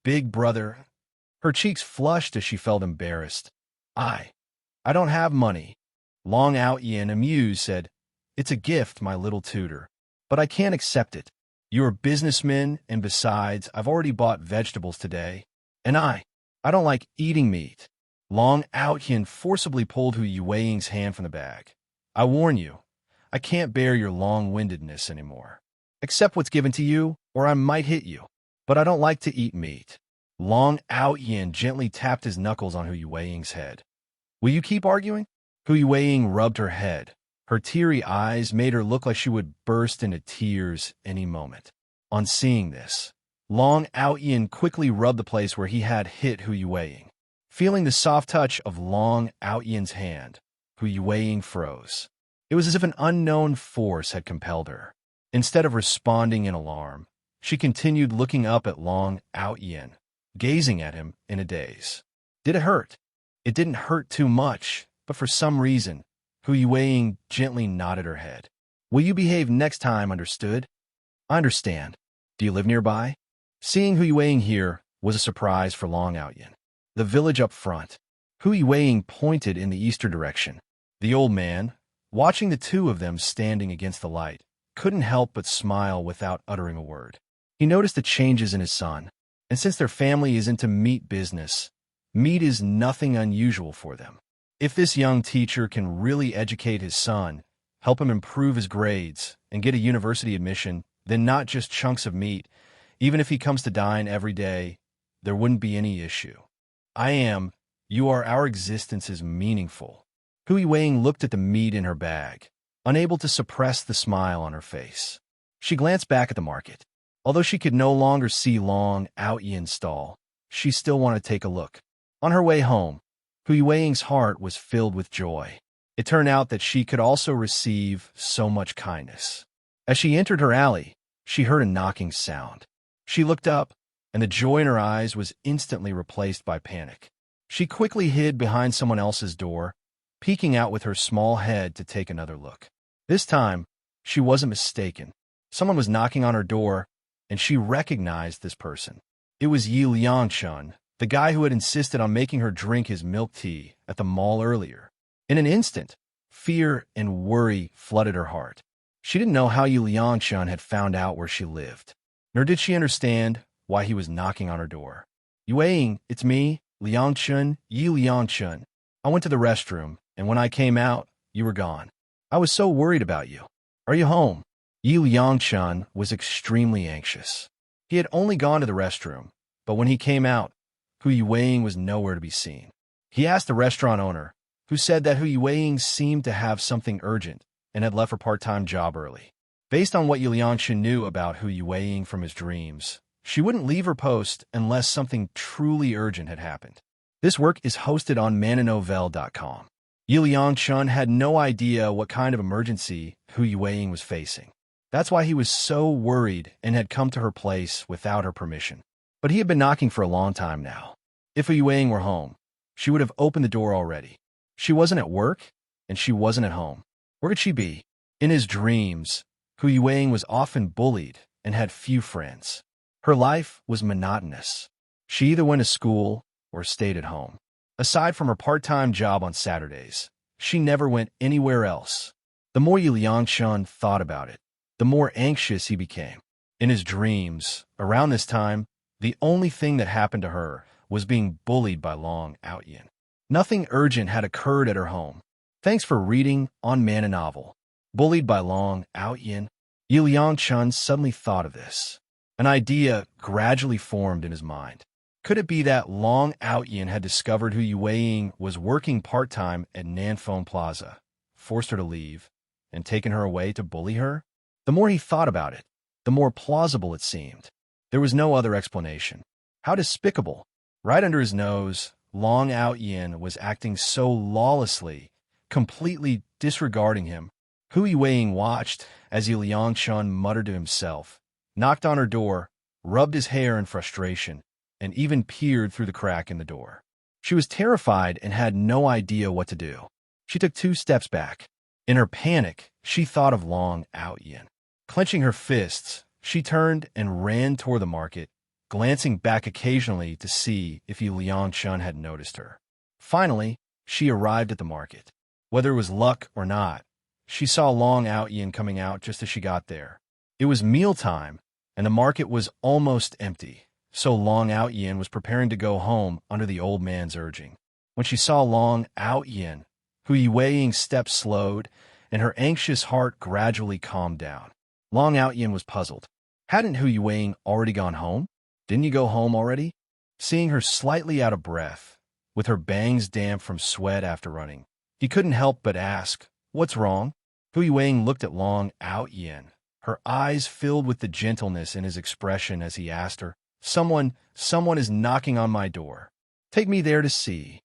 "Big brother." Her cheeks flushed as she felt embarrassed. I don't have money." Long Aotian, amused, said, "It's a gift, my little tutor, but I can't accept it. You're a businessman, and besides, I've already bought vegetables today, and I don't like eating meat." Long Aotian forcibly pulled Hui Weiying's hand from the bag. "I warn you, I can't bear your long-windedness anymore. Accept what's given to you, or I might hit you. But I don't like to eat meat." Long Aotian gently tapped his knuckles on Hui Weiying's head. "Will you keep arguing?" Hui Weiying rubbed her head. Her teary eyes made her look like she would burst into tears any moment. On seeing this, Long Aotian quickly rubbed the place where he had hit Hui Weiying. Feeling the soft touch of Long Aotian's hand, Hui Weiying froze. It was as if an unknown force had compelled her. Instead of responding in alarm, she continued looking up at Long Aotian, gazing at him in a daze. Did it hurt? It didn't hurt too much, but for some reason, Hui Weiying gently nodded her head. "Will you behave next time, understood?" "I understand. Do you live nearby?" Seeing Hui Weiying here was a surprise for Long Aotian. "The village up front." Hui Weiying pointed in the eastern direction. The old man, watching the two of them standing against the light, couldn't help but smile without uttering a word. He noticed the changes in his son, and since their family is into meat business, meat is nothing unusual for them. If this young teacher can really educate his son, help him improve his grades, and get a university admission, then not just chunks of meat, even if he comes to dine every day, there wouldn't be any issue. Our existence is meaningful." Hui Weiying looked at the meat in her bag, unable to suppress the smile on her face. She glanced back at the market. Although she could no longer see Long Aotian's stall, she still wanted to take a look. On her way home, Hui Weiying's heart was filled with joy. It turned out that she could also receive so much kindness. As she entered her alley, she heard a knocking sound. She looked up, and the joy in her eyes was instantly replaced by panic. She quickly hid behind someone else's door, peeking out with her small head to take another look. This time, she wasn't mistaken. Someone was knocking on her door, and she recognized this person. It was Yi Liangchun, the guy who had insisted on making her drink his milk tea at the mall earlier. In an instant, fear and worry flooded her heart. She didn't know how Yi Liangchun had found out where she lived, nor did she understand why he was knocking on her door. "Yueying, it's me, Liangchun, Yi Liangchun. I went to the restroom, and when I came out, you were gone. I was so worried about you. Are you home?" Yi Liangchun was extremely anxious. He had only gone to the restroom, but when he came out, Hui Weiying was nowhere to be seen. He asked the restaurant owner, who said that Hui Weiying seemed to have something urgent and had left her part-time job early. Based on what Yi Liangchun knew about Hui Weiying from his dreams, she wouldn't leave her post unless something truly urgent had happened. This work is hosted on mananovel.com. Yi Liangchun had no idea what kind of emergency Hui Weiying was facing. That's why he was so worried and had come to her place without her permission. But he had been knocking for a long time now. If Hui Weiying were home, she would have opened the door already. She wasn't at work, and she wasn't at home. Where could she be? In his dreams, Hui Weiying was often bullied and had few friends. Her life was monotonous. She either went to school or stayed at home. Aside from her part-time job on Saturdays, she never went anywhere else. The more Liangshun thought about it, the more anxious he became. In his dreams, around this time, the only thing that happened to her was being bullied by Long Aotian. Nothing urgent had occurred at her home. Thanks for reading On Man a Novel. Bullied by Long Aotian, Liangshun suddenly thought of this. An idea gradually formed in his mind. Could it be that Long Aotian had discovered who Yueying was working part-time at Nanfeng Plaza, forced her to leave, and taken her away to bully her? The more he thought about it, the more plausible it seemed. There was no other explanation. How despicable! Right under his nose, Long Aotian was acting so lawlessly, completely disregarding him. Hu Yueying watched as Liangshun muttered to himself, knocked on her door, rubbed his hair in frustration, and even peered through the crack in the door. She was terrified and had no idea what to do. She took 2 steps back. In her panic, she thought of Long Aotian. Clenching her fists, she turned and ran toward the market, glancing back occasionally to see if Liangshun had noticed her. Finally, she arrived at the market. Whether it was luck or not, she saw Long Aotian coming out just as she got there. It was mealtime, and the market was almost empty, so Long Aotian was preparing to go home under the old man's urging. When she saw Long Aotian, Hu Yueying's steps slowed, and her anxious heart gradually calmed down. Long Aotian was puzzled. Hadn't Hu Yueying already gone home? Didn't you go home already? Seeing her slightly out of breath, with her bangs damp from sweat after running, he couldn't help but ask, "What's wrong?" Hu Yueying looked at Long Aotian, her eyes filled with the gentleness in his expression as he asked her, Someone is knocking on my door. Take me there to see."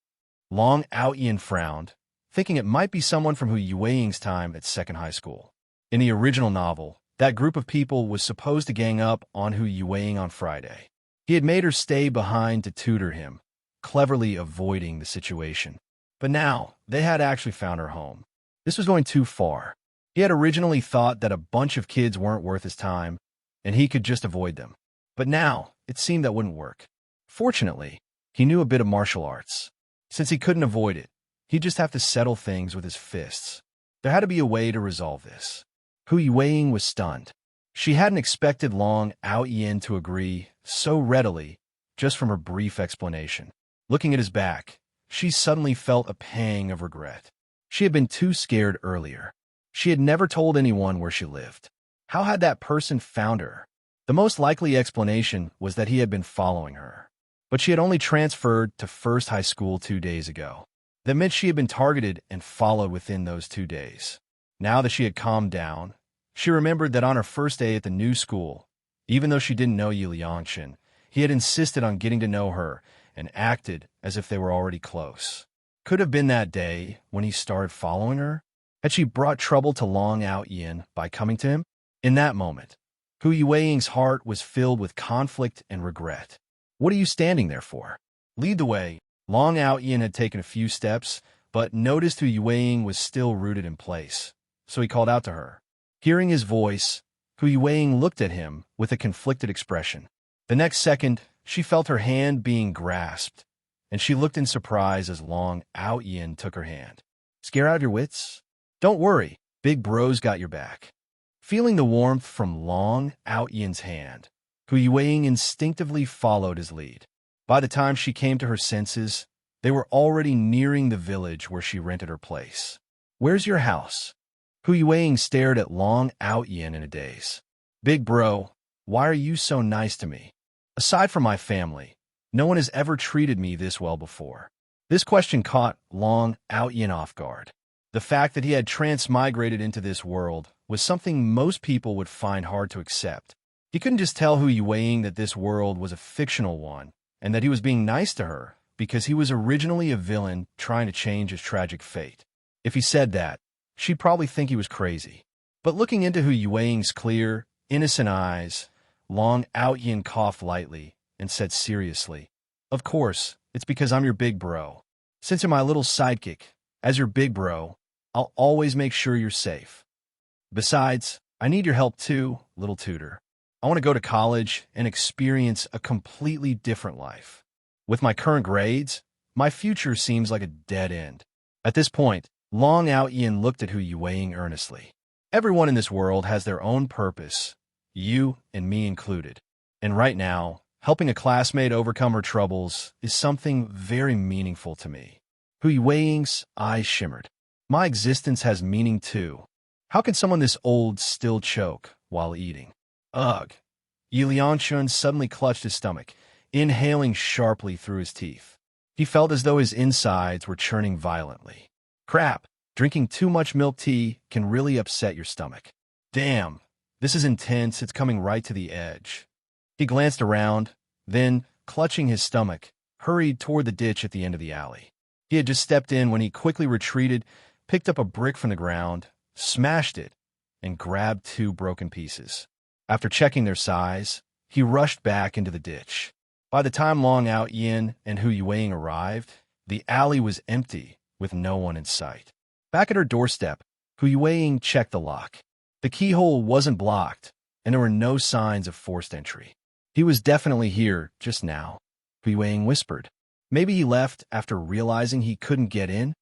Long Aotian frowned, thinking it might be someone from Hu Yueying's time at second high school. In the original novel, that group of people was supposed to gang up on Hu Yueying on Friday. He had made her stay behind to tutor him, cleverly avoiding the situation. But now, they had actually found her home. This was going too far. He had originally thought that a bunch of kids weren't worth his time, and he could just avoid them. But now, it seemed that wouldn't work. Fortunately, he knew a bit of martial arts. Since he couldn't avoid it, he'd just have to settle things with his fists. There had to be a way to resolve this. Hu Yueying was stunned. She hadn't expected Long Aotian to agree so readily just from her brief explanation. Looking at his back, she suddenly felt a pang of regret. She had been too scared earlier. She had never told anyone where she lived. How had that person found her? The most likely explanation was that he had been following her. But she had only transferred to first high school 2 days ago. That meant she had been targeted and followed within those 2 days. Now that she had calmed down, she remembered that on her first day at the new school, even though she didn't know Liangshun, he had insisted on getting to know her and acted as if they were already close. Could have been that day when he started following her? Had she brought trouble to Long Aotian by coming to him? In that moment, Hu Yueying's heart was filled with conflict and regret. What are you standing there for? Lead the way. Long Aotian had taken a few steps, but noticed Hu Yueying was still rooted in place, so he called out to her. Hearing his voice, Hu Yueying looked at him with a conflicted expression. The next second, she felt her hand being grasped, and she looked in surprise as Long Aotian took her hand. Scare out of your wits? Don't worry, Big Bro's got your back. Feeling the warmth from Long Aotian's hand, Hu Yueying instinctively followed his lead. By the time she came to her senses, they were already nearing the village where she rented her place. Where's your house? Hu Yueying stared at Long Aotian in a daze. Big Bro, why are you so nice to me? Aside from my family, no one has ever treated me this well before. This question caught Long Aotian off guard. The fact that he had transmigrated into this world was something most people would find hard to accept. He couldn't just tell Hu Yueying that this world was a fictional one and that he was being nice to her because he was originally a villain trying to change his tragic fate. If he said that, she'd probably think he was crazy. But looking into Hu Yueying's clear, innocent eyes, Long Aotian coughed lightly and said seriously, Of course, it's because I'm your big bro. Since you're my little sidekick, as your big bro, I'll always make sure you're safe. Besides, I need your help too, little tutor. I want to go to college and experience a completely different life. With my current grades, my future seems like a dead end. At this point, Long Aotian looked at Hu Yuweiing earnestly. Everyone in this world has their own purpose, you and me included. And right now, helping a classmate overcome her troubles is something very meaningful to me. Hu Yuweiing's eyes shimmered. My existence has meaning too. How can someone this old still choke while eating? Ugh. Yi Liangchun suddenly clutched his stomach, inhaling sharply through his teeth. He felt as though his insides were churning violently. Crap, drinking too much milk tea can really upset your stomach. Damn, this is intense, it's coming right to the edge. He glanced around, then, clutching his stomach, hurried toward the ditch at the end of the alley. He had just stepped in when he quickly retreated, picked up a brick from the ground, smashed it, and grabbed 2 broken pieces. After checking their size, he rushed back into the ditch. By the time Long Aotian and Hu Yuweiing arrived, the alley was empty, with no one in sight. Back at her doorstep, Hu Yuweiing checked the lock. The keyhole wasn't blocked, and there were no signs of forced entry. He was definitely here just now, Hu Yuweiing whispered. Maybe he left after realizing he couldn't get in?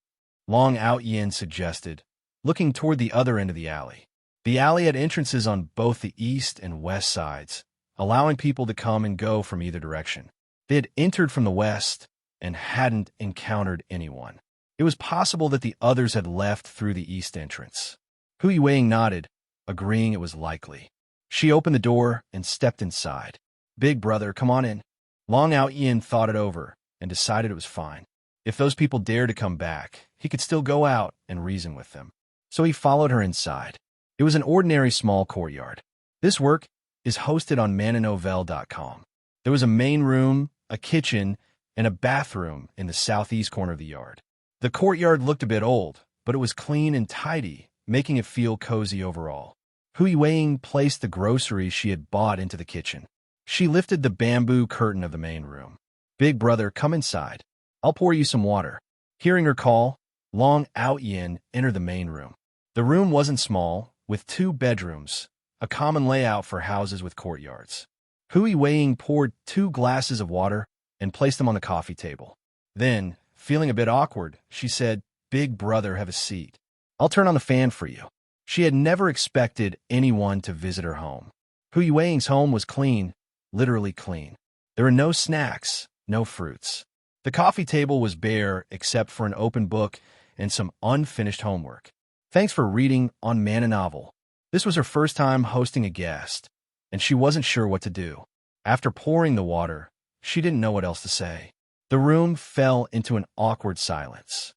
Long Aotian suggested, looking toward the other end of the alley. The alley had entrances on both the east and west sides, allowing people to come and go from either direction. They had entered from the west and hadn't encountered anyone. It was possible that the others had left through the east entrance. Hu Yuweiing nodded, agreeing it was likely. She opened the door and stepped inside. Big brother, come on in. Long Aotian thought it over and decided it was fine. If those people dared to come back, he could still go out and reason with them. So he followed her inside. It was an ordinary small courtyard. This work is hosted on mananovel.com. There was a main room, a kitchen, and a bathroom in the southeast corner of the yard. The courtyard looked a bit old, but it was clean and tidy, making it feel cozy overall. Hu Yuweiing placed the groceries she had bought into the kitchen. She lifted the bamboo curtain of the main room. Big brother, come inside. I'll pour you some water. Hearing her call, Long Aotian entered the main room. The room wasn't small, with 2 bedrooms, a common layout for houses with courtyards. Hu Yuweiing poured 2 glasses of water and placed them on the coffee table. Then, feeling a bit awkward, she said, Big brother, have a seat. I'll turn on the fan for you. She had never expected anyone to visit her home. Hu Yuweiing's home was clean, literally clean. There were no snacks, no fruits. The coffee table was bare except for an open book and some unfinished homework. Thanks for reading on Man and Novel. This was her first time hosting a guest, and she wasn't sure what to do. After pouring the water, she didn't know what else to say. The room fell into an awkward silence.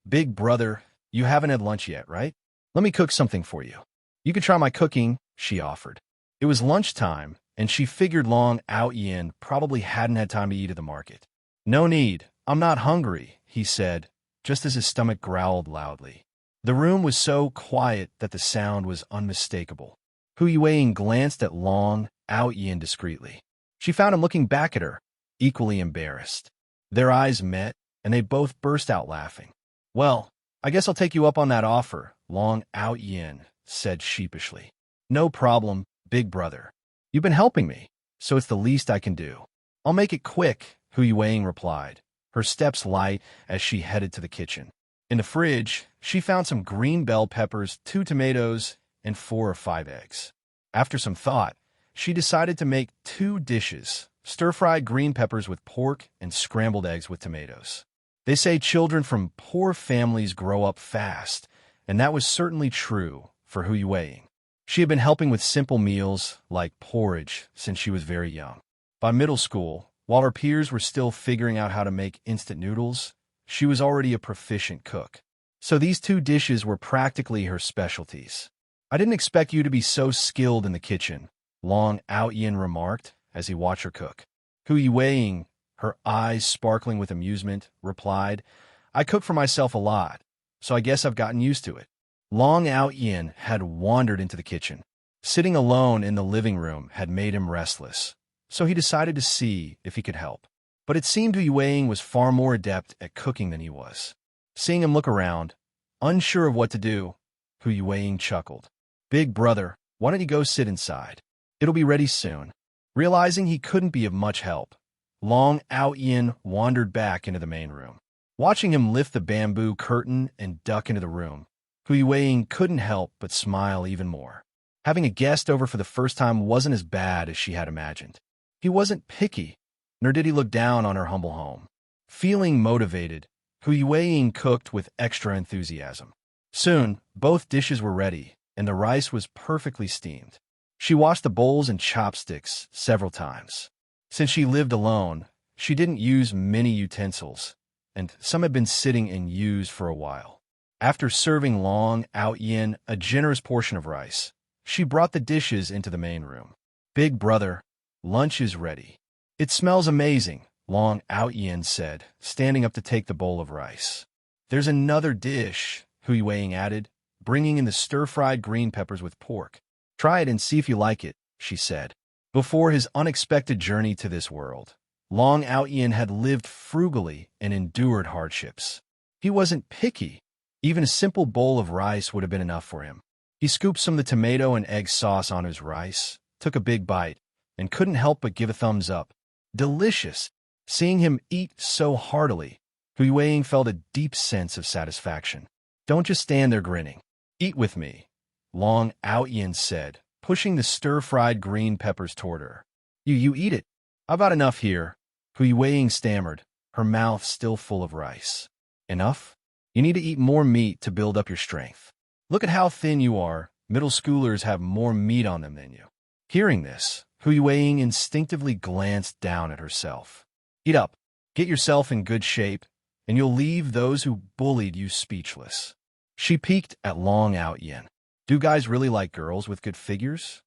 Big brother, you haven't had lunch yet, right? Let me cook something for you. You could try my cooking, she offered. It was lunchtime, and she figured Long Aotian probably hadn't had time to eat at the market. No need, I'm not hungry, he said, just as his stomach growled loudly. The room was so quiet that the sound was unmistakable. Hu Yuweiing glanced at Long Aotian discreetly. She found him looking back at her, equally embarrassed. Their eyes met, and they both burst out laughing. Well, I guess I'll take you up on that offer, Long Aotian said sheepishly. No problem, big brother. You've been helping me, so it's the least I can do. I'll make it quick, Hu Yuweiing replied, her steps light as she headed to the kitchen. In the fridge, she found some green bell peppers, 2 tomatoes, and 4 or 5 eggs. After some thought, she decided to make 2 dishes, stir-fried green peppers with pork and scrambled eggs with tomatoes. They say children from poor families grow up fast, and that was certainly true for Hu Yuweiing. She had been helping with simple meals like porridge since she was very young. By middle school, while her peers were still figuring out how to make instant noodles, she was already a proficient cook. So these 2 dishes were practically her specialties. I didn't expect you to be so skilled in the kitchen, Long Aotian remarked as he watched her cook. Hu Yuweiing, her eyes sparkling with amusement, replied, I cook for myself a lot, so I guess I've gotten used to it. Long Aotian had wandered into the kitchen. Sitting alone in the living room had made him restless, so he decided to see if he could help. But it seemed Hu Yuweiing was far more adept at cooking than he was. Seeing him look around, unsure of what to do, Hu Yuweiing chuckled. Big brother, why don't you go sit inside? It'll be ready soon. Realizing he couldn't be of much help, Long Aotian wandered back into the main room. Watching him lift the bamboo curtain and duck into the room, Hui Weiing couldn't help but smile even more. Having a guest over for the first time wasn't as bad as she had imagined. He wasn't picky, nor did he look down on her humble home. Feeling motivated, Hui Weiing cooked with extra enthusiasm. Soon, both dishes were ready, and the rice was perfectly steamed. She washed the bowls and chopsticks several times. Since she lived alone, she didn't use many utensils, and some had been sitting unused for a while. After serving Long Aotian a generous portion of rice, she brought the dishes into the main room. "Big brother, lunch is ready." "It smells amazing," Long Aotian said, standing up to take the bowl of rice. "There's another dish," Hui Weiing added, bringing in the stir-fried green peppers with pork. "Try it and see if you like it," she said. Before his unexpected journey to this world, Long Aotian had lived frugally and endured hardships. He wasn't picky. Even a simple bowl of rice would have been enough for him. He scooped some of the tomato and egg sauce on his rice, took a big bite, and couldn't help but give a thumbs up. Delicious! Seeing him eat so heartily, Hui Weiing felt a deep sense of satisfaction. "Don't just stand there grinning. Eat with me," Long Aotian said, pushing the stir-fried green peppers toward her. You eat it. I've got enough here," Hui Weiing stammered, her mouth still full of rice. "Enough? You need to eat more meat to build up your strength. Look at how thin you are. Middle schoolers have more meat on them than you." Hearing this, Hui Weiing instinctively glanced down at herself. "Eat up, get yourself in good shape, and you'll leave those who bullied you speechless." She peeked at Long Aotian. "Do guys really like girls with good figures?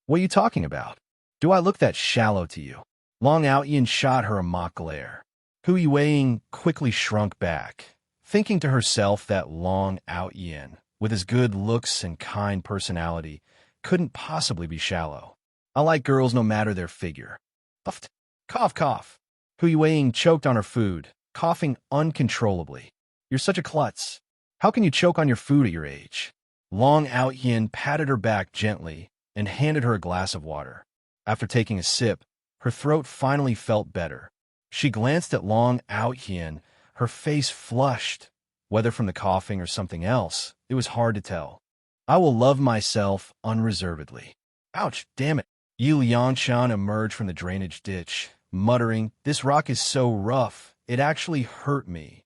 What are you talking about? Do I look that shallow to you?" Long Aotian shot her a mock glare. Hui Weiing quickly shrunk back, thinking to herself that Long Aotian, with his good looks and kind personality, couldn't possibly be shallow. "I like girls no matter their figure." Puffed. Cough, cough. Hui Weiing choked on her food, coughing uncontrollably. "You're such a klutz. How can you choke on your food at your age?" Long Aotian patted her back gently and handed her a glass of water. After taking a sip, her throat finally felt better. She glanced at Long Aotian, her face flushed. Whether from the coughing or something else, it was hard to tell. "I will love myself unreservedly." "Ouch, damn it." Yi Liangshan emerged from the drainage ditch, muttering, "This rock is so rough, it actually hurt me."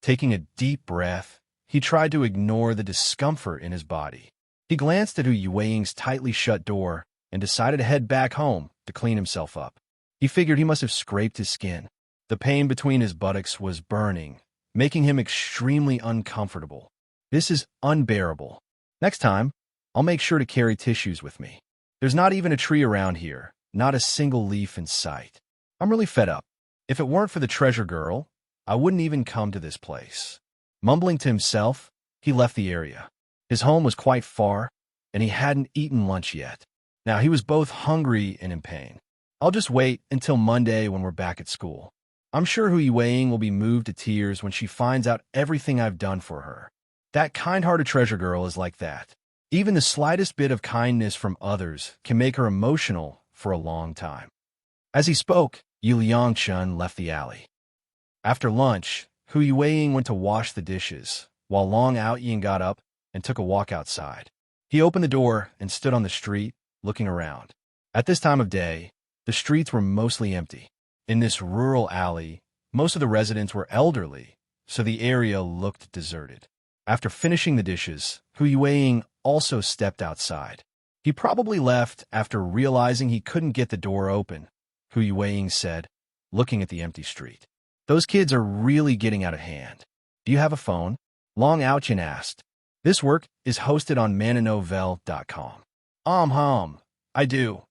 Taking a deep breath, he tried to ignore the discomfort in his body. He glanced at Hui Weiing's tightly shut door and decided to head back home to clean himself up. He figured he must have scraped his skin. The pain between his buttocks was burning, making him extremely uncomfortable. "This is unbearable. Next time, I'll make sure to carry tissues with me. There's not even a tree around here, not a single leaf in sight. I'm really fed up. If it weren't for the treasure girl, I wouldn't even come to this place." Mumbling to himself, he left the area. His home was quite far, and he hadn't eaten lunch yet. Now he was both hungry and in pain. "I'll just wait until Monday when we're back at school. I'm sure Hui Weiing will be moved to tears when she finds out everything I've done for her. That kind-hearted treasure girl is like that. Even the slightest bit of kindness from others can make her emotional for a long time." As he spoke, Yi Liangshan left the alley. After lunch, Hui Weiing went to wash the dishes, while Long Aotian got up and took a walk outside. He opened the door and stood on the street, looking around. At this time of day, the streets were mostly empty. In this rural alley, most of the residents were elderly, so the area looked deserted. After finishing the dishes, Hui Weiing also stepped outside. He probably left after realizing he couldn't get the door open, Hui Weiing said, looking at the empty street. "Those kids are really getting out of hand. Do you have a phone?" Long Aotian asked. "This work is hosted on mananovel.com. I do."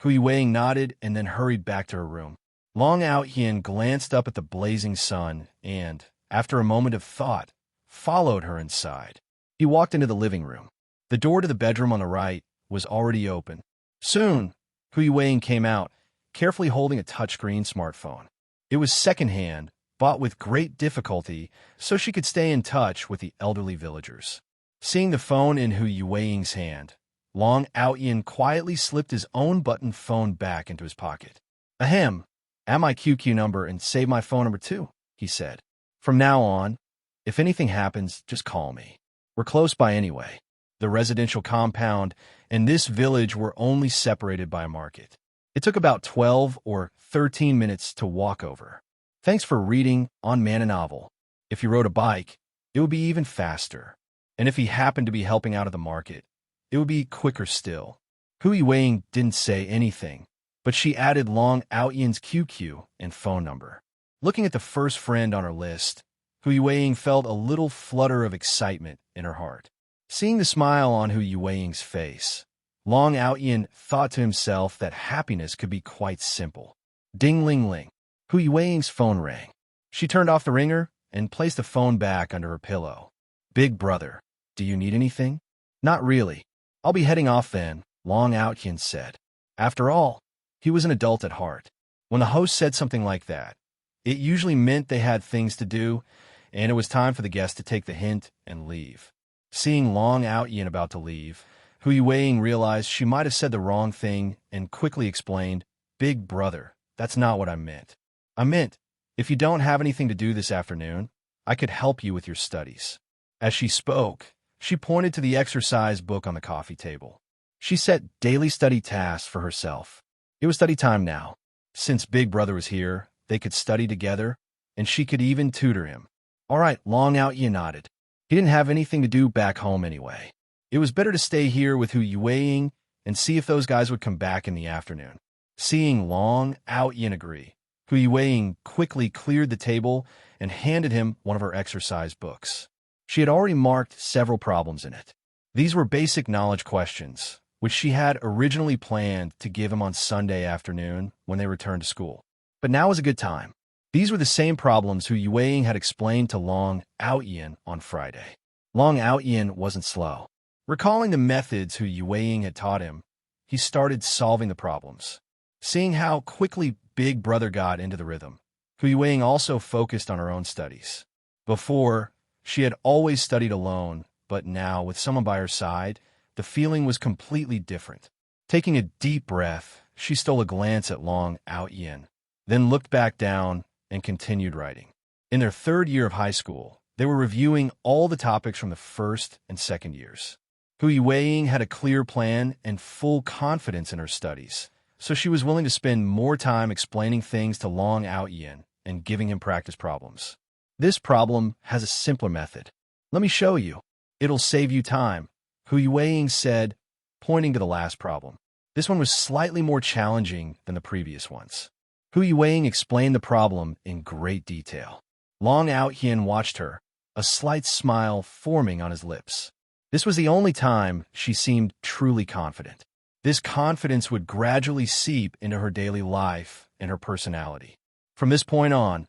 Hui Weiing nodded and then hurried back to her room. Long Aotian glanced up at the blazing sun and, after a moment of thought, followed her inside. He walked into the living room. The door to the bedroom on the right was already open. Soon, Hui Weiing came out, carefully holding a touchscreen smartphone. It was secondhand, bought with great difficulty so she could stay in touch with the elderly villagers. Seeing the phone in Hui Weiing's hand, Long Aotian quietly slipped his own button phone back into his pocket. Ahem, add my QQ number and save my phone number too, he said. From now on, if anything happens, just call me. We're close by anyway. The residential compound and this village were only separated by a market. It took about 12 or 13 minutes to walk over. Thanks for reading on Man a Novel. If you rode a bike, it would be even faster. And if he happened to be helping out at the market, it would be quicker still. Hui Weiing didn't say anything, but she added Long Aotian's QQ and phone number. Looking at the first friend on her list, Hui Weiing felt a little flutter of excitement in her heart. Seeing the smile on Hui Weiing's face, Long Aotian thought to himself that happiness could be quite simple. Ding-ling-ling. Hui Weiing's phone rang. She turned off the ringer and placed the phone back under her pillow. Big brother, do you need anything? Not really. I'll be heading off then, Long Aotian said. After all, he was an adult at heart. When the host said something like that, it usually meant they had things to do, and it was time for the guest to take the hint and leave. Seeing Long Aotian about to leave, Hui Weiing realized she might have said the wrong thing and quickly explained, Big brother, that's not what I meant. I meant, if you don't have anything to do this afternoon, I could help you with your studies. As she spoke, she pointed to the exercise book on the coffee table. She set daily study tasks for herself. It was study time now. Since Big Brother was here, they could study together, and she could even tutor him. All right, Long Aotian nodded. He didn't have anything to do back home anyway. It was better to stay here with Hui Weiing and see if those guys would come back in the afternoon. Seeing Long Aotian agree, Hui Weiing quickly cleared the table and handed him one of her exercise books. She had already marked several problems in it. These were basic knowledge questions, which she had originally planned to give him on Sunday afternoon when they returned to school. But now was a good time. These were the same problems Hui Weiing had explained to Long Aotian on Friday. Long Aotian wasn't slow. Recalling the methods Hui Weiing had taught him, he started solving the problems. Seeing how quickly Big Brother got into the rhythm, Hui Weiing also focused on her own studies. Before, she had always studied alone, but now, with someone by her side, the feeling was completely different. Taking a deep breath, she stole a glance at Long Aotian, then looked back down and continued writing. In their third year of high school, they were reviewing all the topics from the first and second years. Hui Weiing had a clear plan and full confidence in her studies, so she was willing to spend more time explaining things to Long Aotian and giving him practice problems. This problem has a simpler method. Let me show you. It'll save you time, Hui Weiing said, pointing to the last problem. This one was slightly more challenging than the previous ones. Hui Weiing explained the problem in great detail. Long Aotian watched her, a slight smile forming on his lips. This was the only time she seemed truly confident. This confidence would gradually seep into her daily life and her personality. From this point on,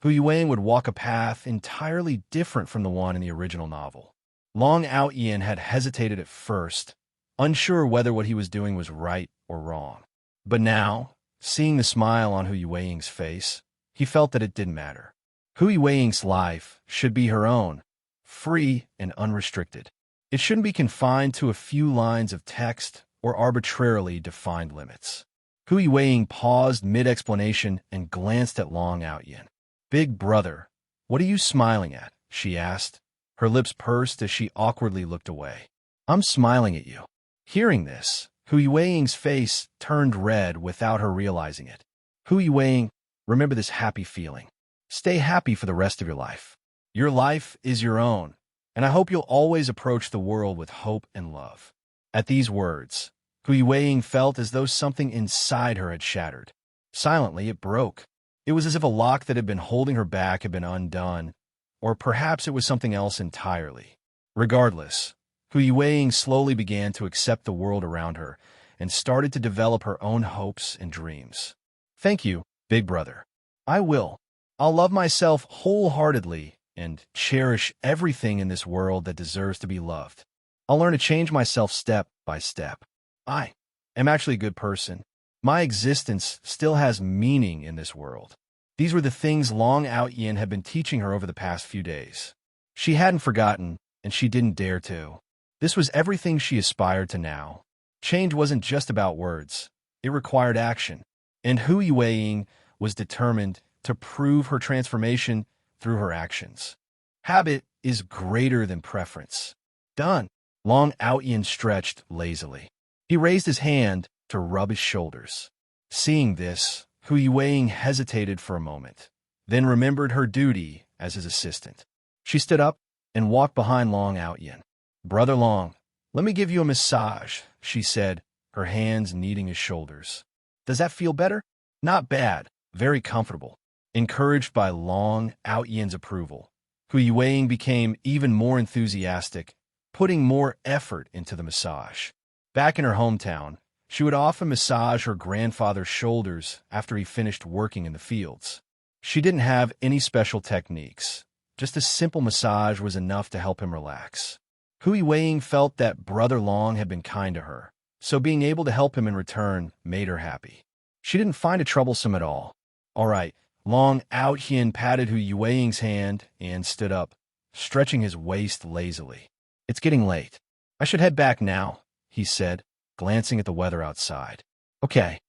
Hui Weiing would walk a path entirely different from the one in the original novel. Long Aotian had hesitated at first, unsure whether what he was doing was right or wrong. But now, seeing the smile on Hui Weiing's face, he felt that it didn't matter. Hui Weiing's life should be her own, free and unrestricted. It shouldn't be confined to a few lines of text or arbitrarily defined limits. Hui Weiing paused mid-explanation and glanced at Long Aotian. Big brother, what are you smiling at? She asked. Her lips pursed as she awkwardly looked away. I'm smiling at you. Hearing this, Hui Weiing's face turned red without her realizing it. Hui Weiing, remember this happy feeling. Stay happy for the rest of your life. Your life is your own, and I hope you'll always approach the world with hope and love. At these words, Hui Weiing felt as though something inside her had shattered. Silently, it broke. It was as if a lock that had been holding her back had been undone, or perhaps it was something else entirely. Regardless, Hui Weiing slowly began to accept the world around her and started to develop her own hopes and dreams. Thank you, Big Brother. I will. I'll love myself wholeheartedly and cherish everything in this world that deserves to be loved. I'll learn to change myself step by step. I am actually a good person. My existence still has meaning in this world. These were the things Long Aotian had been teaching her over the past few days. She hadn't forgotten, and she didn't dare to. This was everything she aspired to now, Change wasn't just about words. It required action. And Hu Yueying was determined to prove her transformation through her actions. Habit is greater than preference. Done. Long Aotian stretched lazily. He raised his hand to rub his shoulders. Seeing this, Hu Yueying hesitated for a moment, then remembered her duty as his assistant. She stood up and walked behind Long Aotian. "Brother Long, let me give you a massage," she said, her hands kneading his shoulders. "Does that feel better?" "Not bad. Very comfortable." Encouraged by Long Aotian's approval, Hu Yueying became even more enthusiastic, putting more effort into the massage. Back in her hometown, she would often massage her grandfather's shoulders after he finished working in the fields. She didn't have any special techniques. Just a simple massage was enough to help him relax. Hu Yueying felt that Brother Long had been kind to her, so being able to help him in return made her happy. She didn't find it troublesome at all. "All right." Long Aotian patted Hu Yueying's hand and stood up, stretching his waist lazily. "It's getting late. I should head back now," he said, glancing at the weather outside. "Okay."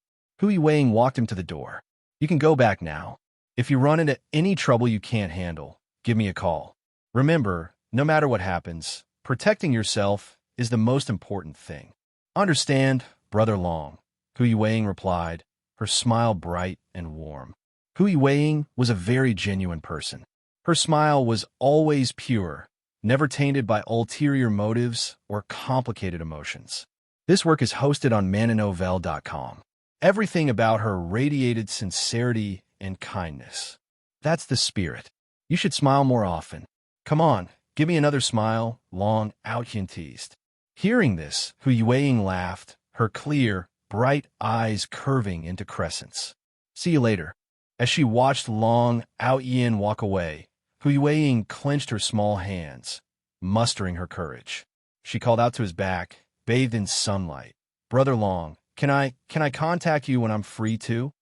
Hu Yueying walked him to the door. "You can go back now. If you run into any trouble you can't handle, give me a call. Remember, no matter what happens, protecting yourself is the most important thing." "Understand, Brother Long," Hu Yueying replied, her smile bright and warm. Hu Yueying was a very genuine person. Her smile was always pure, never tainted by ulterior motives or complicated emotions. This work is hosted on mananovel.com. Everything about her radiated sincerity and kindness. That's the spirit. You should smile more often. "Come on, give me another smile," Long Aotian teased. Hearing this, Hu Yueying laughed, her clear, bright eyes curving into crescents. "See you later." As she watched Long Aotian walk away, Hu Yueying clenched her small hands, mustering her courage. She called out to his back, bathed in sunlight. "Brother Long, can I contact you when I'm free too?"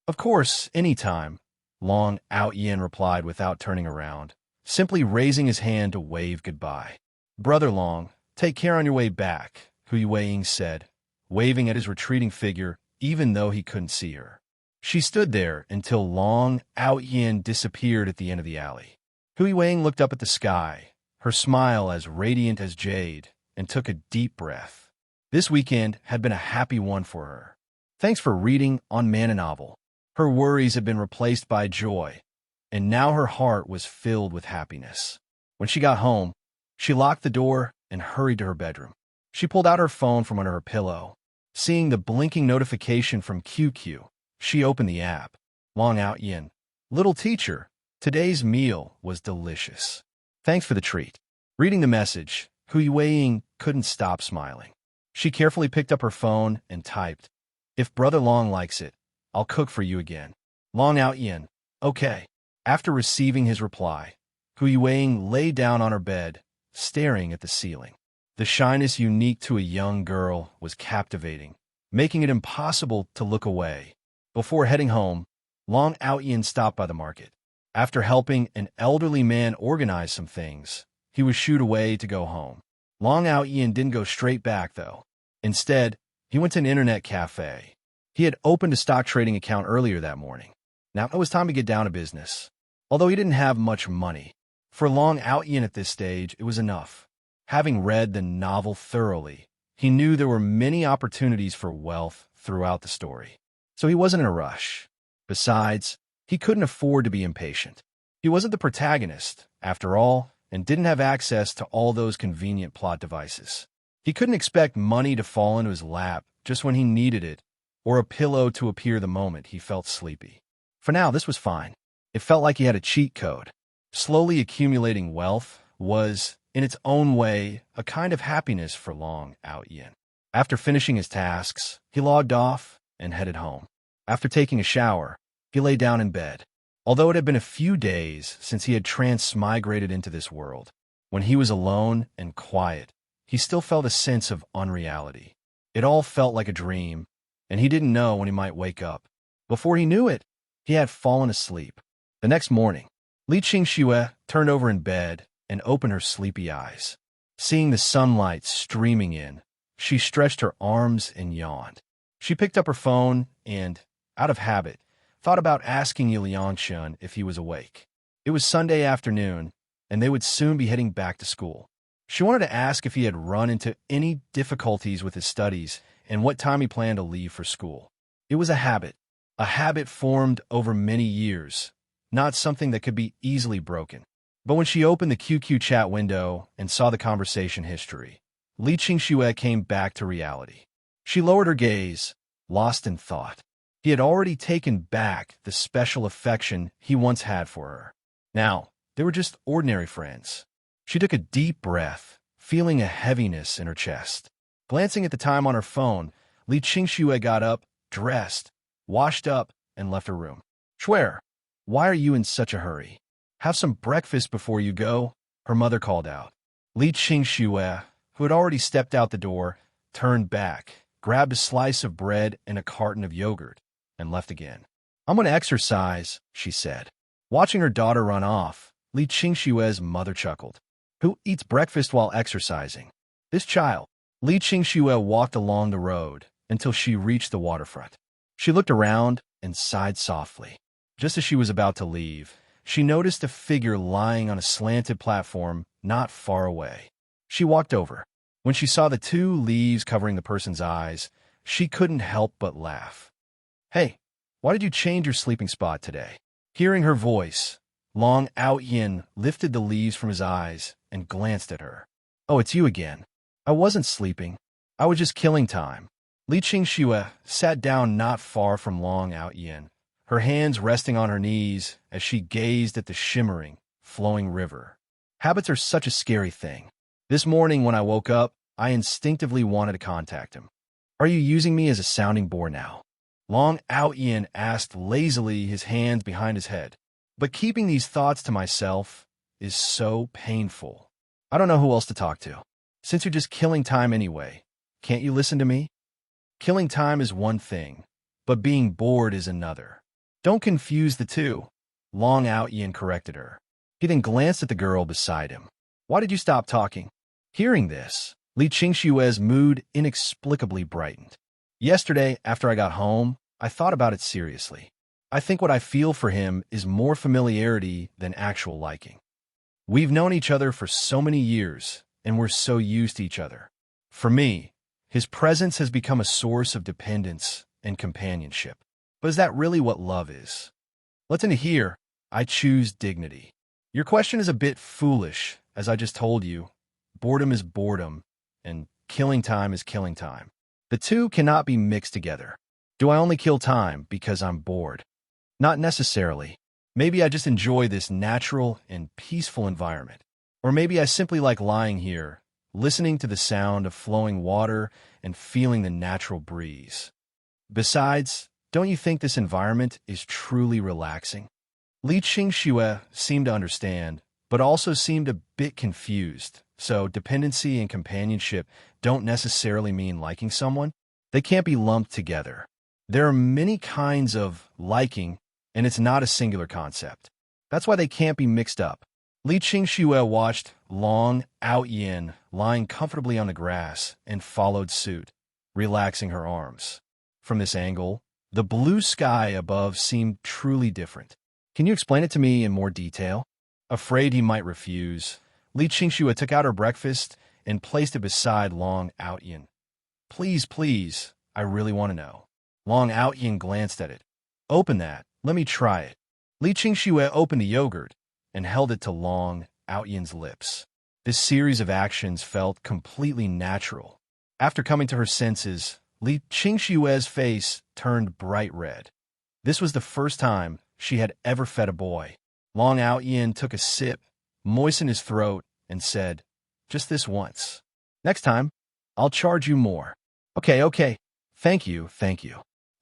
"Of course, anytime," Long Aotian replied without turning around, simply raising his hand to wave goodbye. "Brother Long, take care on your way back," Hu Yueying said, waving at his retreating figure even though he couldn't see her. She stood there until Long Aotian disappeared at the end of the alley. Hu Yueying looked up at the sky, her smile as radiant as jade, and took a deep breath. This weekend had been a happy one for her. Thanks for reading on Man Novel. Her worries had been replaced by joy, and now her heart was filled with happiness. When she got home, she locked the door and hurried to her bedroom. She pulled out her phone from under her pillow. Seeing the blinking notification from QQ, she opened the app. Long Aotian. "Little teacher, today's meal was delicious. Thanks for the treat." Reading the message, Hu Yueying couldn't stop smiling. She carefully picked up her phone and typed, "If Brother Long likes it, I'll cook for you again. Long Aotian." "Okay." After receiving his reply, Hu Yueying lay down on her bed, staring at the ceiling. The shyness unique to a young girl was captivating, making it impossible to look away. Before heading home, Long Aotian stopped by the market. After helping an elderly man organize some things, he was shooed away to go home. Long Aotian didn't go straight back, though. Instead, he went to an internet cafe. He had opened a stock trading account earlier that morning. Now it was time to get down to business. Although he didn't have much money, for Long Aotian at this stage, it was enough. Having read the novel thoroughly, he knew there were many opportunities for wealth throughout the story. So he wasn't in a rush. Besides, he couldn't afford to be impatient. He wasn't the protagonist, after all, and didn't have access to all those convenient plot devices. He couldn't expect money to fall into his lap just when he needed it, or a pillow to appear the moment he felt sleepy. For now, this was fine. It felt like he had a cheat code. Slowly accumulating wealth was, in its own way, a kind of happiness for Long Aotian. After finishing his tasks, he logged off and headed home. After taking a shower, he lay down in bed. Although it had been a few days since he had transmigrated into this world, when he was alone and quiet, he still felt a sense of unreality. It all felt like a dream, and he didn't know when he might wake up. Before he knew it, he had fallen asleep. The next morning, Li Qingxue turned over in bed and opened her sleepy eyes. Seeing the sunlight streaming in, She stretched her arms and yawned. She picked up her phone and, out of habit, thought about asking Aotian if he was awake. It was Sunday afternoon, and they would soon be heading back to school. She wanted to ask if he had run into any difficulties with his studies and what time he planned to leave for school. It was a habit formed over many years, not something that could be easily broken. But when she opened the QQ chat window and saw the conversation history, Li Qingxue came back to reality. She lowered her gaze, lost in thought. He had already taken back the special affection he once had for her. Now, they were just ordinary friends. She took a deep breath, feeling a heaviness in her chest. Glancing at the time on her phone, Li Qingxue got up, dressed, washed up, and left her room. "Shuer, why are you in such a hurry? Have some breakfast before you go," her mother called out. Li Qingxue, who had already stepped out the door, turned back, grabbed a slice of bread and a carton of yogurt, and left again. "I'm going to exercise," she said. Watching her daughter run off, Li Qingxue's mother chuckled. "Who eats breakfast while exercising?" "This child." Li Qingxue walked along the road until she reached the waterfront. She looked around and sighed softly. Just as she was about to leave, she noticed a figure lying on a slanted platform not far away. She walked over. When she saw the two leaves covering the person's eyes, she couldn't help but laugh. "Hey, why did you change your sleeping spot today?" Hearing her voice, Long Aotian lifted the leaves from his eyes and glanced at her. "Oh, it's you again. I wasn't sleeping. I was just killing time." Li Qingxue sat down not far from Long Aotian, her hands resting on her knees as she gazed at the shimmering, flowing river. Habits are such a scary thing. This morning when I woke up, I instinctively wanted to contact him. "Are you using me as a sounding board now?" Long Aotian asked lazily, his hands behind his head. "But keeping these thoughts to myself is so painful. I don't know who else to talk to. Since you're just killing time anyway, can't you listen to me?" Killing time is one thing, but being bored is another. "Don't confuse the two," Long Aotian corrected her. He then glanced at the girl beside him. "Why did you stop talking?" Hearing this, Li Qingxue's mood inexplicably brightened. "Yesterday, after I got home, I thought about it seriously. I think what I feel for him is more familiarity than actual liking. We've known each other for so many years, and we're so used to each other. For me, his presence has become a source of dependence and companionship. But is that really what love is? Listen to here, I choose dignity. Your question is a bit foolish, as I just told you. Boredom is boredom, and killing time is killing time. The two cannot be mixed together. Do I only kill time because I'm bored? Not necessarily. Maybe I just enjoy this natural and peaceful environment. Or maybe I simply like lying here, listening to the sound of flowing water and feeling the natural breeze. Besides, don't you think this environment is truly relaxing?" Li Qingxue seemed to understand, but also seemed a bit confused. So dependency and companionship don't necessarily mean liking someone. They can't be lumped together. There are many kinds of liking, and it's not a singular concept. That's why they can't be mixed up. Li Qingxue watched Long Aotian lying comfortably on the grass and followed suit, relaxing her arms. From this angle, the blue sky above seemed truly different. "Can you explain it to me in more detail?" Afraid he might refuse, Li Qingxue took out her breakfast and placed it beside Long Aotian. "Please, please, I really want to know." Long Aotian glanced at it. "Open that. Let me try it." Li Qingxue opened the yogurt and held it to Long Aotian's lips. This series of actions felt completely natural. After coming to her senses, Li Qingxue's face turned bright red. This was the first time she had ever fed a boy. Long Aotian took a sip, moistened his throat, and said, "Just this once. Next time, I'll charge you more." Okay. Thank you.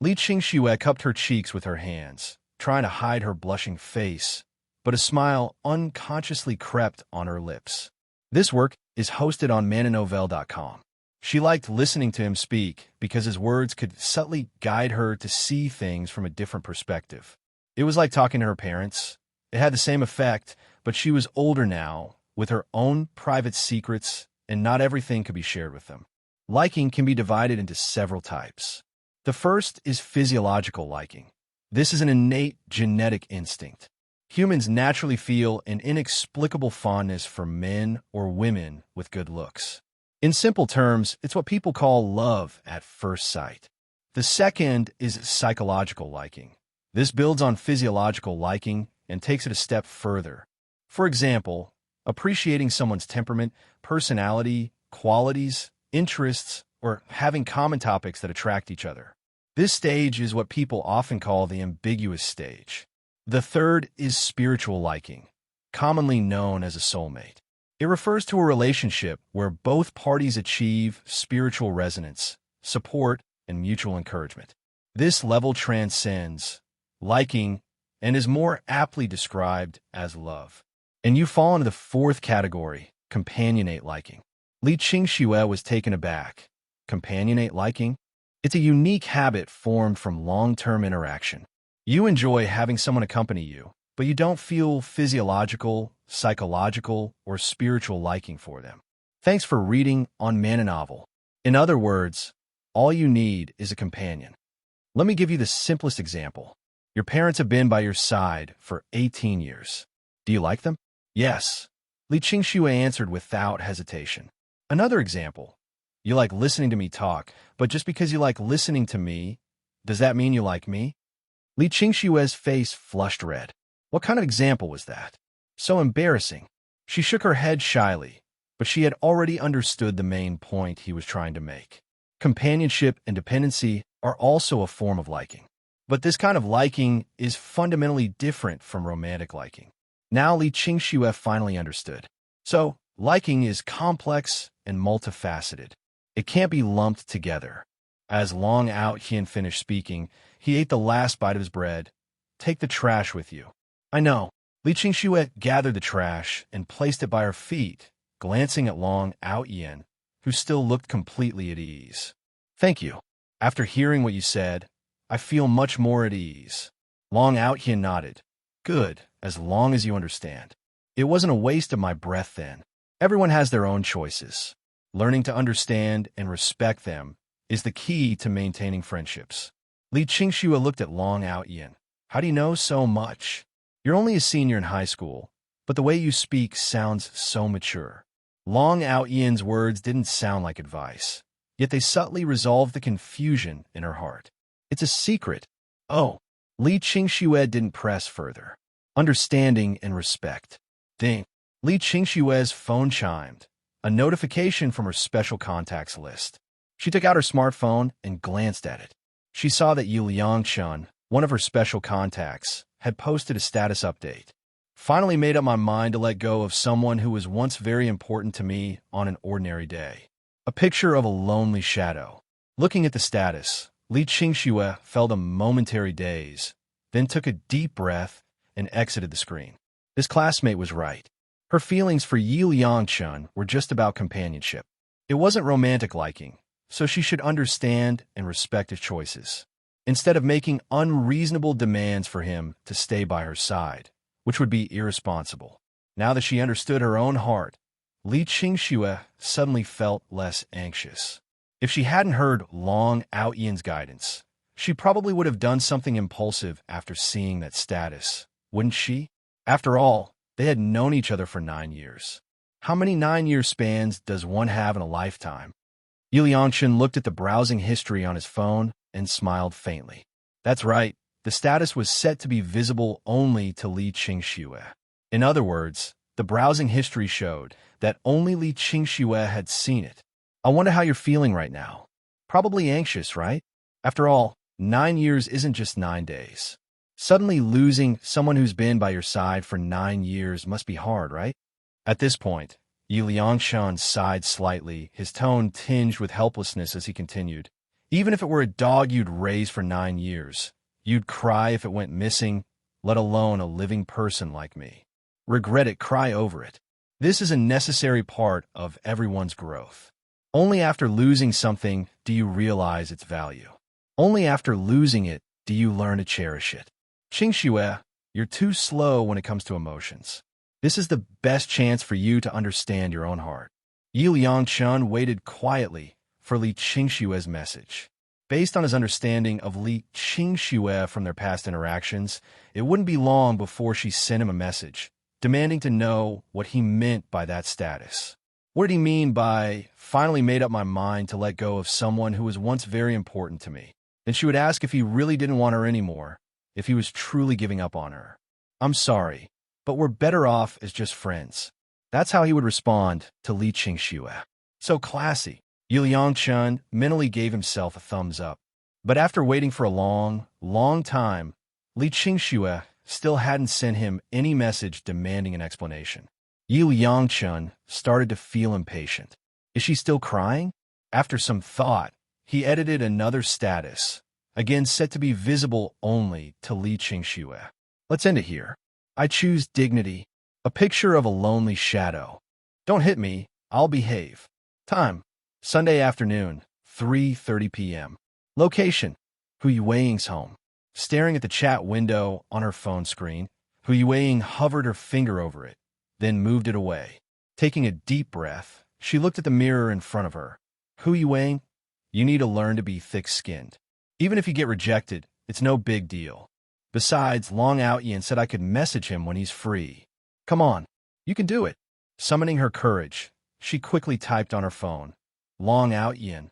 Li Qingxue cupped her cheeks with her hands, trying to hide her blushing face, but a smile unconsciously crept on her lips. This work is hosted on mananovel.com. She liked listening to him speak because his words could subtly guide her to see things from a different perspective. It was like talking to her parents. It had the same effect, but she was older now, with her own private secrets, and not everything could be shared with them. Liking can be divided into several types. The first is physiological liking. This is an innate genetic instinct. Humans naturally feel an inexplicable fondness for men or women with good looks. In simple terms, it's what people call love at first sight. The second is psychological liking. This builds on physiological liking and takes it a step further. For example, appreciating someone's temperament, personality, qualities, interests, or having common topics that attract each other. This stage is what people often call the ambiguous stage. The third is spiritual liking, commonly known as a soulmate. It refers to a relationship where both parties achieve spiritual resonance, support, and mutual encouragement. This level transcends liking and is more aptly described as love. And you fall into the fourth category, companionate liking. Li Qingxue was taken aback. Companionate liking? It's a unique habit formed from long-term interaction. You enjoy having someone accompany you, but you don't feel physiological, psychological, or spiritual liking for them. Thanks for reading on Man a Novel. In other words, all you need is a companion. Let me give you the simplest example. Your parents have been by your side for 18 years. Do you like them? Yes. Li Qingxue answered without hesitation. Another example. You like listening to me talk, but just because you like listening to me, does that mean you like me? Li Qingxue's face flushed red. What kind of example was that? So embarrassing. She shook her head shyly, but she had already understood the main point he was trying to make. Companionship and dependency are also a form of liking. But this kind of liking is fundamentally different from romantic liking. Now Li Qingxue finally understood. So, liking is complex and multifaceted. It can't be lumped together. As Long Aotian finished speaking, he ate the last bite of his bread. Take the trash with you. I know. Li Qingxue gathered the trash and placed it by her feet, glancing at Long Aotian, who still looked completely at ease. Thank you. After hearing what you said, I feel much more at ease. Long Aotian nodded. Good, as long as you understand. It wasn't a waste of my breath then. Everyone has their own choices. Learning to understand and respect them is the key to maintaining friendships. Li Qingxue looked at Long Aotian. How do you know so much? You're only a senior in high school, but the way you speak sounds so mature. Long Aotian's words didn't sound like advice, yet they subtly resolved the confusion in her heart. It's a secret. Oh, Li Qingxue didn't press further. Understanding and respect. Ding. Li Qingxue's phone chimed. A notification from her special contacts list. She took out her smartphone and glanced at it. She saw that Yu Liangchun, one of her special contacts, had posted a status update. Finally made up my mind to let go of someone who was once very important to me on an ordinary day. A picture of a lonely shadow. Looking at the status, Li Qingxue felt a momentary daze, then took a deep breath and exited the screen. This classmate was right. Her feelings for Yi Liangchun were just about companionship. It wasn't romantic liking, so she should understand and respect his choices, instead of making unreasonable demands for him to stay by her side, which would be irresponsible. Now that she understood her own heart, Li Qingxue suddenly felt less anxious. If she hadn't heard Long Aotian's guidance, she probably would have done something impulsive after seeing that status, wouldn't she? After all, they had known each other for 9 years. How many 9-year spans does one have in a lifetime? Yu Liangchun looked at the browsing history on his phone and smiled faintly. That's right, the status was set to be visible only to Li Qingxue. In other words, the browsing history showed that only Li Qingxue had seen it. I wonder how you're feeling right now. Probably anxious, right? After all, 9 years isn't just 9 days. Suddenly losing someone who's been by your side for 9 years must be hard, right? At this point, Yu Liangchun sighed slightly, his tone tinged with helplessness as he continued. Even if it were a dog you'd raised for 9 years, you'd cry if it went missing, let alone a living person like me. Regret it, cry over it. This is a necessary part of everyone's growth. Only after losing something do you realize its value. Only after losing it do you learn to cherish it. Qingxue, you're too slow when it comes to emotions. This is the best chance for you to understand your own heart. Yi Liangchun waited quietly for Li Qingshue's message. Based on his understanding of Li Qingxue from their past interactions, it wouldn't be long before she sent him a message, demanding to know what he meant by that status. What did he mean by, finally made up my mind to let go of someone who was once very important to me? Then she would ask if he really didn't want her anymore, if he was truly giving up on her. I'm sorry, but we're better off as just friends. That's how he would respond to Li Qingxue. So classy. Yu Yangchun mentally gave himself a thumbs up. But after waiting for a long, long time, Li Qingxue still hadn't sent him any message demanding an explanation. Yu Yangchun started to feel impatient. Is she still crying? After some thought, he edited another status, again set to be visible only to Li Qingxue. Let's end it here. I choose dignity. A picture of a lonely shadow. Don't hit me, I'll behave. Time: Sunday afternoon, 3:30 p.m. Location: Hu Yueying's home. Staring at the chat window on her phone screen, Hu Yueying hovered her finger over it, then moved it away. Taking a deep breath, she looked at the mirror in front of her. Hu Yueying, you need to learn to be thick-skinned. Even if you get rejected, it's no big deal. Besides, Long Aotian said I could message him when he's free. Come on, you can do it. Summoning her courage, she quickly typed on her phone. Long Aotian,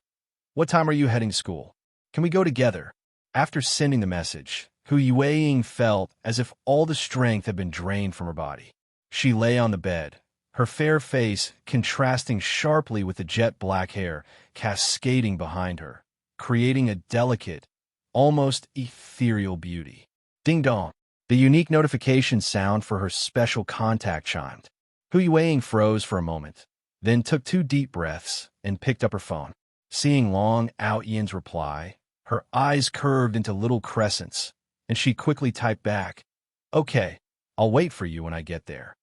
what time are you heading to school? Can we go together? After sending the message, Hu Yueying felt as if all the strength had been drained from her body. She lay on the bed, her fair face contrasting sharply with the jet black hair cascading behind her, creating a delicate, almost ethereal beauty. Ding dong. The unique notification sound for her special contact chimed. Hu Yueying froze for a moment, then took 2 deep breaths and picked up her phone. Seeing Long Aotian's reply, her eyes curved into little crescents, and she quickly typed back, "Okay, I'll wait for you when I get there."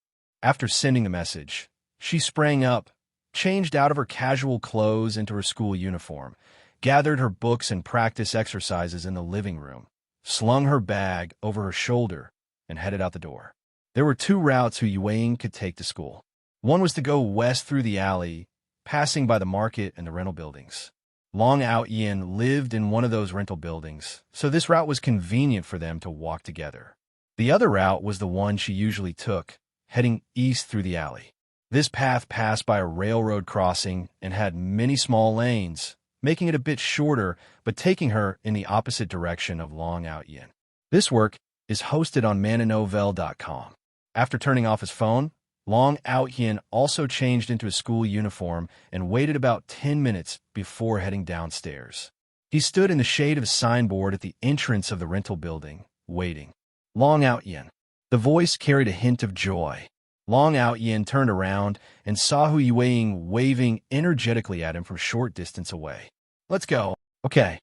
After sending the message, she sprang up, changed out of her casual clothes into her school uniform, gathered her books and practice exercises in the living room, slung her bag over her shoulder, and headed out the door. There were 2 routes Hu Yueying could take to school. One was to go west through the alley, passing by the market and the rental buildings. Long Aotian lived in one of those rental buildings, so this route was convenient for them to walk together. The other route was the one she usually took, heading east through the alley. This path passed by a railroad crossing and had many small lanes, making it a bit shorter, but taking her in the opposite direction of Long Aotian. This work is hosted on mananovel.com. After turning off his phone, Long Aotian also changed into his school uniform and waited about 10 minutes before heading downstairs. He stood in the shade of a signboard at the entrance of the rental building, waiting. Long Aotian. The voice carried a hint of joy. Long Aotian turned around and saw Hu Yueying waving energetically at him from short distance away. Let's go. Okay.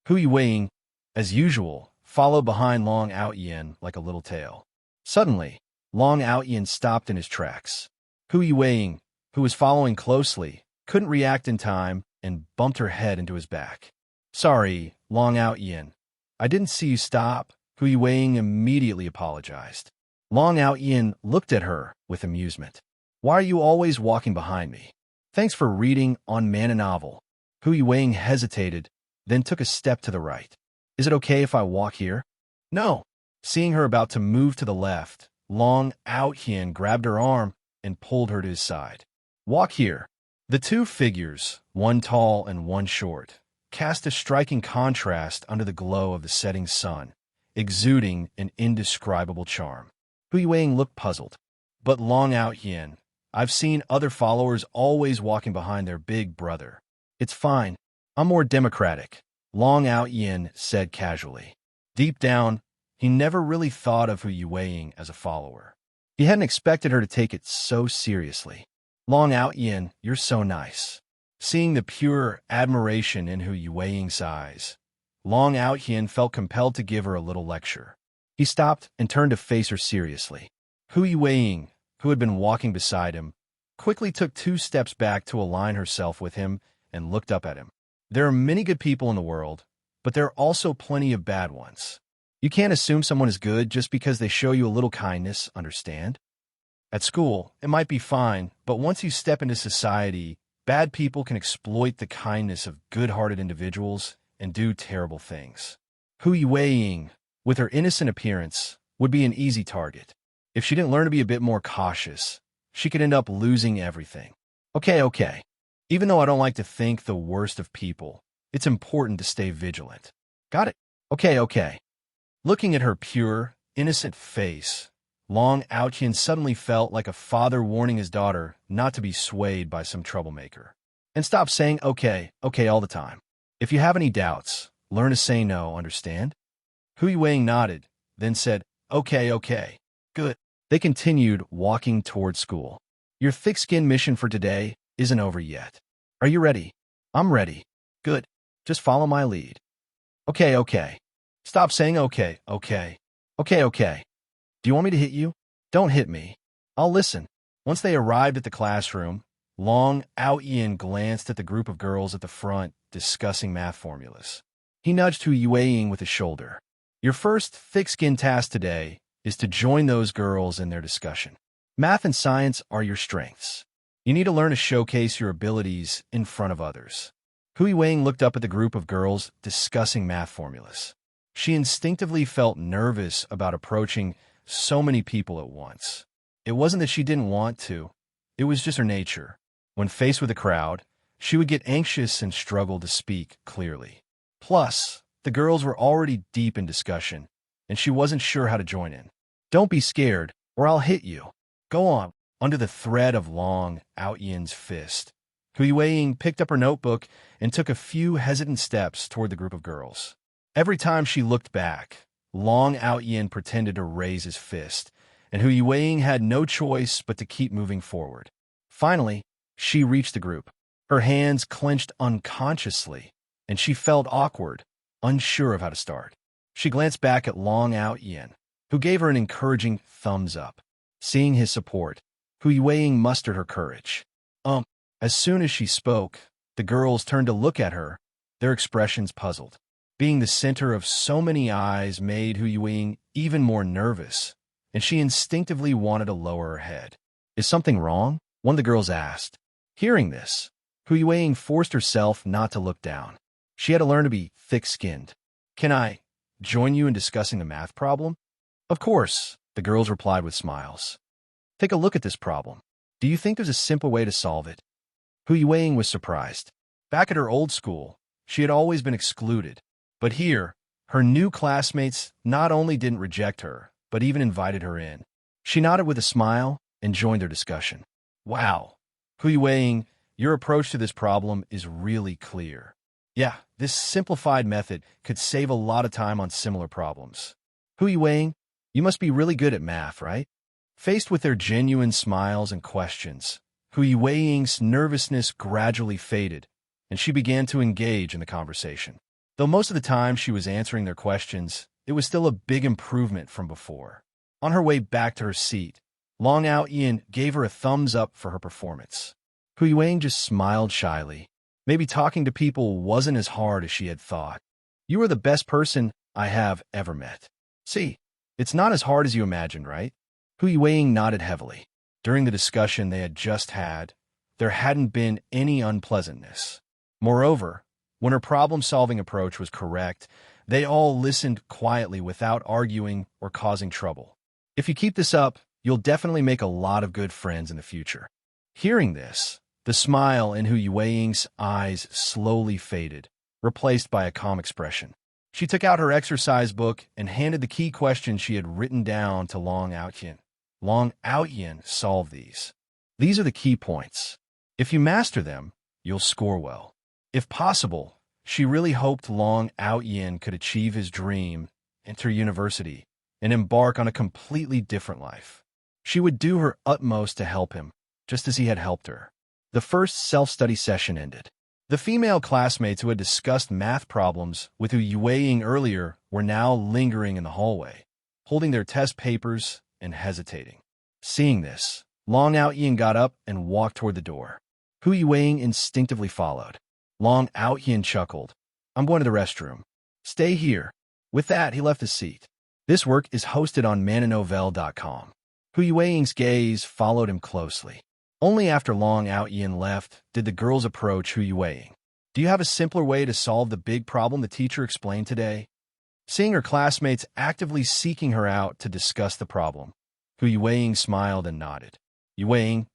Hu Yueying, as usual, followed behind Long Aotian like a little tail. Suddenly, Long Aotian stopped in his tracks. Hu Yueying, who was following closely, couldn't react in time and bumped her head into his back. Sorry, Long Aotian. I didn't see you stop. Hu Yueying immediately apologized. Long Aotian looked at her with amusement. Why are you always walking behind me? Thanks for reading on Mana Novel. Hu Yueying hesitated, then took a step to the right. Is it okay if I walk here? No. Seeing her about to move to the left, Long Aotian grabbed her arm and pulled her to his side. Walk here. The 2 figures, one tall and one short, cast a striking contrast under the glow of the setting sun, exuding an indescribable charm. Hu Yueying looked puzzled. But Long Aotian, I've seen other followers always walking behind their big brother. It's fine. I'm more democratic, Long Aotian said casually. Deep down, he never really thought of Hu Yueying as a follower. He hadn't expected her to take it so seriously. Long Aotian, you're so nice. Seeing the pure admiration in Hu Yueying's eyes, Long Aotian felt compelled to give her a little lecture. He stopped and turned to face her seriously. Hu Yueying, who had been walking beside him, quickly took 2 steps back to align herself with him and looked up at him. There are many good people in the world, but there are also plenty of bad ones. You can't assume someone is good just because they show you a little kindness, understand? At school, it might be fine, but once you step into society, Bad people can exploit the kindness of good-hearted individuals and do terrible things. Hu Yueying, with her innocent appearance, would be an easy target. If she didn't learn to be a bit more cautious, she could end up losing everything. Okay. Even though I don't like to think the worst of people, it's important to stay vigilant. Got it? Okay. Looking at her pure, innocent face, Long Aotian suddenly felt like a father warning his daughter not to be swayed by some troublemaker. And stop saying okay all the time. If you have any doubts, learn to say no, understand? Hu Yueying nodded, then said, Okay. Good. They continued walking toward school. Your thick-skinned mission for today isn't over yet. Are you ready? I'm ready. Good. Just follow my lead. Okay. Stop saying okay. Do you want me to hit you? Don't hit me. I'll listen. Once they arrived at the classroom, Long Aotian glanced at the group of girls at the front discussing math formulas. He nudged Hu Yueying with his shoulder. Your first thick-skinned task today is to join those girls in their discussion. Math and science are your strengths. You need to learn to showcase your abilities in front of others. Hu Yueying looked up at the group of girls discussing math formulas. She instinctively felt nervous about approaching so many people at once. It wasn't that she didn't want to. It was just her nature. When faced with a crowd, she would get anxious and struggle to speak clearly. Plus, the girls were already deep in discussion, and she wasn't sure how to join in. Don't be scared, or I'll hit you. Go on. Under the threat of Long Aotian's fist, Hu Yueying picked up her notebook and took a few hesitant steps toward the group of girls. Every time she looked back, Long Aotian pretended to raise his fist, and Hu Yueying had no choice but to keep moving forward. Finally, she reached the group. Her hands clenched unconsciously, and she felt awkward, unsure of how to start. She glanced back at Long Aotian, who gave her an encouraging thumbs up. Seeing his support, Hu Yueying mustered her courage. As soon as she spoke, the girls turned to look at her, their expressions puzzled. Being the center of so many eyes made Hu Yueying even more nervous, and she instinctively wanted to lower her head. Is something wrong? One of the girls asked. Hearing this, Hu Yueying forced herself not to look down. She had to learn to be thick-skinned. Can I join you in discussing the math problem? Of course, the girls replied with smiles. Take a look at this problem. Do you think there's a simple way to solve it? Hu Yueying was surprised. Back at her old school, she had always been excluded. But here, her new classmates not only didn't reject her, but even invited her in. She nodded with a smile and joined their discussion. Wow, Hu Yueying, your approach to this problem is really clear. Yeah, this simplified method could save a lot of time on similar problems. Hu Yueying, you must be really good at math, right? Faced with their genuine smiles and questions, Hu Yueying's nervousness gradually faded, and she began to engage in the conversation. Though most of the time she was answering their questions, it was still a big improvement from before. On her way back to her seat, Long Aotian gave her a thumbs up for her performance. Hu Yueying just smiled shyly. Maybe talking to people wasn't as hard as she had thought. You are the best person I have ever met. See, it's not as hard as you imagined, right? Hu Yueying nodded heavily. During the discussion they had just had, there hadn't been any unpleasantness. Moreover, when her problem-solving approach was correct, they all listened quietly without arguing or causing trouble. If you keep this up, you'll definitely make a lot of good friends in the future. Hearing this, the smile in Hu Yueying's eyes slowly faded, replaced by a calm expression. She took out her exercise book and handed the key questions she had written down to Long Aotian. Long Aotian solved these. These are the key points. If you master them, you'll score well. If possible, she really hoped Long Aotian could achieve his dream, enter university, and embark on a completely different life. She would do her utmost to help him, just as he had helped her. The first self-study session ended. The female classmates who had discussed math problems with Hu Yueying earlier were now lingering in the hallway, holding their test papers and hesitating. Seeing this, Long Aotian got up and walked toward the door. Hu Yueying instinctively followed. Long Aotian chuckled. I'm going to the restroom. Stay here. With that, he left his seat. This work is hosted on mananovel.com. Hu Yueying's gaze followed him closely. Only after Long Aotian left did the girls approach Hu Yueing. Do you have a simpler way to solve the big problem the teacher explained today? Seeing her classmates actively seeking her out to discuss the problem, Hu Yueing smiled and nodded. Yueing,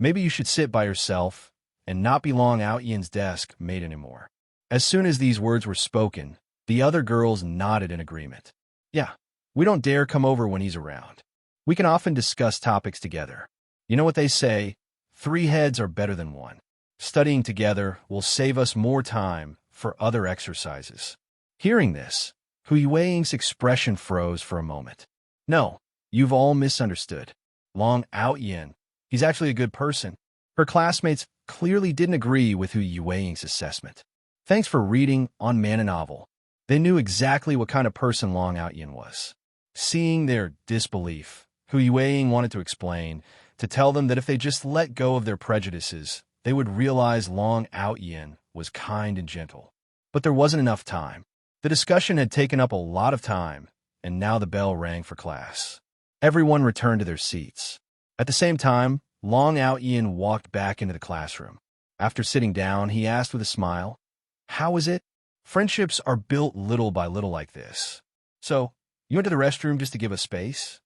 maybe you should sit by yourself and not be Long Aotian's desk mate anymore. As soon as these words were spoken, the other girls nodded in agreement. Yeah, we don't dare come over when he's around. We can often discuss topics together. You know what they say, 3 heads are better than 1. Studying together will save us more time for other exercises. Hearing this, Hu Yueing's expression froze for a moment. No, you've all misunderstood. Long Aotian, he's actually a good person. Her classmates clearly didn't agree with Hu Yueing's assessment. Thanks for reading on Man and Novel. They knew exactly what kind of person Long Aotian was. Seeing their disbelief, Hu Yueing wanted to explain, to tell them that if they just let go of their prejudices, they would realize Long Aotian was kind and gentle. But there wasn't enough time. The discussion had taken up a lot of time, and now the bell rang for class. Everyone returned to their seats. At the same time, Long Aotian walked back into the classroom. After sitting down, he asked with a smile, "How is it? Friendships are built little by little like this. So, you went to the restroom just to give us space?"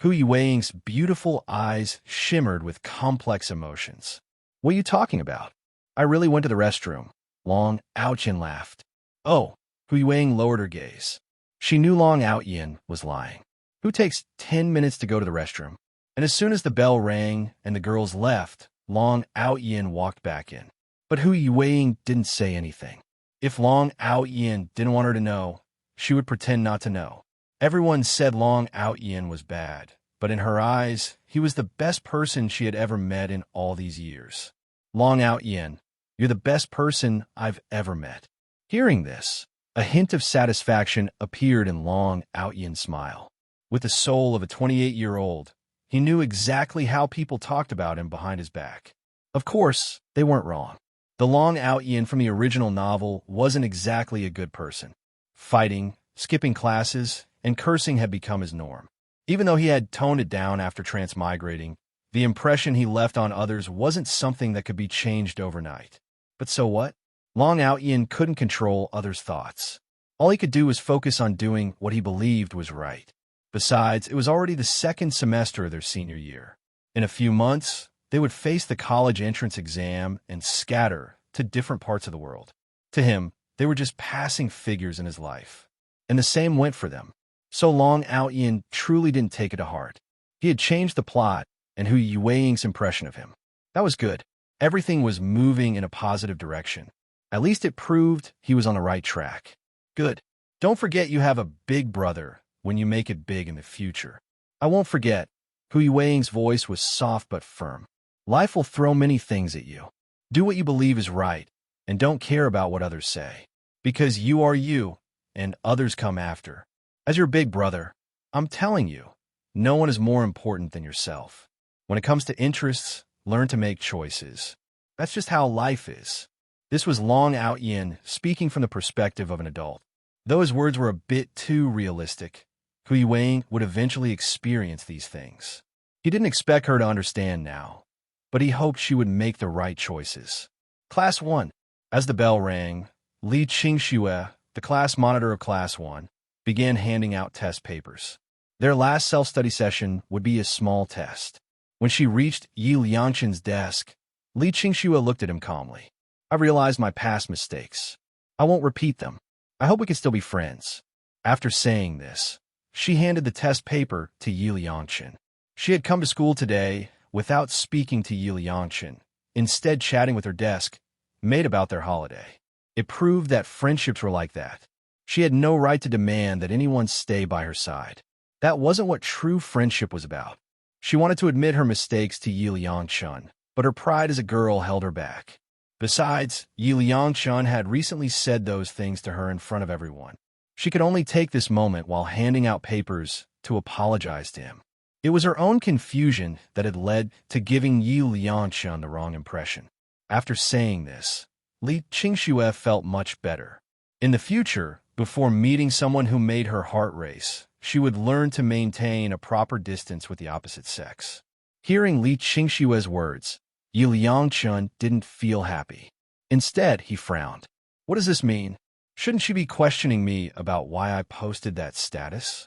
Hu Yueing's beautiful eyes shimmered with complex emotions. "What are you talking about?" "I really went to the restroom." Long Aotian laughed. "Oh." Hu Yueing lowered her gaze. She knew Long Aotian was lying. Who takes 10 minutes to go to the restroom? And as soon as the bell rang and the girls left, Long Aotian walked back in. But Hu Yueing didn't say anything. If Long Aotian didn't want her to know, she would pretend not to know. Everyone said Long Aotian was bad, but in her eyes, he was the best person she had ever met in all these years. "Long Aotian, you're the best person I've ever met." Hearing this, a hint of satisfaction appeared in Long Aotian's smile. With the soul of a 28-year-old, he knew exactly how people talked about him behind his back. Of course, they weren't wrong. The Long Aotian from the original novel wasn't exactly a good person. Fighting, skipping classes, and cursing had become his norm. Even though he had toned it down after transmigrating, the impression he left on others wasn't something that could be changed overnight. But so what? Long Aotian couldn't control others' thoughts. All he could do was focus on doing what he believed was right. Besides, it was already the 2nd semester of their senior year. In a few months, they would face the college entrance exam and scatter to different parts of the world. To him, they were just passing figures in his life. And the same went for them. So Long Aotian truly didn't take it to heart. He had changed the plot and Hu Yueing's impression of him. That was good. Everything was moving in a positive direction. At least it proved he was on the right track. Good. Don't forget you have a big brother when you make it big in the future. "I won't forget." Hu Yueing's voice was soft but firm. "Life will throw many things at you. Do what you believe is right, and don't care about what others say. Because you are you, and others come after. As your big brother, I'm telling you, no one is more important than yourself. When it comes to interests, learn to make choices. That's just how life is." This was Long Aotian speaking from the perspective of an adult. Though his words were a bit too realistic, Hu Yueing would eventually experience these things. He didn't expect her to understand now, but he hoped she would make the right choices. Class 1. As the bell rang, Li Qingxue, the class monitor of Class 1, began handing out test papers. Their last self-study session would be a small test. When she reached Yi Liangqin's desk, Li Qingxue looked at him calmly. "I realized my past mistakes. I won't repeat them. I hope we can still be friends." After saying this, she handed the test paper to Yi Liangqin. She had come to school today without speaking to Yi Liangqin, instead chatting with her desk mate about their holiday. It proved that friendships were like that. She had no right to demand that anyone stay by her side. That wasn't what true friendship was about. She wanted to admit her mistakes to Yi Liangqin, but her pride as a girl held her back. Besides, Yi Liangqin had recently said those things to her in front of everyone. She could only take this moment while handing out papers to apologize to him. It was her own confusion that had led to giving Yi Liangqin the wrong impression. After saying this, Li Qingxue felt much better. In the future, before meeting someone who made her heart race, she would learn to maintain a proper distance with the opposite sex. Hearing Li Qingxue's words, Yi Liangchun didn't feel happy. Instead, he frowned. What does this mean? Shouldn't she be questioning me about why I posted that status?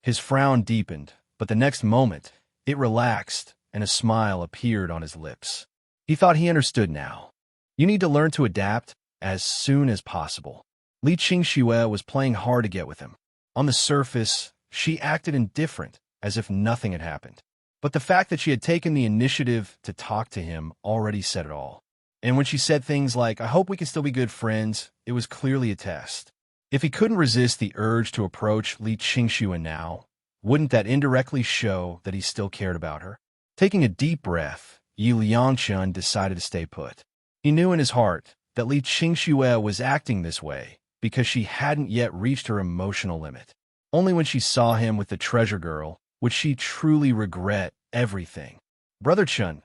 His frown deepened, but the next moment, it relaxed and a smile appeared on his lips. He thought he understood now. You need to learn to adapt as soon as possible. Li Qingxue was playing hard to get with him. On the surface, she acted indifferent, as if nothing had happened. But the fact that she had taken the initiative to talk to him already said it all. And when she said things like, "I hope we can still be good friends," it was clearly a test. If he couldn't resist the urge to approach Li Qingxue now, wouldn't that indirectly show that he still cared about her? Taking a deep breath, Yi Liangchun decided to stay put. He knew in his heart that Li Qingxue was acting this way because she hadn't yet reached her emotional limit. Only when she saw him with the treasure girl would she truly regret everything. "Brother Chun,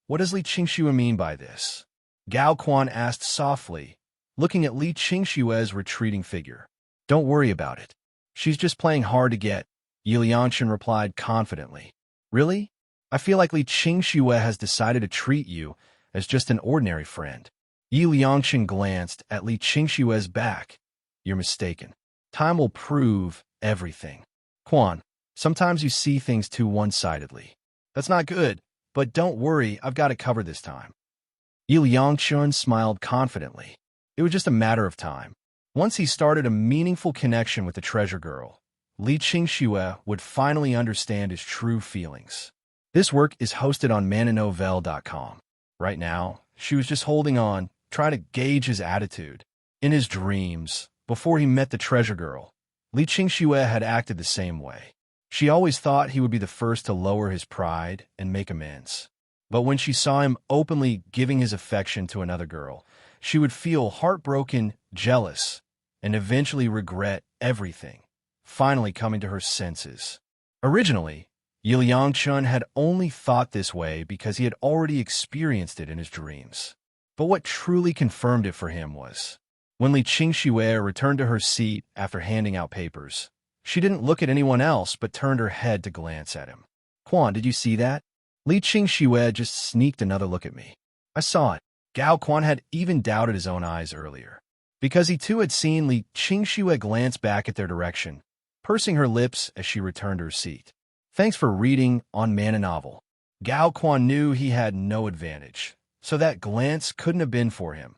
what does Li Qingxue mean by this?" Gao Quan asked softly, looking at Li Qingxue's retreating figure. "Don't worry about it. She's just playing hard to get," Yi Liangchun replied confidently. "Really? I feel like Li Qingxue has decided to treat you as just an ordinary friend." Yi Liangchun glanced at Li Qingxue's back. "You're mistaken. Time will prove everything. Quan, sometimes you see things too one-sidedly. That's not good, but don't worry, I've got it covered this time." Yi Liangchun smiled confidently. It was just a matter of time. Once he started a meaningful connection with the treasure girl, Li Qingxue would finally understand his true feelings. This work is hosted on mananovel.com. Right now, she was just holding on, trying to gauge his attitude. In his dreams, before he met the treasure girl, Li Qingxue had acted the same way. She always thought he would be the first to lower his pride and make amends. But when she saw him openly giving his affection to another girl, she would feel heartbroken, jealous, and eventually regret everything, finally coming to her senses. Originally, Yi Liangchun had only thought this way because he had already experienced it in his dreams. But what truly confirmed it for him was, when Li Qingxue returned to her seat after handing out papers, she didn't look at anyone else but turned her head to glance at him. "Quan, did you see that? Li Qingxue just sneaked another look at me." "I saw it." Gao Quan had even doubted his own eyes earlier, because he too had seen Li Qingxue glance back at their direction, pursing her lips as she returned to her seat. Thanks for reading on Man and Novel. Gao Quan knew he had no advantage, so that glance couldn't have been for him.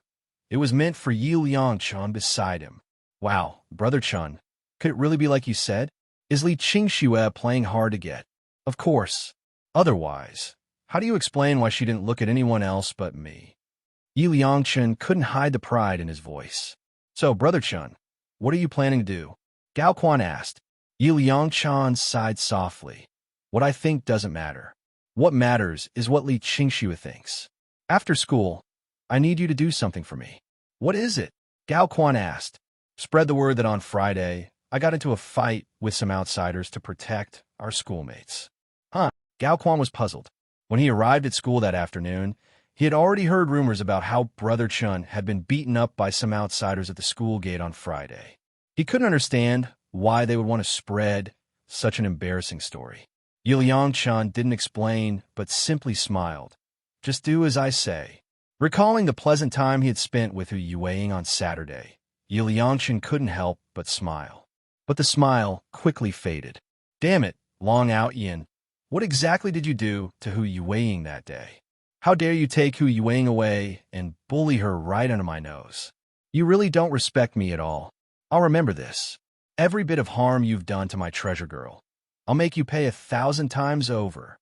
It was meant for Yi Liangchun beside him. "Wow, Brother Chun, could it really be like you said? Is Li Qingxue playing hard to get?" "Of course. Otherwise, how do you explain why she didn't look at anyone else but me?" Yi Liangchun couldn't hide the pride in his voice. "So, Brother Chun, what are you planning to do?" Gao Quan asked. Yi Liangchun sighed softly. "What I think doesn't matter. What matters is what Li Qingxue thinks. After school, I need you to do something for me." "What is it?" Gao Quan asked. "Spread the word that on Friday, I got into a fight with some outsiders to protect our schoolmates." "Huh?" Gao Quan was puzzled. When he arrived at school that afternoon, he had already heard rumors about how Brother Chun had been beaten up by some outsiders at the school gate on Friday. He couldn't understand why they would want to spread such an embarrassing story. Yi Liangchun didn't explain, but simply smiled. "Just do as I say." Recalling the pleasant time he had spent with Hu Yueying on Saturday, Yi Liangchun couldn't help but smile. But the smile quickly faded. "Damn it, Long Aotian, what exactly did you do to Hu Yueying that day? How dare you take Hu Yueying away and bully her right under my nose? You really don't respect me at all. I'll remember this. Every bit of harm you've done to my treasure girl, I'll make you pay 1,000 times over."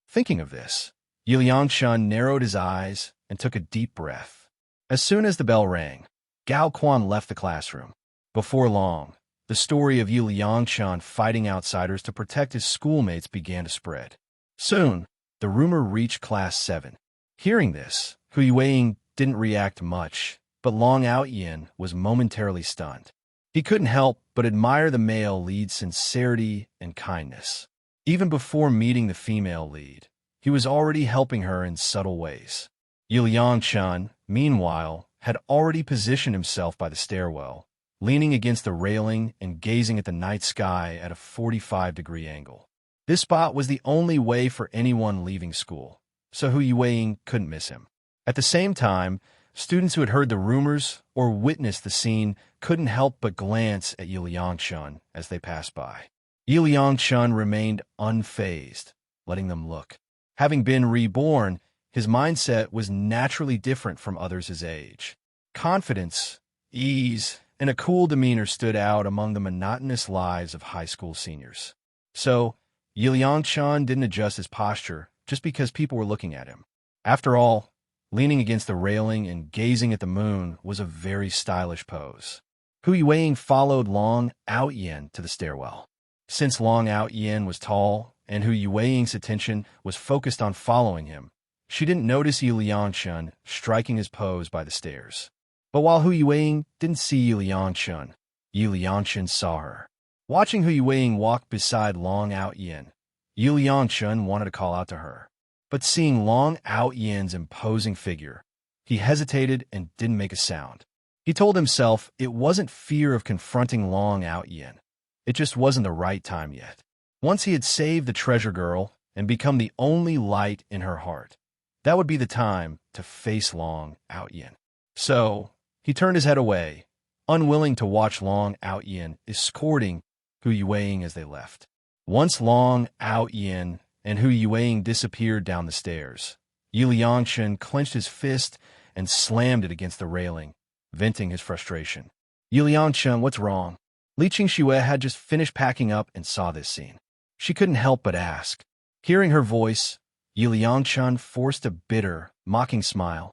Thinking of this, Yi Liangchun narrowed his eyes and took a deep breath. As soon as the bell rang, Gao Quan left the classroom. Before long, the story of Yi Liangchun fighting outsiders to protect his schoolmates began to spread. Soon, the rumor reached Class 7. Hearing this, Hu Yueying didn't react much, but Long Aotian was momentarily stunned. He couldn't help but admire the male lead's sincerity and kindness. Even before meeting the female lead, he was already helping her in subtle ways. Yi Liangchun, meanwhile, had already positioned himself by the stairwell, leaning against the railing and gazing at the night sky at a 45-degree angle. This spot was the only way for anyone leaving school, so Hu Yueying couldn't miss him. At the same time, students who had heard the rumors or witnessed the scene couldn't help but glance at Yi Liangchun as they passed by. Yi Liangchun remained unfazed, letting them look. Having been reborn, his mindset was naturally different from others his age. Confidence, ease, and a cool demeanor stood out among the monotonous lives of high school seniors. So, Yi Liangchun didn't adjust his posture just because people were looking at him. After all, leaning against the railing and gazing at the moon was a very stylish pose. Hu Yueying followed Long Aotian to the stairwell. Since Long Aotian was tall and Hu Yueying's attention was focused on following him, she didn't notice Yi Liangchun striking his pose by the stairs. But while Hu Yueying didn't see Yi Liangchun saw her. Watching Hu Yueying walk beside Long Aotian, Yi Liangchun wanted to call out to her. But seeing Long Aotian's imposing figure, he hesitated and didn't make a sound. He told himself it wasn't fear of confronting Long Aotian. It just wasn't the right time yet. Once he had saved the treasure girl and become the only light in her heart, that would be the time to face Long Aotian. So, he turned his head away, unwilling to watch Long Aotian escorting Hu Yueying as they left. Once Long Aotian and Hu Yueying disappeared down the stairs, Yi Liangchun clenched his fist and slammed it against the railing, venting his frustration. Yi Liangchun, what's wrong? Li Qingxue had just finished packing up and saw this scene. She couldn't help but ask. Hearing her voice, Yi Liangchun forced a bitter, mocking smile.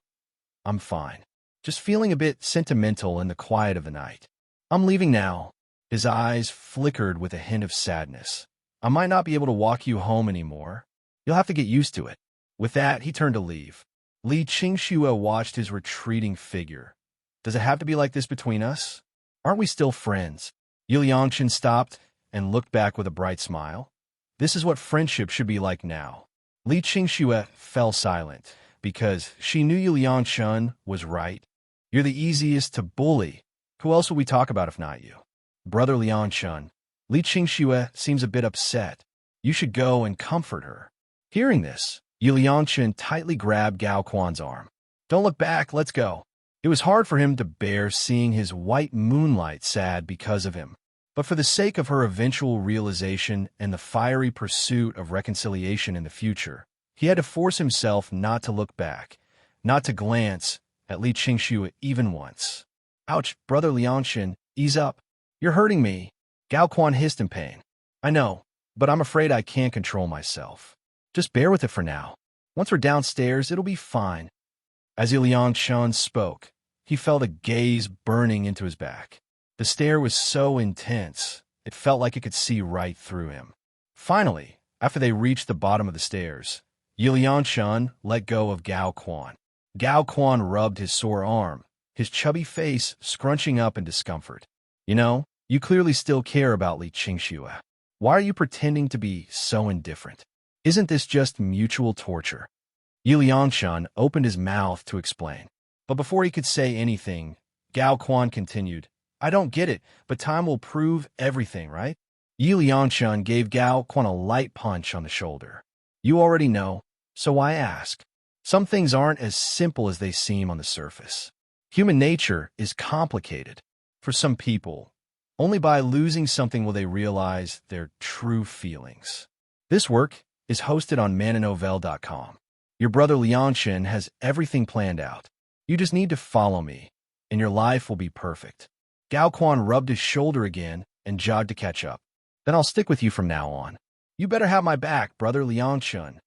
I'm fine. Just feeling a bit sentimental in the quiet of the night. I'm leaving now. His eyes flickered with a hint of sadness. I might not be able to walk you home anymore. You'll have to get used to it. With that, he turned to leave. Li Qingxue watched his retreating figure. Does it have to be like this between us? Aren't we still friends? Yi Liangchun stopped and looked back with a bright smile. This is what friendship should be like now. Li Qingxue fell silent because she knew Yi Liangchun was right. You're the easiest to bully. Who else will we talk about if not you? Brother Liangchun. Li Qingxue seems a bit upset. You should go and comfort her. Hearing this, Yi Liangchun tightly grabbed Gao Quan's arm. Don't look back, let's go. It was hard for him to bear seeing his white moonlight sad because of him. But for the sake of her eventual realization and the fiery pursuit of reconciliation in the future, he had to force himself not to look back, not to glance at Li Qingxue even once. Ouch, Brother Liangchun, ease up. You're hurting me. Gao Quan hissed in pain. I know, but I'm afraid I can't control myself. Just bear with it for now. Once we're downstairs, it'll be fine. As Yi Liangchun spoke, he felt a gaze burning into his back. The stare was so intense, it felt like it could see right through him. Finally, after they reached the bottom of the stairs, Yi Liangchun let go of Gao Quan. Gao Quan rubbed his sore arm, his chubby face scrunching up in discomfort. You know, you clearly still care about Li Qingxue. Why are you pretending to be so indifferent? Isn't this just mutual torture? Yi Liangchun opened his mouth to explain. But before he could say anything, Gao Quan continued, I don't get it, but time will prove everything, right? Yi Liangchun gave Gao Quan a light punch on the shoulder. You already know, so why ask? Some things aren't as simple as they seem on the surface. Human nature is complicated. For some people, only by losing something will they realize their true feelings. This work is hosted on mananovel.com. Your brother Liangchun has everything planned out. You just need to follow me, and your life will be perfect. Gao Quan rubbed his shoulder again and jogged to catch up. Then I'll stick with you from now on. You better have my back, brother Liangchun.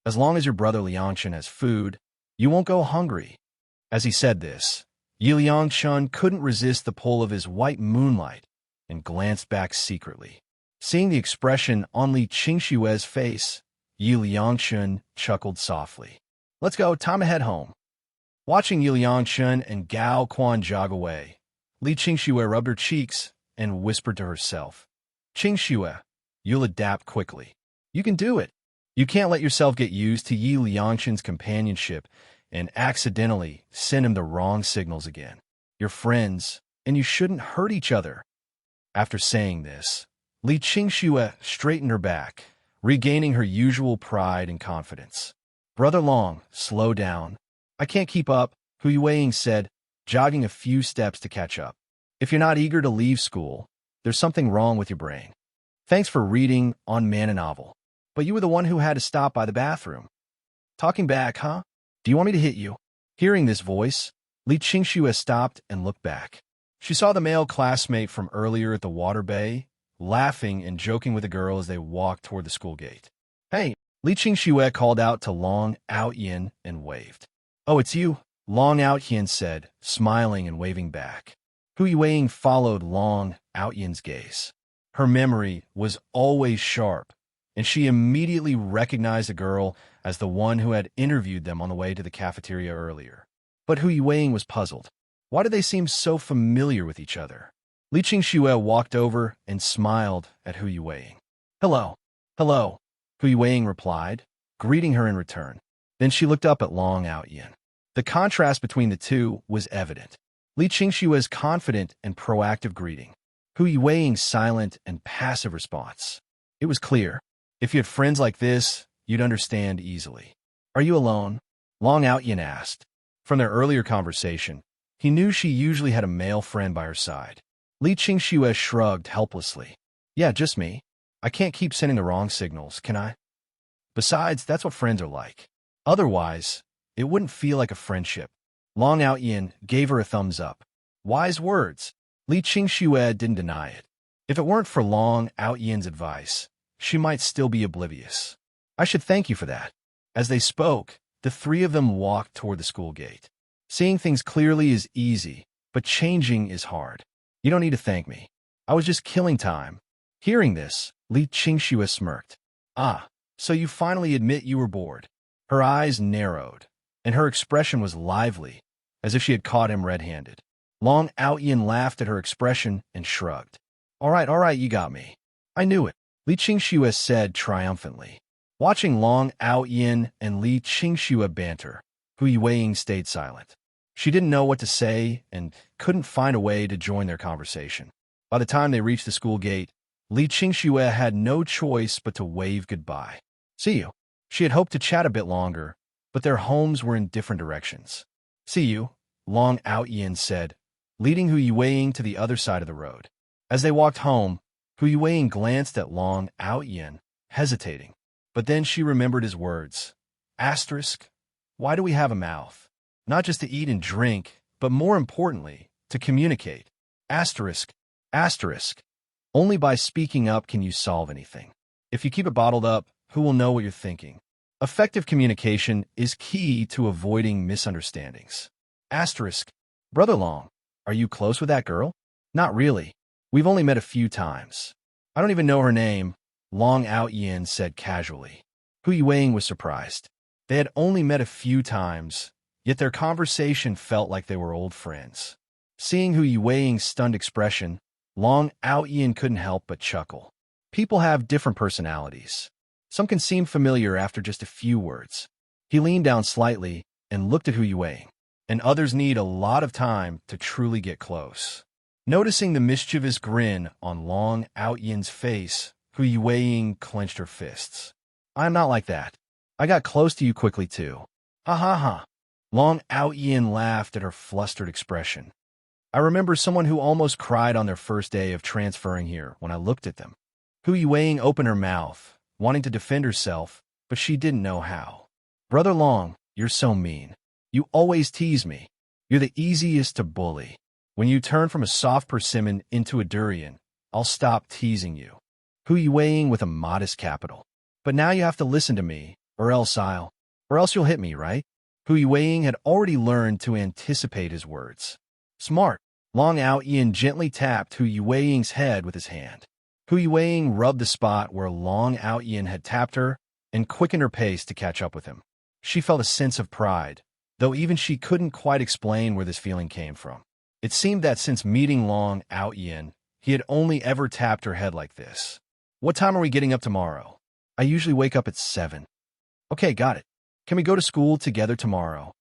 As long as your brother Liangchun has food, you won't go hungry. As he said this, Yi Liangchun couldn't resist the pull of his white moonlight and glanced back secretly. Seeing the expression on Li Qingxue's face, Yi Liangchun chuckled softly. Let's go, time to head home. Watching Yi Liangchun and Gao Quan jog away, Li Qingxue rubbed her cheeks and whispered to herself, Qingxue, you'll adapt quickly. You can do it. You can't let yourself get used to Yi Liangchun's companionship and accidentally send him the wrong signals again. You're friends, and you shouldn't hurt each other. After saying this, Li Qingxue straightened her back, regaining her usual pride and confidence. Brother Long, slow down. I can't keep up, Hu Yueying said, jogging a few steps to catch up. If you're not eager to leave school, there's something wrong with your brain. Thanks for reading on Man a Novel. But you were the one who had to stop by the bathroom. Talking back, huh? Do you want me to hit you? Hearing this voice, Li Qingxue stopped and looked back. She saw the male classmate from earlier at the water bay, laughing and joking with the girl as they walked toward the school gate. Hey, Li Qingxue called out to Long Aotian and waved. Oh, it's you, Long Aotian said, smiling and waving back. Hu Yueying followed Long Aotian's gaze. Her memory was always sharp, and she immediately recognized the girl as the one who had interviewed them on the way to the cafeteria earlier. But Hu Yueying was puzzled. Why did they seem so familiar with each other? Li Qingxue walked over and smiled at Hu Yueying. Hello. Hello, Hu Yueying replied, greeting her in return. Then she looked up at Long Aotian. The contrast between the two was evident. Li Qingxue's confident and proactive greeting. Hu Yueying's silent and passive response. It was clear. If you had friends like this, you'd understand easily. Are you alone? Long Aotian asked. From their earlier conversation, he knew she usually had a male friend by her side. Li Qingxue shrugged helplessly. Yeah, just me. I can't keep sending the wrong signals, can I? Besides, that's what friends are like. Otherwise, it wouldn't feel like a friendship. Long Aotian gave her a thumbs up. Wise words. Li Qingxue didn't deny it. If it weren't for Long Aotian's advice, she might still be oblivious. I should thank you for that. As they spoke, the three of them walked toward the school gate. Seeing things clearly is easy, but changing is hard. You don't need to thank me. I was just killing time. Hearing this, Li Qingxue smirked. Ah, so you finally admit you were bored. Her eyes narrowed, and her expression was lively, as if she had caught him red-handed. Long Aotian laughed at her expression and shrugged. All right, you got me. I knew it, Li Qingxue said triumphantly. Watching Long Aotian and Li Qingxue banter, Hu Yueying stayed silent. She didn't know what to say and couldn't find a way to join their conversation. By the time they reached the school gate, Li Qingxue had no choice but to wave goodbye. See you. She had hoped to chat a bit longer, but their homes were in different directions. See you, Long Aotian said, leading Hu Yueying to the other side of the road. As they walked home, Hu Yueying glanced at Long Aotian, hesitating. But then she remembered his words. Asterisk, why do we have a mouth? Not just to eat and drink, but more importantly, to communicate. Asterisk, asterisk. Only by speaking up can you solve anything. If you keep it bottled up, who will know what you're thinking? Effective communication is key to avoiding misunderstandings. Asterisk, Brother Long, are you close with that girl? Not really. We've only met a few times. I don't even know her name, Long Aotian said casually. Hu Yueying was surprised. They had only met a few times, yet their conversation felt like they were old friends. Seeing Hu Yueying's stunned expression, Long Aotian couldn't help but chuckle. People have different personalities. Some can seem familiar after just a few words. He leaned down slightly and looked at Hu Yueying, and others need a lot of time to truly get close. Noticing the mischievous grin on Long Aotian's face, Hu Yueying clenched her fists. I'm not like that. I got close to you quickly, too. Ha ha ha. Long Aotian laughed at her flustered expression. I remember someone who almost cried on their first day of transferring here when I looked at them. Hu Yueying opened her mouth, wanting to defend herself, but she didn't know how. Brother Long, you're so mean. You always tease me. You're the easiest to bully. When you turn from a soft persimmon into a durian, I'll stop teasing you. Hu Yueying with a modest capital. But now you have to listen to me, or else you'll hit me, right? Hu Yueying had already learned to anticipate his words. Smart. Long Aotian gently tapped Hu Yueying's head with his hand. Hu Yueying rubbed the spot where Long Aotian had tapped her and quickened her pace to catch up with him. She felt a sense of pride, though even she couldn't quite explain where this feeling came from. It seemed that since meeting Long Aotian, he had only ever tapped her head like this. What time are we getting up tomorrow? I usually wake up at 7. Okay, got it. Can we go to school together tomorrow?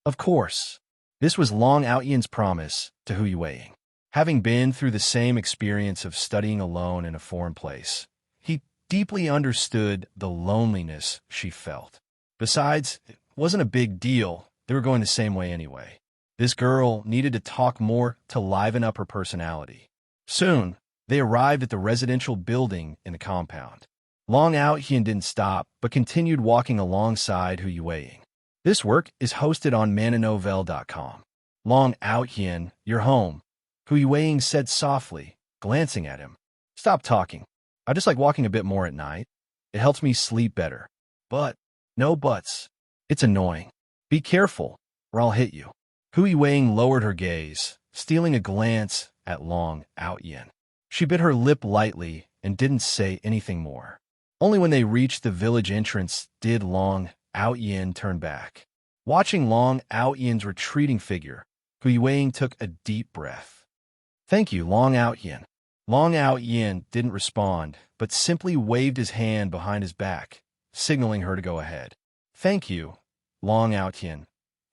Of course. This was Long Aotian's promise to Hu Yueying. Having been through the same experience of studying alone in a foreign place, he deeply understood the loneliness she felt. Besides, it wasn't a big deal. They were going the same way anyway. This girl needed to talk more to liven up her personality. Soon, they arrived at the residential building in the compound. Long Aotian didn't stop, but continued walking alongside Hu Yueying. This work is hosted on mananovel.com. Long Aotian, you're home, Hu Yueying said softly, glancing at him. Stop talking. I just like walking a bit more at night. It helps me sleep better. But, no buts. It's annoying. Be careful, or I'll hit you. Hu Yueying lowered her gaze, stealing a glance at Long Aotian. She bit her lip lightly and didn't say anything more. Only when they reached the village entrance did Long Aotian turn back. Watching Long Aotian's retreating figure, Hu Yueying took a deep breath. Thank you, Long Aotian. Long Aotian didn't respond, but simply waved his hand behind his back, signaling her to go ahead. Thank you, Long Aotian,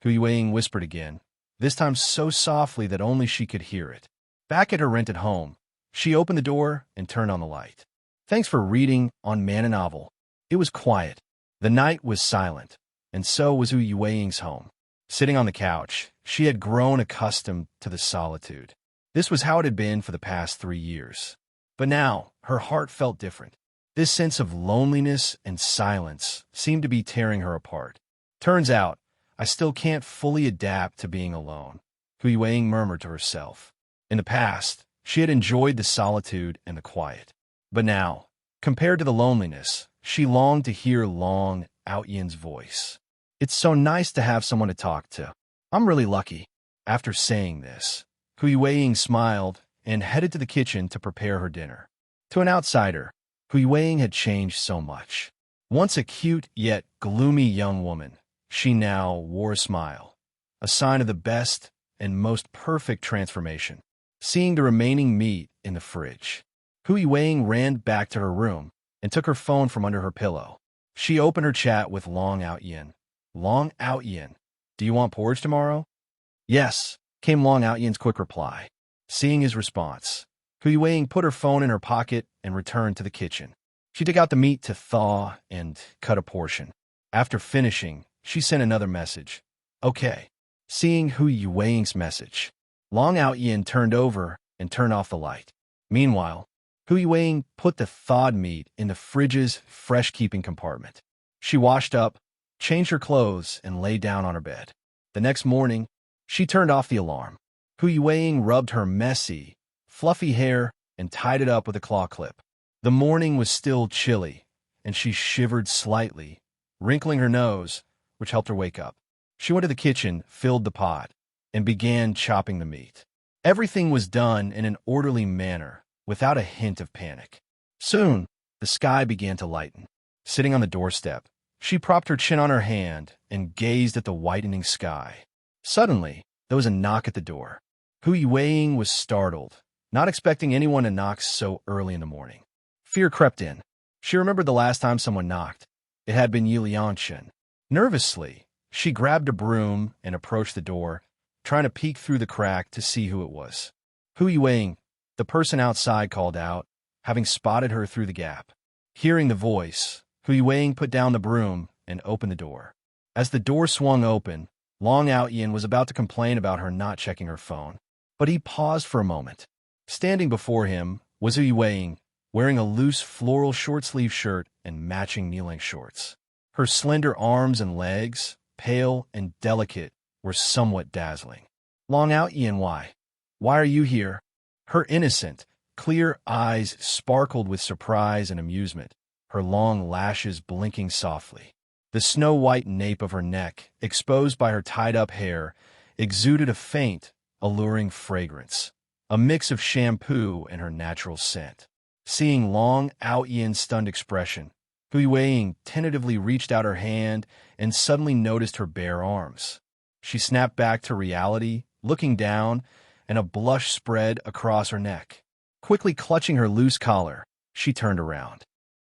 Hu Yueying whispered again, this time so softly that only she could hear it. Back at her rented home, she opened the door and turned on the light. Thanks for reading on Man Novel. It was quiet. The night was silent, and so was Hu Yueying's home. Sitting on the couch, she had grown accustomed to the solitude. This was how it had been for the past 3 years. But now, her heart felt different. This sense of loneliness and silence seemed to be tearing her apart. Turns out, I still can't fully adapt to being alone, Hu Yueying murmured to herself. In the past, she had enjoyed the solitude and the quiet. But now, compared to the loneliness, she longed to hear Long Aotian's voice. It's so nice to have someone to talk to. I'm really lucky. After saying this, Hu Yueying smiled and headed to the kitchen to prepare her dinner. To an outsider, Hu Yueying had changed so much. Once a cute yet gloomy young woman, she now wore a smile, a sign of the best and most perfect transformation. Seeing the remaining meat in the fridge, Hu Yueying ran back to her room and took her phone from under her pillow. She opened her chat with Long Aotian. Long Aotian, do you want porridge tomorrow? Yes, came Long Aotian's quick reply. Seeing his response, Hu Yueying put her phone in her pocket and returned to the kitchen. She took out the meat to thaw and cut a portion. After finishing, she sent another message. Okay. Seeing Hu Yueying's message, Long Aotian turned over and turned off the light. Meanwhile, Hu Yueying put the thawed meat in the fridge's fresh-keeping compartment. She washed up, changed her clothes, and lay down on her bed. The next morning, she turned off the alarm. Hu Yueying rubbed her messy, fluffy hair and tied it up with a claw clip. The morning was still chilly, and she shivered slightly, wrinkling her nose, which helped her wake up. She went to the kitchen, filled the pot, and began chopping the meat. Everything was done in an orderly manner, without a hint of panic. Soon, the sky began to lighten. Sitting on the doorstep, she propped her chin on her hand and gazed at the whitening sky. Suddenly, there was a knock at the door. Hu Yueying was startled, not expecting anyone to knock so early in the morning. Fear crept in. She remembered the last time someone knocked. It had been Aotian. Nervously, she grabbed a broom and approached the door, trying to peek through the crack to see who it was. Hu Yueying, the person outside, called out, having spotted her through the gap. Hearing the voice, Hu Yueying put down the broom and opened the door. As the door swung open, Long Aotian was about to complain about her not checking her phone, but he paused for a moment. Standing before him was Hu Yueying, wearing a loose floral short-sleeve shirt and matching knee-length shorts. Her slender arms and legs, pale and delicate, were somewhat dazzling. Long Aotian, why? Why are you here? Her innocent, clear eyes sparkled with surprise and amusement, her long lashes blinking softly. The snow-white nape of her neck, exposed by her tied-up hair, exuded a faint, alluring fragrance, a mix of shampoo and her natural scent. Seeing Long Aotian's stunned expression, Hu Yueying tentatively reached out her hand and suddenly noticed her bare arms. She snapped back to reality, looking down, and a blush spread across her neck. Quickly clutching her loose collar, she turned around.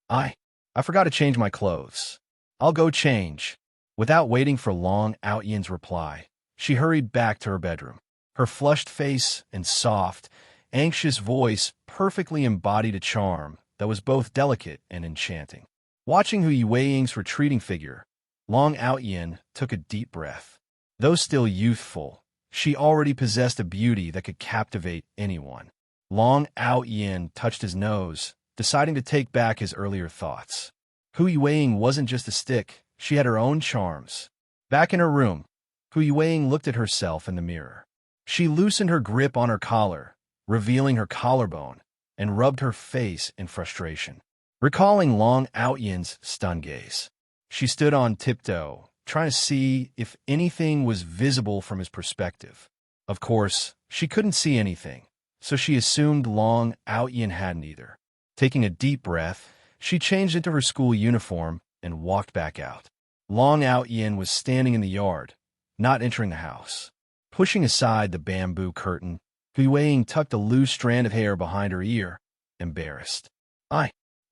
I forgot to change my clothes. I'll go change. Without waiting for Long Aotian's reply, she hurried back to her bedroom. Her flushed face and soft, anxious voice perfectly embodied a charm that was both delicate and enchanting. Watching Hu Yueying's retreating figure, Long Aotian took a deep breath. Though still youthful, she already possessed a beauty that could captivate anyone. Long Aotian touched his nose, deciding to take back his earlier thoughts. Hu Yueying wasn't just a stick, she had her own charms. Back in her room, Hu Yueying looked at herself in the mirror. She loosened her grip on her collar, revealing her collarbone, and rubbed her face in frustration. Recalling Long Aotian's stunned gaze, she stood on tiptoe, trying to see if anything was visible from his perspective. Of course, she couldn't see anything, so she assumed Long Aotian hadn't either. Taking a deep breath, she changed into her school uniform and walked back out. Long Aotian was standing in the yard, not entering the house. Pushing aside the bamboo curtain, Hu Yueying tucked a loose strand of hair behind her ear, embarrassed. I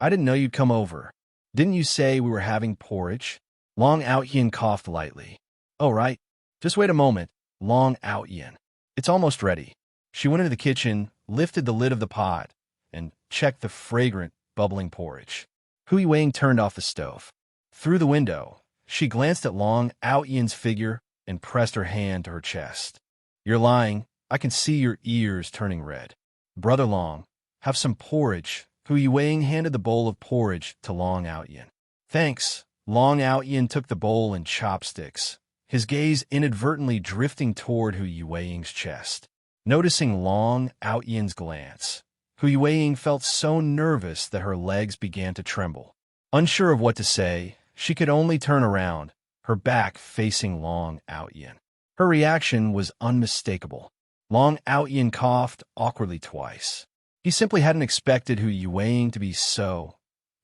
didn't know you'd come over. Didn't you say we were having porridge? Long Aotian coughed lightly. Oh, right. Just wait a moment, Long Aotian. It's almost ready. She went into the kitchen, lifted the lid of the pot, and checked the fragrant, bubbling porridge. Hu Yueying turned off the stove. Through the window, she glanced at Long Aotian's figure and pressed her hand to her chest. You're lying. I can see your ears turning red. Brother Long, have some porridge. Hu Yueying handed the bowl of porridge to Long Aotian. Thanks. Long Aotian took the bowl and chopsticks, his gaze inadvertently drifting toward Hu Yueying's chest. Noticing Long Aotian's glance, Hu Yueying felt so nervous that her legs began to tremble. Unsure of what to say, she could only turn around, her back facing Long Aotian. Her reaction was unmistakable. Long Aotian coughed awkwardly twice. He simply hadn't expected Hu Yueying to be so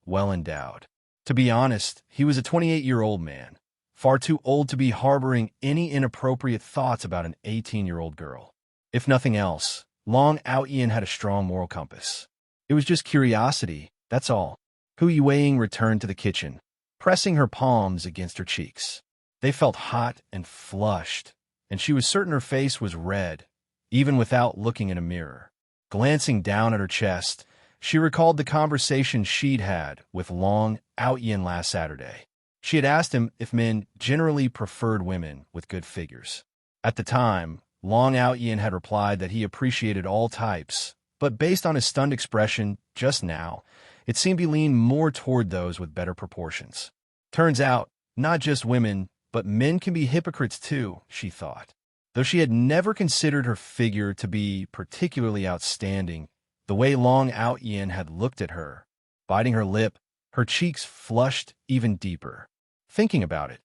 well-endowed. To be honest, he was a 28-year-old man, far too old to be harboring any inappropriate thoughts about an 18-year-old girl. If nothing else, Long Aotian had a strong moral compass. It was just curiosity, that's all. Hu Yueying returned to the kitchen, pressing her palms against her cheeks. They felt hot and flushed, and she was certain her face was red, even without looking in a mirror. Glancing down at her chest, she recalled the conversation she'd had with Long Aotian last Saturday. She had asked him if men generally preferred women with good figures. At the time, Long Aotian had replied that he appreciated all types, but based on his stunned expression just now, it seemed he leaned more toward those with better proportions. Turns out, not just women, but men can be hypocrites too, she thought. Though she had never considered her figure to be particularly outstanding, the way Long Aotian had looked at her, biting her lip, her cheeks flushed even deeper. Thinking about it,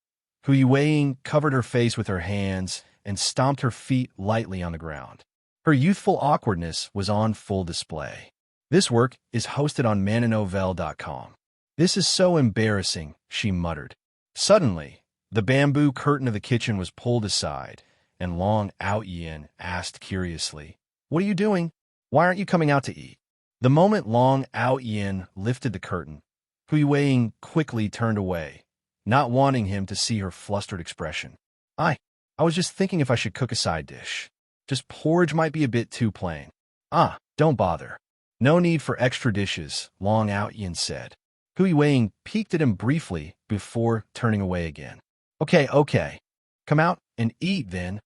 Hu Yueying covered her face with her hands and stomped her feet lightly on the ground. Her youthful awkwardness was on full display. This work is hosted on mananovel.com. This is so embarrassing, she muttered. Suddenly, the bamboo curtain of the kitchen was pulled aside, and Long Aotian asked curiously, What are you doing? Why aren't you coming out to eat? The moment Long Aotian lifted the curtain, Hu Yueying quickly turned away, not wanting him to see her flustered expression. I was just thinking if I should cook a side dish. Just porridge might be a bit too plain. Don't bother. No need for extra dishes, Long Aotian said. Hu Yueying peeked at him briefly before turning away again. Okay. Come out and eat then.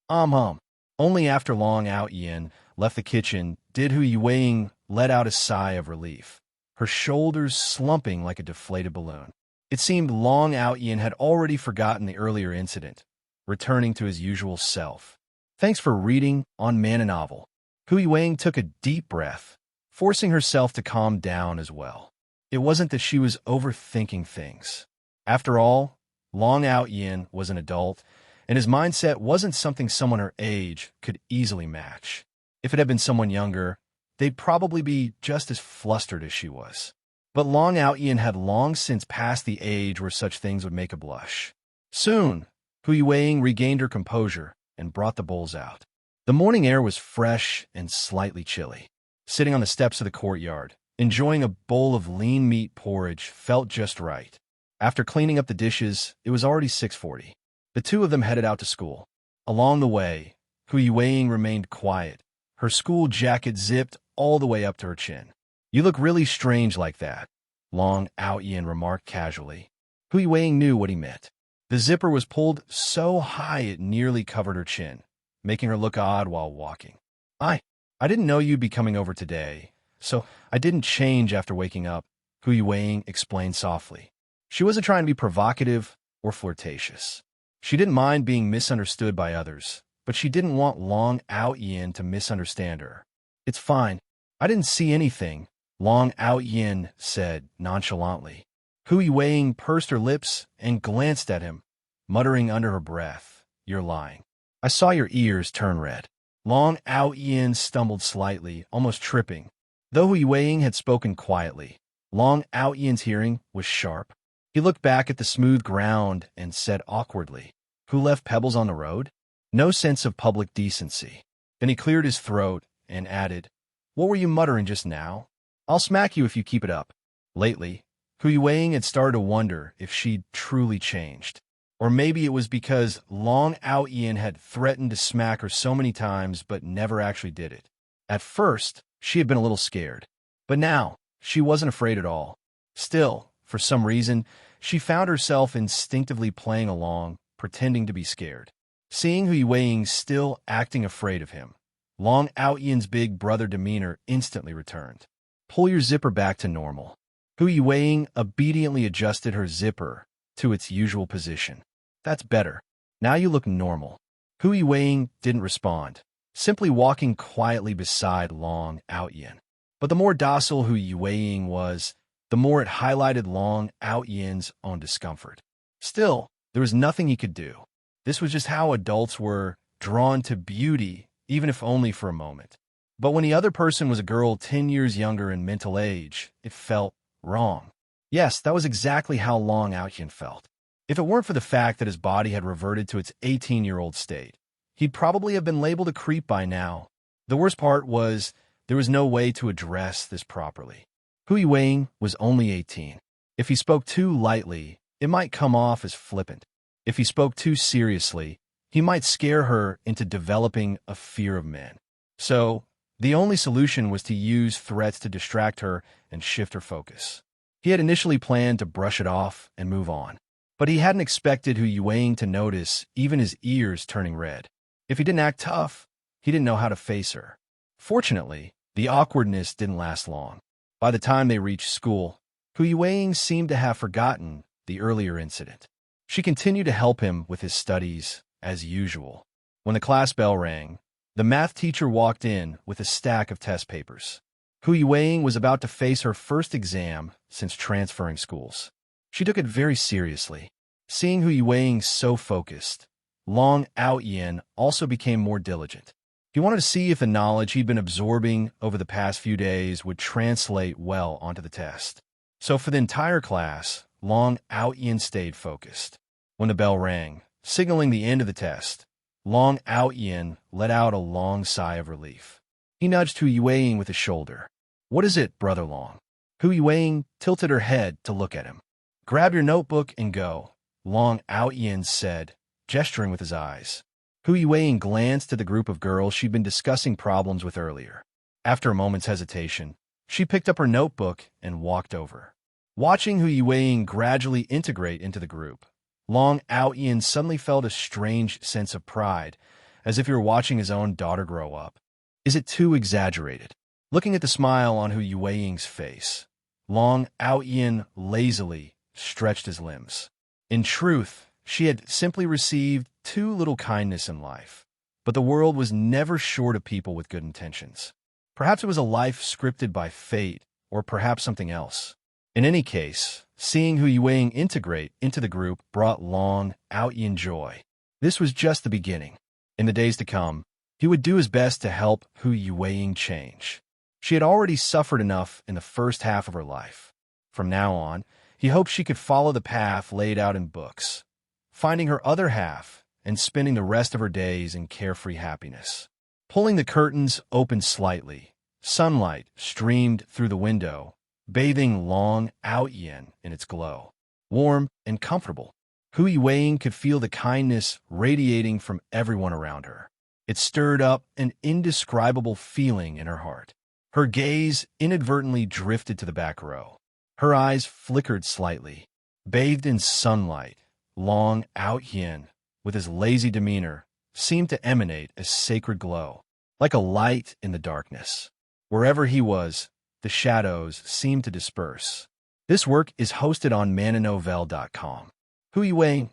Only after Long Aotian left the kitchen did Hu Yueying let out a sigh of relief, her shoulders slumping like a deflated balloon. It seemed Long Aotian had already forgotten the earlier incident, returning to his usual self. Thanks for reading on Mananovel. Hu Yueying took a deep breath, forcing herself to calm down as well. It wasn't that she was overthinking things. After all, Long Aotian was an adult, and his mindset wasn't something someone her age could easily match. If it had been someone younger, they'd probably be just as flustered as she was. But Long Aotian had long since passed the age where such things would make a blush. Soon, Hu Yueying regained her composure and brought the bowls out. The morning air was fresh and slightly chilly. Sitting on the steps of the courtyard, enjoying a bowl of lean meat porridge felt just right. After cleaning up the dishes, it was already 6:40. The two of them headed out to school. Along the way, Hu Yueying remained quiet, her school jacket zipped all the way up to her chin. You look really strange like that, Long Aotian remarked casually. Hu Yueying knew what he meant. The zipper was pulled so high it nearly covered her chin, making her look odd while walking. I didn't know you'd be coming over today, so I didn't change after waking up, Hu Yueing explained softly. She wasn't trying to be provocative or flirtatious. She didn't mind being misunderstood by others, but she didn't want Long Aotian to misunderstand her. It's fine. I didn't see anything, Long Aotian said nonchalantly. Hu Yueing pursed her lips and glanced at him, muttering under her breath, "You're lying. I saw your ears turn red." Long Aotian stumbled slightly, almost tripping. Though Hu Yueing had spoken quietly, Long Aotian's hearing was sharp. He looked back at the smooth ground and said awkwardly, "Who left pebbles on the road?" No sense of public decency. Then he cleared his throat and added, "What were you muttering just now? I'll smack you if you keep it up." Lately, Hu Yueing had started to wonder if she'd truly changed. Or maybe it was because Long Aotian had threatened to smack her so many times but never actually did it. At first, she had been a little scared. But now, she wasn't afraid at all. Still, for some reason, she found herself instinctively playing along, pretending to be scared. Seeing Hu Yueing still acting afraid of him, Long Aotian's big brother demeanor instantly returned. "Pull your zipper back to normal." Hu Yueing obediently adjusted her zipper to its usual position. "That's better. Now you look normal." Hu Yueing didn't respond, simply walking quietly beside Long Aotian. But the more docile Hu Yueing was, the more it highlighted Long Aotian's own discomfort. Still, there was nothing he could do. This was just how adults were drawn to beauty, even if only for a moment. But when the other person was a girl 10 years younger in mental age, it felt wrong. Yes, that was exactly how Long Aotian felt. If it weren't for the fact that his body had reverted to its 18-year-old state, he'd probably have been labeled a creep by now. The worst part was there was no way to address this properly. Hu Yueing was only 18. If he spoke too lightly, it might come off as flippant. If he spoke too seriously, he might scare her into developing a fear of men. So, the only solution was to use threats to distract her and shift her focus. He had initially planned to brush it off and move on, but he hadn't expected Hu Yueing to notice even his ears turning red. If he didn't act tough, he didn't know how to face her. Fortunately, the awkwardness didn't last long. By the time they reached school, Hu Yueing seemed to have forgotten the earlier incident. She continued to help him with his studies, as usual. When the class bell rang, the math teacher walked in with a stack of test papers. Hu Yueing was about to face her first exam since transferring schools. She took it very seriously. Seeing Hu Yueing so focused, Long Aotian also became more diligent. He wanted to see if the knowledge he'd been absorbing over the past few days would translate well onto the test. So for the entire class, Long Aotian stayed focused. When the bell rang, signaling the end of the test, Long Aotian let out a long sigh of relief. He nudged Hu Yueing with his shoulder. "What is it, Brother Long?" Hu Yueing tilted her head to look at him. "Grab your notebook and go," Long Aotian said, gesturing with his eyes. Hu Yueing glanced at the group of girls she'd been discussing problems with earlier. After a moment's hesitation, she picked up her notebook and walked over. Watching Hu Yueing gradually integrate into the group, Long Aotian suddenly felt a strange sense of pride, as if he were watching his own daughter grow up. Is it too exaggerated? Looking at the smile on Hu Yueing's face, Long Aotian lazily stretched his limbs. In truth, she had simply received too little kindness in life, but the world was never short of people with good intentions. Perhaps it was a life scripted by fate, or perhaps something else. In any case, seeing Hu Yueing integrate into the group brought Long Aotian joy. This was just the beginning. In the days to come, he would do his best to help Hu Yueing change. She had already suffered enough in the first half of her life. From now on, he hoped she could follow the path laid out in books, finding her other half and spending the rest of her days in carefree happiness. Pulling the curtains open slightly, sunlight streamed through the window, bathing Long Aotian in its glow. Warm and comfortable, Hu Yueing could feel the kindness radiating from everyone around her. It stirred up an indescribable feeling in her heart. Her gaze inadvertently drifted to the back row. Her eyes flickered slightly. Bathed in sunlight, Long Aotian, with his lazy demeanor, seemed to emanate a sacred glow, like a light in the darkness. Wherever he was, the shadows seemed to disperse. This work is hosted on mananovel.com. Hu Yuwei,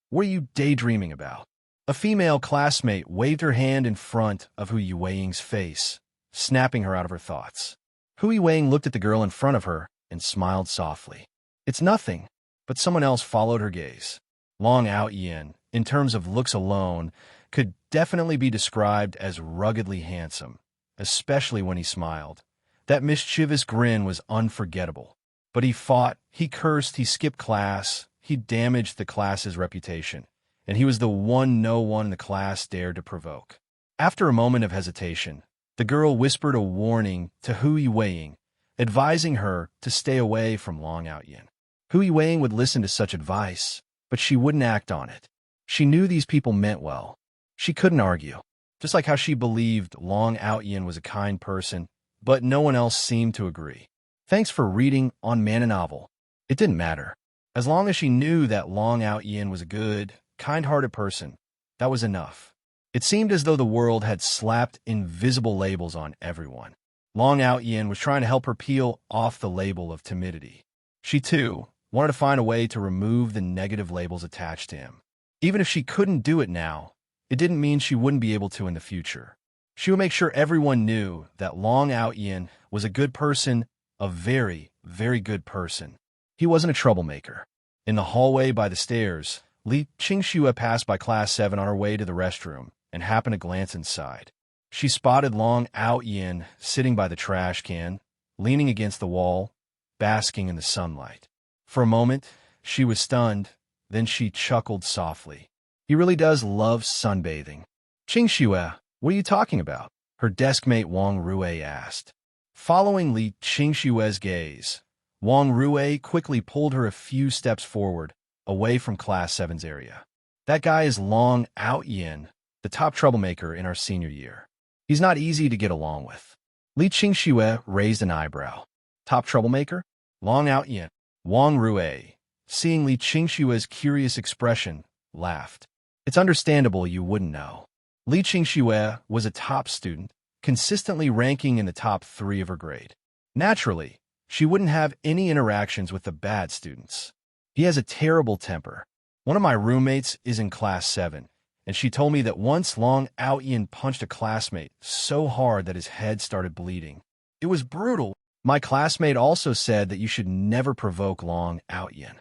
what are you daydreaming about? A female classmate waved her hand in front of Hu Yuwei's face, snapping her out of her thoughts. Hu Yuwei looked at the girl in front of her and smiled softly. It's nothing, but someone else followed her gaze. Long Aotian, in terms of looks alone, could definitely be described as ruggedly handsome, especially when he smiled. That mischievous grin was unforgettable. But he fought, he cursed, he skipped class, he damaged the class's reputation, and he was the one no one in the class dared to provoke. After a moment of hesitation, the girl whispered a warning to Hu Yuwei, advising her to stay away from Long Aotian. Hu Yuwei would listen to such advice, but she wouldn't act on it. She knew these people meant well. She couldn't argue. Just like how she believed Long Aotian was a kind person, but no one else seemed to agree. Thanks for reading on Man and Novel. It didn't matter. As long as she knew that Long Aotian was a good, kind-hearted person, that was enough. It seemed as though the world had slapped invisible labels on everyone. Long Aotian was trying to help her peel off the label of timidity. She, too, wanted to find a way to remove the negative labels attached to him. Even if she couldn't do it now, it didn't mean she wouldn't be able to in the future. She would make sure everyone knew that Long Aotian was a good person, a very, very good person. He wasn't a troublemaker. In the hallway by the stairs, Li Qingxue passed by Class 7 on her way to the restroom and happened to glance inside. She spotted Long Aotian sitting by the trash can, leaning against the wall, basking in the sunlight. For a moment, she was stunned, then she chuckled softly. He really does love sunbathing. Qingxue, what are you talking about? Her desk mate Wang Rue asked. Following Li Qingxue's gaze, Wang Rue quickly pulled her a few steps forward, away from Class 7's area. That guy is Long Aotian, the top troublemaker in our senior year. He's not easy to get along with. Li Qingxue raised an eyebrow. Top troublemaker? Long Aotian. Wang Rue, seeing Li Qingxue's curious expression, laughed. It's understandable you wouldn't know. Li Qingxue was a top student, consistently ranking in the top 3 of her grade. Naturally, she wouldn't have any interactions with the bad students. He has a terrible temper. One of my roommates is in Class 7, and she told me that once Long Aotian punched a classmate so hard that his head started bleeding. It was brutal. My classmate also said that you should never provoke Long Aotian.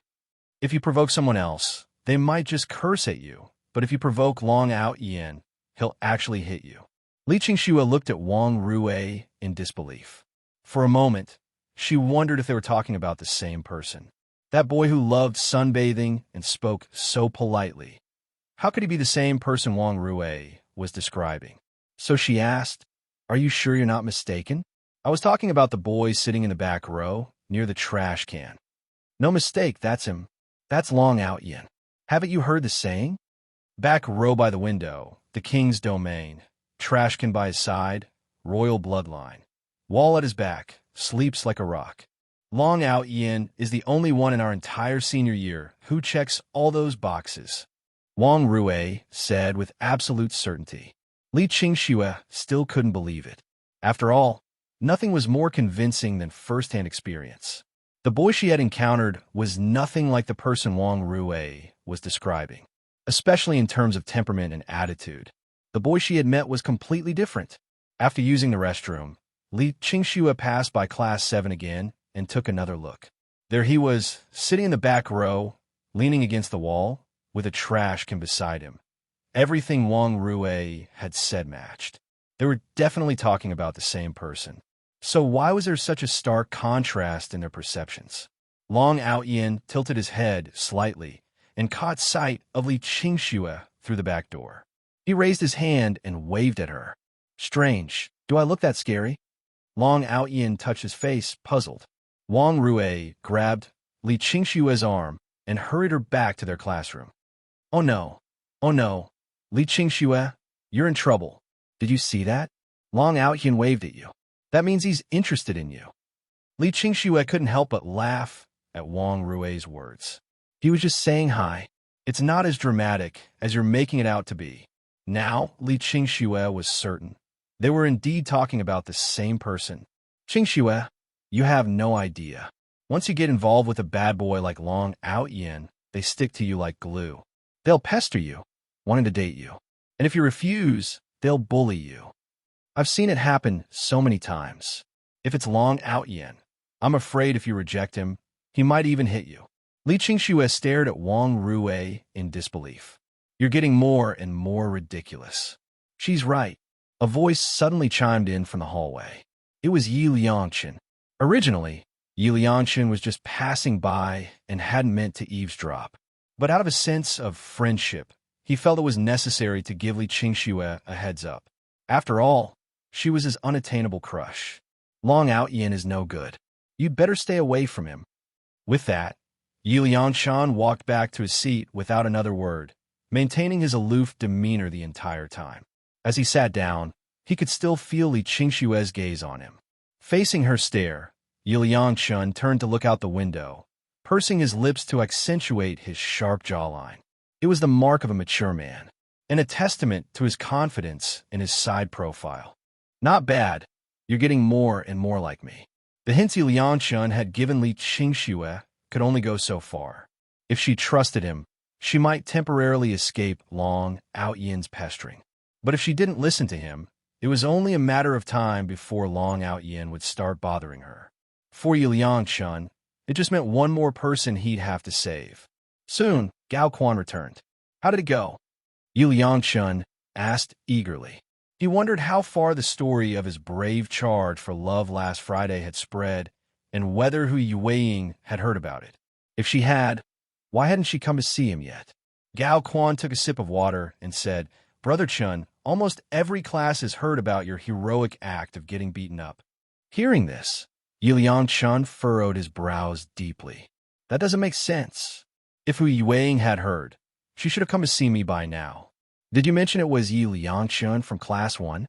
If you provoke someone else, they might just curse at you, but if you provoke Long Aotian, he'll actually hit you. Li Qingxue looked at Wang Rue in disbelief. For a moment, she wondered if they were talking about the same person. That boy who loved sunbathing and spoke so politely. How could he be the same person Wang Rue was describing? So she asked, "Are you sure you're not mistaken?" I was talking about the boy sitting in the back row, near the trash can. No mistake, that's him. That's Long Aotian. Haven't you heard the saying? Back row by the window, the king's domain, trash can by his side, royal bloodline. Wall at his back, sleeps like a rock. Long Aotian is the only one in our entire senior year who checks all those boxes. Wang Rue said with absolute certainty. Li Qingxue still couldn't believe it. After all, nothing was more convincing than first-hand experience. The boy she had encountered was nothing like the person Wang Rue was describing, especially in terms of temperament and attitude. The boy she had met was completely different. After using the restroom, Li Qingxue passed by Class 7 again and took another look. There he was, sitting in the back row, leaning against the wall, with a trash can beside him. Everything Wang Rue had said matched. They were definitely talking about the same person. So why was there such a stark contrast in their perceptions? Long Aotian tilted his head slightly and caught sight of Li Qingxue through the back door. He raised his hand and waved at her. Strange. Do I look that scary? Long Aotian touched his face, puzzled. Wang Rue grabbed Li Qingxue's arm and hurried her back to their classroom. Oh no. Oh no. Li Qingxue, you're in trouble. Did you see that? Long Aotian waved at you. That means he's interested in you. Li Qingxue couldn't help but laugh at Wang Rue's words. He was just saying hi. It's not as dramatic as you're making it out to be. Now, Li Qingxue was certain. They were indeed talking about the same person. Qingxue, you have no idea. Once you get involved with a bad boy like Long Aotian, they stick to you like glue. They'll pester you, wanting to date you. And if you refuse, they'll bully you. I've seen it happen so many times. If it's Long Aotian, I'm afraid if you reject him, he might even hit you. Li Qingxue stared at Wang Rue in disbelief. You're getting more and more ridiculous. She's right. A voice suddenly chimed in from the hallway. It was Yi Liangchen. Originally, Yi Liangchen was just passing by and hadn't meant to eavesdrop. But out of a sense of friendship, he felt it was necessary to give Li Qingxue a heads up. After all, she was his unattainable crush. Long Aotian is no good. You'd better stay away from him. With that, Yi Liangchen walked back to his seat without another word, maintaining his aloof demeanor the entire time. As he sat down, he could still feel Li Qingxue's gaze on him. Facing her stare, Yi Liangchen turned to look out the window, pursing his lips to accentuate his sharp jawline. It was the mark of a mature man, and a testament to his confidence in his side profile. Not bad. You're getting more and more like me. The hints Yi Liangchen had given Li Qingxue could only go so far. If she trusted him, she might temporarily escape Long Aotian's pestering. But if she didn't listen to him, it was only a matter of time before Long Aotian would start bothering her. For Yi Liangchen, it just meant one more person he'd have to save. Soon, Gao Quan returned. How did it go? Yi Liangchen asked eagerly. He wondered how far the story of his brave charge for love last Friday had spread, and whether Hu Yueying had heard about it. If she had, why hadn't she come to see him yet? Gao Quan took a sip of water and said, Brother Chun, almost every class has heard about your heroic act of getting beaten up. Hearing this, Yi Liangchen furrowed his brows deeply. That doesn't make sense. If Hu Yueying had heard, she should have come to see me by now. Did you mention it was Yi Liangchen from Class 1?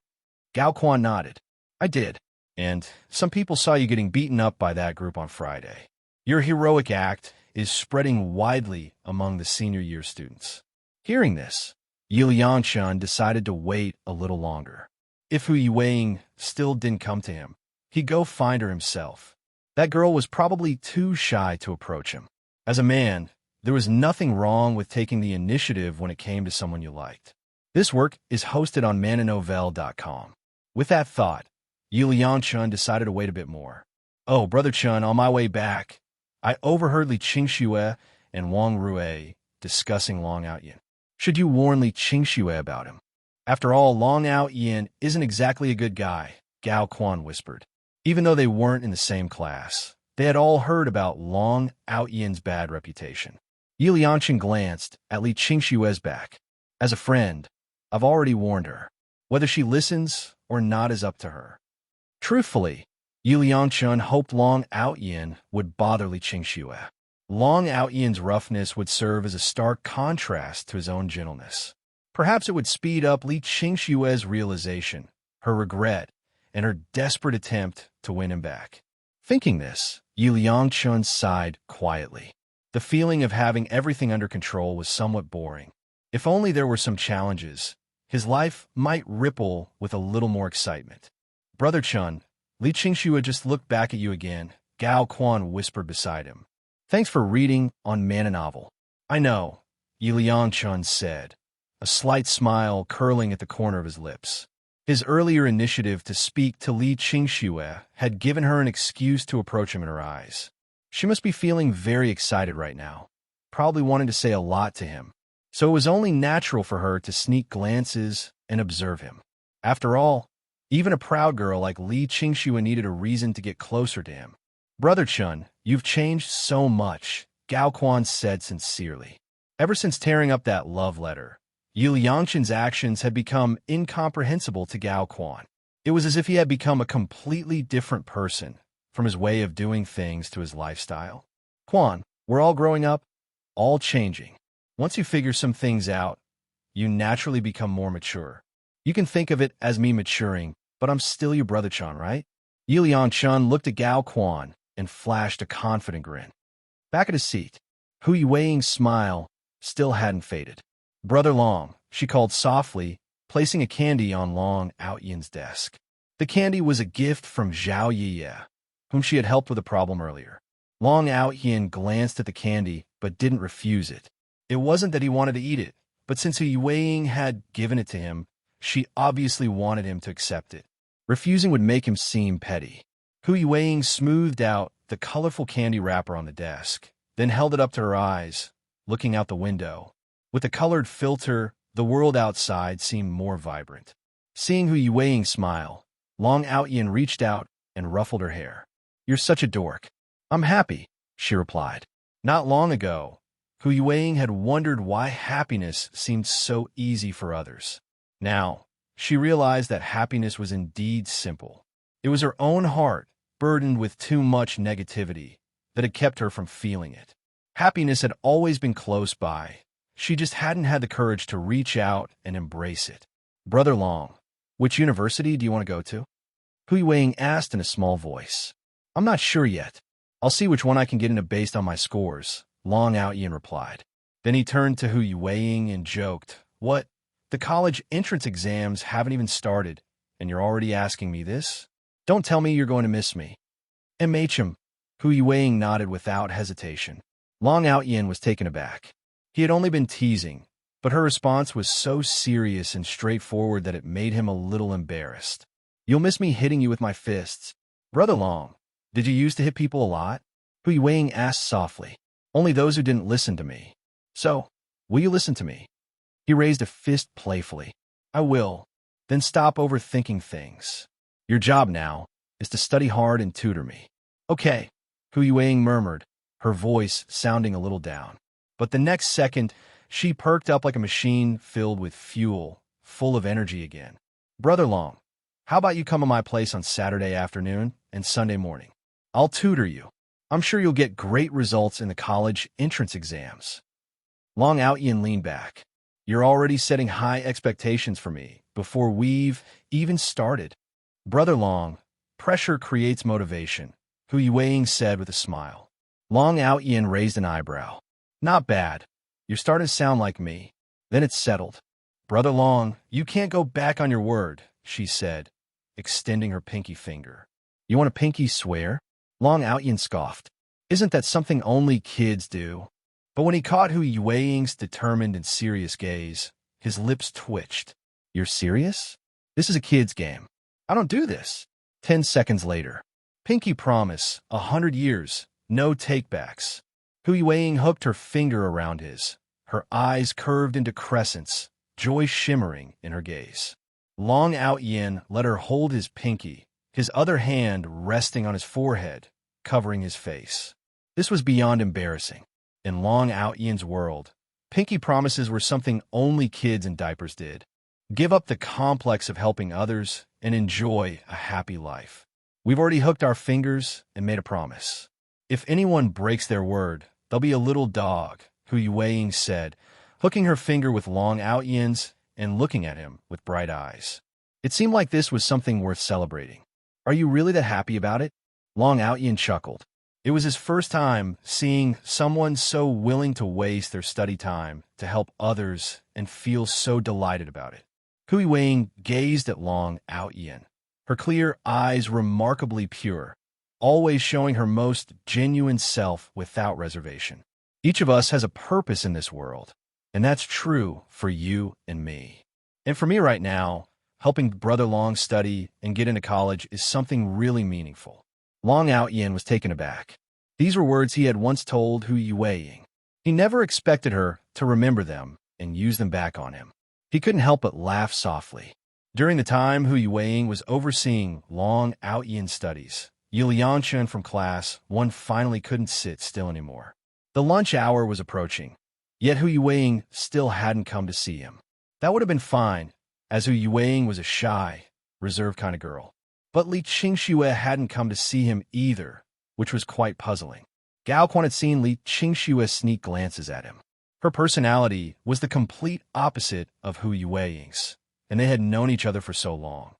Gao Quan nodded. I did. And some people saw you getting beaten up by that group on Friday. Your heroic act is spreading widely among the senior year students. Hearing this, Yi Liangchen decided to wait a little longer. If Hu Yueying still didn't come to him, he'd go find her himself. That girl was probably too shy to approach him. As a man, there was nothing wrong with taking the initiative when it came to someone you liked. This work is hosted on mananovel.com. With that thought, Yi Liangchen decided to wait a bit more. Oh, Brother Chun, on my way back, I overheard Li Qingxue and Wang Rue discussing Long Aotian. Should you warn Li Qingxue about him? After all, Long Aotian isn't exactly a good guy, Gao Quan whispered. Even though they weren't in the same class, they had all heard about Long Aotian's bad reputation. Yi Liangchen glanced at Li Qingxue's back. As a friend, I've already warned her. Whether she listens or not is up to her. Truthfully, Yi Liangchen hoped Long Aotian would bother Li Qingxue. Long Aotian's roughness would serve as a stark contrast to his own gentleness. Perhaps it would speed up Li Qingxue's realization, her regret, and her desperate attempt to win him back. Thinking this, Yi Liangchen sighed quietly. The feeling of having everything under control was somewhat boring. If only there were some challenges, his life might ripple with a little more excitement. Brother Chun, Li Qingxue just looked back at you again, Gao Quan whispered beside him. Thanks for reading on Mananovel. I know, Yi Liangchen said, a slight smile curling at the corner of his lips. His earlier initiative to speak to Li Qingxue had given her an excuse to approach him in her eyes. She must be feeling very excited right now, probably wanting to say a lot to him. So it was only natural for her to sneak glances and observe him. After all, even a proud girl like Li Qingxue needed a reason to get closer to him. Brother Chun, you've changed so much, Gao Quan said sincerely. Ever since tearing up that love letter, Yi Liangchen's actions had become incomprehensible to Gao Quan. It was as if he had become a completely different person, from his way of doing things to his lifestyle. Quan, we're all growing up, all changing. Once you figure some things out, you naturally become more mature. You can think of it as me maturing, but I'm still your brother Chun, right? Yi Liangchen looked at Gao Quan and flashed a confident grin. Back at his seat, Hu Yueying's smile still hadn't faded. "Brother Long," she called softly, placing a candy on Long Aotian's desk. The candy was a gift from Zhao Yiye, whom she had helped with a problem earlier. Long Aotian glanced at the candy, but didn't refuse it. It wasn't that he wanted to eat it, but since Hu Yueying had given it to him, she obviously wanted him to accept it. Refusing would make him seem petty. Hu Yueying smoothed out the colorful candy wrapper on the desk, then held it up to her eyes, looking out the window. With the colored filter, the world outside seemed more vibrant. Seeing Hu Yueying smile, Long Aotian reached out and ruffled her hair. "You're such a dork." "I'm happy," she replied. Not long ago, Hu Yueying had wondered why happiness seemed so easy for others. Now, she realized that happiness was indeed simple. It was her own heart, burdened with too much negativity, that had kept her from feeling it. Happiness had always been close by. She just hadn't had the courage to reach out and embrace it. "Brother Long, which university do you want to go to?" Hu Yueying asked in a small voice. "I'm not sure yet. I'll see which one I can get into based on my scores," Long Aotian replied. Then he turned to Hu Yueying and joked, "What? The college entrance exams haven't even started, and you're already asking me this? Don't tell me you're going to miss me." "MHM," Hu Yueying nodded without hesitation. Long Aotian was taken aback. He had only been teasing, but her response was so serious and straightforward that it made him a little embarrassed. "You'll miss me hitting you with my fists." "Brother Long, did you used to hit people a lot?" Hu Yueying asked softly. "Only those who didn't listen to me. So, will you listen to me?" He raised a fist playfully. "I will. Then stop overthinking things. Your job now is to study hard and tutor me." "Okay," Hu Yueying murmured, her voice sounding a little down. But the next second, she perked up like a machine filled with fuel, full of energy again. "Brother Long, how about you come to my place on Saturday afternoon and Sunday morning? I'll tutor you. I'm sure you'll get great results in the college entrance exams." Long Aotian leaned back. "You're already setting high expectations for me before we've even started." "Brother Long, pressure creates motivation," Hu Yueying said with a smile. Long Aotian raised an eyebrow. "Not bad. You're starting to sound like me." Then it's settled. "Brother Long, you can't go back on your word," she said, extending her pinky finger. "You want a pinky swear?" Long Aotian scoffed. "Isn't that something only kids do?" But when he caught Hu Yueying's determined and serious gaze, his lips twitched. "You're serious? This is a kid's game. I don't do this." 10 seconds later. "Pinky promise, 100 years, no takebacks." Hu Yueying hooked her finger around his, her eyes curved into crescents, joy shimmering in her gaze. Long Aotian let her hold his pinky, his other hand resting on his forehead, covering his face. This was beyond embarrassing. In Long Aotian's world, pinky promises were something only kids in diapers did. Give up the complex of helping others and enjoy a happy life. We've already hooked our fingers and made a promise. If anyone breaks their word, they'll be a little dog, Hu Yueying said, hooking her finger with Long Aotian's and looking at him with bright eyes. It seemed like this was something worth celebrating. "Are you really that happy about it?" Long Aotian chuckled. It was his first time seeing someone so willing to waste their study time to help others and feel so delighted about it. Hu Yueying gazed at Long Aotian, her clear eyes remarkably pure, always showing her most genuine self without reservation. Each of us has a purpose in this world, and that's true for you and me. And for me right now, helping Brother Long study and get into college is something really meaningful. Long Aotian was taken aback. These were words he had once told Hu Yueying. He never expected her to remember them and use them back on him. He couldn't help but laugh softly. During the time Hu Yueying was overseeing Long Aotian's studies, Yilianshan from class 1 finally couldn't sit still anymore. The lunch hour was approaching, yet Hu Yueying still hadn't come to see him. That would have been fine, as Hu Yueying was a shy, reserved kind of girl. But Li Qingxue hadn't come to see him either, which was quite puzzling. Gao Quan had seen Li Qingxue sneak glances at him. Her personality was the complete opposite of Hu Yueying's, and they had known each other for so long.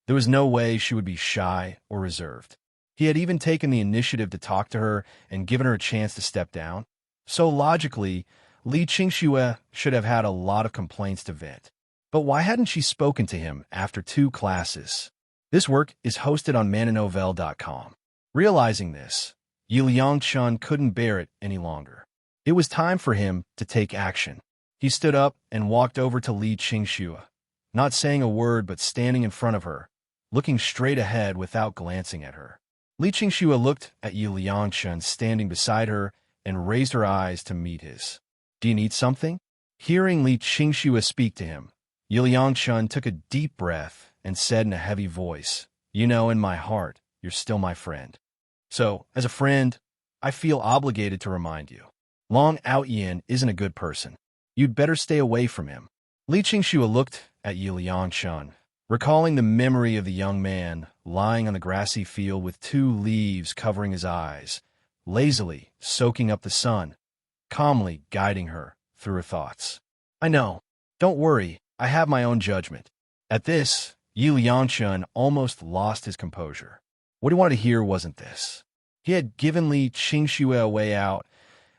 There was no way she would be shy or reserved. He had even taken the initiative to talk to her and given her a chance to step down. So logically, Li Qingxue should have had a lot of complaints to vent. But why hadn't she spoken to him after 2 classes? This work is hosted on mananovel.com. Realizing this, Yi Liangchun couldn't bear it any longer. It was time for him to take action. He stood up and walked over to Li Qingxue, not saying a word but standing in front of her, looking straight ahead without glancing at her. Li Qingxue looked at Yi Liangchun standing beside her and raised her eyes to meet his. "Do you need something?" Hearing Li Qingxue speak to him, Yi Liangchun took a deep breath and said in a heavy voice, "You know, in my heart, you're still my friend. So, as a friend, I feel obligated to remind you. Long Aotian isn't a good person. You'd better stay away from him." Li Qingxue looked at Yi Liangchun, recalling the memory of the young man lying on the grassy field with 2 leaves covering his eyes, lazily soaking up the sun, calmly guiding her through her thoughts. "I know. Don't worry. I have my own judgment." At this, Yi Liangchun almost lost his composure. What he wanted to hear wasn't this. He had given Li Qingxue a way out,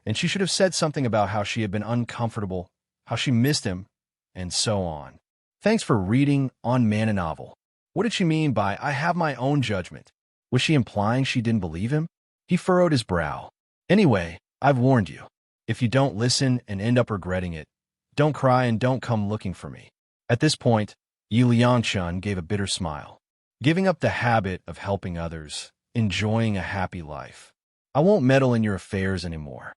and she should have said something about how she had been uncomfortable, how she missed him, and so on. Thanks for reading on Man and Novel. What did she mean by "I have my own judgment"? Was she implying she didn't believe him? He furrowed his brow. "Anyway, I've warned you. If you don't listen and end up regretting it, don't cry and don't come looking for me." At this point, Yi Liangchun gave a bitter smile. Giving up the habit of helping others, enjoying a happy life. "I won't meddle in your affairs anymore.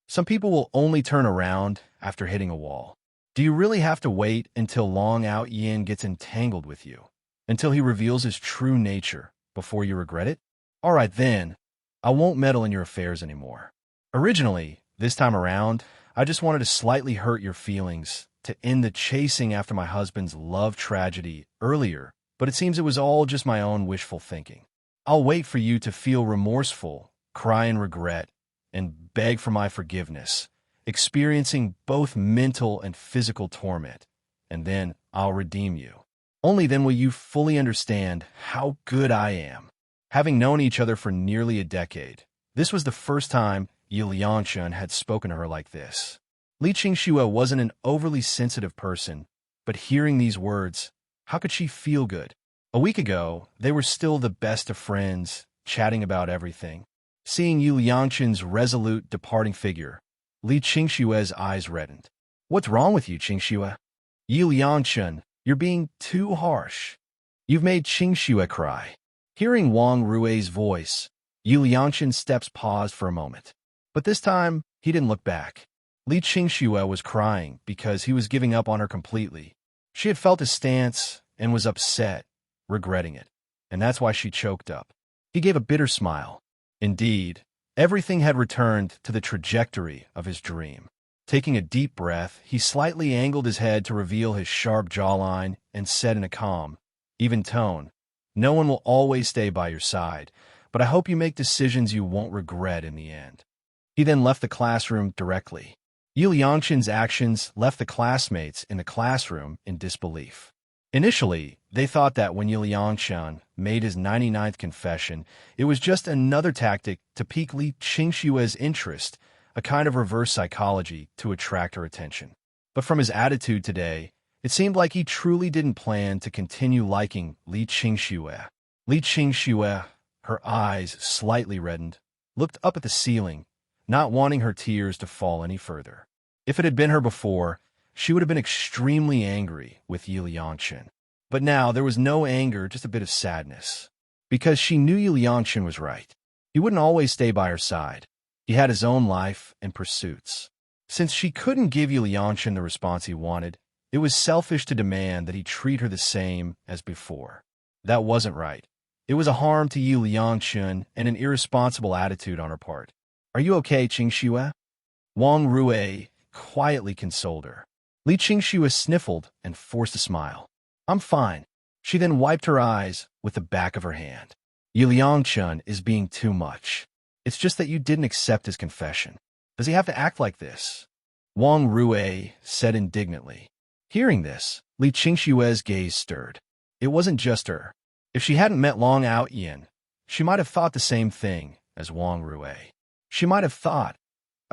Some people will only turn around after hitting a wall. Do you really have to wait until Long Aotian gets entangled with you, until he reveals his true nature, before you regret it? All right then, I won't meddle in your affairs anymore. Originally, this time around, I just wanted to slightly hurt your feelings, to end the chasing after my husband's love tragedy earlier, but it seems it was all just my own wishful thinking. I'll wait for you to feel remorseful, cry in regret, and beg for my forgiveness, experiencing both mental and physical torment, and then I'll redeem you. Only then will you fully understand how good I am." Having known each other for nearly a decade, this was the first time Yi Liangchun had spoken to her like this. Li Qingxue wasn't an overly sensitive person, but hearing these words, how could she feel good? A week ago, they were still the best of friends, chatting about everything. Seeing Yi Liangchun's resolute, departing figure, Li Qingxue's eyes reddened. "What's wrong with you, Qingxue?" "Yi Liangchun, you're being too harsh. You've made Qingxue cry." Hearing Wang Rue's voice, Yi Liangchun's steps paused for a moment. But this time, he didn't look back. Li Qingxue was crying because he was giving up on her completely. She had felt his stance and was upset, regretting it, and that's why she choked up. He gave a bitter smile. Indeed, everything had returned to the trajectory of his dream. Taking a deep breath, he slightly angled his head to reveal his sharp jawline and said in a calm, even tone, "No one will always stay by your side, but I hope you make decisions you won't regret in the end." He then left the classroom directly. Yi Liangchun's actions left the classmates in the classroom in disbelief. Initially, they thought that when Yi Liangchun made his 99th confession, it was just another tactic to pique Li Qingxue's interest, a kind of reverse psychology to attract her attention. But from his attitude today, it seemed like he truly didn't plan to continue liking Li Qingxue. Li Qingxue, her eyes slightly reddened, looked up at the ceiling, not wanting her tears to fall any further. If it had been her before, she would have been extremely angry with Yi Liangchun. But now there was no anger, just a bit of sadness. Because she knew Yi Liangchun was right. He wouldn't always stay by her side. He had his own life and pursuits. Since she couldn't give Yi Liangchun the response he wanted, it was selfish to demand that he treat her the same as before. That wasn't right. It was a harm to Yi Liangchun and an irresponsible attitude on her part. "Are you okay, Qingxue?" Wang Rue quietly consoled her. Li Qingxue sniffled and forced a smile. "I'm fine." She then wiped her eyes with the back of her hand. "Yi Liangchun is being too much. It's just that you didn't accept his confession. Does he have to act like this?" Wang Rue said indignantly. Hearing this, Li Qingxue's gaze stirred. It wasn't just her. If she hadn't met Long Aotian, she might have thought the same thing as Wang Rue. She might have thought,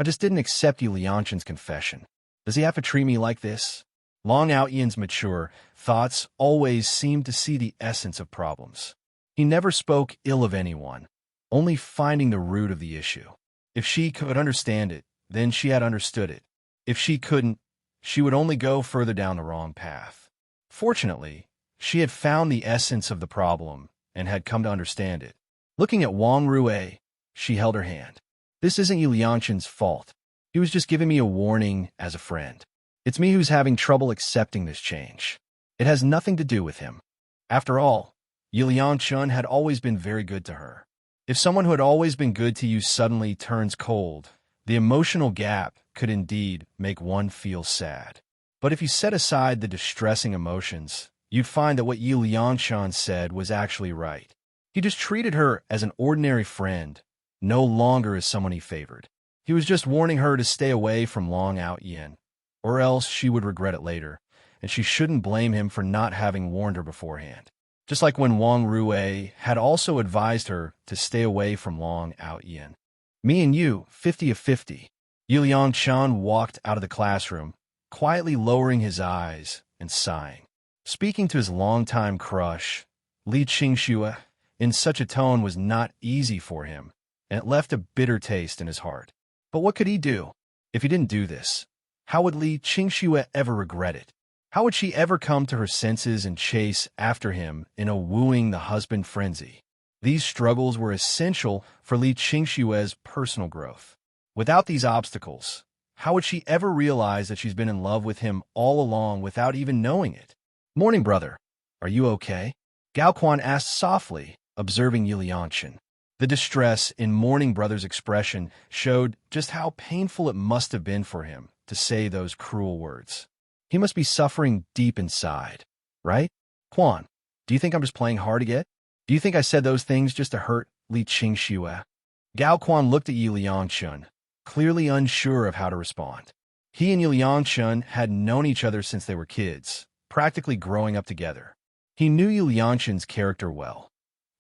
I just didn't accept Yu Liangshan's confession. Does he have to treat me like this? Long Aotian's mature thoughts always seemed to see the essence of problems. He never spoke ill of anyone, only finding the root of the issue. If she could understand it, then she had understood it. If she couldn't, she would only go further down the wrong path. Fortunately, she had found the essence of the problem and had come to understand it. Looking at Wang Rue, she held her hand. This isn't Yu Liangshan's fault. He was just giving me a warning as a friend. It's me who's having trouble accepting this change. It has nothing to do with him. After all, Yu Liangshan had always been very good to her. If someone who had always been good to you suddenly turns cold, the emotional gap could indeed make one feel sad. But if you set aside the distressing emotions, you'd find that what Yu Liangshan said was actually right. He just treated her as an ordinary friend, no longer as someone he favored. He was just warning her to stay away from Long Aotian, or else she would regret it later, and she shouldn't blame him for not having warned her beforehand. Just like when Wang Rue had also advised her to stay away from Long Aotian. Me and you, 50 of 50. Yu Liangshan walked out of the classroom, quietly lowering his eyes and sighing. Speaking to his longtime crush, Li Qingxue, in such a tone was not easy for him, and it left a bitter taste in his heart. But what could he do? If he didn't do this, how would Li Qingxue ever regret it? How would she ever come to her senses and chase after him in a wooing the husband frenzy? These struggles were essential for Li Qingxue's personal growth. Without these obstacles, how would she ever realize that she's been in love with him all along without even knowing it? Morning, brother. Are you okay? Gao Quan asked softly, observing Yu Liangshan. The distress in Morning Brother's expression showed just how painful it must have been for him to say those cruel words. He must be suffering deep inside, right? Quan, do you think I'm just playing hard to get? Do you think I said those things just to hurt Li Qingxue? Gao Quan looked at Yu Liangshan, clearly unsure of how to respond. He and Yu Liangshan had known each other since they were kids, practically growing up together. He knew Yu Liangshan's character well.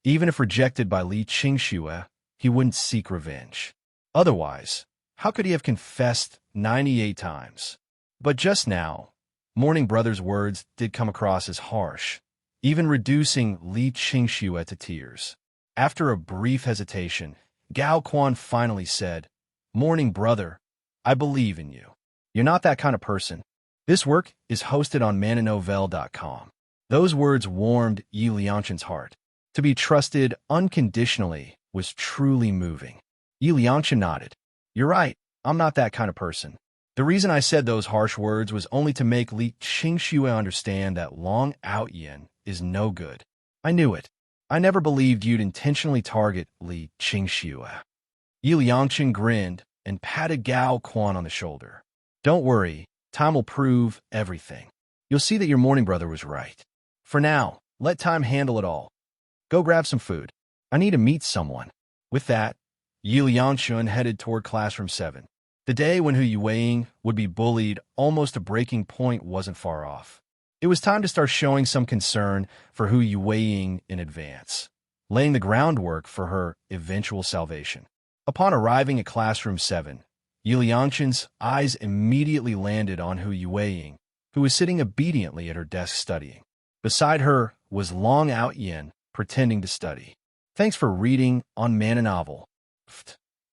Even if rejected by Li Qingxue, he wouldn't seek revenge. Otherwise, how could he have confessed 98 times? But just now, Morning Brother's words did come across as harsh, even reducing Li Qingxue to tears. After a brief hesitation, Gao Quan finally said, Morning Brother, I believe in you. You're not that kind of person. This work is hosted on mananovel.com. Those words warmed Yu Liangshan's heart. To be trusted unconditionally was truly moving. Yu Liangshan nodded. You're right, I'm not that kind of person. The reason I said those harsh words was only to make Li Qingxue understand that Long Aotian is no good. I knew it. I never believed you'd intentionally target Li Qingxue. Yu Liangshan grinned and patted Gao Quan on the shoulder. Don't worry, time will prove everything. You'll see that your Morning Brother was right. For now, let time handle it all. Go grab some food. I need to meet someone. With that, Yu Liangshan headed toward classroom 7. The day when Hu Yueying would be bullied almost to breaking point wasn't far off. It was time to start showing some concern for Hu Yueying in advance, laying the groundwork for her eventual salvation. Upon arriving at classroom 7, Yu Liangshan's eyes immediately landed on Hu Yueying, who was sitting obediently at her desk studying. Beside her was Long Aotian, pretending to study. Thanks for reading on Man Novel.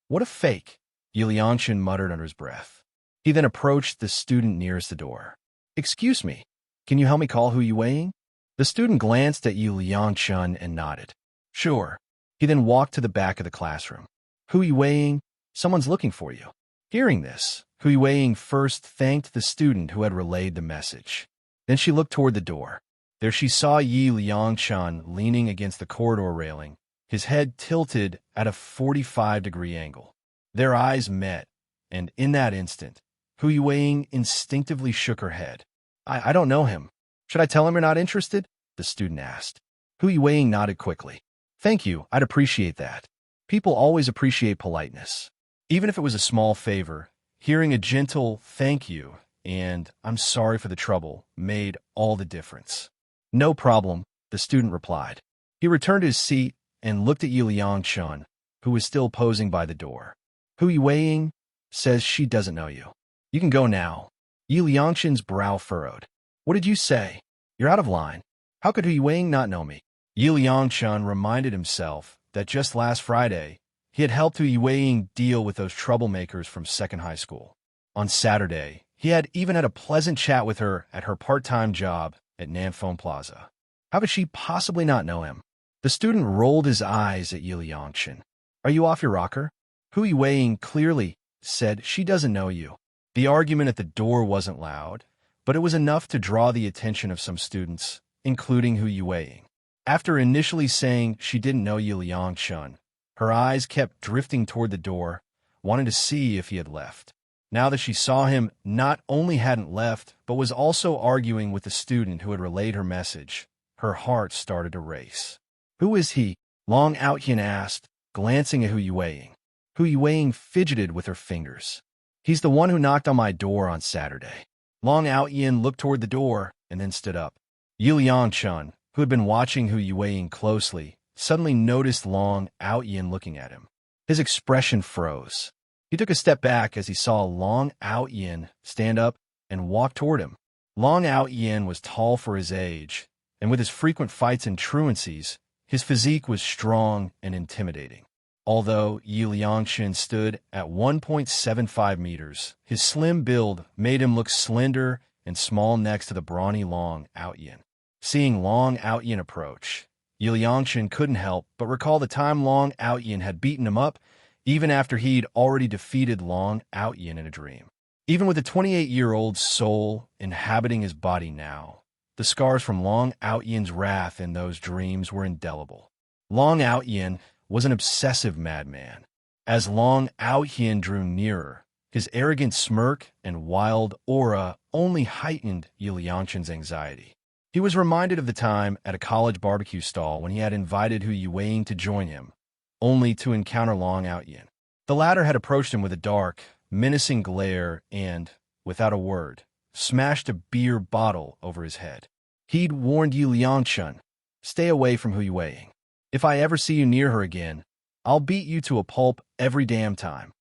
What a fake, Yu Liangshan muttered under his breath. He then approached the student nearest the door. Excuse me, can you help me call Hu Yueying? The student glanced at Yu Liangshan and nodded. Sure. He then walked to the back of the classroom. Hu Yueying, someone's looking for you. Hearing this, Hu Yueying first thanked the student who had relayed the message. Then she looked toward the door. There she saw Yu Liangshan leaning against the corridor railing, his head tilted at a 45-degree angle. Their eyes met, and in that instant, Hu Yueying instinctively shook her head. I don't know him. Should I tell him you're not interested? The student asked. Hu Yueying nodded quickly. Thank you, I'd appreciate that. People always appreciate politeness. Even if it was a small favor, hearing a gentle thank you and I'm sorry for the trouble made all the difference. No problem, the student replied. He returned to his seat and looked at Yu Liangshan, who was still posing by the door. Hu Yueying, says she doesn't know you. You can go now. Yi Liangshan's brow furrowed. What did you say? You're out of line. How could Hu Wang not know me? Yi Liangshan reminded himself that just last Friday, he had helped Hu Wang deal with those troublemakers from second high school. On Saturday, he had even had a pleasant chat with her at her part-time job at Nanfeng Plaza. How could she possibly not know him? The student rolled his eyes at Yi Liangshan. Are you off your rocker? Hu Wang clearly said she doesn't know you. The argument at the door wasn't loud, but it was enough to draw the attention of some students, including Hu Wang. After initially saying she didn't know Yi Liangshan, her eyes kept drifting toward the door, wanting to see if he had left. Now that she saw him not only hadn't left, but was also arguing with the student who had relayed her message, her heart started to race. Who is he? Long Aotian asked, glancing at Hu Wang. Hu Wang fidgeted with her fingers. He's the one who knocked on my door on Saturday. Long Aotian looked toward the door and then stood up. Yi Liangshan, who had been watching Hu Wang closely, suddenly noticed Long Aotian looking at him. His expression froze. He took a step back as he saw Long Aotian stand up and walk toward him. Long Aotian was tall for his age, and with his frequent fights and truancies, his physique was strong and intimidating. Although Yi Liangshan stood at 1.75 meters, his slim build made him look slender and small next to the brawny Long Aotian. Seeing Long Aotian approach, Yi Liangshan couldn't help but recall the time Long Aotian had beaten him up, even after he'd already defeated Long Aotian in a dream. Even with the 28-year-old soul inhabiting his body now, the scars from Long Aotian's wrath in those dreams were indelible. Long Aotian was an obsessive madman. As Long Aotian drew nearer, his arrogant smirk and wild aura only heightened Yi Liangshan's anxiety. He was reminded of the time at a college barbecue stall when he had invited Hu Wang to join him, only to encounter Long Aotian. The latter had approached him with a dark, menacing glare and, without a word, smashed a beer bottle over his head. He'd warned Yi Liangshan, stay away from Hu Wang. If I ever see you near her again, I'll beat you to a pulp every damn time.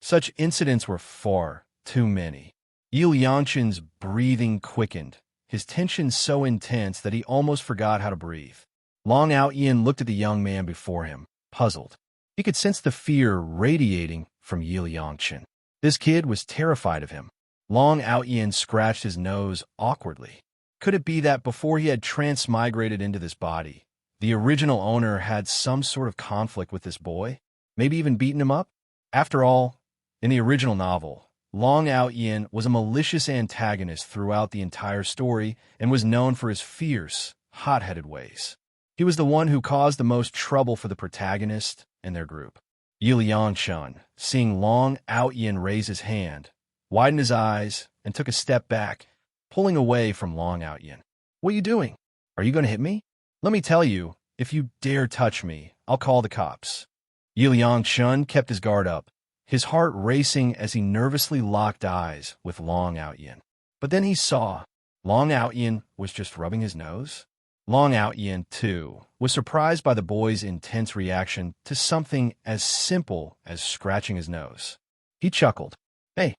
Such incidents were far too many. Yi Liangshan's breathing quickened, his tension so intense that he almost forgot how to breathe. Long Aotian looked at the young man before him, puzzled. He could sense the fear radiating from Yi Liangshan. This kid was terrified of him. Long Aotian scratched his nose awkwardly. Could it be that before he had transmigrated into this body, the original owner had some sort of conflict with this boy? Maybe even beaten him up? After all, in the original novel, Long Aotian was a malicious antagonist throughout the entire story and was known for his fierce, hot-headed ways. He was the one who caused the most trouble for the protagonist and their group. Yi Liangshan, seeing Long Aotian raise his hand, widened his eyes and took a step back, pulling away from Long Aotian. What are you doing? Are you going to hit me? Let me tell you, if you dare touch me, I'll call the cops. Yi Liangshan kept his guard up, his heart racing as he nervously locked eyes with Long Aotian. But then he saw Long Aotian was just rubbing his nose. Long Aotian, too, was surprised by the boy's intense reaction to something as simple as scratching his nose. He chuckled. Hey,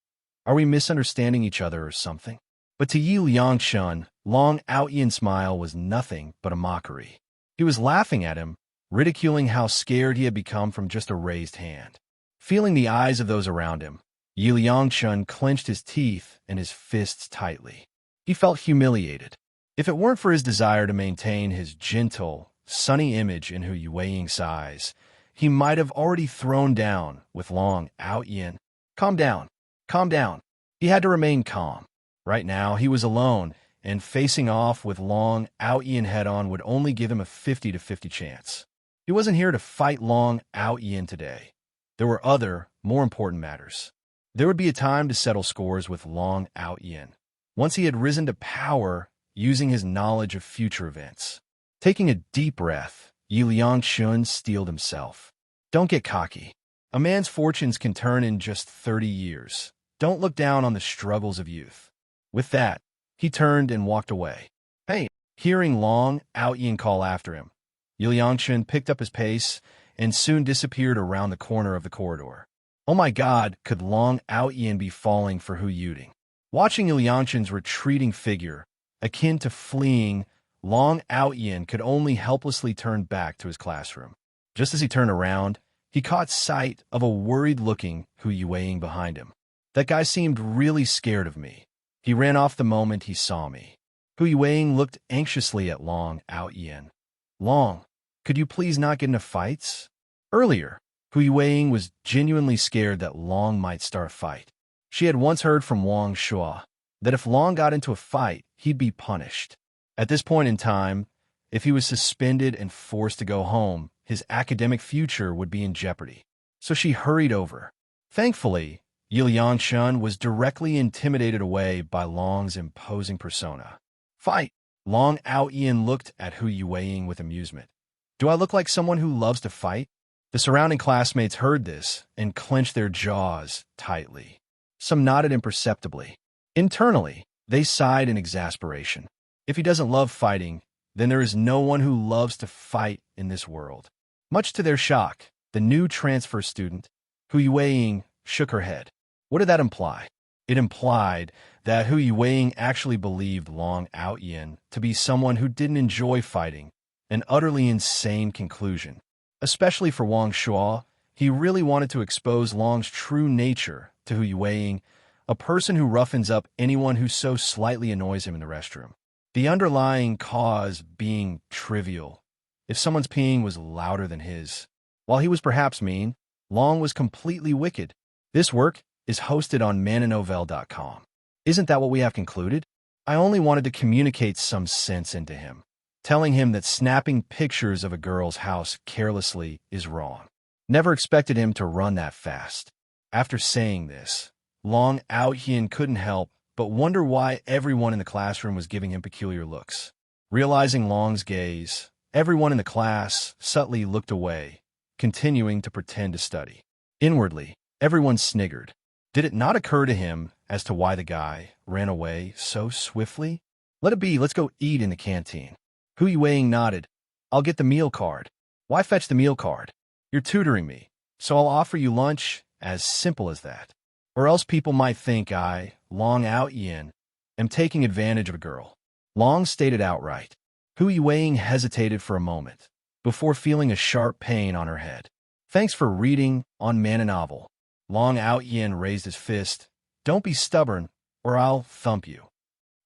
are we misunderstanding each other or something? But to Yi Liangshan, Long Aotian's smile was nothing but a mockery. He was laughing at him, ridiculing how scared he had become from just a raised hand. Feeling the eyes of those around him, Yi Liangshan clenched his teeth and his fists tightly. He felt humiliated. If it weren't for his desire to maintain his gentle, sunny image in Hu Wang's eyes, he might have already thrown down with Long Aotian. Calm down. Calm down. He had to remain calm. Right now, he was alone, and facing off with Long Aotian head-on would only give him a 50-50 chance. He wasn't here to fight Long Aotian today. There were other, more important matters. There would be a time to settle scores with Long Aotian, once he had risen to power using his knowledge of future events. Taking a deep breath, Yi Liangshan steeled himself. Don't get cocky. A man's fortunes can turn in just 30 years. Don't look down on the struggles of youth. With that, he turned and walked away. Hey, hearing Long Aotian call after him, Yi Liangshan picked up his pace and soon disappeared around the corner of the corridor. Oh my God, could Long Aotian be falling for Hu Yuding? Watching Ilyanshan's retreating figure, akin to fleeing, Long Aotian could only helplessly turn back to his classroom. Just as he turned around, he caught sight of a worried-looking Hu Yueying behind him. That guy seemed really scared of me. He ran off the moment he saw me. Hu Yueying looked anxiously at Long Aotian. Long, could you please not get into fights? Earlier, Hu Yueying was genuinely scared that Long might start a fight. She had once heard from Wong Shua that if Long got into a fight, he'd be punished. At this point in time, if he was suspended and forced to go home, his academic future would be in jeopardy. So she hurried over. Thankfully, Ilyanshan was directly intimidated away by Long's imposing persona. Fight! Long Aotian looked at Hu Yueying with amusement. Do I look like someone who loves to fight? The surrounding classmates heard this and clenched their jaws tightly. Some nodded imperceptibly. Internally, they sighed in exasperation. If he doesn't love fighting, then there is no one who loves to fight in this world. Much to their shock, the new transfer student, Hu Yueying, shook her head. What did that imply? It implied that Hu Yueying actually believed Long Aotian to be someone who didn't enjoy fighting, an utterly insane conclusion. Especially for Wong Shua, he really wanted to expose Long's true nature to Hu Yueying, a person who roughens up anyone who so slightly annoys him in the restroom. The underlying cause being trivial. If someone's peeing was louder than his. While he was perhaps mean, Long was completely wicked. This work is hosted on mananovel.com. Isn't that what we have concluded? I only wanted to communicate some sense into him, telling him that snapping pictures of a girl's house carelessly is wrong. Never expected him to run that fast. After saying this, Long Aotian couldn't help but wonder why everyone in the classroom was giving him peculiar looks. Realizing Long's gaze, everyone in the class subtly looked away, continuing to pretend to study. Inwardly, everyone sniggered. Did it not occur to him as to why the guy ran away so swiftly? Let it be, let's go eat in the canteen. Hu Yueying nodded. I'll get the meal card. Why fetch the meal card? You're tutoring me, so I'll offer you lunch, as simple as that. Or else people might think I, Long Aotian, am taking advantage of a girl. Long stated outright. Hu Yueying hesitated for a moment, before feeling a sharp pain on her head. Thanks for reading on Mananovel. Long Aotian raised his fist. Don't be stubborn, or I'll thump you.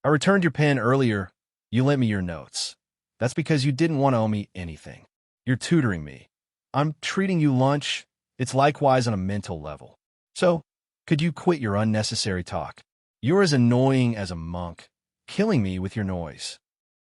I returned your pen earlier. You lent me your notes. That's because you didn't want to owe me anything. You're tutoring me. I'm treating you lunch. It's likewise on a mental level. So, could you quit your unnecessary talk? You're as annoying as a monk, killing me with your noise.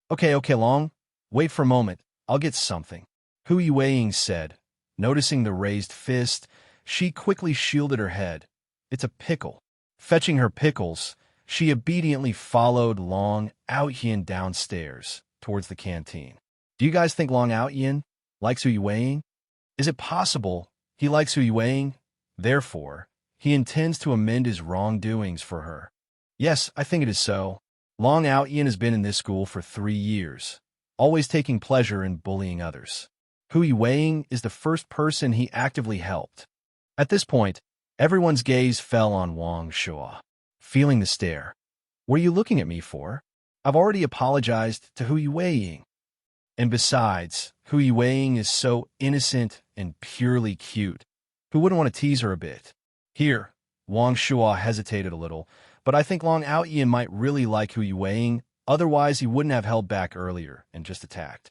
Okay, Long. Wait for a moment. I'll get something. Hu Yueying said. Noticing the raised fist, she quickly shielded her head. It's a pickle. Fetching her pickles, she obediently followed Long Aotian downstairs towards the canteen. Do you guys think Long Aotian likes Hu Yueying? Is it possible he likes Hu Yueying? Therefore, he intends to amend his wrongdoings for her. Yes, I think it is so. Long Aotian has been in this school for 3 years, always taking pleasure in bullying others. Hu Yueying is the first person he actively helped. At this point, everyone's gaze fell on Wong Shua, feeling the stare. What are you looking at me for? I've already apologized to Hu Yueying. And besides, Hu Yueying is so innocent and purely cute. Who wouldn't want to tease her a bit? Here, Wong Shua hesitated a little, but I think Long Aotian might really like Hu Yueying, otherwise he wouldn't have held back earlier and just attacked.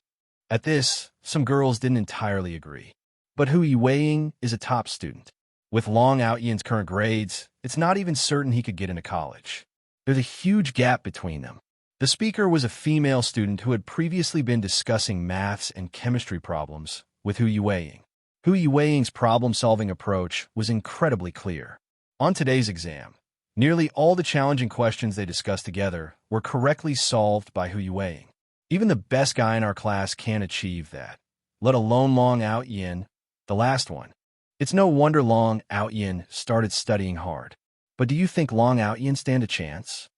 At this, some girls didn't entirely agree. But Hu Yueying is a top student. With Long Aotian's current grades, it's not even certain he could get into college. There's a huge gap between them. The speaker was a female student who had previously been discussing maths and chemistry problems with Hu Yueying. Hu Yueying's problem-solving approach was incredibly clear. On today's exam, nearly all the challenging questions they discussed together were correctly solved by Hu Yueying. Even the best guy in our class can't achieve that, let alone Long Aotian, the last one. It's no wonder Long Aotian started studying hard. But do you think Long Aotian stand a chance?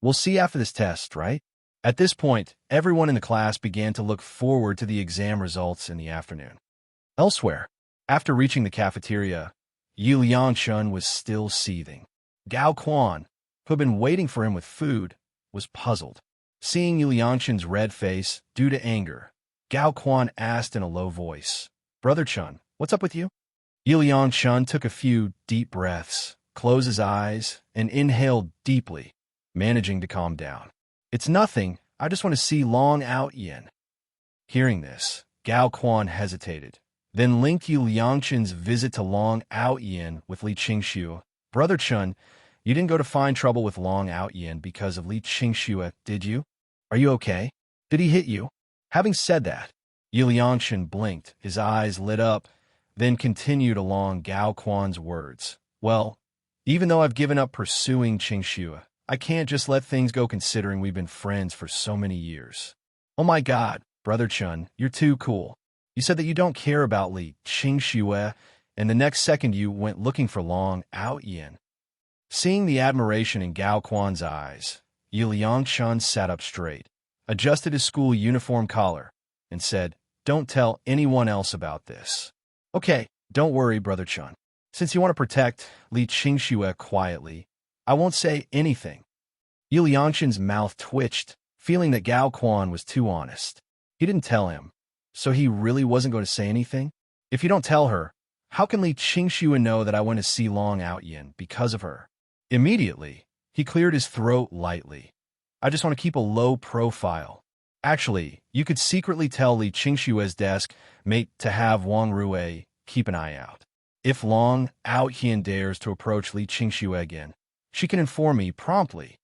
We'll see after this test, right? At this point, everyone in the class began to look forward to the exam results in the afternoon. Elsewhere, after reaching the cafeteria, Yu Liangchun was still seething. Gao Quan, who had been waiting for him with food, was puzzled. Seeing Yu Liangchun's red face due to anger, Gao Quan asked in a low voice, "Brother Chun, what's up with you?" Yu Liangchun took a few deep breaths, closed his eyes, and inhaled deeply, managing to calm down. "It's nothing. I just want to see Long Aotian." Hearing this, Gao Quan hesitated, then linked Yu Liangchun's visit to Long Aotian with Li Qingxue. "Brother Chun, you didn't go to find trouble with Long Aotian because of Li Qingxue, did you? Are you okay? Did he hit you?" Having said that, Yu Liangchun blinked, his eyes lit up, then continued along Gao Quan's words. "Well, even though I've given up pursuing Qingxue, I can't just let things go considering we've been friends for so many years." "Oh my God, Brother Chun, you're too cool. You said that you don't care about Li Qingxue, and the next second you went looking for Long Aotian." Seeing the admiration in Gao Quan's eyes, Yu Liangchun sat up straight, adjusted his school uniform collar, and said, "Don't tell anyone else about this." "Okay, don't worry, Brother Chun. Since you want to protect Li Qingxue quietly, I won't say anything." Yu Liangchun's mouth twitched, feeling that Gao Quan was too honest. He didn't tell him, so he really wasn't going to say anything? "If you don't tell her, how can Li Qingxue know that I went to see Long Aotian because of her?" Immediately, he cleared his throat lightly. "I just want to keep a low profile. Actually, you could secretly tell Li Qingxue's desk mate to have Wang Rue keep an eye out. If Long Aotian dares to approach Li Qingxue again, she can inform me promptly."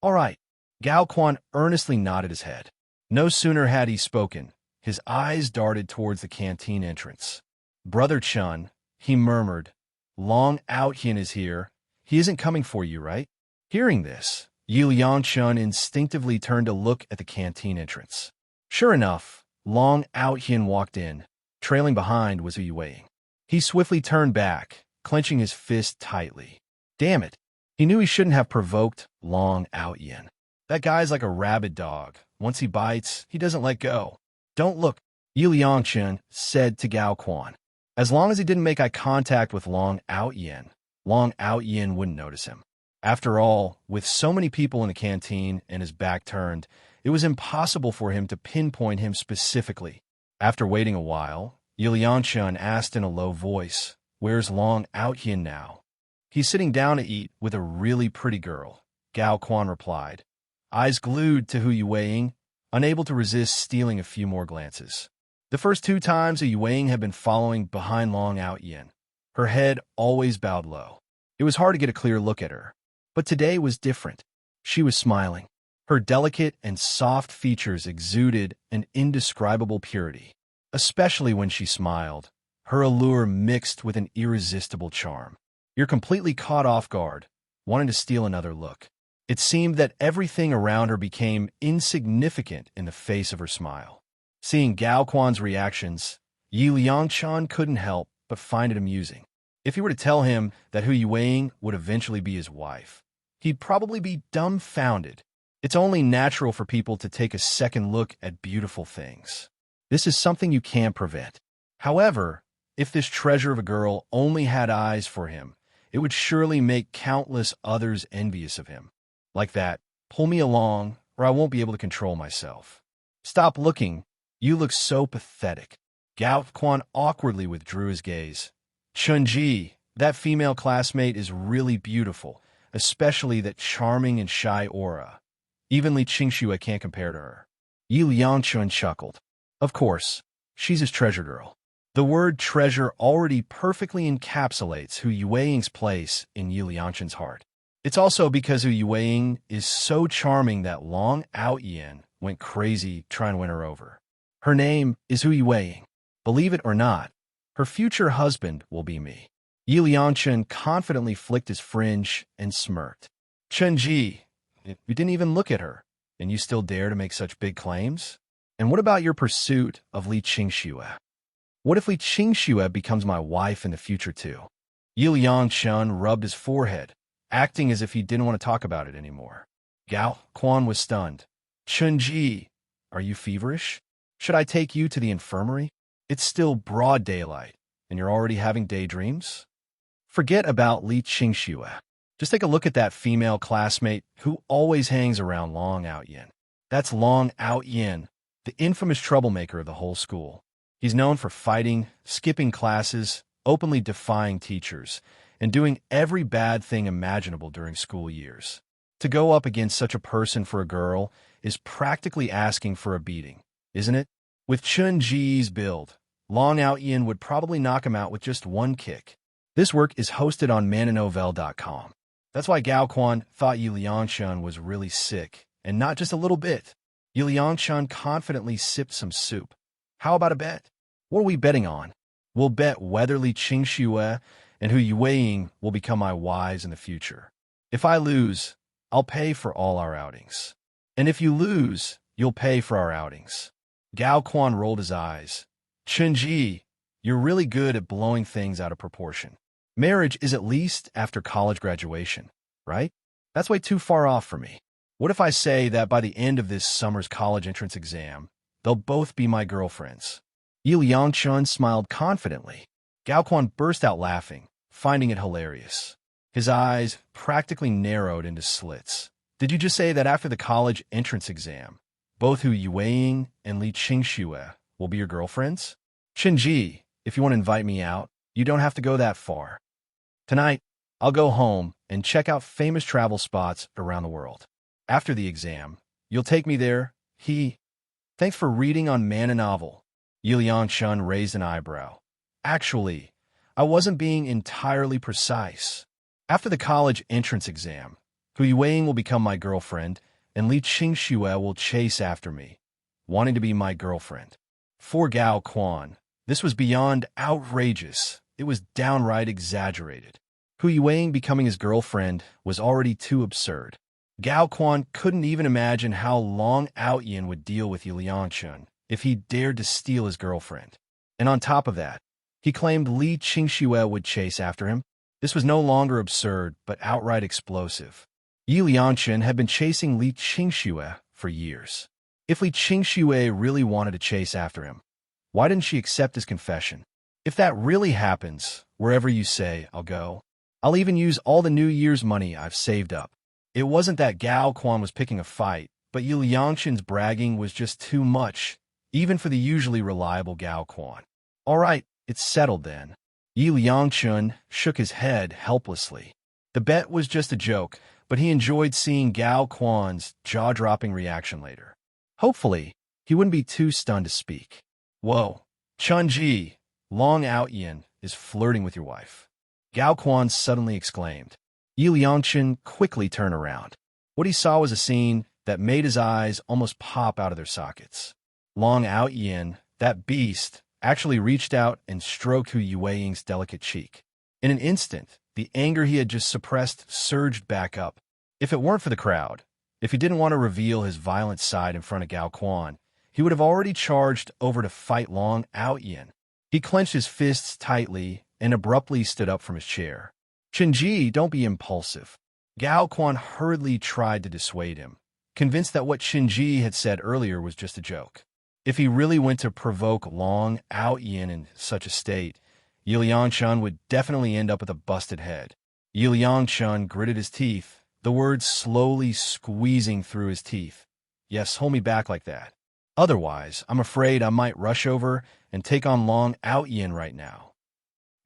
"All right." Gao Quan earnestly nodded his head. No sooner had he spoken, his eyes darted towards the canteen entrance. "Brother Chun," he murmured, "Long Aotian is here. He isn't coming for you, right?" Hearing this, Yu Liangchun instinctively turned to look at the canteen entrance. Sure enough, Long Aotian walked in. Trailing behind was Yu Weiing. He swiftly turned back, clenching his fist tightly. Damn it. He knew he shouldn't have provoked Long Aotian. That guy's like a rabid dog. Once he bites, he doesn't let go. "Don't look," Yu Liangchun said to Gao Quan. As long as he didn't make eye contact with Long Aotian wouldn't notice him. After all, with so many people in the canteen and his back turned, it was impossible for him to pinpoint him specifically. After waiting a while, Yu Liangchun asked in a low voice, "Where's Long Aotian now?" "He's sitting down to eat with a really pretty girl," Gao Quan replied, eyes glued to Yu Weiing, unable to resist stealing a few more glances. The first 2 times Yu Weiing had been following behind Long Aotian, her head always bowed low. It was hard to get a clear look at her. But today was different. She was smiling. Her delicate and soft features exuded an indescribable purity. Especially when she smiled, her allure mixed with an irresistible charm. You're completely caught off guard, wanting to steal another look. It seemed that everything around her became insignificant in the face of her smile. Seeing Gao Quan's reactions, Yu Liangchun couldn't help but find it amusing. If he were to tell him that Yu Weiing would eventually be his wife, he'd probably be dumbfounded. It's only natural for people to take a second look at beautiful things. This is something you can't prevent. However, if this treasure of a girl only had eyes for him, it would surely make countless others envious of him. Like that, "Pull me along, or I won't be able to control myself." "Stop looking. You look so pathetic." Gao Quan awkwardly withdrew his gaze. "Chunji, that female classmate is really beautiful, especially that charming and shy aura. Even Li Qingxue can't compare to her." Yu Liangchun chuckled. Of course, she's his treasure girl. The word treasure already perfectly encapsulates Yu Weiing's place in Yu Liangchun's heart. It's also because Yu Weiing is so charming that Long Aotian went crazy trying to win her over. Her name is Yu Weiing. Believe it or not, her future husband will be me. Yu Liangchun confidently flicked his fringe and smirked. "Chunji, you didn't even look at her, and you still dare to make such big claims? And what about your pursuit of Li Qingxue? What if Li Qingxue becomes my wife in the future too?" Yu Liangchun rubbed his forehead, acting as if he didn't want to talk about it anymore. Gao Quan was stunned. "Chunji, are you feverish? Should I take you to the infirmary? It's still broad daylight, and you're already having daydreams?" Forget about Li Qingxue. Just take a look at that female classmate who always hangs around Long Aotian. That's Long Aotian, the infamous troublemaker of the whole school. He's known for fighting, skipping classes, openly defying teachers, and doing every bad thing imaginable during school years. To go up against such a person for a girl is practically asking for a beating, isn't it? With Chun Ji's build, Long Aotian would probably knock him out with just one kick. This work is hosted on mananovel.com. That's why Gao Quan thought Yi Liangshan was really sick, and not just a little bit. Yi Liangshan confidently sipped some soup. How about a bet? What are we betting on? We'll bet whether Li Qingxue and Hu Yueying will become my wives in the future. If I lose, I'll pay for all our outings. And if you lose, you'll pay for our outings. Gao Quan rolled his eyes. Chunji, you're really good at blowing things out of proportion. Marriage is at least after college graduation, right? That's way too far off for me. What if I say that by the end of this summer's college entrance exam, they'll both be my girlfriends? Yi Liangshan smiled confidently. Gao Quan burst out laughing, finding it hilarious. His eyes practically narrowed into slits. Did you just say that after the college entrance exam, both Hu Yueying and Li Qingxue will be your girlfriends? Qinji, if you want to invite me out, you don't have to go that far. Tonight, I'll go home and check out famous travel spots around the world. After the exam, you'll take me there. Thanks for reading on Man and Novel. Yi Liangshan raised an eyebrow. Actually, I wasn't being entirely precise. After the college entrance exam, Hu Yueying will become my girlfriend, and Li Qingxue will chase after me, wanting to be my girlfriend. For Gao Quan, this was beyond outrageous. It was downright exaggerated. Hu Yueying becoming his girlfriend was already too absurd. Gao Quan couldn't even imagine how Long Aotian would deal with Yi Liangshan if he dared to steal his girlfriend. And on top of that, he claimed Li Qingxue would chase after him. This was no longer absurd, but outright explosive. Yi Liangshan had been chasing Li Qingxue for years. If Li Qingxue really wanted to chase after him, why didn't she accept his confession? If that really happens, wherever you say, I'll go. I'll even use all the New Year's money I've saved up. It wasn't that Gao Quan was picking a fight, but Yi Liangshan's bragging was just too much, even for the usually reliable Gao Quan. All right, it's settled then. Yi Liangshan shook his head helplessly. The bet was just a joke, but he enjoyed seeing Gao Quan's jaw-dropping reaction later. Hopefully, he wouldn't be too stunned to speak. Whoa, Chunji, Long Aotian is flirting with your wife. Gao Quan suddenly exclaimed. Yi Liangshan quickly turned around. What he saw was a scene that made his eyes almost pop out of their sockets. Long Aotian, that beast, actually reached out and stroked Hu Yueying's delicate cheek. In an instant, the anger he had just suppressed surged back up. If it weren't for the crowd, if he didn't want to reveal his violent side in front of Gao Quan, he would have already charged over to fight Long Aotian. He clenched his fists tightly and abruptly stood up from his chair. Qinji, don't be impulsive. Gao Quan hurriedly tried to dissuade him, convinced that what Qinji had said earlier was just a joke. If he really went to provoke Long Aotian in such a state, Yi Liangshan would definitely end up with a busted head. Yi Liangshan gritted his teeth, the words slowly squeezing through his teeth. Yes, hold me back like that. Otherwise, I'm afraid I might rush over and take on Long Aotian right now.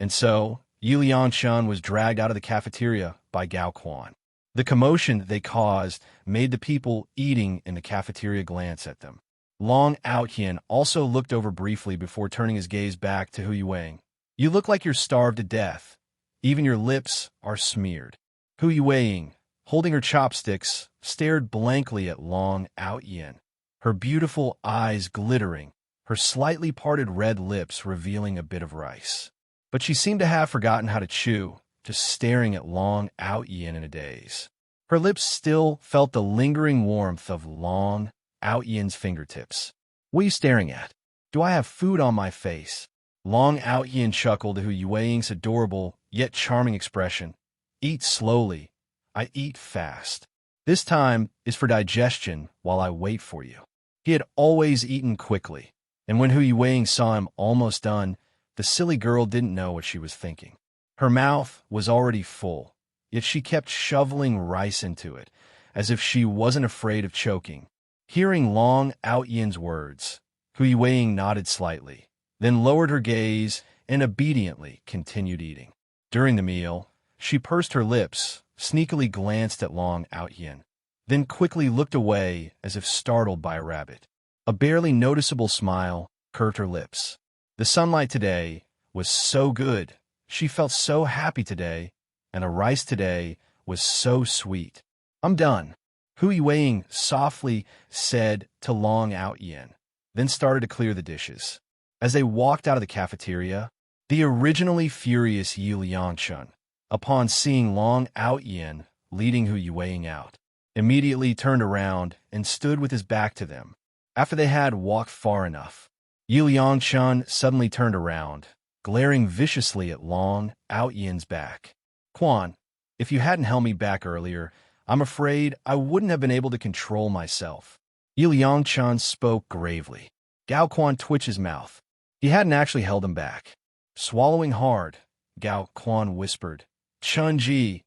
And so, Yi Liangshan was dragged out of the cafeteria by Gao Quan. The commotion they caused made the people eating in the cafeteria glance at them. Long Aotian also looked over briefly before turning his gaze back to Hu Yueying. You look like you're starved to death. Even your lips are smeared. Hu Yueying, holding her chopsticks, stared blankly at Long Aotian, her beautiful eyes glittering, her slightly parted red lips revealing a bit of rice. But she seemed to have forgotten how to chew, just staring at Long Aotian in a daze. Her lips still felt the lingering warmth of Long Aotian's fingertips. What are you staring at? Do I have food on my face? Long Aotian chuckled to Hu Yueying's adorable yet charming expression. Eat slowly. I eat fast. This time is for digestion while I wait for you. He had always eaten quickly, and when Hu Yueying saw him almost done, the silly girl didn't know what she was thinking. Her mouth was already full, yet she kept shoveling rice into it, as if she wasn't afraid of choking. Hearing Long Aotian's words, Hu Yueying nodded slightly, then lowered her gaze and obediently continued eating. During the meal, she pursed her lips, sneakily glanced at Long Aotian, then quickly looked away as if startled by a rabbit. A barely noticeable smile curved her lips. The sunlight today was so good. She felt so happy today, and the rice today was so sweet. I'm done, Hu Yueying softly said to Long Aotian, then started to clear the dishes. As they walked out of the cafeteria, the originally furious Yi Liangchun, upon seeing Long Aotian leading Hu Yueying out, immediately turned around and stood with his back to them. After they had walked far enough, Yi Liangchun suddenly turned around, glaring viciously at Long Aotian's back. Quan, if you hadn't held me back earlier, I'm afraid I wouldn't have been able to control myself. Yi Liangchun spoke gravely. Gao Quan twitched his mouth. He hadn't actually held him back. Swallowing hard, Gao Quan whispered, Chun Ji,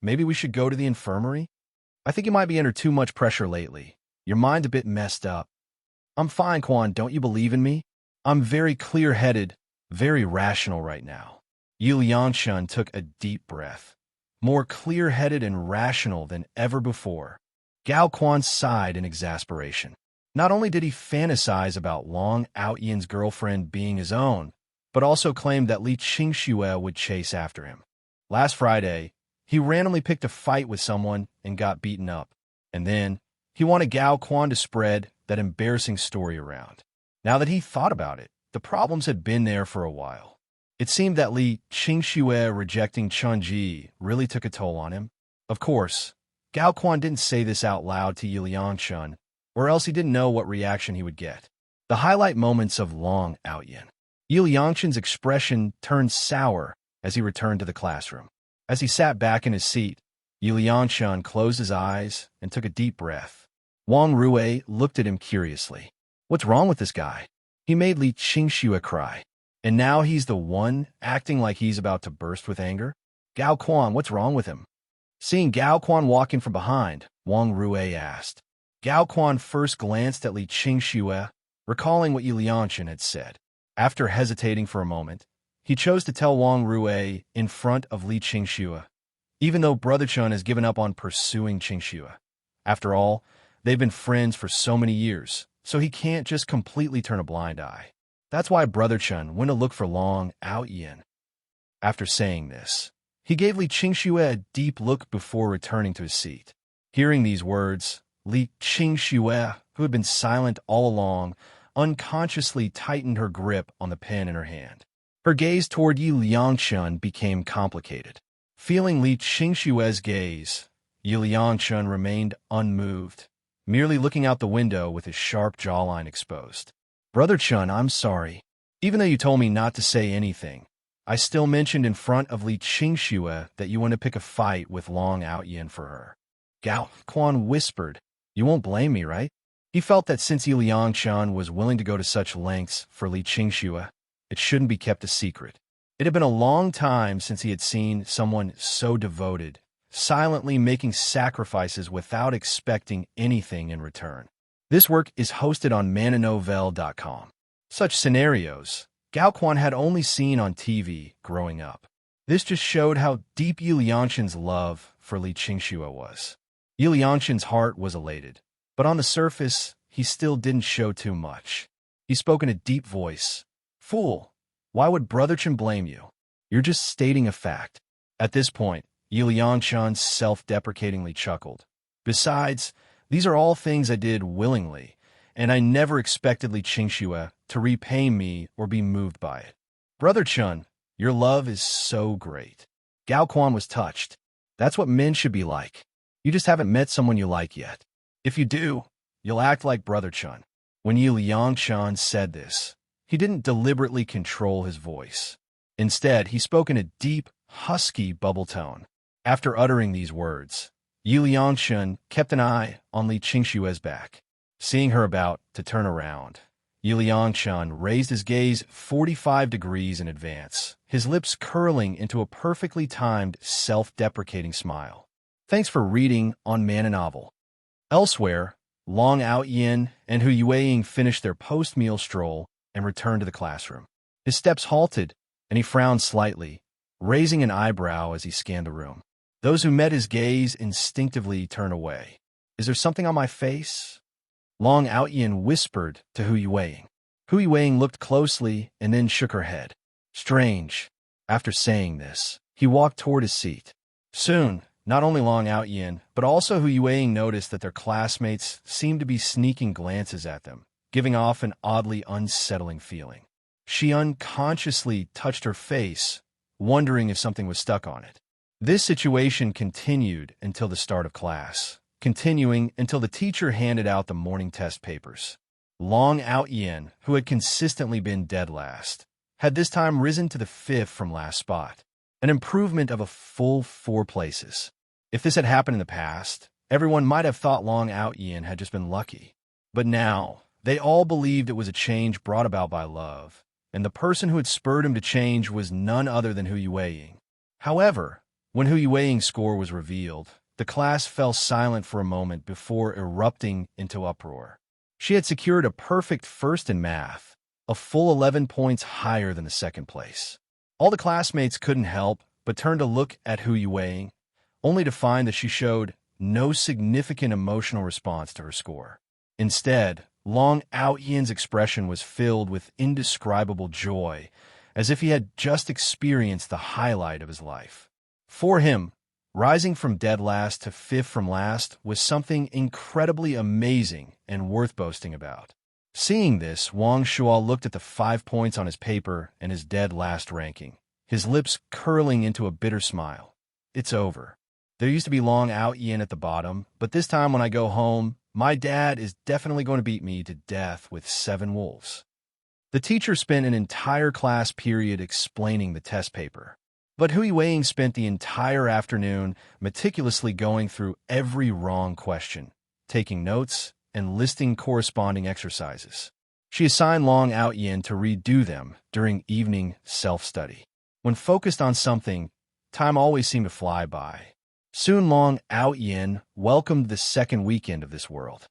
maybe we should go to the infirmary? I think you might be under too much pressure lately. Your mind's a bit messed up. I'm fine, Quan, don't you believe in me? I'm very clear-headed, very rational right now. Yi Liangchun took a deep breath. More clear-headed and rational than ever before. Gao Quan sighed in exasperation. Not only did he fantasize about Long Aotian's girlfriend being his own, but also claimed that Li Qingxue would chase after him. Last Friday, he randomly picked a fight with someone and got beaten up. And then, he wanted Gao Quan to spread that embarrassing story around. Now that he thought about it, the problems had been there for a while. It seemed that Li Qingxue rejecting Chun Ji really took a toll on him. Of course, Gao Quan didn't say this out loud to Yi Liangchun, or else he didn't know what reaction he would get. The highlight moments of Long Aotian. Yi Liangchun's expression turned sour as he returned to the classroom. As he sat back in his seat, Yi Liangchun closed his eyes and took a deep breath. Wang Rui looked at him curiously. What's wrong with this guy? He made Li Qingxue cry. And now he's the one acting like he's about to burst with anger? Gao Quan, what's wrong with him? Seeing Gao Quan walking from behind, Wang Rui asked. Gao Quan first glanced at Li Qingxue, recalling what Yi Liangchun had said. After hesitating for a moment, he chose to tell Wang Rui in front of Li Qingxue, even though Brother Chun has given up on pursuing Qingxue. After all, they've been friends for so many years, so he can't just completely turn a blind eye. That's why Brother Chun went to look for Long Aotian. After saying this, he gave Li Qingxue a deep look before returning to his seat. Hearing these words, Li Qingxue, who had been silent all along, unconsciously tightened her grip on the pen in her hand. Her gaze toward Yi Liangchun became complicated. Feeling Li Qingxue's gaze, Yi Liangchun remained unmoved, merely looking out the window with his sharp jawline exposed. Brother Chun, I'm sorry. Even though you told me not to say anything, I still mentioned in front of Li Qingxue that you want to pick a fight with Long Aotian for her. Gao Quan whispered, You won't blame me, right? He felt that since Yi Liangchun was willing to go to such lengths for Li Qingxue, it shouldn't be kept a secret. It had been a long time since he had seen someone so devoted, silently making sacrifices without expecting anything in return. This work is hosted on mananovel.com. Such scenarios, Gao Quan had only seen on TV growing up. This just showed how deep Yi Liangchun's love for Li Qingxue was. Yi Liangchun's heart was elated, but on the surface, he still didn't show too much. He spoke in a deep voice. Fool, why would Brother Chun blame you? You're just stating a fact. At this point, Yi Liangchun self-deprecatingly chuckled. Besides, these are all things I did willingly, and I never expected Li Qingxue to repay me or be moved by it. Brother Chun, your love is so great. Gao Quan was touched. That's what men should be like. You just haven't met someone you like yet. If you do, you'll act like Brother Chun. When Yi Liangchun said this, he didn't deliberately control his voice. Instead, he spoke in a deep, husky bubble tone. After uttering these words, Yi Liangchun kept an eye on Li Qingxue's back. Seeing her about to turn around, Yi Liangchun raised his gaze 45 degrees in advance, his lips curling into a perfectly timed, self-deprecating smile. Thanks for reading on Man and Novel. Elsewhere, Long Aotian and Hu Yueying finished their post-meal stroll and returned to the classroom. His steps halted, and he frowned slightly, raising an eyebrow as he scanned the room. Those who met his gaze instinctively turned away. Is there something on my face? Long Aotian whispered to Hu Yueying. Hu Yueying looked closely and then shook her head. Strange. After saying this, he walked toward his seat. Soon, not only Long Aotian, but also Hu Yueying noticed that their classmates seemed to be sneaking glances at them, giving off an oddly unsettling feeling. She unconsciously touched her face, wondering if something was stuck on it. This situation continued until the start of class, continuing until the teacher handed out the morning test papers. Long Aotian, who had consistently been dead last, had this time risen to the 5th from last spot, an improvement of a full 4 places. If this had happened in the past, everyone might have thought Long Aotian had just been lucky. But now, they all believed it was a change brought about by love, and the person who had spurred him to change was none other than Hu Yueying. However, when Hu Yueying's score was revealed, the class fell silent for a moment before erupting into uproar. She had secured a perfect first in math, a full 11 points higher than the second place. All the classmates couldn't help but turn to look at Hu Yueying, only to find that she showed no significant emotional response to her score. Instead, Long Aotian's expression was filled with indescribable joy, as if he had just experienced the highlight of his life. For him, rising from dead last to 5th from last was something incredibly amazing and worth boasting about. Seeing this, Wong Shua looked at the 5 points on his paper and his dead last ranking, his lips curling into a bitter smile. It's over. There used to be Long Aotian at the bottom, but this time when I go home, my dad is definitely going to beat me to death with 7 wolves. The teacher spent an entire class period explaining the test paper, but Hu Yueying spent the entire afternoon meticulously going through every wrong question, taking notes, and listing corresponding exercises. She assigned Long Aotian to redo them during evening self-study. When focused on something, time always seemed to fly by. Soon Long Aotian welcomed the second weekend of this world.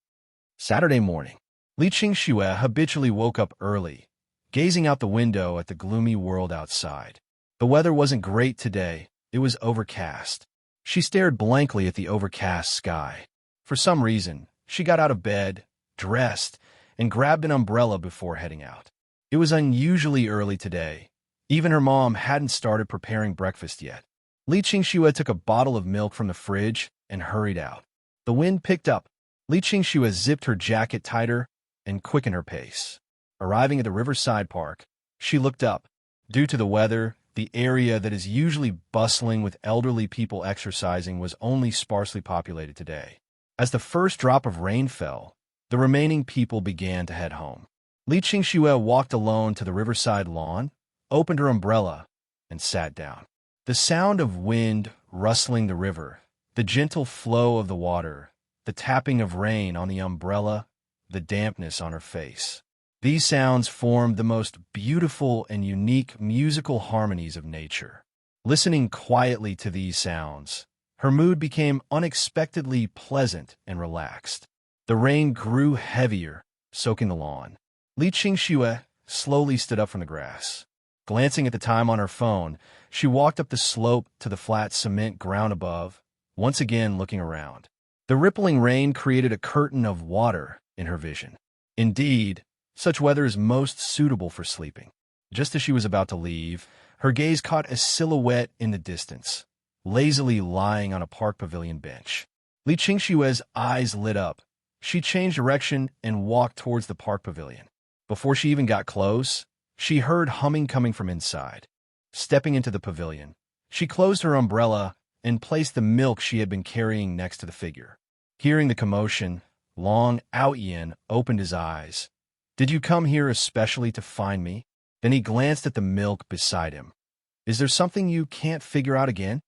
Saturday morning, Li Qingxue habitually woke up early, gazing out the window at the gloomy world outside. The weather wasn't great today. It was overcast. She stared blankly at the overcast sky. For some reason, she got out of bed, dressed, and grabbed an umbrella before heading out. It was unusually early today. Even her mom hadn't started preparing breakfast yet. Li Qingxue took a bottle of milk from the fridge and hurried out. The wind picked up. Li Qingxue zipped her jacket tighter and quickened her pace. Arriving at the riverside park, she looked up. Due to the weather, the area that is usually bustling with elderly people exercising was only sparsely populated today. As the first drop of rain fell, the remaining people began to head home. Li Qingxue walked alone to the riverside lawn, opened her umbrella, and sat down. The sound of wind rustling the river, the gentle flow of the water, the tapping of rain on the umbrella, the dampness on her face. These sounds formed the most beautiful and unique musical harmonies of nature. Listening quietly to these sounds, her mood became unexpectedly pleasant and relaxed. The rain grew heavier, soaking the lawn. Li Qingxue slowly stood up from the grass. Glancing at the time on her phone, she walked up the slope to the flat cement ground above, once again looking around. The rippling rain created a curtain of water in her vision. Indeed, such weather is most suitable for sleeping. Just as she was about to leave, her gaze caught a silhouette in the distance, lazily lying on a park pavilion bench. Li Qingxue's eyes lit up. She changed direction and walked towards the park pavilion. Before she even got close, she heard humming coming from inside. Stepping into the pavilion, she closed her umbrella and placed the milk she had been carrying next to the figure. Hearing the commotion, Long Aotian opened his eyes. "Did you come here especially to find me?" Then he glanced at the milk beside him. "Is there something you can't figure out again?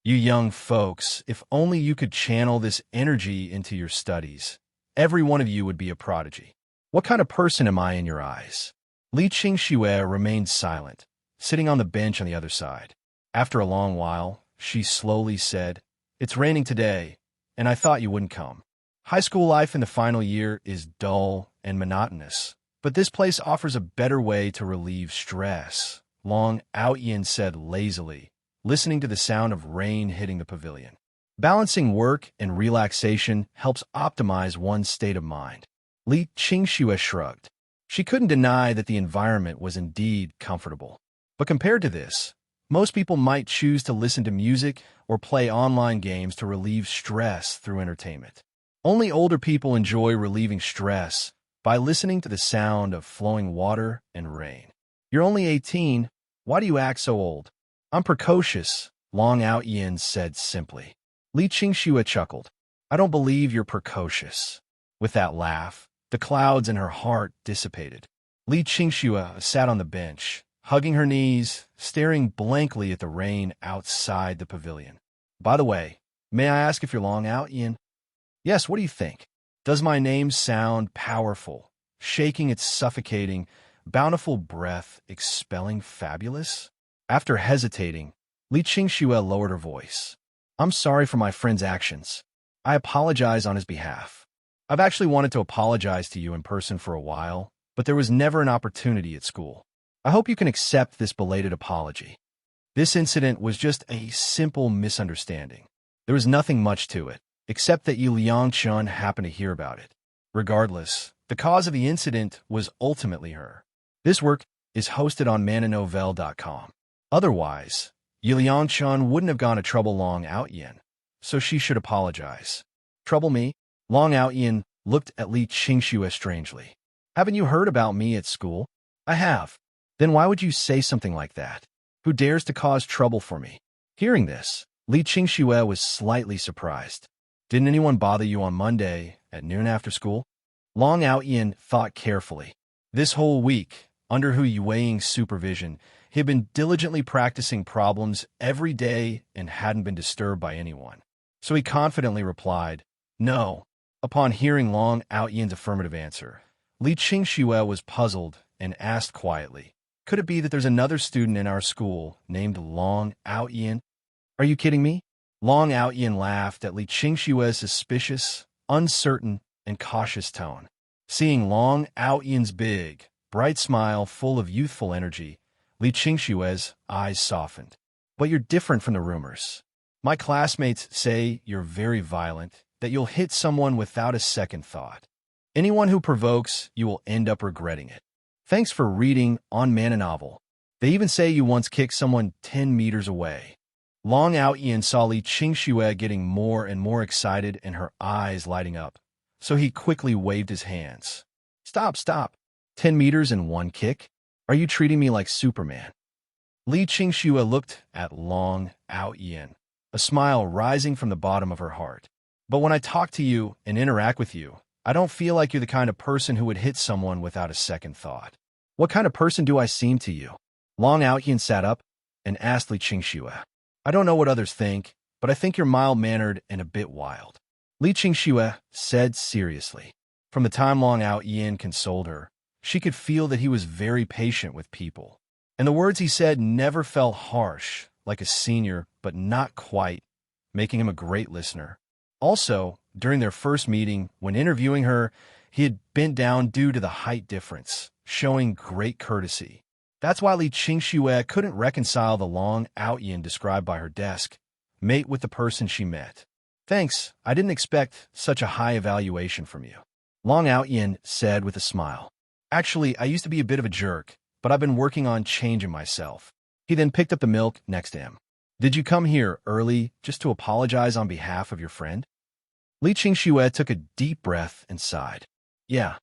You young folks, if only you could channel this energy into your studies, every one of you would be a prodigy. What kind of person am I in your eyes?" Li Qingxue remained silent, sitting on the bench on the other side. After a long while, she slowly said, "It's raining today, and I thought you wouldn't come. High school life in the final year is dull and monotonous, but this place offers a better way to relieve stress," Long Aotian said lazily, listening to the sound of rain hitting the pavilion. Balancing work and relaxation helps optimize one's state of mind. Li Qingxue shrugged. She couldn't deny that the environment was indeed comfortable. But compared to this, most people might choose to listen to music or play online games to relieve stress through entertainment. Only older people enjoy relieving stress by listening to the sound of flowing water and rain. "You're only 18. Why do you act so old?" "I'm precocious," Long Aotian said simply. Li Qingxue chuckled. "I don't believe you're precocious." With that laugh, the clouds in her heart dissipated. Li Qingxue sat on the bench, hugging her knees, staring blankly at the rain outside the pavilion. "By the way, may I ask if you're Long Aotian?" "Yes, what do you think? Does my name sound powerful, shaking its suffocating, bountiful breath, expelling fabulous?" After hesitating, Li Qingxue lowered her voice. "I'm sorry for my friend's actions. I apologize on his behalf. I've actually wanted to apologize to you in person for a while, but there was never an opportunity at school. I hope you can accept this belated apology. This incident was just a simple misunderstanding. There was nothing much to it, except that Yu Liangchun happened to hear about it. Regardless, the cause of the incident was ultimately her. This work is hosted on mananovel.com. Otherwise, Yu Liangchun wouldn't have gone to trouble Long Aotian, so she should apologize. "Trouble me?" Long Aotian looked at Li Qingxue strangely. "Haven't you heard about me at school?" "I have." "Then why would you say something like that? Who dares to cause trouble for me?" Hearing this, Li Qingxue was slightly surprised. "Didn't anyone bother you on Monday at noon after school?" Long Aotian thought carefully. This whole week, under Hu Yueying's supervision, he had been diligently practicing problems every day and hadn't been disturbed by anyone. So he confidently replied, "No." Upon hearing Long Aotian's affirmative answer, Li Qingxue was puzzled and asked quietly, "Could it be that there's another student in our school named Long Aotian?" "Are you kidding me?" Long Aotian laughed at Li Qingxue's suspicious, uncertain, and cautious tone. Seeing Long Aotian's big, bright smile full of youthful energy, Li Qingxue's eyes softened. "But you're different from the rumors. My classmates say you're very violent, that you'll hit someone without a second thought. Anyone who provokes, you will end up regretting it. Thanks for reading on Mananovel. They even say you once kicked someone 10 meters away." Long Aotian saw Li Qingxue getting more and more excited and her eyes lighting up, so he quickly waved his hands. "Stop, stop. 10 meters in one kick? Are you treating me like Superman?" Li Qingxue looked at Long Aotian, a smile rising from the bottom of her heart. "But when I talk to you and interact with you, I don't feel like you're the kind of person who would hit someone without a second thought. What kind of person do I seem to you?" Long Aotian sat up and asked Li Qingxue. "I don't know what others think, but I think you're mild-mannered and a bit wild." Li Qingxue said seriously. From the time Long Aotian consoled her, she could feel that he was very patient with people. And the words he said never felt harsh, like a senior, but not quite, making him a great listener. Also, during their first meeting, when interviewing her, he had bent down due to the height difference, showing great courtesy. That's why Li Qingxue couldn't reconcile the Long Aotian described by her desk mate with the person she met. "Thanks, I didn't expect such a high evaluation from you," Long Aotian said with a smile. "Actually, I used to be a bit of a jerk, but I've been working on changing myself." He then picked up the milk next to him. "Did you come here early just to apologize on behalf of your friend?" Li Qingxue took a deep breath and sighed. "Yeah."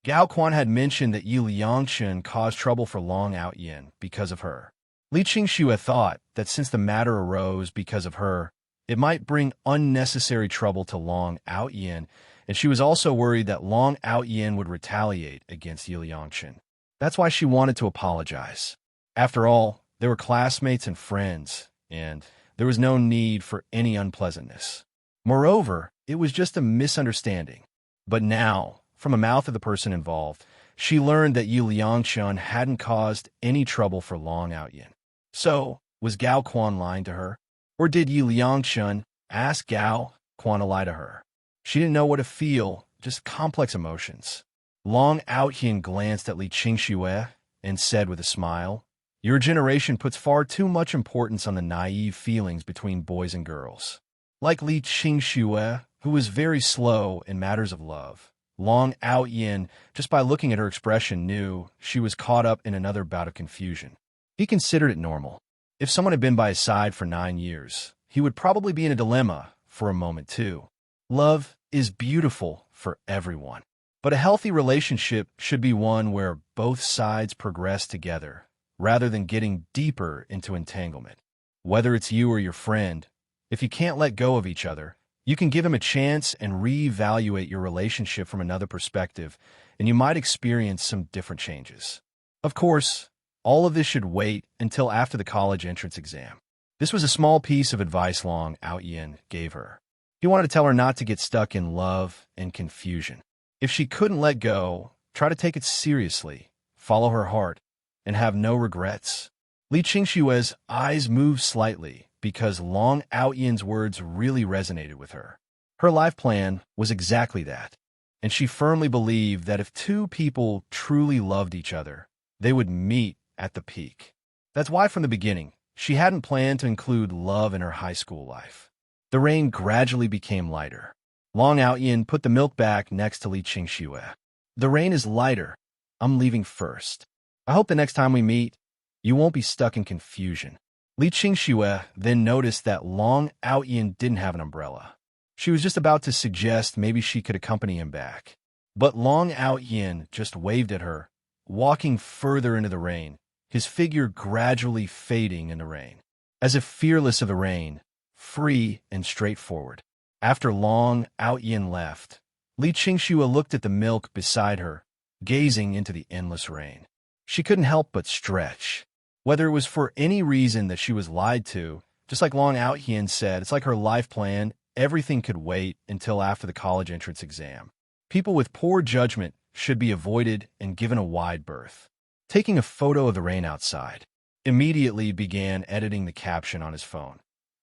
Gao Quan had mentioned that Yu Liangchun caused trouble for Long Aotian because of her. Li Qingxue thought that since the matter arose because of her, it might bring unnecessary trouble to Long Aotian, and she was also worried that Long Aotian would retaliate against Yu Liangchun. That's why she wanted to apologize. After all, they were classmates and friends, and there was no need for any unpleasantness. Moreover, it was just a misunderstanding. But now, from the mouth of the person involved, she learned that Yi Liangshun hadn't caused any trouble for Long Aotian. So, was Gao Quan lying to her? Or did Yi Liangshun ask Gao Quan to lie to her? She didn't know what to feel, just complex emotions. Long Aotian glanced at Li Qingxue and said with a smile, "Your generation puts far too much importance on the naive feelings between boys and girls." Like Li Qingxue, who was very slow in matters of love, Long Aotian, just by looking at her expression, knew she was caught up in another bout of confusion. He considered it normal. If someone had been by his side for 9 years, he would probably be in a dilemma for a moment too. Love is beautiful for everyone, but a healthy relationship should be one where both sides progress together, rather than getting deeper into entanglement. Whether it's you or your friend, if you can't let go of each other, you can give him a chance and reevaluate your relationship from another perspective, and you might experience some different changes. Of course, all of this should wait until after the college entrance exam. This was a small piece of advice Long Aotian gave her. He wanted to tell her not to get stuck in love and confusion. If she couldn't let go, try to take it seriously, follow her heart, and have no regrets. Li Qingxue's eyes moved slightly because Long Aotian's words really resonated with her. Her life plan was exactly that, and she firmly believed that if two people truly loved each other, they would meet at the peak. That's why from the beginning, she hadn't planned to include love in her high school life. The rain gradually became lighter. Long Aotian put the milk back next to Li Qingxue. "The rain is lighter. I'm leaving first. I hope the next time we meet, you won't be stuck in confusion." Li Qingxue then noticed that Long Aotian didn't have an umbrella. She was just about to suggest maybe she could accompany him back. But Long Aotian just waved at her, walking further into the rain, his figure gradually fading in the rain, as if fearless of the rain, free and straightforward. After Long Aotian left, Li Qingxue looked at the milk beside her, gazing into the endless rain. She couldn't help but stretch. Whether it was for any reason that she was lied to, just like Long Aotian said, it's like her life plan, everything could wait until after the college entrance exam. People with poor judgment should be avoided and given a wide berth. Taking a photo of the rain outside, immediately began editing the caption on his phone.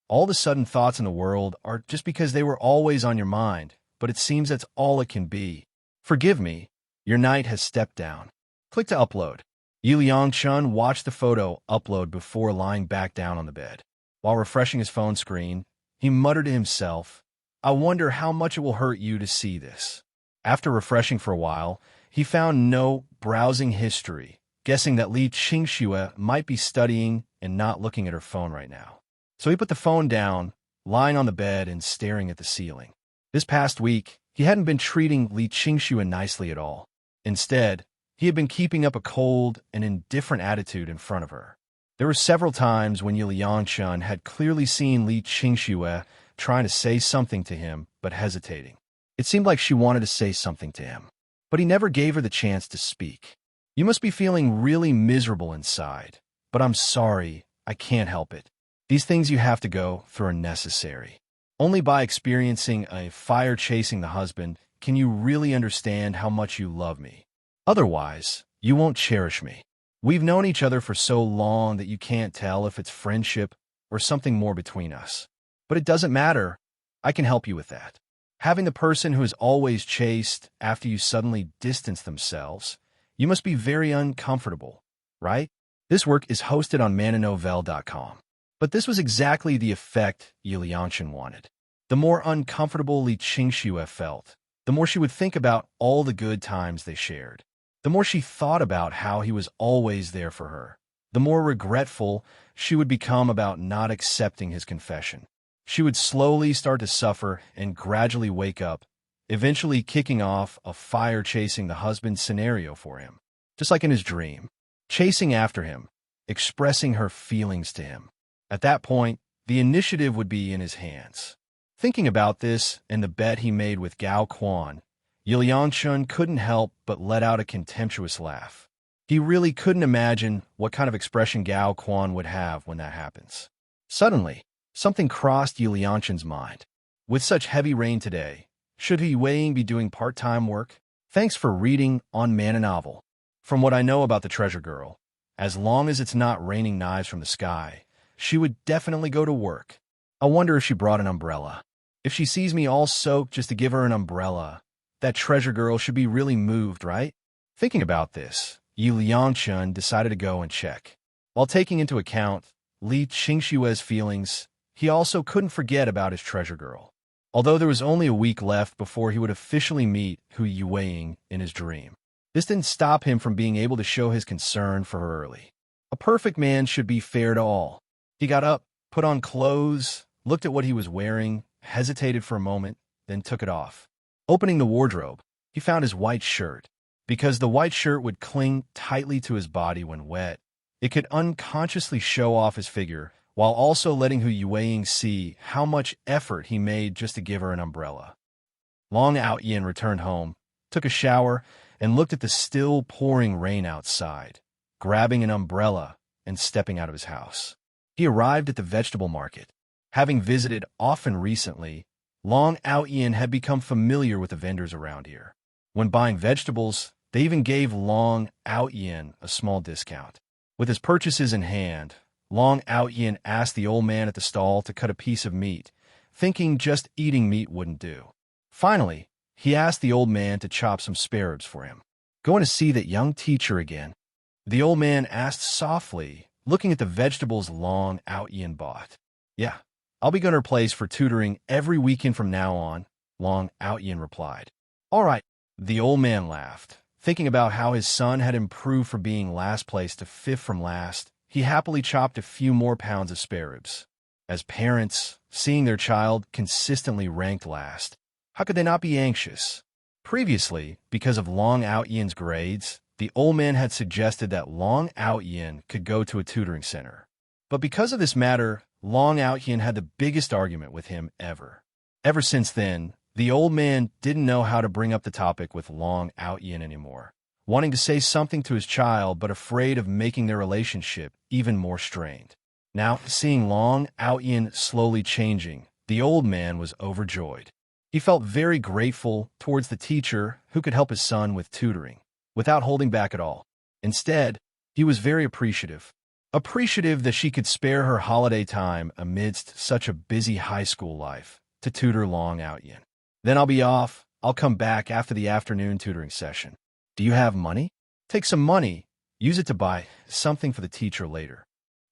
All the sudden thoughts in the world are just because they were always on your mind, but it seems that's all it can be. Forgive me, your night has stepped down. Click to upload. Yi Liangshun watched the photo upload before lying back down on the bed. While refreshing his phone screen, he muttered to himself, "I wonder how much it will hurt you to see this." After refreshing for a while, he found no browsing history, guessing that Li Qingxue might be studying and not looking at her phone right now. So he put the phone down, lying on the bed and staring at the ceiling. This past week, he hadn't been treating Li Qingxue nicely at all. Instead, he had been keeping up a cold and indifferent attitude in front of her. There were several times when Yi Liangshun had clearly seen Li Qingxue trying to say something to him, but hesitating. It seemed like she wanted to say something to him, but he never gave her the chance to speak. "You must be feeling really miserable inside, but I'm sorry, I can't help it. These things you have to go through are necessary. Only by experiencing a fire chasing the husband can you really understand how much you love me. Otherwise, you won't cherish me. We've known each other for so long that you can't tell if it's friendship or something more between us. But it doesn't matter. I can help you with that. Having the person who is always chased after you suddenly distance themselves, you must be very uncomfortable, right?" This work is hosted on mananovel.com. But this was exactly the effect Yi Liangshun wanted. The more uncomfortable Li Qingxue felt, the more she would think about all the good times they shared. The more she thought about how he was always there for her, the more regretful she would become about not accepting his confession. She would slowly start to suffer and gradually wake up, eventually kicking off a fire-chasing the husband scenario for him, just like in his dream, chasing after him, expressing her feelings to him. At that point, the initiative would be in his hands. Thinking about this and the bet he made with Gao Quan, Yi Liangshun couldn't help but let out a contemptuous laugh. He really couldn't imagine what kind of expression Gao Quan would have when that happens. Suddenly, something crossed Yi Liangshun's mind. With such heavy rain today, should He Weiing be doing part-time work? Thanks for reading on Man and Novel. From what I know about the treasure girl, as long as it's not raining knives from the sky, she would definitely go to work. I wonder if she brought an umbrella. If she sees me all soaked just to give her an umbrella, that treasure girl should be really moved, right? Thinking about this, Yi Liangchun decided to go and check. While taking into account Li Qingshue's feelings, he also couldn't forget about his treasure girl. Although there was only a week left before he would officially meet Hu Yueying in his dream, this didn't stop him from being able to show his concern for her early. A perfect man should be fair to all. He got up, put on clothes, looked at what he was wearing, hesitated for a moment, then took it off. Opening the wardrobe, he found his white shirt. Because the white shirt would cling tightly to his body when wet, it could unconsciously show off his figure, while also letting Hu Yueying see how much effort he made just to give her an umbrella. Long Aotian returned home, took a shower, and looked at the still pouring rain outside, grabbing an umbrella and stepping out of his house. He arrived at the vegetable market. Having visited often recently, Long Aotian had become familiar with the vendors around here. When buying vegetables, they even gave Long Aotian a small discount. With his purchases in hand, Long Aotian asked the old man at the stall to cut a piece of meat, thinking just eating meat wouldn't do. Finally, he asked the old man to chop some spare ribs for him. Going to see that young teacher again? The old man asked softly, looking at the vegetables Long Aotian bought. Yeah, I'll be going to her place for tutoring every weekend from now on, Long Aotian replied. All right, the old man laughed. Thinking about how his son had improved from being last place to fifth from last, he happily chopped a few more pounds of spare ribs. As parents, seeing their child consistently ranked last, how could they not be anxious? Previously, because of Long Aotian's grades, the old man had suggested that Long Aotian could go to a tutoring center. But because of this matter, Long Aotian had the biggest argument with him ever. Ever since then, the old man didn't know how to bring up the topic with Long Aotian anymore, wanting to say something to his child but afraid of making their relationship even more strained. Now, seeing Long Aotian slowly changing, the old man was overjoyed. He felt very grateful towards the teacher who could help his son with tutoring, without holding back at all. Instead, he was very appreciative. Appreciative that she could spare her holiday time amidst such a busy high school life to tutor Long Aotian. Then I'll be off. I'll come back after the afternoon tutoring session. Do you have money? Take some money. Use it to buy something for the teacher later.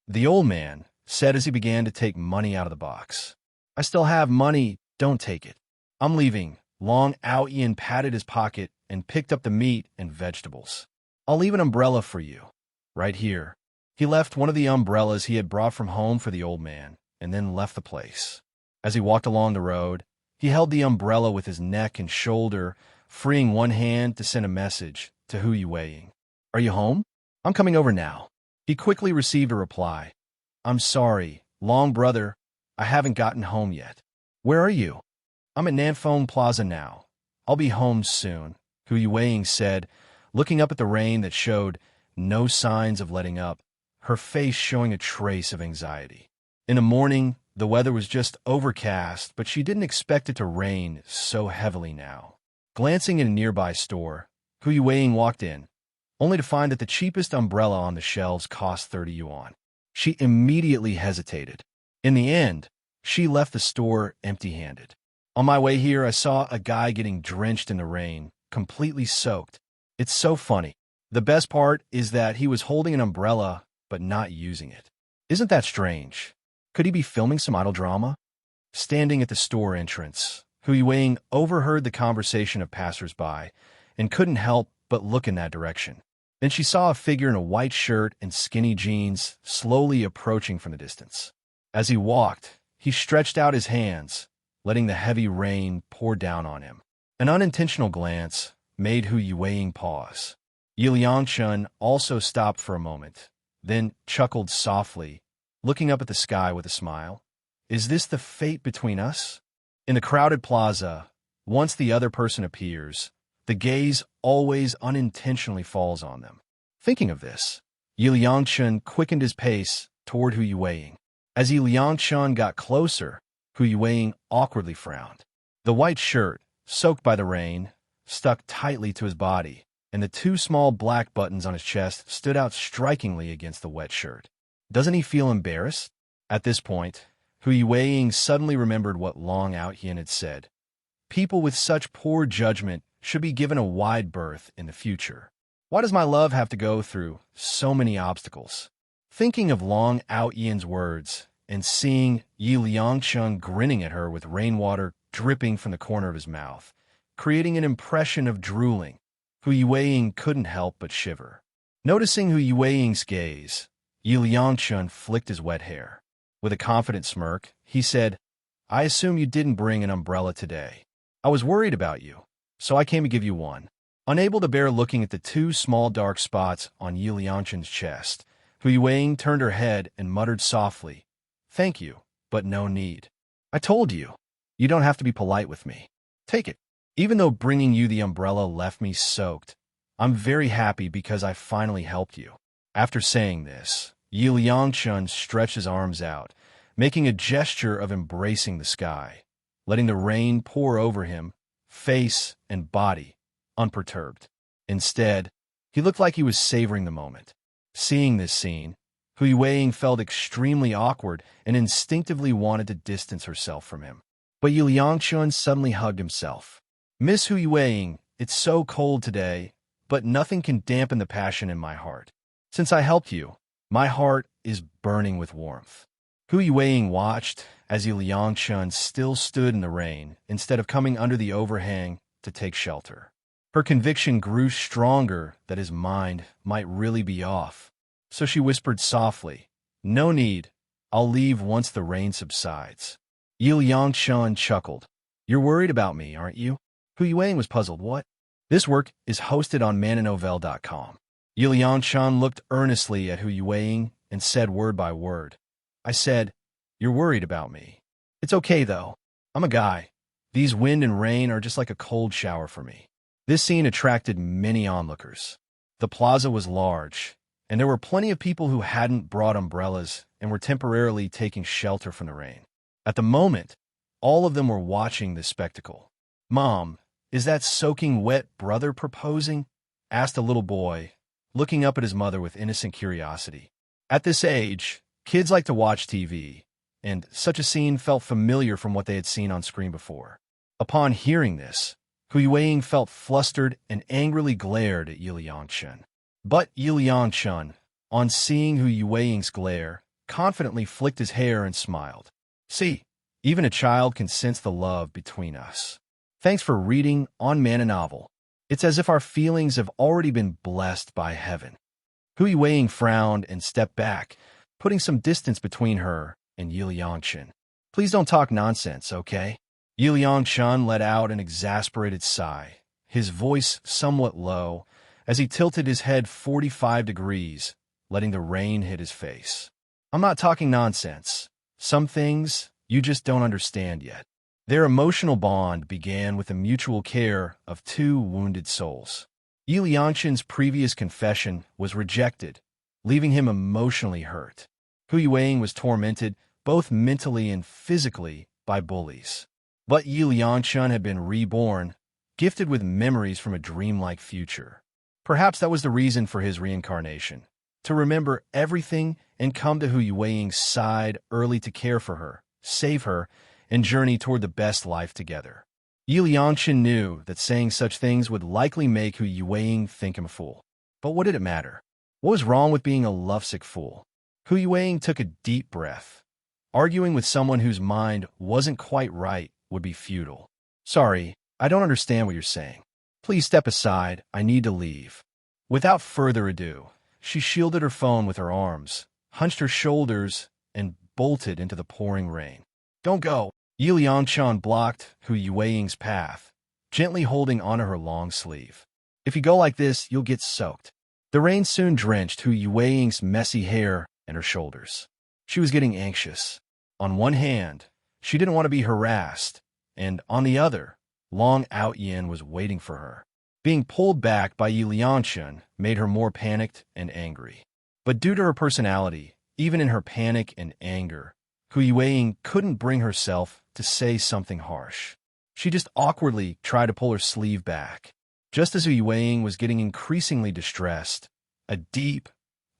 The old man said as he began to take money out of the box. I still have money. Don't take it. I'm leaving. Long Aotian patted his pocket and picked up the meat and vegetables. I'll leave an umbrella for you. Right here. He left one of the umbrellas he had brought from home for the old man, and then left the place. As he walked along the road, he held the umbrella with his neck and shoulder, freeing one hand to send a message to Hu Yueying. Are you home? I'm coming over now. He quickly received a reply. I'm sorry, Long brother, I haven't gotten home yet. Where are you? I'm at Nanfeng Plaza now. I'll be home soon, Hu Yueying said, looking up at the rain that showed no signs of letting up, her face showing a trace of anxiety. In the morning, the weather was just overcast, but she didn't expect it to rain so heavily now. Glancing in a nearby store, Hu Yueying walked in, only to find that the cheapest umbrella on the shelves cost 30 yuan. She immediately hesitated. In the end, she left the store empty-handed. On my way here, I saw a guy getting drenched in the rain, completely soaked. It's so funny. The best part is that he was holding an umbrella, but not using it. Isn't that strange? Could he be filming some idol drama? Standing at the store entrance, Hu Yueying overheard the conversation of passers-by and couldn't help but look in that direction. Then she saw a figure in a white shirt and skinny jeans slowly approaching from the distance. As he walked, he stretched out his hands, letting the heavy rain pour down on him. An unintentional glance made Hu Yueying pause. Yi Liangchun also stopped for a moment, then chuckled softly, looking up at the sky with a smile. Is this the fate between us? In the crowded plaza, once the other person appears, the gaze always unintentionally falls on them. Thinking of this, Yi Liangchun quickened his pace toward Hu Yueying. As Yi Liangchun got closer, Hu Yueying awkwardly frowned. The white shirt, soaked by the rain, stuck tightly to his body, and the two small black buttons on his chest stood out strikingly against the wet shirt. Doesn't he feel embarrassed? At this point, Hu Yueying suddenly remembered what Long Aotian had said. People with such poor judgment should be given a wide berth in the future. Why does my love have to go through so many obstacles? Thinking of Long Aotian's words and seeing Yi Liangchun grinning at her with rainwater dripping from the corner of his mouth, creating an impression of drooling, Hu Yueying couldn't help but shiver. Noticing Hu Yueying's gaze, Yi Liangchun flicked his wet hair. With a confident smirk, he said, I assume you didn't bring an umbrella today. I was worried about you, so I came to give you one. Unable to bear looking at the two small dark spots on Yi Liangchun's chest, Hu Yueying turned her head and muttered softly, Thank you, but no need. I told you. You don't have to be polite with me. Take it. Even though bringing you the umbrella left me soaked, I'm very happy because I finally helped you. After saying this, Yi Liangchun stretched his arms out, making a gesture of embracing the sky, letting the rain pour over him, face and body, unperturbed. Instead, he looked like he was savoring the moment. Seeing this scene, Hu Yueying felt extremely awkward and instinctively wanted to distance herself from him. But Yi Liangchun suddenly hugged himself. Miss Hu Yueying, it's so cold today, but nothing can dampen the passion in my heart. Since I helped you, my heart is burning with warmth. Hu Yueying watched as Yi Liangchun still stood in the rain instead of coming under the overhang to take shelter. Her conviction grew stronger that his mind might really be off. So she whispered softly, No need. I'll leave once the rain subsides. Yi Liangchun chuckled. You're worried about me, aren't you? Hu Yueying was puzzled. What? This work is hosted on mananovel.com. Yi Liangchun looked earnestly at Hu Yueying and said word by word. I said, You're worried about me. It's okay, though. I'm a guy. These wind and rain are just like a cold shower for me. This scene attracted many onlookers. The plaza was large, and there were plenty of people who hadn't brought umbrellas and were temporarily taking shelter from the rain. At the moment, all of them were watching this spectacle. Mom, is that soaking wet brother proposing? Asked a little boy, looking up at his mother with innocent curiosity. At this age, kids like to watch TV, and such a scene felt familiar from what they had seen on screen before. Upon hearing this, Hu Yueying felt flustered and angrily glared at Yi Liangchun. But Yi Liangchun, on seeing Hu Yueying's glare, confidently flicked his hair and smiled. See, even a child can sense the love between us. Thanks for reading on Man a Novel. It's as if our feelings have already been blessed by heaven. Hu Yueying frowned and stepped back, putting some distance between her and Yi Liangchun. Please don't talk nonsense, okay? Yi Liangchun let out an exasperated sigh, his voice somewhat low, as he tilted his head 45 degrees, letting the rain hit his face. I'm not talking nonsense. Some things you just don't understand yet. Their emotional bond began with the mutual care of two wounded souls. Yi Liangchun's previous confession was rejected, leaving him emotionally hurt. Hu Yueying was tormented both mentally and physically by bullies. But Yi Liangchun had been reborn, gifted with memories from a dreamlike future. Perhaps that was the reason for his reincarnation, to remember everything and come to Hu Yueying's side early to care for her, save her, and journey toward the best life together. Yi Liangchun knew that saying such things would likely make Hu Yueying think him a fool. But what did it matter? What was wrong with being a lovesick fool? Hu Yueying took a deep breath. Arguing with someone whose mind wasn't quite right would be futile. Sorry, I don't understand what you're saying. Please step aside, I need to leave. Without further ado, she shielded her phone with her arms, hunched her shoulders, and bolted into the pouring rain. Don't go! Yi Liangchun blocked Hu Yueying's path, gently holding onto her long sleeve. If you go like this, you'll get soaked. The rain soon drenched Hu Yueying's messy hair and her shoulders. She was getting anxious. On one hand, she didn't want to be harassed, and on the other, Long Aotian was waiting for her. Being pulled back by Yi Liangchun made her more panicked and angry. But due to her personality, even in her panic and anger, Hu Yueying couldn't bring herself to say something harsh. She just awkwardly tried to pull her sleeve back. Just as Yu Weiing was getting increasingly distressed, a deep,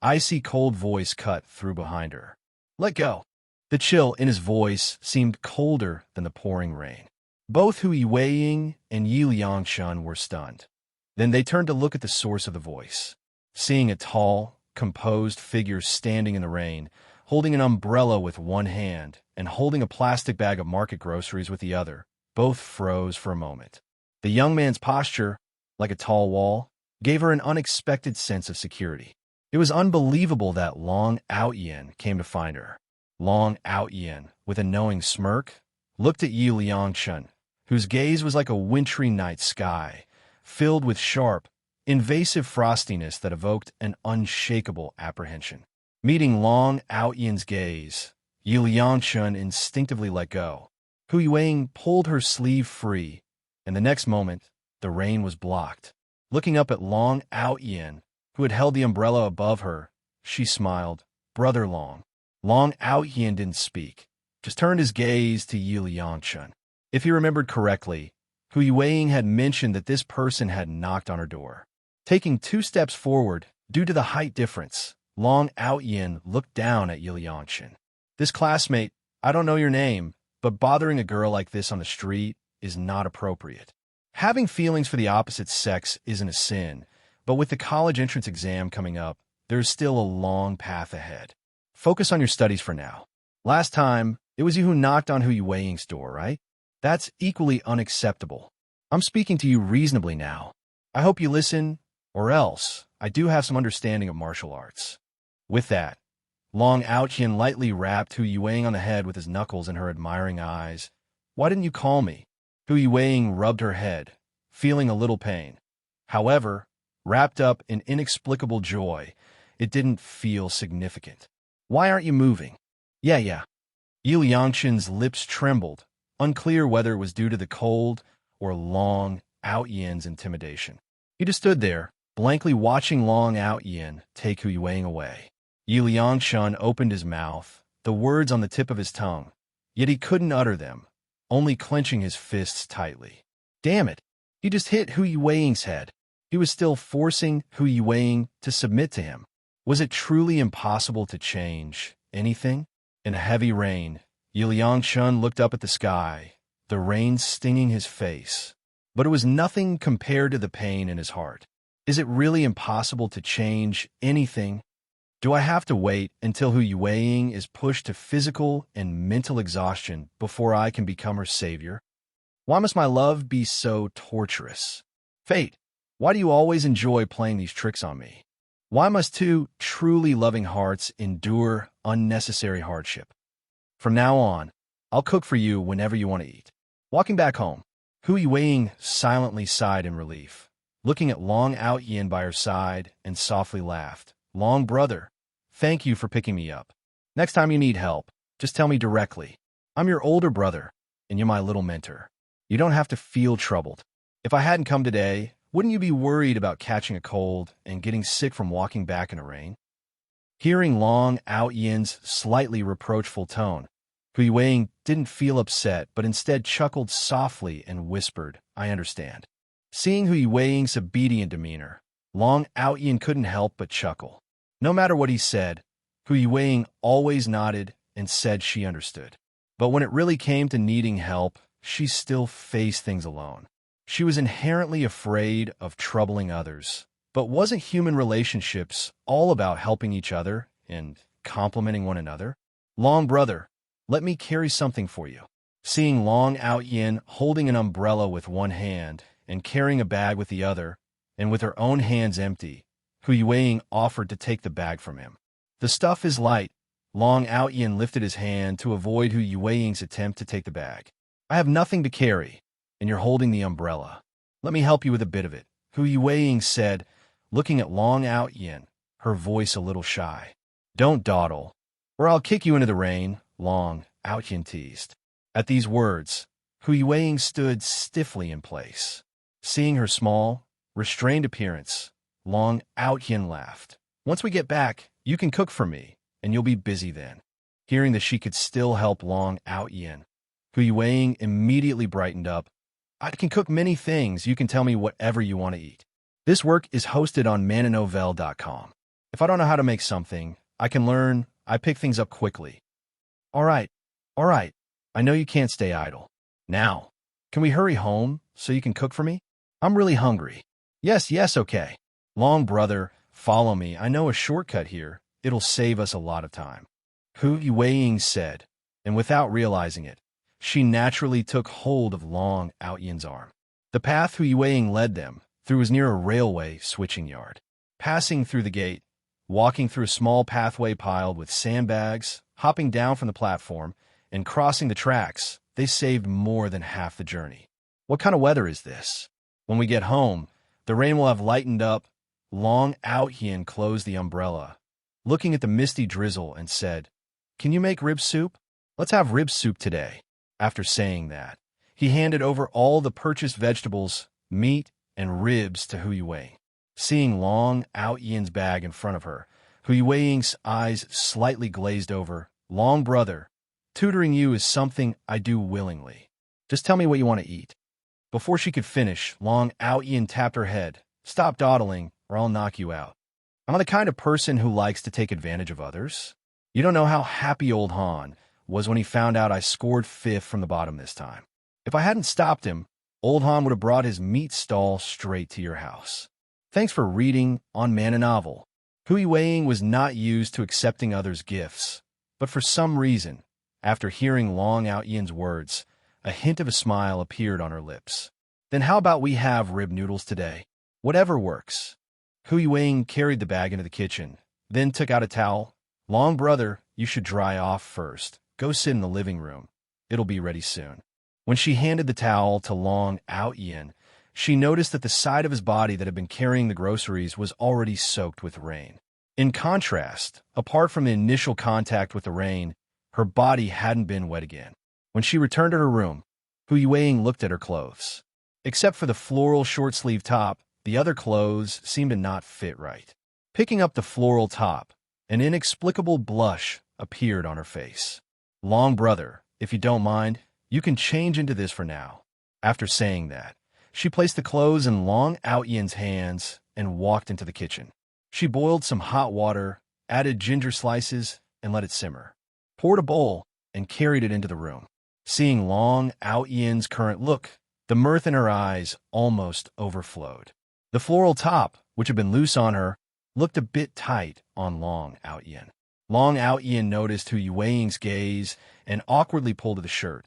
icy cold voice cut through behind her. Let go. The chill in his voice seemed colder than the pouring rain. Both Yu Weiing and Yi Liangshun were stunned. Then they turned to look at the source of the voice. Seeing a tall, composed figure standing in the rain, holding an umbrella with one hand and holding a plastic bag of market groceries with the other, both froze for a moment. The young man's posture, like a tall wall, gave her an unexpected sense of security. It was unbelievable that Long Aotian came to find her. Long Aotian, with a knowing smirk, looked at Yi Liangshun, whose gaze was like a wintry night sky, filled with sharp, invasive frostiness that evoked an unshakable apprehension. Meeting Long Aotian's gaze, Yi Liangshun instinctively let go. Yu Weiing pulled her sleeve free, and the next moment, the rain was blocked. Looking up at Long Aotian, who had held the umbrella above her, she smiled. Brother Long. Long Aotian didn't speak, just turned his gaze to Yi Liangshun. If he remembered correctly, Yu Weiing had mentioned that this person had knocked on her door. Taking 2 steps forward, due to the height difference, Long Aotian looked down at Yi Liangshun. This classmate, I don't know your name, but bothering a girl like this on the street is not appropriate. Having feelings for the opposite sex isn't a sin, but with the college entrance exam coming up, there's still a long path ahead. Focus on your studies for now. Last time, it was you who knocked on Yu Weiing's door, right? That's equally unacceptable. I'm speaking to you reasonably now. I hope you listen, or else I do have some understanding of martial arts. With that, Long Aotian lightly rapped Yu Weiing on the head with his knuckles in her admiring eyes. Why didn't you call me? Yu Weiing rubbed her head, feeling a little pain. However, wrapped up in inexplicable joy, it didn't feel significant. Why aren't you moving? Yeah. Yi Liangshun's lips trembled, unclear whether it was due to the cold or Long Aotian's intimidation. He just stood there, blankly watching Long Aotian take Yu Weiing away. Yi Liangshun opened his mouth, the words on the tip of his tongue, yet he couldn't utter them, only clenching his fists tightly. Damn it! He just hit Yu Weiing's head. He was still forcing Yu Weiing to submit to him. Was it truly impossible to change anything? In heavy rain, Yi Liangshun looked up at the sky, the rain stinging his face. But it was nothing compared to the pain in his heart. Is it really impossible to change anything? Do I have to wait until Yu Weiing is pushed to physical and mental exhaustion before I can become her savior? Why must my love be so torturous? Fate, why do you always enjoy playing these tricks on me? Why must 2 truly loving hearts endure unnecessary hardship? From now on, I'll cook for you whenever you want to eat. Walking back home, Yu Weiing silently sighed in relief, looking at Long Aotian by her side and softly laughed. Long brother, thank you for picking me up. Next time you need help, just tell me directly. I'm your older brother, and you're my little mentor. You don't have to feel troubled. If I hadn't come today, wouldn't you be worried about catching a cold and getting sick from walking back in the rain? Hearing Long Aotian's slightly reproachful tone, Yu Weiing didn't feel upset, but instead chuckled softly and whispered, I understand. Seeing Yu Weiing's obedient demeanor, Long Aotian couldn't help but chuckle. No matter what he said, Yu Weiing always nodded and said she understood. But when it really came to needing help, she still faced things alone. She was inherently afraid of troubling others. But wasn't human relationships all about helping each other and complimenting one another? Long brother, let me carry something for you. Seeing Long Aotian holding an umbrella with one hand and carrying a bag with the other, and with her own hands empty, Yu Weiing offered to take the bag from him. The stuff is light. Long Aotian lifted his hand to avoid Yu Weiing's attempt to take the bag. I have nothing to carry, and you're holding the umbrella. Let me help you with a bit of it, Yu Weiing said, looking at Long Aotian, her voice a little shy. Don't dawdle, or I'll kick you into the rain, Long Aotian teased. At these words, Yu Weiing stood stiffly in place. Seeing her small, restrained appearance, Long Aotian laughed. Once we get back, you can cook for me, and you'll be busy then. Hearing that she could still help Long Aotian, Yu Weiing immediately brightened up. I can cook many things. You can tell me whatever you want to eat. This work is hosted on mananovel.com. If I don't know how to make something, I can learn. I pick things up quickly. All right, all right. I know you can't stay idle. Now, can we hurry home so you can cook for me? I'm really hungry. Yes, yes, okay. Long brother, follow me. I know a shortcut here. It'll save us a lot of time. Hu Yueying said, and without realizing it, she naturally took hold of Long Aotian's arm. The path Hu Yueying led them through was near a railway switching yard. Passing through the gate, walking through a small pathway piled with sandbags, hopping down from the platform, and crossing the tracks, they saved more than half the journey. What kind of weather is this? When we get home, the rain will have lightened up. Long Aotian closed the umbrella, looking at the misty drizzle, and said, "Can you make rib soup? Let's have rib soup today." After saying that, he handed over all the purchased vegetables, meat, and ribs to Hu Yueying. Seeing Long Aotian's bag in front of her, Hu Yueying's eyes slightly glazed over. "Long brother, tutoring you is something I do willingly. Just tell me what you want to eat." Before she could finish, Long Aotian tapped her head. "Stop dawdling, or I'll knock you out. I'm the kind of person who likes to take advantage of others. You don't know how happy old Han was when he found out I scored fifth from the bottom this time. If I hadn't stopped him, old Han would have brought his meat stall straight to your house." Thanks for reading on Man and Novel. Hu Yueying was not used to accepting others' gifts, but for some reason, after hearing Long Aotian's words, a hint of a smile appeared on her lips. "Then how about we have rib noodles today? Whatever works." Hu Yueying carried the bag into the kitchen, then took out a towel. "Long brother, you should dry off first. Go sit in the living room. It'll be ready soon." When she handed the towel to Long Aotian, she noticed that the side of his body that had been carrying the groceries was already soaked with rain. In contrast, apart from the initial contact with the rain, her body hadn't been wet again. When she returned to her room, Hu Yueying looked at her clothes. Except for the floral short-sleeve top, the other clothes seemed to not fit right. Picking up the floral top, an inexplicable blush appeared on her face. "Long brother, if you don't mind, you can change into this for now." After saying that, she placed the clothes in Long Aotian's hands and walked into the kitchen. She boiled some hot water, added ginger slices, and let it simmer. Poured a bowl and carried it into the room. Seeing Long Aotian's current look, the mirth in her eyes almost overflowed. The floral top, which had been loose on her, looked a bit tight on Long Aotian. Long Aotian noticed Hu Yueying's gaze and awkwardly pulled at the shirt.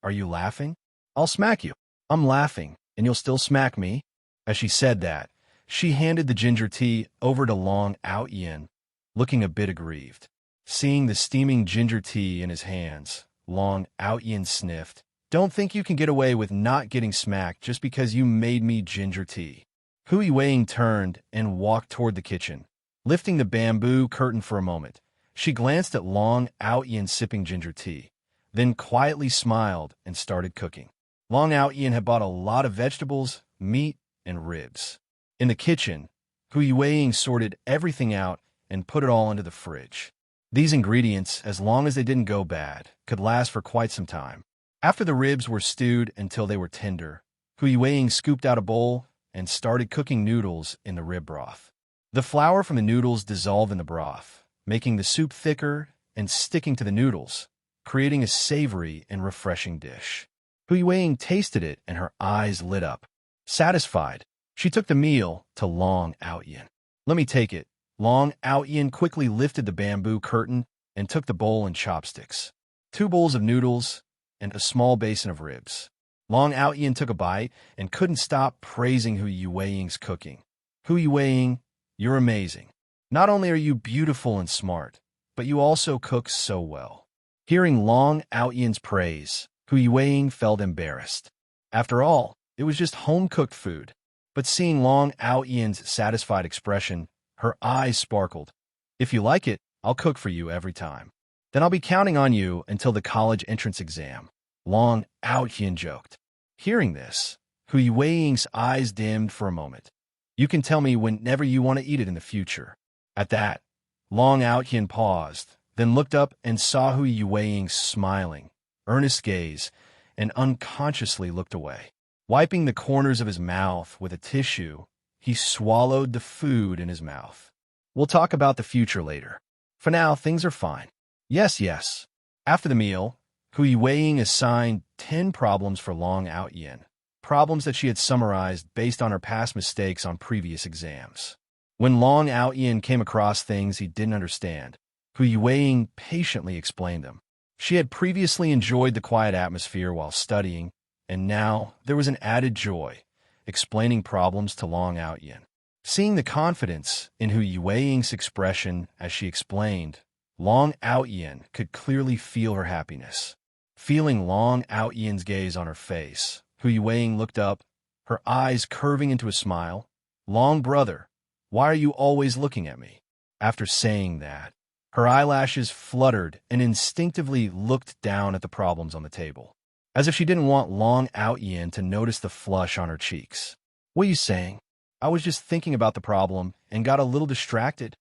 "Are you laughing? I'll smack you." "I'm laughing, and you'll still smack me?" As she said that, she handed the ginger tea over to Long Aotian, looking a bit aggrieved. Seeing the steaming ginger tea in his hands, Long Aotian sniffed. "Don't think you can get away with not getting smacked just because you made me ginger tea." Hu Yueying turned and walked toward the kitchen. Lifting the bamboo curtain for a moment, she glanced at Long Aotian sipping ginger tea, then quietly smiled and started cooking. Long Aotian had bought a lot of vegetables, meat, and ribs. In the kitchen, Hu Yueying sorted everything out and put it all into the fridge. These ingredients, as long as they didn't go bad, could last for quite some time. After the ribs were stewed until they were tender, Hu Yueying scooped out a bowl and started cooking noodles in the rib broth. The flour from the noodles dissolved in the broth, making the soup thicker and sticking to the noodles, creating a savory and refreshing dish. Hu Yueying tasted it and her eyes lit up. Satisfied, she took the meal to Long Aotian. "Let me take it." Long Aotian quickly lifted the bamboo curtain and took the bowl and chopsticks. 2 bowls of noodles and a small basin of ribs. Long Aotian took a bite and couldn't stop praising Hu Yueying's cooking. "Hu Yueying, you're amazing. Not only are you beautiful and smart, but you also cook so well." Hearing Long Aotian's praise, Hu Yueying felt embarrassed. After all, it was just home-cooked food. But seeing Long Aotian's satisfied expression, her eyes sparkled. "If you like it, I'll cook for you every time. Then I'll be counting on you until the college entrance exam," Long Aotian joked. Hearing this, Hu Yueying's eyes dimmed for a moment. "You can tell me whenever you want to eat it in the future." At that, Long Aotian paused, then looked up and saw Hu Yueying's smiling, earnest gaze, and unconsciously looked away. Wiping the corners of his mouth with a tissue, he swallowed the food in his mouth. We'll talk about the future later. For now, things are fine. Yes, yes. After the meal, Hui Weiing assigned 10 problems for Long Aotian, problems that she had summarized based on her past mistakes on previous exams. When Long Aotian came across things he didn't understand, Hui Weiing patiently explained them. She had previously enjoyed the quiet atmosphere while studying, and now there was an added joy, explaining problems to Long Aotian. Seeing the confidence in Hui Weiing's expression as she explained, Long Aotian could clearly feel her happiness. Feeling Long Aotian's gaze on her face, Hui Weiing looked up, her eyes curving into a smile. Long brother, why are you always looking at me? After saying that, her eyelashes fluttered and instinctively looked down at the problems on the table, as if she didn't want Long Aotian to notice the flush on her cheeks. What are you saying? I was just thinking about the problem and got a little distracted.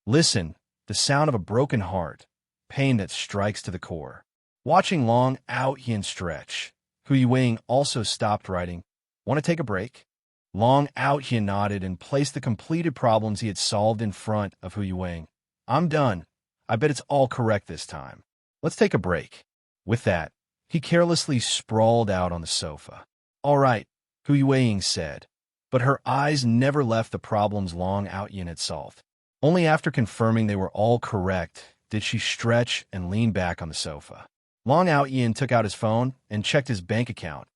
Listen, the sound of a broken heart, pain that strikes to the core. Watching Long Aotian stretch, Hui Weiing also stopped writing. Want to take a break? Long Aotian nodded and placed the completed problems he had solved in front of Hui Weiing. I'm done. I bet it's all correct this time. Let's take a break. With that, he carelessly sprawled out on the sofa. All right, Hui Weiing said, but her eyes never left the problems Long Aotian had solved. Only after confirming they were all correct did she stretch and lean back on the sofa. Long Aotian took out his phone and checked his bank account,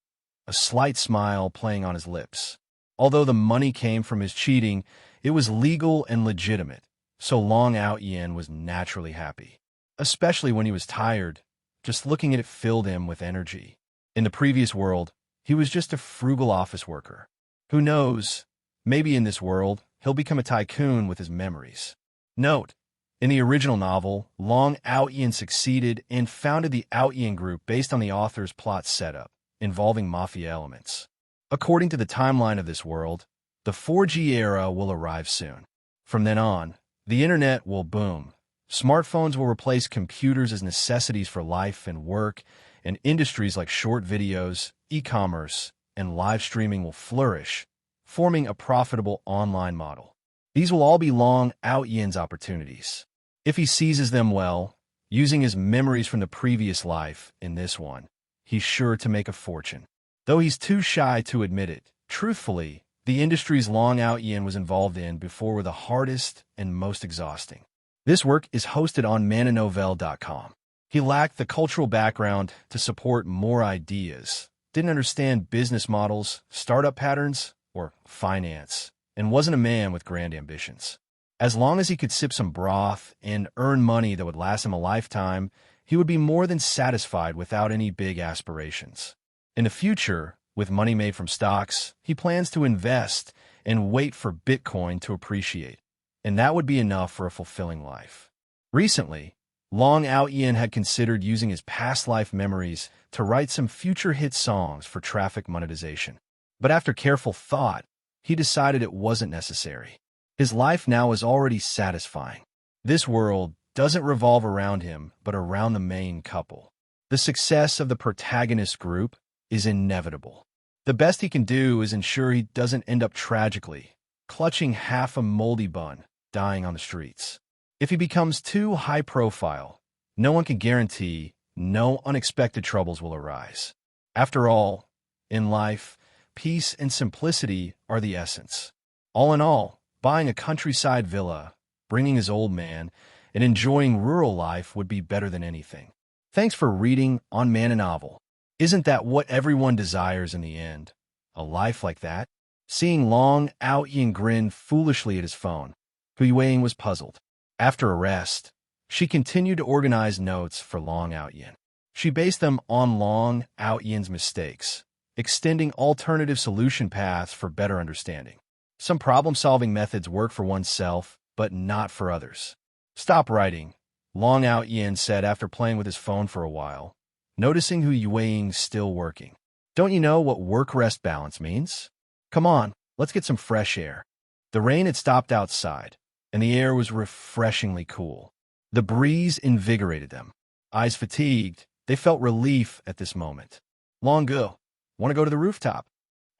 a slight smile playing on his lips. Although the money came from his cheating, it was legal and legitimate, so Long Aotian was naturally happy. Especially when he was tired, just looking at it filled him with energy. In the previous world, he was just a frugal office worker. Who knows, maybe in this world, he'll become a tycoon with his memories. Note, in the original novel, Long Aotian succeeded and founded the Aotian group based on the author's plot setup, involving mafia elements. According to the timeline of this world, the 4G era will arrive soon. From then on, the internet will boom. Smartphones will replace computers as necessities for life and work, and industries like short videos, e-commerce, and live streaming will flourish, forming a profitable online model. These will all be Long Aotian's opportunities. If he seizes them well, using his memories from the previous life in this one, he's sure to make a fortune. Though he's too shy to admit it, truthfully, the industries Long Aotian was involved in before were the hardest and most exhausting. This work is hosted on mananovel.com. He lacked the cultural background to support more ideas, didn't understand business models, startup patterns, or finance, and wasn't a man with grand ambitions. As long as he could sip some broth and earn money that would last him a lifetime, he would be more than satisfied without any big aspirations. In the future, with money made from stocks, he plans to invest and wait for Bitcoin to appreciate, and that would be enough for a fulfilling life. Recently, Long Aotian had considered using his past life memories to write some future hit songs for traffic monetization. But after careful thought, he decided it wasn't necessary. His life now is already satisfying. This world doesn't revolve around him, but around the main couple. The success of the protagonist group is inevitable. The best he can do is ensure he doesn't end up tragically, clutching half a moldy bun, dying on the streets. If he becomes too high profile, no one can guarantee no unexpected troubles will arise. After all, in life, peace and simplicity are the essence. All in all, buying a countryside villa, bringing his old man, and enjoying rural life would be better than anything. Thanks for reading on Man and Novel. Isn't that what everyone desires in the end? A life like that? Seeing Long Aotian grin foolishly at his phone, Hui Weiing was puzzled. After a rest, she continued to organize notes for Long Aotian. She based them on Long Aotian's mistakes, extending alternative solution paths for better understanding. Some problem-solving methods work for oneself, but not for others. Stop writing, Long Aotian said after playing with his phone for a while, noticing Hui Weiing's still working. Don't you know what work-rest balance means? Come on, let's get some fresh air. The rain had stopped outside, and the air was refreshingly cool. The breeze invigorated them. Eyes fatigued, they felt relief at this moment. Long go. Want to go to the rooftop?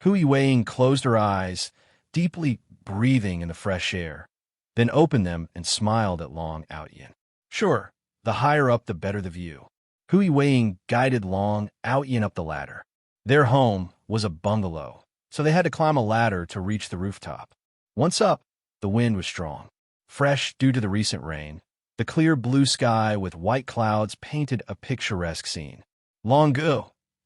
Hui Weiing closed her eyes, deeply breathing in the fresh air, then opened them and smiled at Long Aotian. Sure, the higher up the better the view. Hui Weiing guided Long Aotian up the ladder. Their home was a bungalow, so they had to climb a ladder to reach the rooftop. Once up, the wind was strong, fresh due to the recent rain. The clear blue sky with white clouds painted a picturesque scene. Long Gu,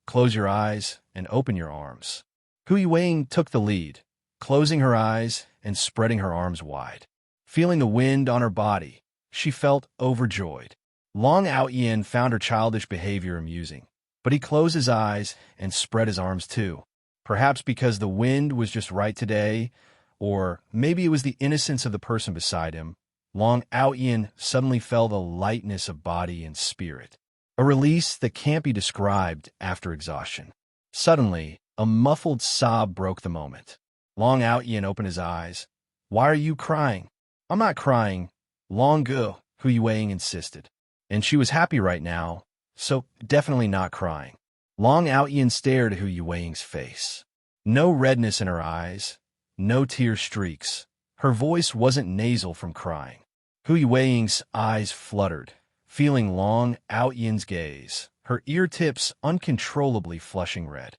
close your eyes and open your arms. Hui Weiing took the lead, closing her eyes and spreading her arms wide. Feeling the wind on her body, she felt overjoyed. Long Aotian found her childish behavior amusing, but he closed his eyes and spread his arms too. Perhaps because the wind was just right today, or maybe it was the innocence of the person beside him. Long Aotian suddenly felt a lightness of body and spirit, a release that can't be described after exhaustion. Suddenly, a muffled sob broke the moment. Long Aotian opened his eyes. Why are you crying? I'm not crying. Long Gu, Hui Weiing insisted. And she was happy right now, so definitely not crying. Long Aotian stared at Hui Weiing's face. No redness in her eyes, no tear streaks. Her voice wasn't nasal from crying. Hui Weiing's eyes fluttered, feeling Long Aotian's gaze, her ear tips uncontrollably flushing red.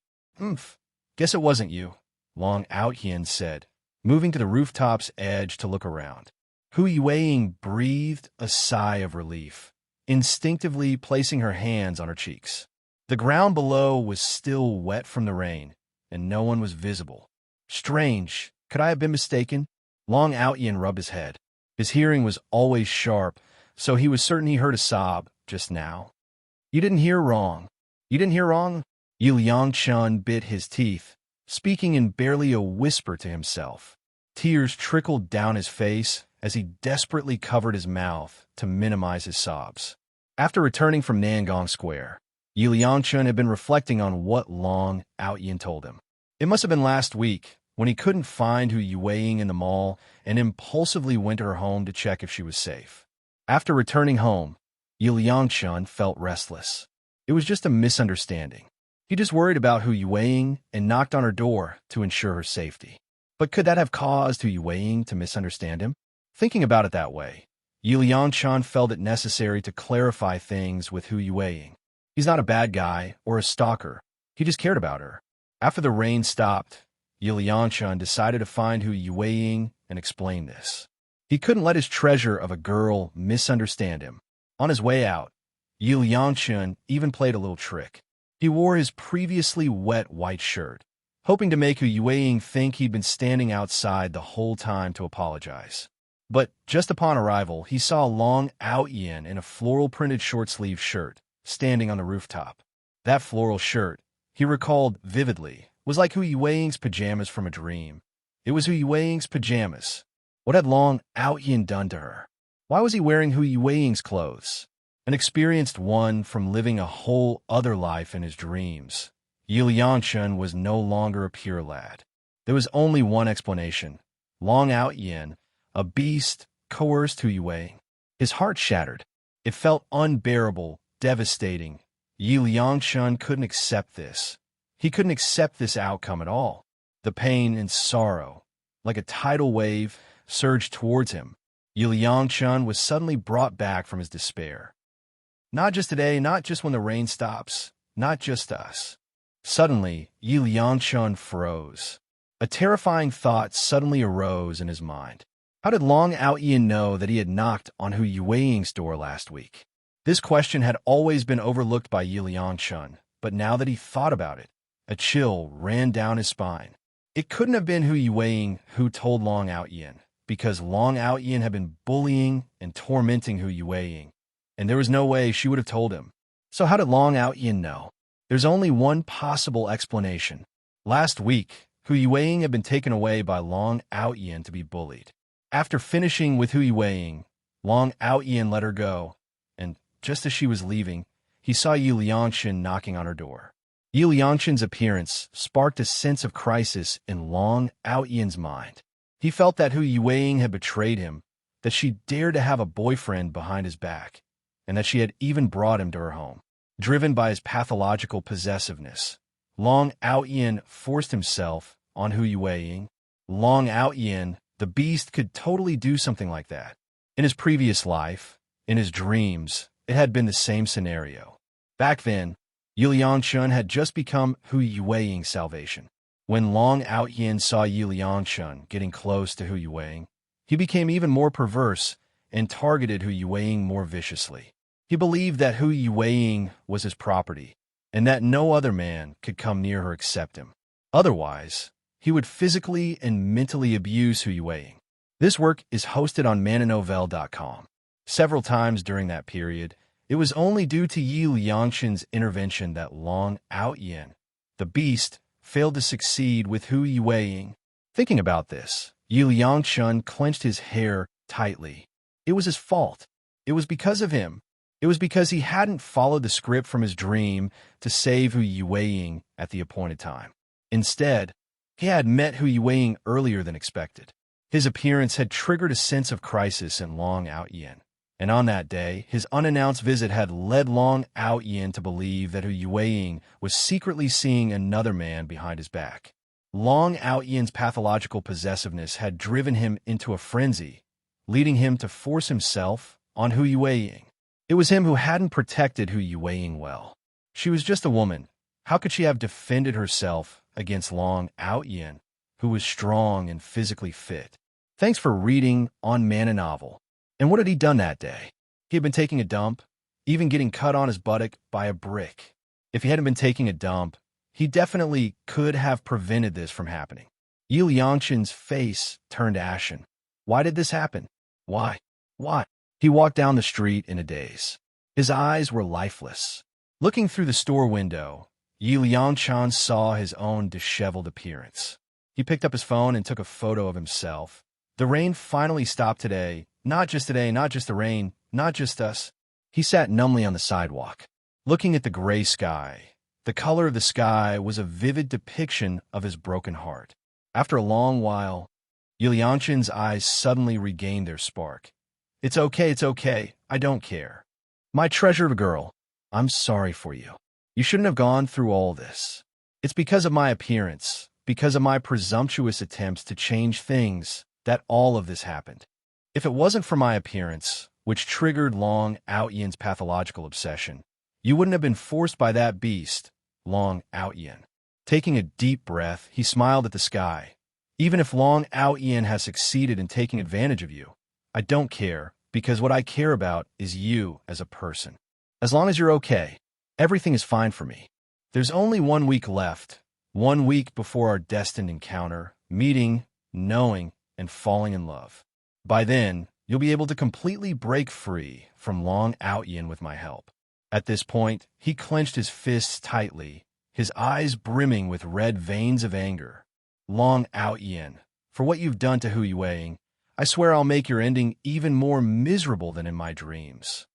Guess it wasn't you, Long Aotian said, moving to the rooftop's edge to look around. Hui Weiing breathed a sigh of relief, instinctively placing her hands on her cheeks. The ground below was still wet from the rain, and no one was visible. Strange, could I have been mistaken? Long Aotian rubbed his head. His hearing was always sharp, so he was certain he heard a sob just now. You didn't hear wrong. You didn't hear wrong? Yu Liangchun bit his teeth, speaking in barely a whisper to himself. Tears trickled down his face as he desperately covered his mouth to minimize his sobs. After returning from Nangong Square, Yu Liangchun had been reflecting on what Long Aotian told him. It must have been last week, when he couldn't find Hui Weiing in the mall and impulsively went to her home to check if she was safe. After returning home, Yu Liangchun felt restless. It was just a misunderstanding. He just worried about Hui Weiing and knocked on her door to ensure her safety. But could that have caused Hui Weiing to misunderstand him? Thinking about it that way, Yu Liangchun felt it necessary to clarify things with Hui Weiing. He's not a bad guy or a stalker. He just cared about her. After the rain stopped, Yu Liangchun decided to find Hui Weiing and explain this. He couldn't let his treasure of a girl misunderstand him. On his way out, Yu Liangchun even played a little trick. He wore his previously wet white shirt, hoping to make Hui Weiing think he'd been standing outside the whole time to apologize. But just upon arrival, he saw Long Aotian in a floral-printed short-sleeved shirt, standing on the rooftop. That floral shirt, he recalled vividly, was like Hui Weiing's pajamas from a dream. It was Hui Weiing's pajamas. What had Long Aotian done to her? Why was he wearing Hui Weiing's clothes? An experienced one from living a whole other life in his dreams, Yu Liangchun was no longer a pure lad. There was only one explanation. Long Aotian, a beast, coerced Hui Weiing. His heart shattered. It felt unbearable, devastating. Yu Liangchun couldn't accept this. He couldn't accept this outcome at all. The pain and sorrow, like a tidal wave, surged towards him. Yu Liangchun was suddenly brought back from his despair. Not just today, not just when the rain stops, not just us. Suddenly, Yu Liangchun froze. A terrifying thought suddenly arose in his mind. How did Long Aotian know that he had knocked on Hui Weiing's door last week? This question had always been overlooked by Yu Liangchun, but now that he thought about it, a chill ran down his spine. It couldn't have been Hui Weiing who told Long Aotian, because Long Aotian had been bullying and tormenting Hui Weiing, and there was no way she would have told him. So how did Long Aotian know? There's only one possible explanation. Last week, Hui Weiing had been taken away by Long Aotian to be bullied. After finishing with Hui Weiing, Long Aotian let her go, and just as she was leaving, he saw Yu Liangchun knocking on her door. Yu Liangchun's appearance sparked a sense of crisis in Long Aotian's mind. He felt that Hui Weiing had betrayed him, that she dared to have a boyfriend behind his back, and that she had even brought him to her home. Driven by his pathological possessiveness, Long Aotian forced himself on Hu Yueying. Long Aotian, the beast, could totally do something like that. In his previous life, in his dreams, it had been the same scenario. Back then, Yiliangshun had just become Hu Yueying's salvation. When Long Aotian saw Yiliangshun getting close to Hu Yueying, he became even more perverse and targeted Hu Yueying more viciously. He believed that Hu Yueying was his property, and that no other man could come near her except him. Otherwise, he would physically and mentally abuse Hu Yueying. This work is hosted on mananovel.com. Several times during that period, it was only due to Yi Liangshun's intervention that Long Aotian, the beast, failed to succeed with Hu Yueying. Thinking about this, Yi Liangshun clenched his hair tightly. It was his fault. It was because of him. It was because he hadn't followed the script from his dream to save Hu Yueying at the appointed time. Instead, he had met Hu Yueying earlier than expected. His appearance had triggered a sense of crisis in Long Aotian, and on that day, his unannounced visit had led Long Aotian to believe that Hu Yueying was secretly seeing another man behind his back. Long Aotian's pathological possessiveness had driven him into a frenzy, leading him to force himself on Hu Yueying. It was him who hadn't protected Hu Yueying well. She was just a woman. How could she have defended herself against Long Aotian, who was strong and physically fit? Thanks for reading on Mana Novel. And what had he done that day? He had been taking a dump, even getting cut on his buttock by a brick. If he hadn't been taking a dump, he definitely could have prevented this from happening. Yi Liangshun's face turned ashen. Why did this happen? Why? Why? He walked down the street in a daze. His eyes were lifeless. Looking through the store window, Yi Liangshun saw his own disheveled appearance. He picked up his phone and took a photo of himself. The rain finally stopped today. Not just today, not just the rain, not just us. He sat numbly on the sidewalk, looking at the gray sky. The color of the sky was a vivid depiction of his broken heart. After a long while, Yi Liangshun's eyes suddenly regained their spark. It's okay, I don't care. My treasure of a girl, I'm sorry for you. You shouldn't have gone through all this. It's because of my appearance, because of my presumptuous attempts to change things, that all of this happened. If it wasn't for my appearance, which triggered Long Aotian's pathological obsession, you wouldn't have been forced by that beast, Long Aotian. Taking a deep breath, he smiled at the sky. Even if Long Aotian has succeeded in taking advantage of you, I don't care, because what I care about is you as a person. As long as you're okay, everything is fine for me. There's only 1 week left, 1 week before our destined encounter, meeting, knowing, and falling in love. By then, you'll be able to completely break free from Long Aotian with my help. At this point, he clenched his fists tightly, his eyes brimming with red veins of anger. Long Aotian, for what you've done to Hu Yueying, I swear I'll make your ending even more miserable than in my dreams.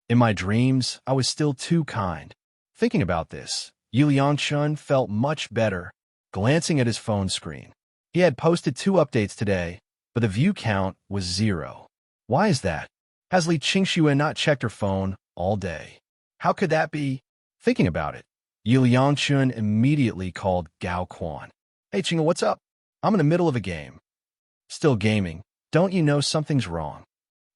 In my dreams, I was still too kind. Thinking about this, Yi Liangshun felt much better, glancing at his phone screen. He had posted 2 updates today, but the view count was 0. Why is that? Has Li Qingxue not checked her phone all day? How could that be? Thinking about it, Yi Liangshun immediately called Gao Quan. Hey Qing'e, what's up? I'm in the middle of a game. Still gaming. Don't you know something's wrong?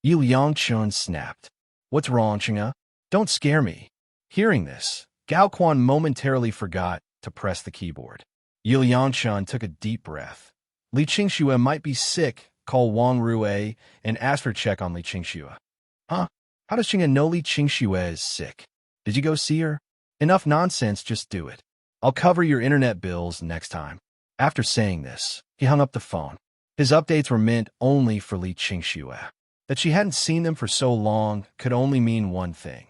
Yi Liangshun snapped. What's wrong, Qing'e? Don't scare me. Hearing this, Gao Quan momentarily forgot to press the keyboard. Yi Liangshun took a deep breath. Li Qingxue might be sick. Call Wang Rue and ask for a check on Li Qingxue. Huh? How does Qing'e know Li Qingxue is sick? Did you go see her? Enough nonsense, just do it. I'll cover your internet bills next time. After saying this, he hung up the phone. His updates were meant only for Li Qingxue. That she hadn't seen them for so long could only mean one thing.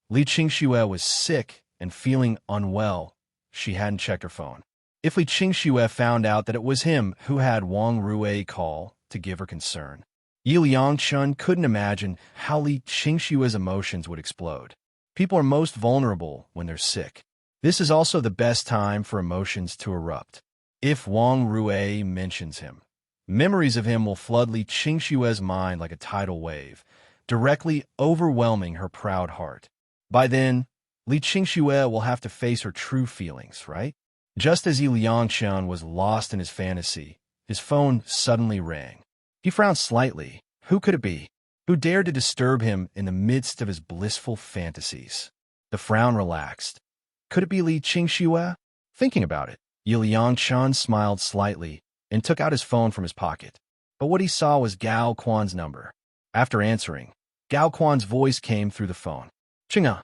Li Qingxue was sick and feeling unwell. She hadn't checked her phone. If Li Qingxue found out that it was him who had Wang Rue call to give her concern, Yi Liangshun couldn't imagine how Li Qingxue's emotions would explode. People are most vulnerable when they're sick. This is also the best time for emotions to erupt. If Wang Rue mentions him, memories of him will flood Li Qingxue's mind like a tidal wave, directly overwhelming her proud heart. By then, Li Qingxue will have to face her true feelings, right? Just as Yi Liangshan was lost in his fantasy, his phone suddenly rang. He frowned slightly. Who could it be? Who dared to disturb him in the midst of his blissful fantasies? The frown relaxed. Could it be Li Qingxue? Thinking about it, Yi Liangshan smiled slightly and took out his phone from his pocket. But what he saw was Gao Quan's number. After answering, Gao Quan's voice came through the phone. "Qing'a,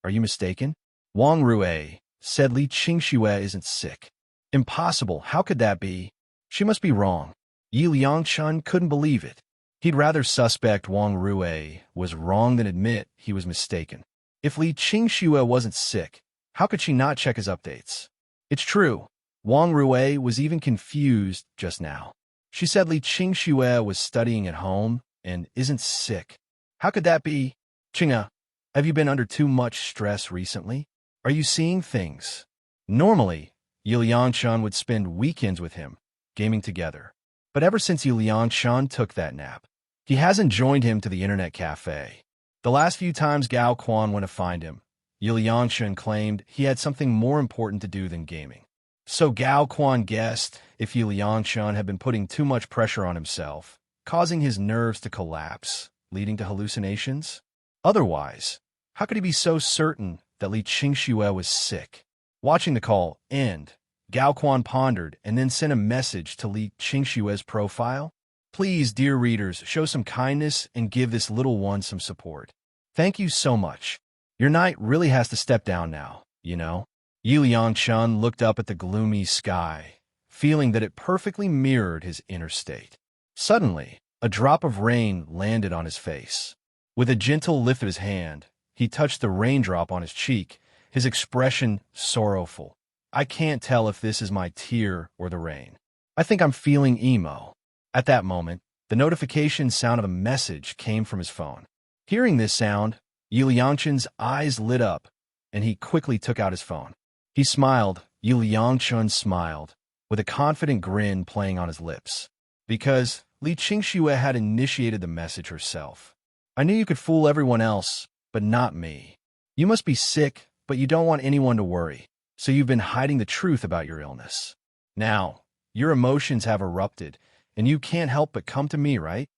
are you mistaken? Wang Rui said Li Qingxue isn't sick." "Impossible, how could that be? She must be wrong." Yi Liangshan couldn't believe it. He'd rather suspect Wang Rui was wrong than admit he was mistaken. If Li Qingxue wasn't sick, how could she not check his updates? It's true, Wang Rui was even confused just now. She said Li Qingxue was studying at home and isn't sick. How could that be? "Qing'a, have you been under too much stress recently? Are you seeing things?" Normally, Yi Liangshan would spend weekends with him, gaming together. But ever since Yi Liangshan took that nap, he hasn't joined him to the internet cafe. The last few times Gao Quan went to find him, Yi Liangshan claimed he had something more important to do than gaming. So Gao Quan guessed if Yi Liangshan had been putting too much pressure on himself, causing his nerves to collapse, leading to hallucinations. Otherwise, how could he be so certain that Li Qingxue was sick? Watching the call end, Gao Quan pondered and then sent a message to Li Qingxue's profile. "Please, dear readers, show some kindness and give this little one some support. Thank you so much. Your night really has to step down now, you know." Yi Liangshan looked up at the gloomy sky, feeling that it perfectly mirrored his inner state. Suddenly, a drop of rain landed on his face. With a gentle lift of his hand, he touched the raindrop on his cheek, his expression sorrowful. "I can't tell if this is my tear or the rain. I think I'm feeling emo." At that moment, the notification sound of a message came from his phone. Hearing this sound, Yi Liangshan's eyes lit up, and he quickly took out his phone. He smiled. Yi Liangshan smiled, with a confident grin playing on his lips. Because Li Qingxue had initiated the message herself. "I knew you could fool everyone else, but not me. You must be sick, but you don't want anyone to worry, so you've been hiding the truth about your illness. Now, your emotions have erupted, and you can't help but come to me, right?"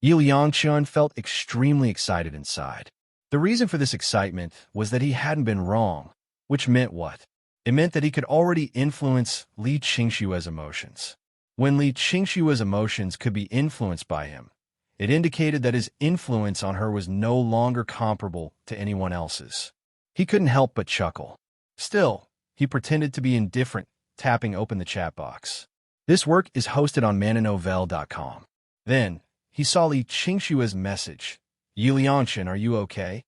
Yi Liangshan felt extremely excited inside. The reason for this excitement was that he hadn't been wrong, which meant what? It meant that he could already influence Li Qingxue's emotions. When Li Qingxue's emotions could be influenced by him, it indicated that his influence on her was no longer comparable to anyone else's. He couldn't help but chuckle. Still, he pretended to be indifferent, tapping open the chat box. This work is hosted on mananovel.com. Then, he saw Li Qingxue's message. "Yi Liangshan, are you okay?"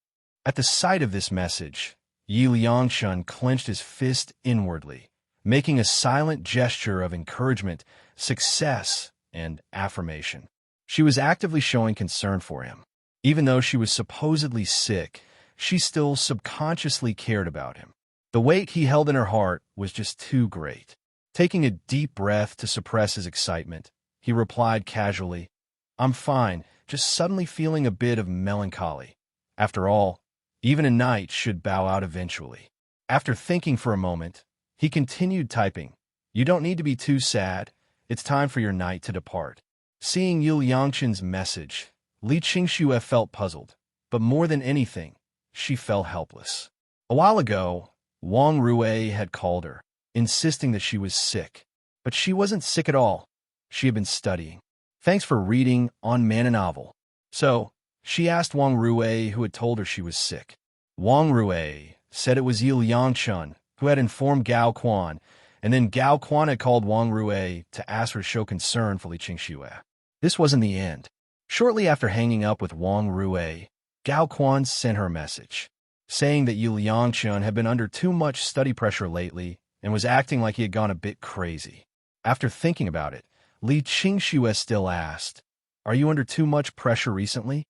At the sight of this message, Yi Liangshan clenched his fist inwardly, making a silent gesture of encouragement, success, and affirmation. She was actively showing concern for him. Even though she was supposedly sick, she still subconsciously cared about him. The weight he held in her heart was just too great. Taking a deep breath to suppress his excitement, he replied casually, "I'm fine, just suddenly feeling a bit of melancholy. After all, even a night should bow out eventually." After thinking for a moment, he continued typing, "You don't need to be too sad. It's time for your night to depart." Seeing Yi Liangshan's message, Li Qingxue felt puzzled, but more than anything, she felt helpless. A while ago, Wang Rui had called her, insisting that she was sick. But she wasn't sick at all. She had been studying. "Thanks for reading on Mananovel." So, she asked Wang Rui who had told her she was sick. Wang Rui said it was Yi Liangshan who had informed Gao Quan, and then Gao Quan had called Wang Rui to ask her to show concern for Li Qingxue. This wasn't the end. Shortly after hanging up with Wang Rui, Gao Quan sent her a message, saying that Yi Liangshan had been under too much study pressure lately and was acting like he had gone a bit crazy. After thinking about it, Li Qingxue still asked, "Are you under too much pressure recently?"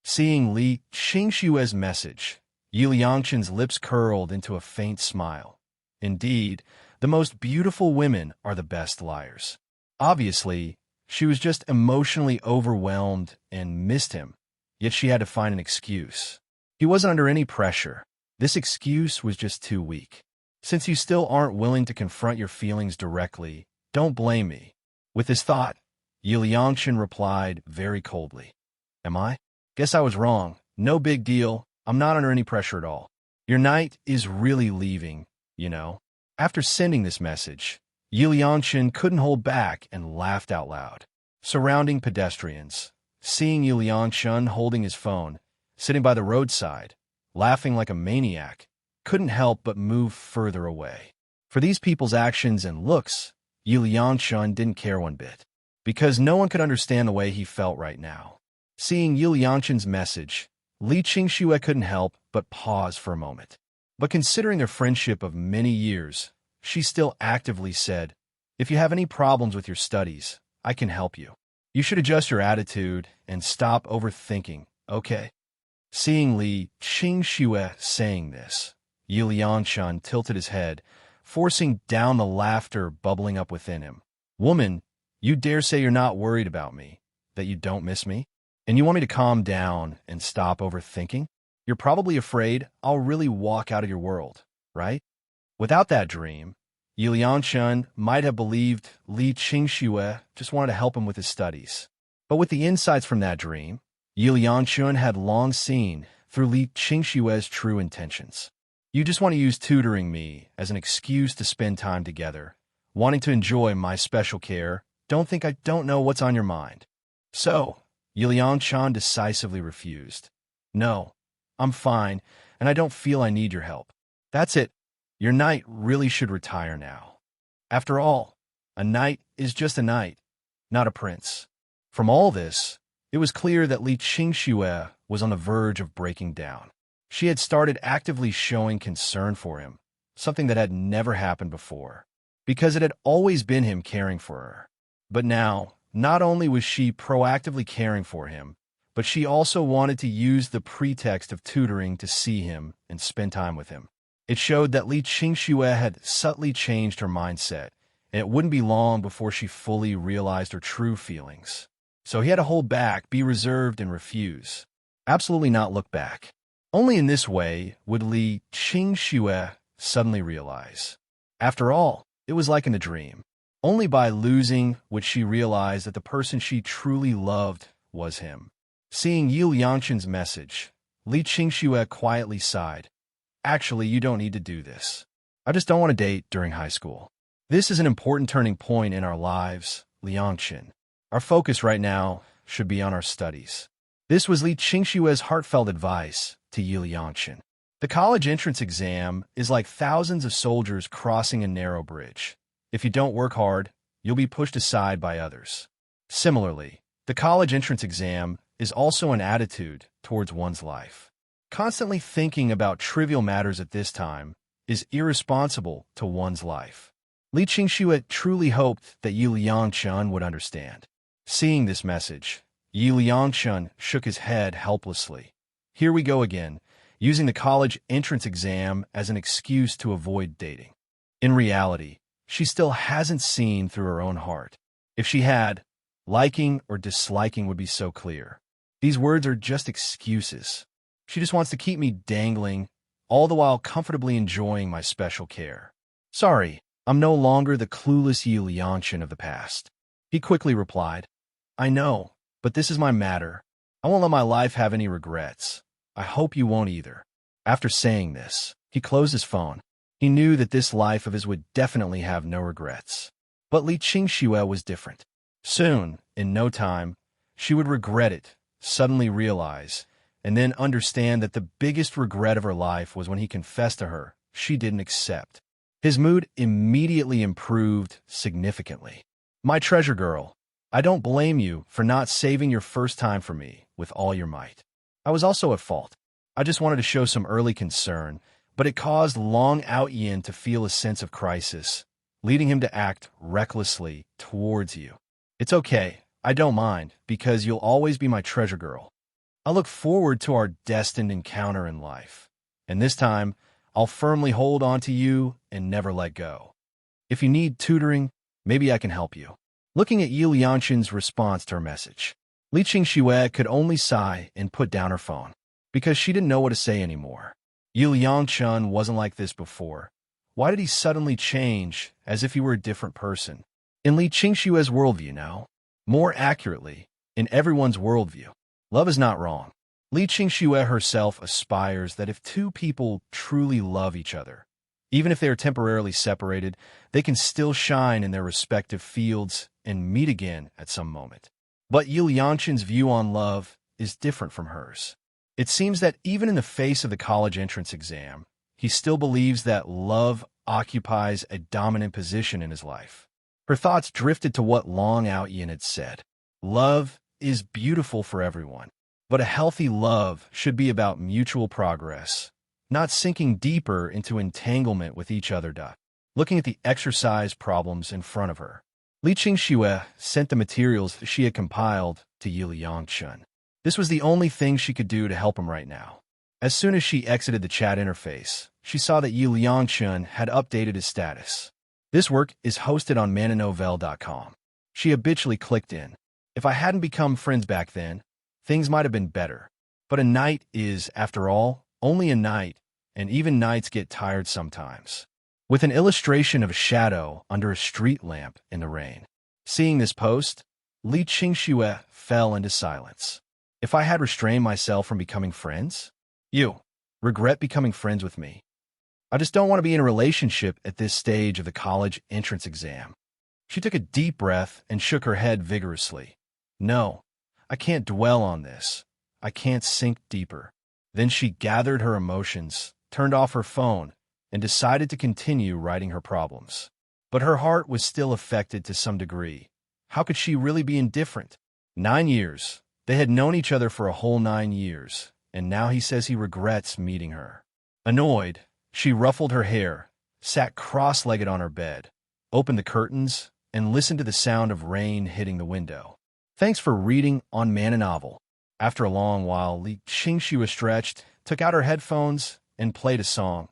Seeing Li Qingxue's message, Yi Liangshan's lips curled into a faint smile. Indeed, the most beautiful women are the best liars. Obviously, she was just emotionally overwhelmed and missed him, yet she had to find an excuse. He wasn't under any pressure. This excuse was just too weak. Since you still aren't willing to confront your feelings directly, don't blame me. With this thought, Liangshan replied very coldly. Am I? Guess I was wrong. No big deal. I'm not under any pressure at all. Your knight is really leaving, you know. After sending this message, Liangshan couldn't hold back and laughed out loud. Surrounding pedestrians, seeing Liangshan holding his phone, sitting by the roadside, laughing like a maniac, couldn't help but move further away. For these people's actions and looks, Liangshan didn't care one bit, because no one could understand the way he felt right now. Seeing Liangshan's message, Li Qingxue couldn't help but pause for a moment. But considering their friendship of many years, she still actively said, If you have any problems with your studies, I can help you. You should adjust your attitude and stop overthinking, okay? Seeing Li Qingxue saying this, Liangshan tilted his head, forcing down the laughter bubbling up within him. Woman, you dare say you're not worried about me, that you don't miss me? And you want me to calm down and stop overthinking? You're probably afraid I'll really walk out of your world, right? Without that dream, Liangshan might have believed Li Qingxue just wanted to help him with his studies. But with the insights from that dream, Liangshan had long seen through Li Qingxue's true intentions. You just want to use tutoring me as an excuse to spend time together, wanting to enjoy my special care. Don't think I don't know what's on your mind. So, Liangshan decisively refused. No, I'm fine, and I don't feel I need your help. That's it. Your knight really should retire now. After all, a knight is just a knight, not a prince. From all this, it was clear that Li Qingxue was on the verge of breaking down. She had started actively showing concern for him, something that had never happened before, because it had always been him caring for her. But now, not only was she proactively caring for him, but she also wanted to use the pretext of tutoring to see him and spend time with him. It showed that Li Qingxue had subtly changed her mindset, and it wouldn't be long before she fully realized her true feelings. So he had to hold back, be reserved, and refuse. Absolutely not look back. Only in this way would Li Qingxue suddenly realize. After all, it was like in a dream. Only by losing would she realize that the person she truly loved was him. Seeing Liangshan's message, Li Qingxue quietly sighed. Actually, you don't need to do this. I just don't want to date during high school. This is an important turning point in our lives, Liangshan. Our focus right now should be on our studies. This was Li Qingxue's heartfelt advice to Liangshan. The college entrance exam is like thousands of soldiers crossing a narrow bridge. If you don't work hard, you'll be pushed aside by others. Similarly, the college entrance exam is also an attitude towards one's life. Constantly thinking about trivial matters at this time is irresponsible to one's life. Li Qingxue truly hoped that Liangshan would understand. Seeing this message, Liangshan shook his head helplessly. Here we go again, using the college entrance exam as an excuse to avoid dating. In reality, she still hasn't seen through her own heart. If she had, liking or disliking would be so clear. These words are just excuses. She just wants to keep me dangling, all the while comfortably enjoying my special care. Sorry, I'm no longer the clueless Liangshan of the past. He quickly replied, I know, but this is my matter. I won't let my life have any regrets. I hope you won't either. After saying this, he closed his phone. He knew that this life of his would definitely have no regrets. But Li Qingxue was different. Soon, in no time, she would regret it, suddenly realize, and then understand that the biggest regret of her life was when he confessed to her she didn't accept. His mood immediately improved significantly. My treasure girl, I don't blame you for not saving your first time for me with all your might. I was also at fault. I just wanted to show some early concern, but it caused Long Aotian to feel a sense of crisis, leading him to act recklessly towards you. It's okay, I don't mind, because you'll always be my treasure girl. I look forward to our destined encounter in life, and this time, I'll firmly hold on to you and never let go. If you need tutoring, maybe I can help you. Looking at Liangshan's response to her message, Li Qingxue could only sigh and put down her phone, because she didn't know what to say anymore. Liangshan wasn't like this before. Why did he suddenly change, as if he were a different person? In Li Qingshue's worldview now, more accurately, in everyone's worldview, love is not wrong. Li Qingxue herself aspires that if two people truly love each other, even if they are temporarily separated, they can still shine in their respective fields and meet again at some moment. But Yu Liangqin's view on love is different from hers. It seems that even in the face of the college entrance exam, he still believes that love occupies a dominant position in his life. Her thoughts drifted to what Long Aotian had said. Love is beautiful for everyone, but a healthy love should be about mutual progress, not sinking deeper into entanglement with each other. Looking at the exercise problems in front of her, Li Qingxue sent the materials she had compiled to Yu Liangqin. This was the only thing she could do to help him right now. As soon as she exited the chat interface, she saw that Yu Liangqin had updated his status. This work is hosted on mananovel.com. She habitually clicked in. If I hadn't become friends back then, things might have been better. But a night is, after all, only a night, and even nights get tired sometimes. With an illustration of a shadow under a street lamp in the rain. Seeing this post, Li Qingxue fell into silence. If I had restrained myself from becoming friends, you regret becoming friends with me. I just don't want to be in a relationship at this stage of the college entrance exam. She took a deep breath and shook her head vigorously. No, I can't dwell on this. I can't sink deeper. Then she gathered her emotions, turned off her phone, and decided to continue writing her problems. But her heart was still affected to some degree. How could she really be indifferent? 9 years. They had known each other for a whole 9 years, and now he says he regrets meeting her. Annoyed, she ruffled her hair, sat cross-legged on her bed, opened the curtains, and listened to the sound of rain hitting the window. Thanks for reading on Man and Novel. After a long while, Li Qingxue stretched, took out her headphones, and played a song.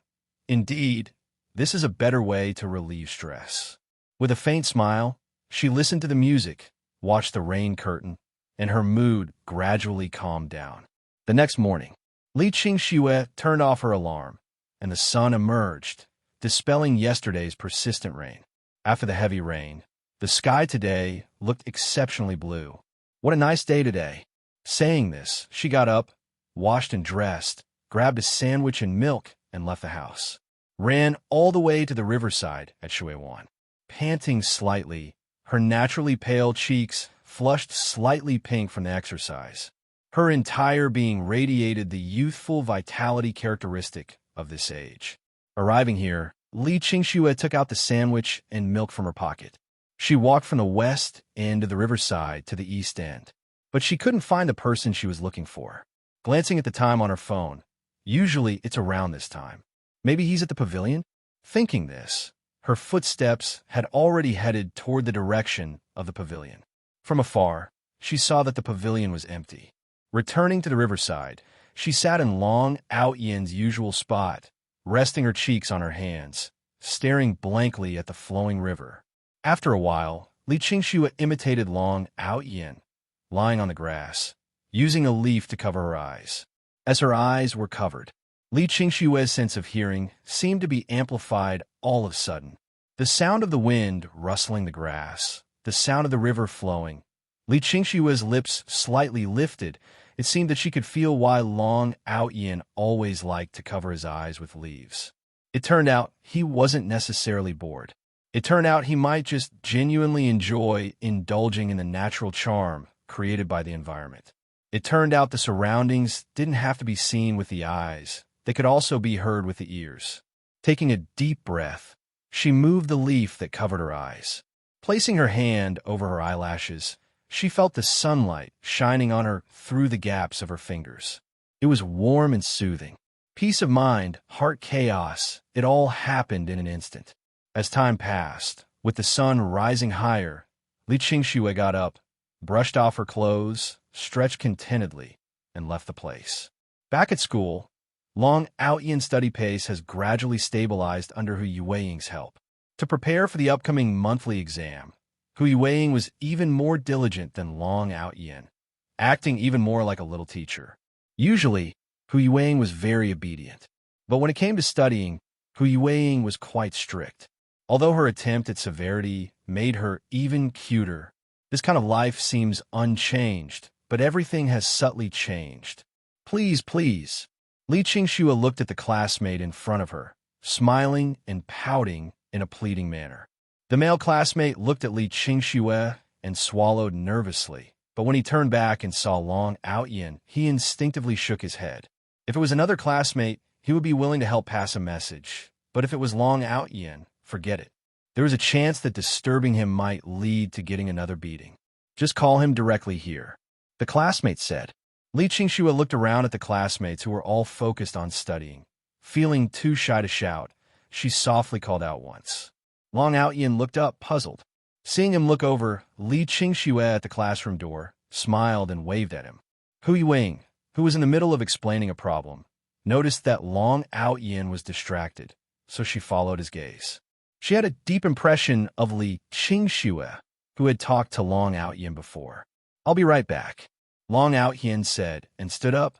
Indeed, this is a better way to relieve stress. With a faint smile, she listened to the music, watched the rain curtain, and her mood gradually calmed down. The next morning, Li Qingxue turned off her alarm, and the sun emerged, dispelling yesterday's persistent rain. After the heavy rain, the sky today looked exceptionally blue. What a nice day today. Saying this, she got up, washed and dressed, grabbed a sandwich and milk, and left the house. Ran all the way to the riverside at Shuiwan. Panting slightly, her naturally pale cheeks flushed slightly pink from the exercise. Her entire being radiated the youthful vitality characteristic of this age. Arriving here, Li Qingxue took out the sandwich and milk from her pocket. She walked from the west end of the riverside to the east end, but she couldn't find the person she was looking for. Glancing at the time on her phone, usually it's around this time. Maybe he's at the pavilion? Thinking this, her footsteps had already headed toward the direction of the pavilion. From afar, she saw that the pavilion was empty. Returning to the riverside, she sat in Long Aotian's usual spot, resting her cheeks on her hands, staring blankly at the flowing river. After a while, Li Qingxue imitated Long Aotian, lying on the grass, using a leaf to cover her eyes. As her eyes were covered, Li Qingxue's sense of hearing seemed to be amplified all of a sudden. The sound of the wind rustling the grass, the sound of the river flowing. Li Qingxue's lips slightly lifted. It seemed that she could feel why Long Aotian always liked to cover his eyes with leaves. It turned out he wasn't necessarily bored. It turned out he might just genuinely enjoy indulging in the natural charm created by the environment. It turned out the surroundings didn't have to be seen with the eyes. They could also be heard with the ears. Taking a deep breath, she moved the leaf that covered her eyes. Placing her hand over her eyelashes, she felt the sunlight shining on her through the gaps of her fingers. It was warm and soothing. Peace of mind, heart chaos, it all happened in an instant. As time passed, with the sun rising higher, Li Qingxue got up, brushed off her clothes, stretched contentedly, and left the place. Back at school, Long Aotian's study pace has gradually stabilized under Hu Yueying's help. To prepare for the upcoming monthly exam, Hu Yueying was even more diligent than Long Aotian, acting even more like a little teacher. Usually, Hu Yueying was very obedient. But when it came to studying, Hu Yueying was quite strict. Although her attempt at severity made her even cuter, this kind of life seems unchanged, but everything has subtly changed. Please, please. Li Qingxue looked at the classmate in front of her, smiling and pouting in a pleading manner. The male classmate looked at Li Qingxue and swallowed nervously, but when he turned back and saw Long Aotian, he instinctively shook his head. If it was another classmate, he would be willing to help pass a message, but if it was Long Aotian, forget it. There was a chance that disturbing him might lead to getting another beating. Just call him directly here, the classmate said. Li Qingxue looked around at the classmates who were all focused on studying. Feeling too shy to shout, she softly called out once. Long Aotian looked up, puzzled. Seeing him look over, Li Qingxue at the classroom door smiled and waved at him. Hu Yueying, who was in the middle of explaining a problem, noticed that Long Aotian was distracted, so she followed his gaze. She had a deep impression of Li Qingxue, who had talked to Long Aotian before. I'll be right back, Long Aotian said and stood up,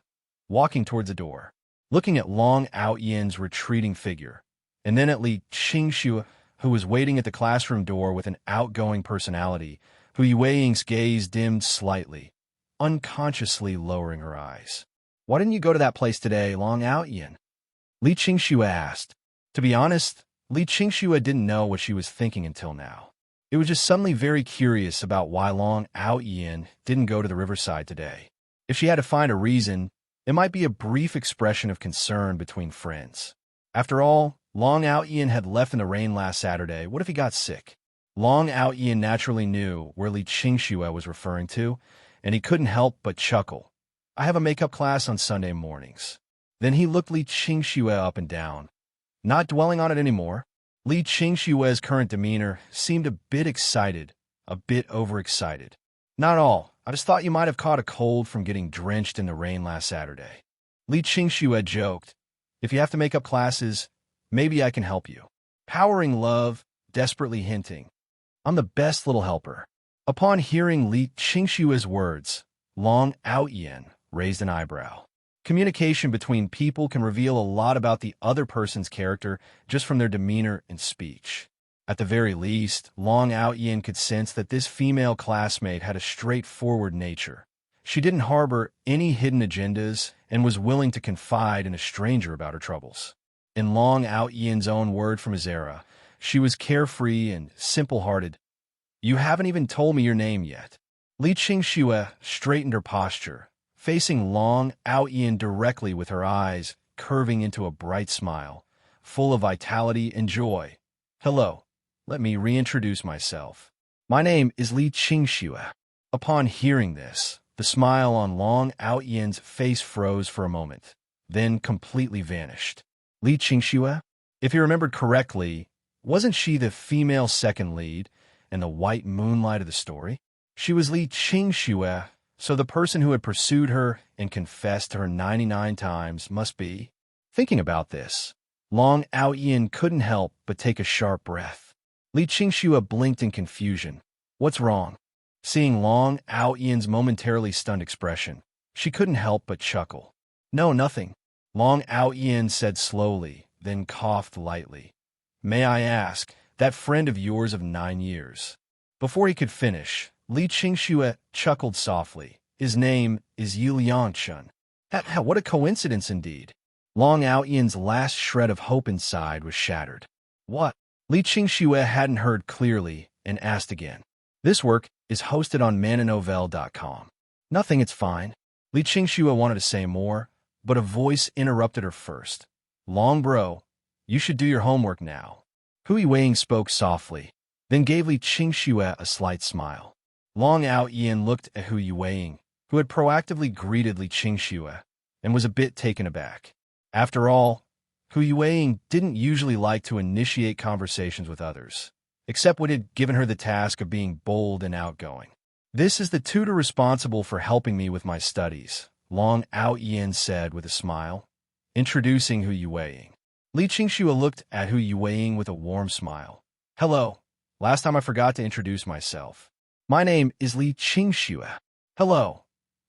walking towards the door. Looking at Long Aotian's retreating figure, and then at Li Qingxue, who was waiting at the classroom door with an outgoing personality, Hu Yueying's gaze dimmed slightly, unconsciously lowering her eyes. Why didn't you go to that place today, Long Aotian? Li Qingxue asked. To be honest, Li Qingxue didn't know what she was thinking until now. It was just suddenly very curious about why Long Aotian didn't go to the riverside today. If she had to find a reason, it might be a brief expression of concern between friends. After all, Long Aotian had left in the rain last Saturday. What if he got sick? Long Aotian naturally knew where Li Qingxue was referring to, and he couldn't help but chuckle. I have a makeup class on Sunday mornings. Then he looked Li Qingxue up and down, not dwelling on it anymore. Li Qingxue's current demeanor seemed a bit excited, a bit overexcited. Not all. I just thought you might have caught a cold from getting drenched in the rain last Saturday. Li Qingxue joked. If you have to make up classes, maybe I can help you. Powering love, desperately hinting. I'm the best little helper. Upon hearing Li Qingxue's words, Long Aotian raised an eyebrow. Communication between people can reveal a lot about the other person's character just from their demeanor and speech. At the very least, Long Aotian could sense that this female classmate had a straightforward nature. She didn't harbor any hidden agendas and was willing to confide in a stranger about her troubles. In Long Aotian's own word from his era, she was carefree and simple-hearted. You haven't even told me your name yet. Li Qingxue straightened her posture, facing Long Aotian directly with her eyes curving into a bright smile, full of vitality and joy. Hello. Let me reintroduce myself. My name is Li Qingxue. Upon hearing this, the smile on Long Aotian's face froze for a moment, then completely vanished. Li Qingxue? If he remembered correctly, wasn't she the female second lead and the white moonlight of the story? She was Li Qingxue, so the person who had pursued her and confessed to her 99 times must be. Thinking about this, Long Aotian couldn't help but take a sharp breath. Li Qingxue blinked in confusion. What's wrong? Seeing Long Aotian's momentarily stunned expression, she couldn't help but chuckle. No, nothing. Long Aotian said slowly, then coughed lightly. May I ask, that friend of yours of 9 years? Before he could finish, Li Qingxue chuckled softly. His name is Yuliangchun. What a coincidence indeed. Long Aotian's last shred of hope inside was shattered. What? Li Qingxue hadn't heard clearly and asked again. This work is hosted on mananovel.com. Nothing, it's fine. Li Qingxue wanted to say more, but a voice interrupted her first. Long bro, you should do your homework now. Hu Yueying spoke softly, then gave Li Qingxue a slight smile. Long Aotian looked at Hu Yueying, who had proactively greeted Li Qingxue, and was a bit taken aback. After all, Hu Yueying didn't usually like to initiate conversations with others, except when it had given her the task of being bold and outgoing. This is the tutor responsible for helping me with my studies, Long Aotian said with a smile, introducing Hu Yueying. Li Qingxue looked at Hu Yueying with a warm smile. Hello. Last time I forgot to introduce myself. My name is Li Qingxue. Hello.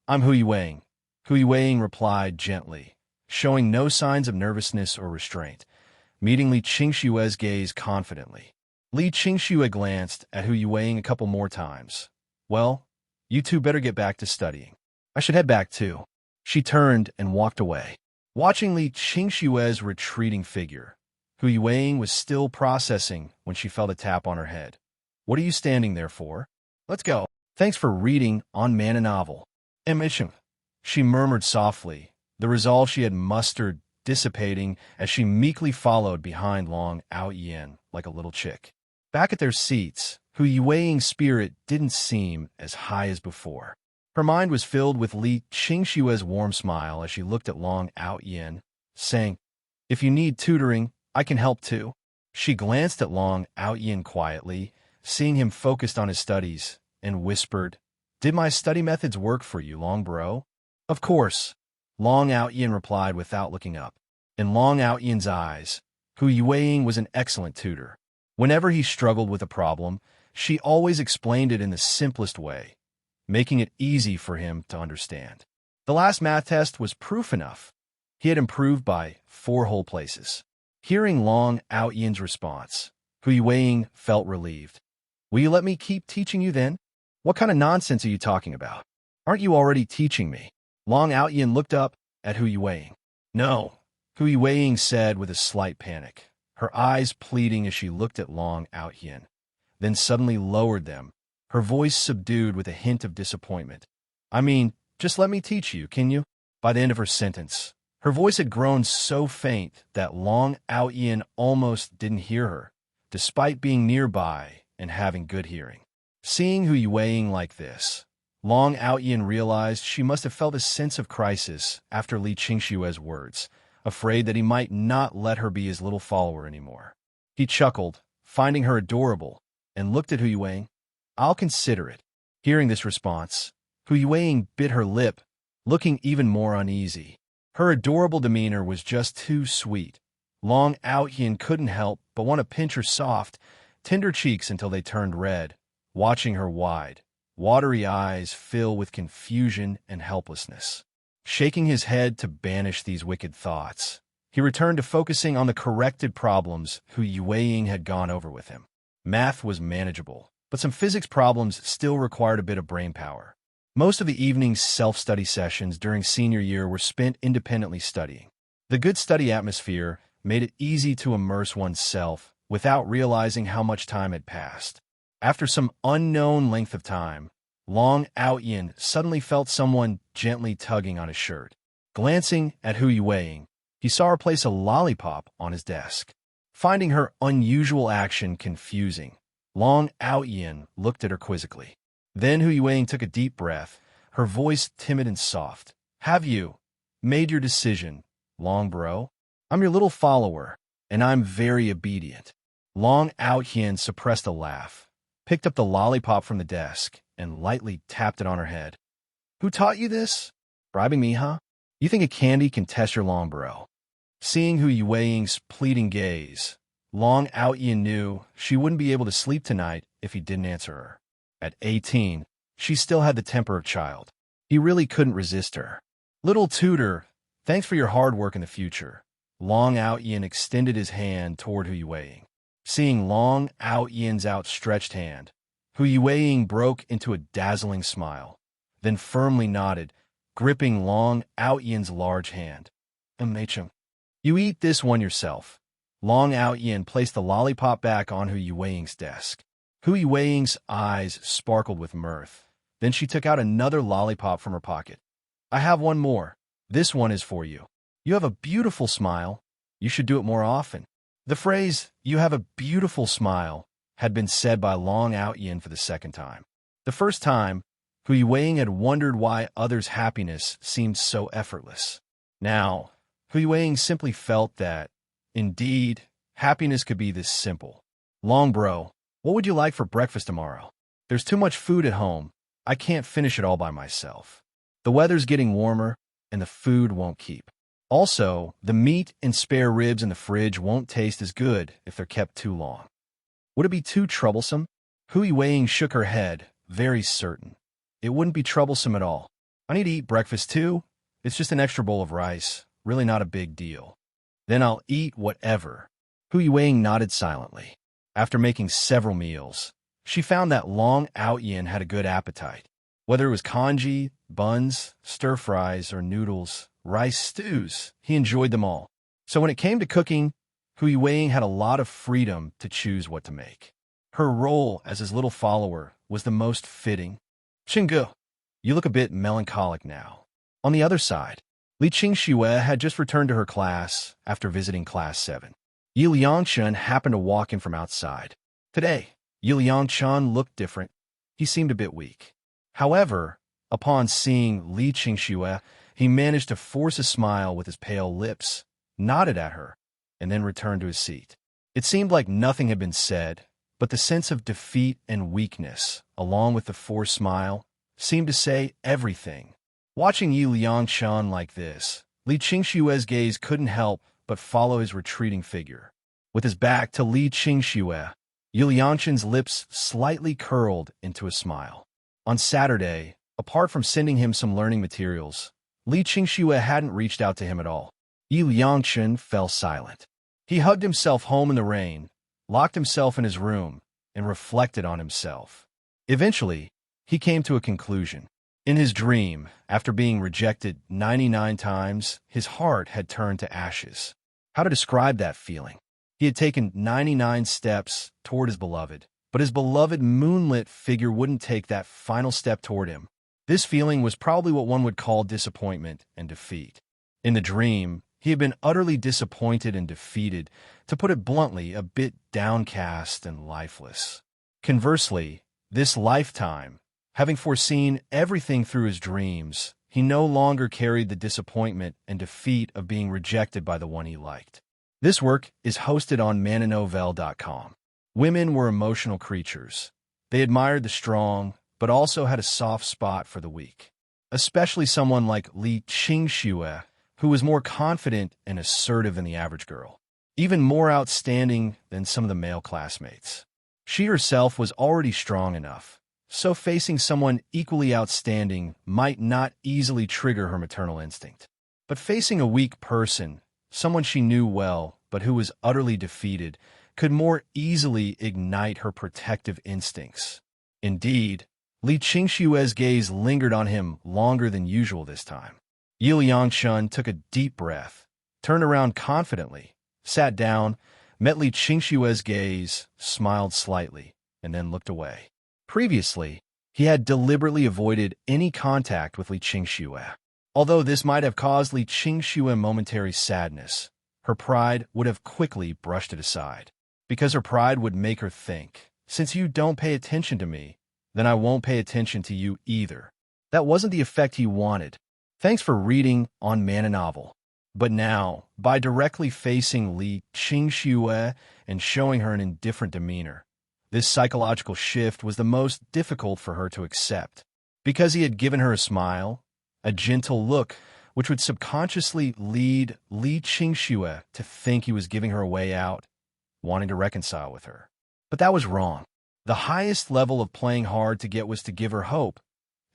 I'm Hu Yueying. Hu Yueying replied gently, showing no signs of nervousness or restraint. meeting Li Qingshue's gaze confidently. Li Qingxue glanced at Hu Yuweiing a couple more times. Well, you two better get back to studying. I should head back too. She turned and walked away. Watching Li Qingshue's retreating figure, Hu Yuweiing was still processing when she felt a tap on her head. What are you standing there for? Let's go. Thanks for reading on Man a Novel. Emission. She murmured softly, the resolve she had mustered dissipating as she meekly followed behind Long Aotian like a little chick. Back at their seats, Hu Yuweiing's spirit didn't seem as high as before. Her mind was filled with Li Qingshue's warm smile as she looked at Long Aotian, saying, If you need tutoring, I can help too. She glanced at Long Aotian quietly, seeing him focused on his studies, and whispered, Did my study methods work for you, Long Bro? Of course, Long Aotian replied without looking up. In Long Aotian's eyes, Hu Yuweiing was an excellent tutor. Whenever he struggled with a problem, she always explained it in the simplest way, making it easy for him to understand. The last math test was proof enough. He had improved by 4 whole places. Hearing Long Aotian's response, Hu Yuweiing felt relieved. Will you let me keep teaching you then? What kind of nonsense are you talking about? Aren't you already teaching me? Long Aotian looked up at Hu Yuweiing. No, Hu Yuweiing said with a slight panic, her eyes pleading as she looked at Long Aotian, then suddenly lowered them, her voice subdued with a hint of disappointment. I mean, just let me teach you, can you? By the end of her sentence, her voice had grown so faint that Long Aotian almost didn't hear her, despite being nearby and having good hearing. Seeing Hu Yuweiing like this, Long Aotian realized she must have felt a sense of crisis after Li Qingshue's words, afraid that he might not let her be his little follower anymore. He chuckled, finding her adorable, and looked at Hu Yuweiing. I'll consider it. Hearing this response, Hu Yuweiing bit her lip, looking even more uneasy. Her adorable demeanor was just too sweet. Long Aotian couldn't help but want to pinch her soft, tender cheeks until they turned red, watching her wide, watery eyes fill with confusion and helplessness. Shaking his head to banish these wicked thoughts, he returned to focusing on the corrected problems Hu Yuweiing had gone over with him. Math was manageable, but some physics problems still required a bit of brain power. Most of the evening's self-study sessions during senior year were spent independently studying. The good study atmosphere made it easy to immerse oneself without realizing how much time had passed. After some unknown length of time, Long Aotian suddenly felt someone gently tugging on his shirt. Glancing at Hu Yuweiing, he saw her place a lollipop on his desk. Finding her unusual action confusing, Long Aotian looked at her quizzically. Then Hu Yuweiing took a deep breath, her voice timid and soft. Have you made your decision, Long Bro? I'm your little follower, and I'm very obedient. Long Aotian suppressed a laugh, picked up the lollipop from the desk, and lightly tapped it on her head. Who taught you this? Bribing me, huh? You think a candy can test your Long Bro? Seeing Hu Yuweiing's pleading gaze, Long Aotian knew she wouldn't be able to sleep tonight if he didn't answer her. At 18, she still had the temper of a child. He really couldn't resist her. Little tutor, thanks for your hard work in the future. Long Aotian extended his hand toward Hu Yuweiing. Seeing Long Aotian's outstretched hand, Hu Yuweiing broke into a dazzling smile, then firmly nodded, gripping Long Aotian's large hand. Machum, you eat this one yourself. Long Aotian placed the lollipop back on Hu Yuweiing's desk. Hu Yuweiing's eyes sparkled with mirth. Then she took out another lollipop from her pocket. I have one more. This one is for you. You have a beautiful smile. You should do it more often. The phrase, you have a beautiful smile, had been said by Long Aotian for the second time. The first time, Hu Yuweiing had wondered why others' happiness seemed so effortless. Now, Hu Yuweiing simply felt that, indeed, happiness could be this simple. Long Bro, what would you like for breakfast tomorrow? There's too much food at home. I can't finish it all by myself. The weather's getting warmer, and the food won't keep. Also, the meat and spare ribs in the fridge won't taste as good if they're kept too long. Would it be too troublesome? Hu Yuweiing shook her head, very certain. It wouldn't be troublesome at all. I need to eat breakfast too. It's just an extra bowl of rice, really not a big deal. Then I'll eat whatever. Hu Yuwei nodded silently. After making several meals, she found that Long Aotian had a good appetite. Whether it was congee, buns, stir-fries, or noodles, rice stews, he enjoyed them all. So when it came to cooking, Hu Yuwei had a lot of freedom to choose what to make. Her role as his little follower was the most fitting. Qingge, you look a bit melancholic now. On the other side, Li Qingxue had just returned to her class after visiting Class 7. Yi Liangchen happened to walk in from outside. Today, Yi Liangchen looked different. He seemed a bit weak. However, upon seeing Li Qingxue, he managed to force a smile with his pale lips, nodded at her, and then returned to his seat. It seemed like nothing had been said, but the sense of defeat and weakness, along with the forced smile, seemed to say everything. Watching Yi Liangchen like this, Li Qingxue's gaze couldn't help but follow his retreating figure. With his back to Li Qingxue, Yi Liangchen's lips slightly curled into a smile. On Saturday, apart from sending him some learning materials, Li Qingxue hadn't reached out to him at all. Yi Liangchen fell silent. He hugged himself home in the rain, locked himself in his room, and reflected on himself. Eventually, he came to a conclusion. In his dream, after being rejected 99 times, his heart had turned to ashes. How to describe that feeling? He had taken 99 steps toward his beloved, but his beloved moonlit figure wouldn't take that final step toward him. This feeling was probably what one would call disappointment and defeat. In the dream, he had been utterly disappointed and defeated, to put it bluntly, a bit downcast and lifeless. Conversely, this lifetime, having foreseen everything through his dreams, he no longer carried the disappointment and defeat of being rejected by the one he liked. This work is hosted on mananovel.com. Women were emotional creatures. They admired the strong, but also had a soft spot for the weak. Especially someone like Li Qingxue, who was more confident and assertive than the average girl. Even more outstanding than some of the male classmates. She herself was already strong enough, so facing someone equally outstanding might not easily trigger her maternal instinct. But facing a weak person, someone she knew well but who was utterly defeated, could more easily ignite her protective instincts. Indeed, Li Qingxue's gaze lingered on him longer than usual this time. Yi Liangchen took a deep breath, turned around confidently, sat down, met Li Qingxue's gaze, smiled slightly, and then looked away. Previously, he had deliberately avoided any contact with Li Qingxue. Although this might have caused Li Qingxue momentary sadness, her pride would have quickly brushed it aside. Because her pride would make her think, since you don't pay attention to me, then I won't pay attention to you either. That wasn't the effect he wanted. Thanks for reading on Mananovel. But now, by directly facing Li Qingxue and showing her an indifferent demeanor, this psychological shift was the most difficult for her to accept. Because he had given her a smile, a gentle look, which would subconsciously lead Li Qingxue to think he was giving her a way out, wanting to reconcile with her. But that was wrong. The highest level of playing hard to get was to give her hope,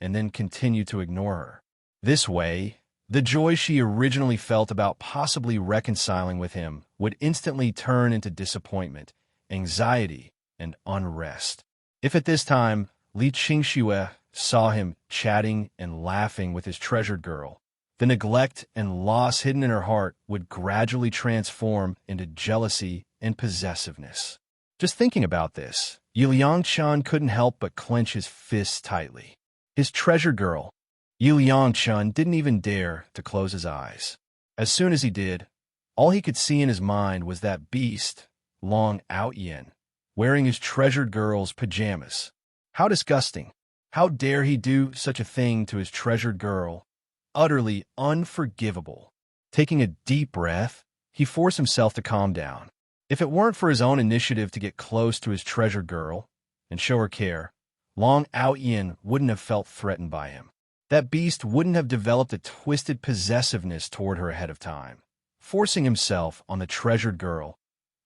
and then continue to ignore her. This way, the joy she originally felt about possibly reconciling with him would instantly turn into disappointment, anxiety, and unrest. If at this time, Li Qingxue saw him chatting and laughing with his treasured girl, the neglect and loss hidden in her heart would gradually transform into jealousy and possessiveness. Just thinking about this, Yi Liangchen couldn't help but clench his fists tightly. His treasured girl, Yi Liangchen, didn't even dare to close his eyes. As soon as he did, all he could see in his mind was that beast, Long Aotian, wearing his treasured girl's pajamas. How disgusting! How dare he do such a thing to his treasured girl? Utterly unforgivable. Taking a deep breath, he forced himself to calm down. If it weren't for his own initiative to get close to his treasured girl and show her care, Long Aotian wouldn't have felt threatened by him. That beast wouldn't have developed a twisted possessiveness toward her ahead of time, forcing himself on the treasured girl,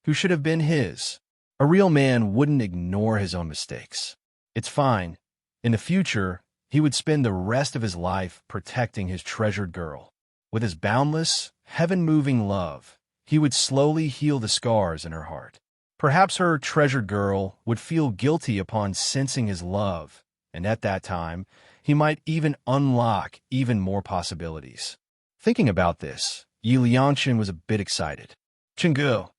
who should have been his. A real man wouldn't ignore his own mistakes. It's fine. In the future, he would spend the rest of his life protecting his treasured girl. With his boundless, heaven-moving love, he would slowly heal the scars in her heart. Perhaps her treasured girl would feel guilty upon sensing his love, and at that time, he might even unlock even more possibilities. Thinking about this, Yi Liangshan was a bit excited. Chenggu,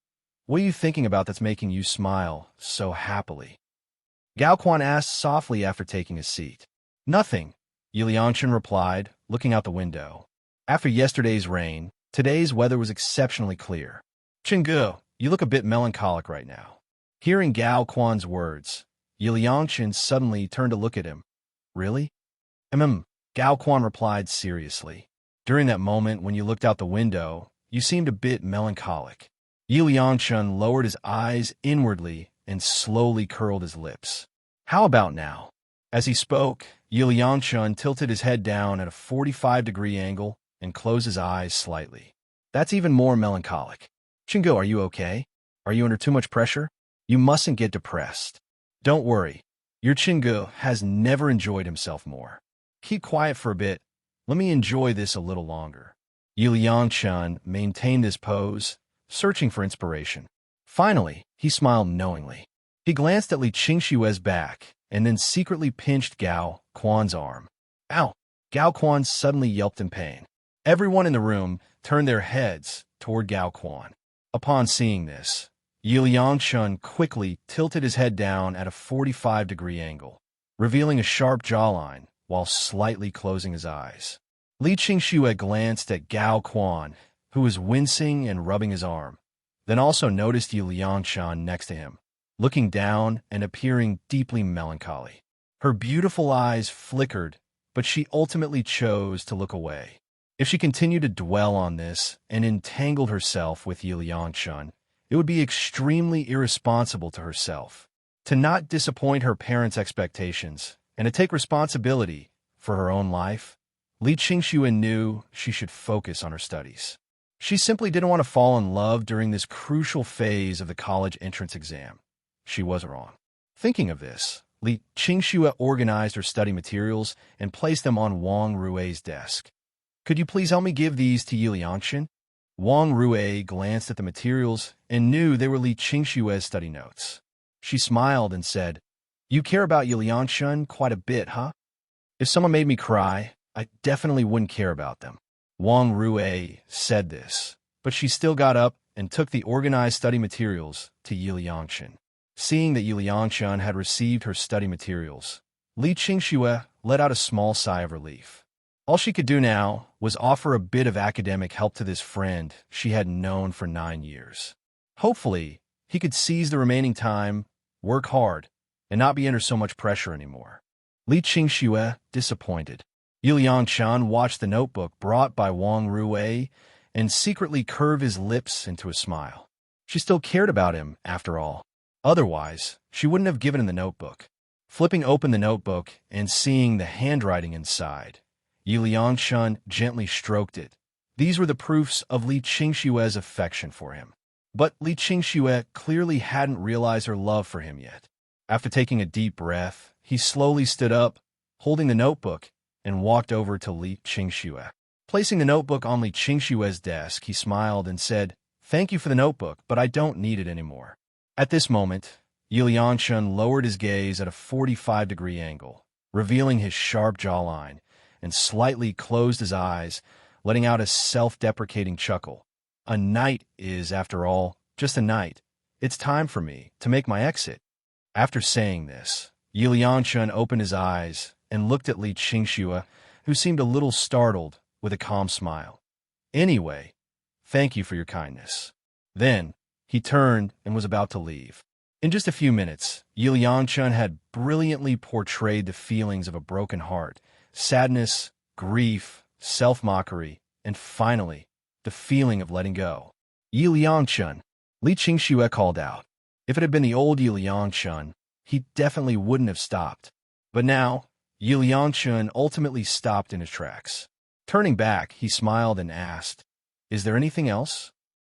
what are you thinking about that's making you smile so happily? Gao Quan asked softly after taking his seat. Nothing, Yi Liangshan replied, looking out the window. After yesterday's rain, today's weather was exceptionally clear. Chenggu, you look a bit melancholic right now. Hearing Gao Quan's words, Yi Liangshan suddenly turned to look at him. Really? Gao Quan replied seriously. During that moment when you looked out the window, you seemed a bit melancholic. Yi Liangshan lowered his eyes inwardly and slowly curled his lips. How about now? As he spoke, Yi Liangshan tilted his head down at a 45-degree angle and closed his eyes slightly. That's even more melancholic. Chenggu, are you okay? Are you under too much pressure? You mustn't get depressed. Don't worry. Your Chenggu has never enjoyed himself more. Keep quiet for a bit. Let me enjoy this a little longer. Yi Liangshan maintained his pose, searching for inspiration. Finally, he smiled knowingly. He glanced at Li Qingshue's back and then secretly pinched Gao Quan's arm. Ow! Gao Quan suddenly yelped in pain. Everyone in the room turned their heads toward Gao Quan. Upon seeing this, Yi Liangshan quickly tilted his head down at a 45-degree angle, revealing a sharp jawline while slightly closing his eyes. Li Qingxue glanced at Gao Quan, who was wincing and rubbing his arm, then also noticed Yi Liangshan next to him, looking down and appearing deeply melancholy. Her beautiful eyes flickered, but she ultimately chose to look away. If she continued to dwell on this and entangled herself with Yi Liangshan, it would be extremely irresponsible to herself. To not disappoint her parents' expectations and to take responsibility for her own life, Li Qingxue knew she should focus on her studies. She simply didn't want to fall in love during this crucial phase of the college entrance exam. She wasn't wrong. Thinking of this, Li Qingxue organized her study materials and placed them on Wang Rui's desk. Could you please help me give these to Yi Liangshan? Wang Rui glanced at the materials and knew they were Li Qingshue's study notes. She smiled and said, You care about Yi Liangshan quite a bit, huh? If someone made me cry, I definitely wouldn't care about them. Wang Rui said this, but she still got up and took the organized study materials to Yi Liangshan. Seeing that Yi Liangshan had received her study materials, Li Qingxue let out a small sigh of relief. All she could do now was offer a bit of academic help to this friend she had known for 9 years. Hopefully, he could seize the remaining time, work hard, and not be under so much pressure anymore. Li Qingxue disappointed. Yi Liangshan watched the notebook brought by Wang Rui and secretly curved his lips into a smile. She still cared about him, after all. Otherwise, she wouldn't have given him the notebook. Flipping open the notebook and seeing the handwriting inside, Yi Liangshan gently stroked it. These were the proofs of Li Qingshue's affection for him. But Li Qingsue clearly hadn't realized her love for him yet. After taking a deep breath, he slowly stood up, holding the notebook, and walked over to Li Qingsue. Placing the notebook on Li Qingshue's desk, he smiled and said, Thank you for the notebook, but I don't need it anymore. At this moment, Yi Liangshan lowered his gaze at a 45-degree angle, revealing his sharp jawline, and slightly closed his eyes, letting out a self-deprecating chuckle. A night is, after all, just a night. It's time for me to make my exit. After saying this, Yi Liangshan opened his eyes and looked at Li Qingxue, who seemed a little startled, with a calm smile. Anyway, thank you for your kindness. Then, he turned and was about to leave. In just a few minutes, Yi Liangshan had brilliantly portrayed the feelings of a broken heart, sadness, grief, self-mockery, and finally, the feeling of letting go. Yi Liangshan, Li Qingxue called out. If it had been the old Yi Liangshan, he definitely wouldn't have stopped. But now, Yi Liangshan ultimately stopped in his tracks. Turning back, he smiled and asked, Is there anything else?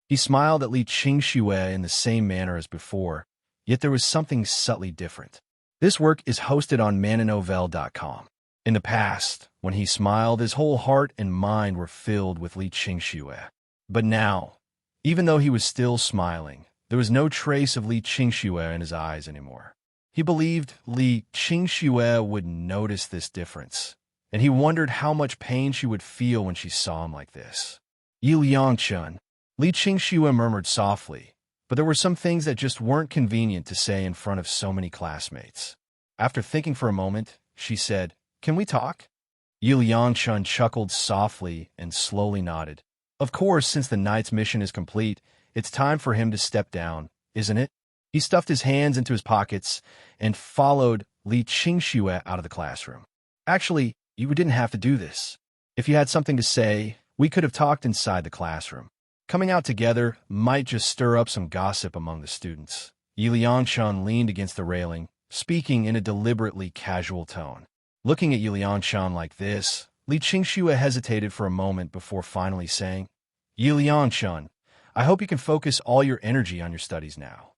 He smiled at Li Qingxue in the same manner as before, yet there was something subtly different. This work is hosted on mananovel.com. In the past, when he smiled, his whole heart and mind were filled with Li Qingxue. But now, Even though he was still smiling, there was no trace of Li Qingxue in his eyes anymore. He believed Li Qingxue would notice this difference, and he wondered how much pain she would feel when she saw him like this. "Yu Yangchun," Li Qingxue murmured softly, but there were some things that just weren't convenient to say in front of so many classmates. After thinking for a moment, she said, "Can we talk?" Yu Yangchun chuckled softly and slowly nodded. Of course, since the night's mission is complete, it's time for him to step down, isn't it? He stuffed his hands into his pockets and followed Li Qingxue out of the classroom. "Actually, you didn't have to do this. If you had something to say, we could have talked inside the classroom. Coming out together might just stir up some gossip among the students." Yi Liangshan leaned against the railing, speaking in a deliberately casual tone. Looking at Yi Liangshan like this, Li Qingxue hesitated for a moment before finally saying, "Yi Liangshan, I hope you can focus all your energy on your studies now.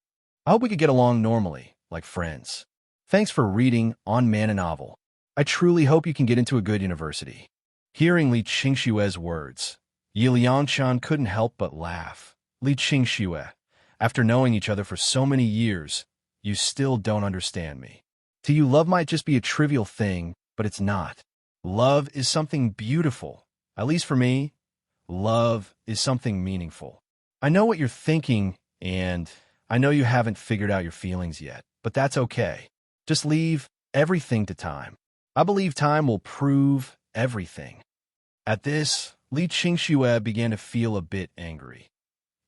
I hope we could get along normally, like friends. Thanks for reading On Man a Novel. I truly hope you can get into a good university." Hearing Li Qingxue's words, Yi Liangshan couldn't help but laugh. "Li Qingxue, after knowing each other for so many years, you still don't understand me. To you, love might just be a trivial thing, but it's not. Love is something beautiful. At least for me, love is something meaningful. I know what you're thinking, and I know you haven't figured out your feelings yet, but that's okay. Just leave everything to time. I believe time will prove everything." At this, Li Qingxue began to feel a bit angry.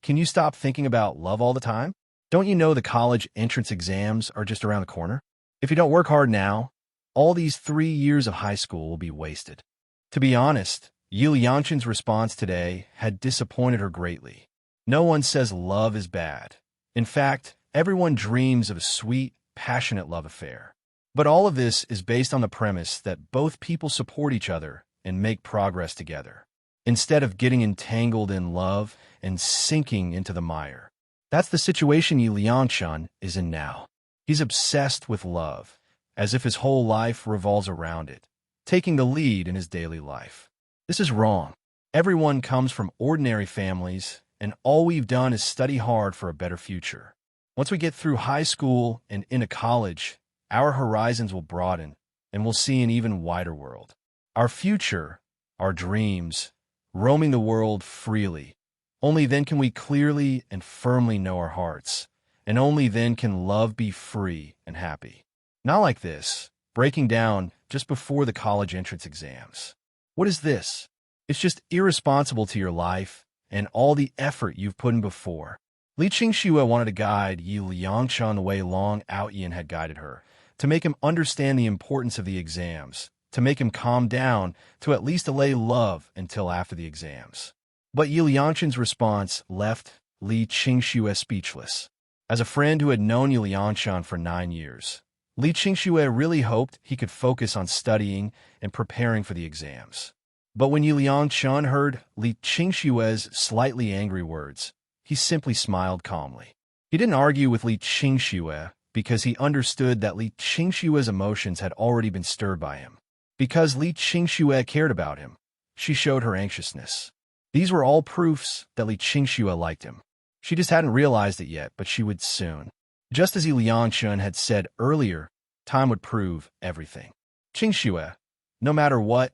"Can you stop thinking about love all the time? Don't you know the college entrance exams are just around the corner? If you don't work hard now, all these 3 years of high school will be wasted." To be honest, Yi Liangshan's response today had disappointed her greatly. No one says love is bad. In fact, everyone dreams of a sweet, passionate love affair. But all of this is based on the premise that both people support each other and make progress together, instead of getting entangled in love and sinking into the mire. That's the situation Yi Liangshan is in now. He's obsessed with love, as if his whole life revolves around it, taking the lead in his daily life. This is wrong. Everyone comes from ordinary families, and all we've done is study hard for a better future. Once we get through high school and into college, our horizons will broaden, and we'll see an even wider world. Our future, our dreams, roaming the world freely. Only then can we clearly and firmly know our hearts, and only then can love be free and happy. Not like this, breaking down just before the college entrance exams. What is this? It's just irresponsible to your life and all the effort you've put in before. Li Qingxue wanted to guide Yi Liangshan the way Long Aotian had guided her, to make him understand the importance of the exams, to make him calm down, to at least allay love until after the exams. But Yi Liangshan's response left Li Qingxue speechless. As a friend who had known Yi Liangshan for 9 years, Li Qingxue really hoped he could focus on studying and preparing for the exams. But when Yi Liangshan heard Li Qingxue's slightly angry words, he simply smiled calmly. He didn't argue with Li Qingxue because he understood that Li Qingxue's emotions had already been stirred by him. Because Li Qingxue cared about him, she showed her anxiousness. These were all proofs that Li Qingxue liked him. She just hadn't realized it yet, but she would soon. Just as Yi Liangshan had said earlier, time would prove everything. "Qingxue, no matter what,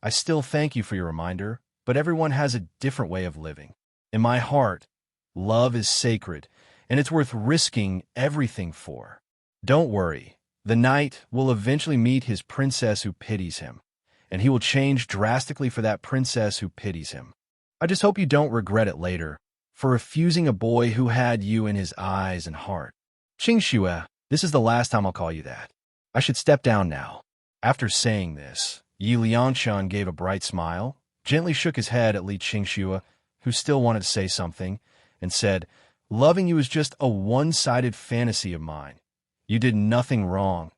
I still thank you for your reminder, but everyone has a different way of living. In my heart, love is sacred, and it's worth risking everything for. Don't worry, the knight will eventually meet his princess who pities him, and he will change drastically for that princess who pities him. I just hope you don't regret it later, for refusing a boy who had you in his eyes and heart. Qingxue, this is the last time I'll call you that. I should step down now." After saying this, Yi Liangshan gave a bright smile, gently shook his head at Li Qingxue, who still wanted to say something, and said, "Loving you is just a one-sided fantasy of mine. You did nothing wrong.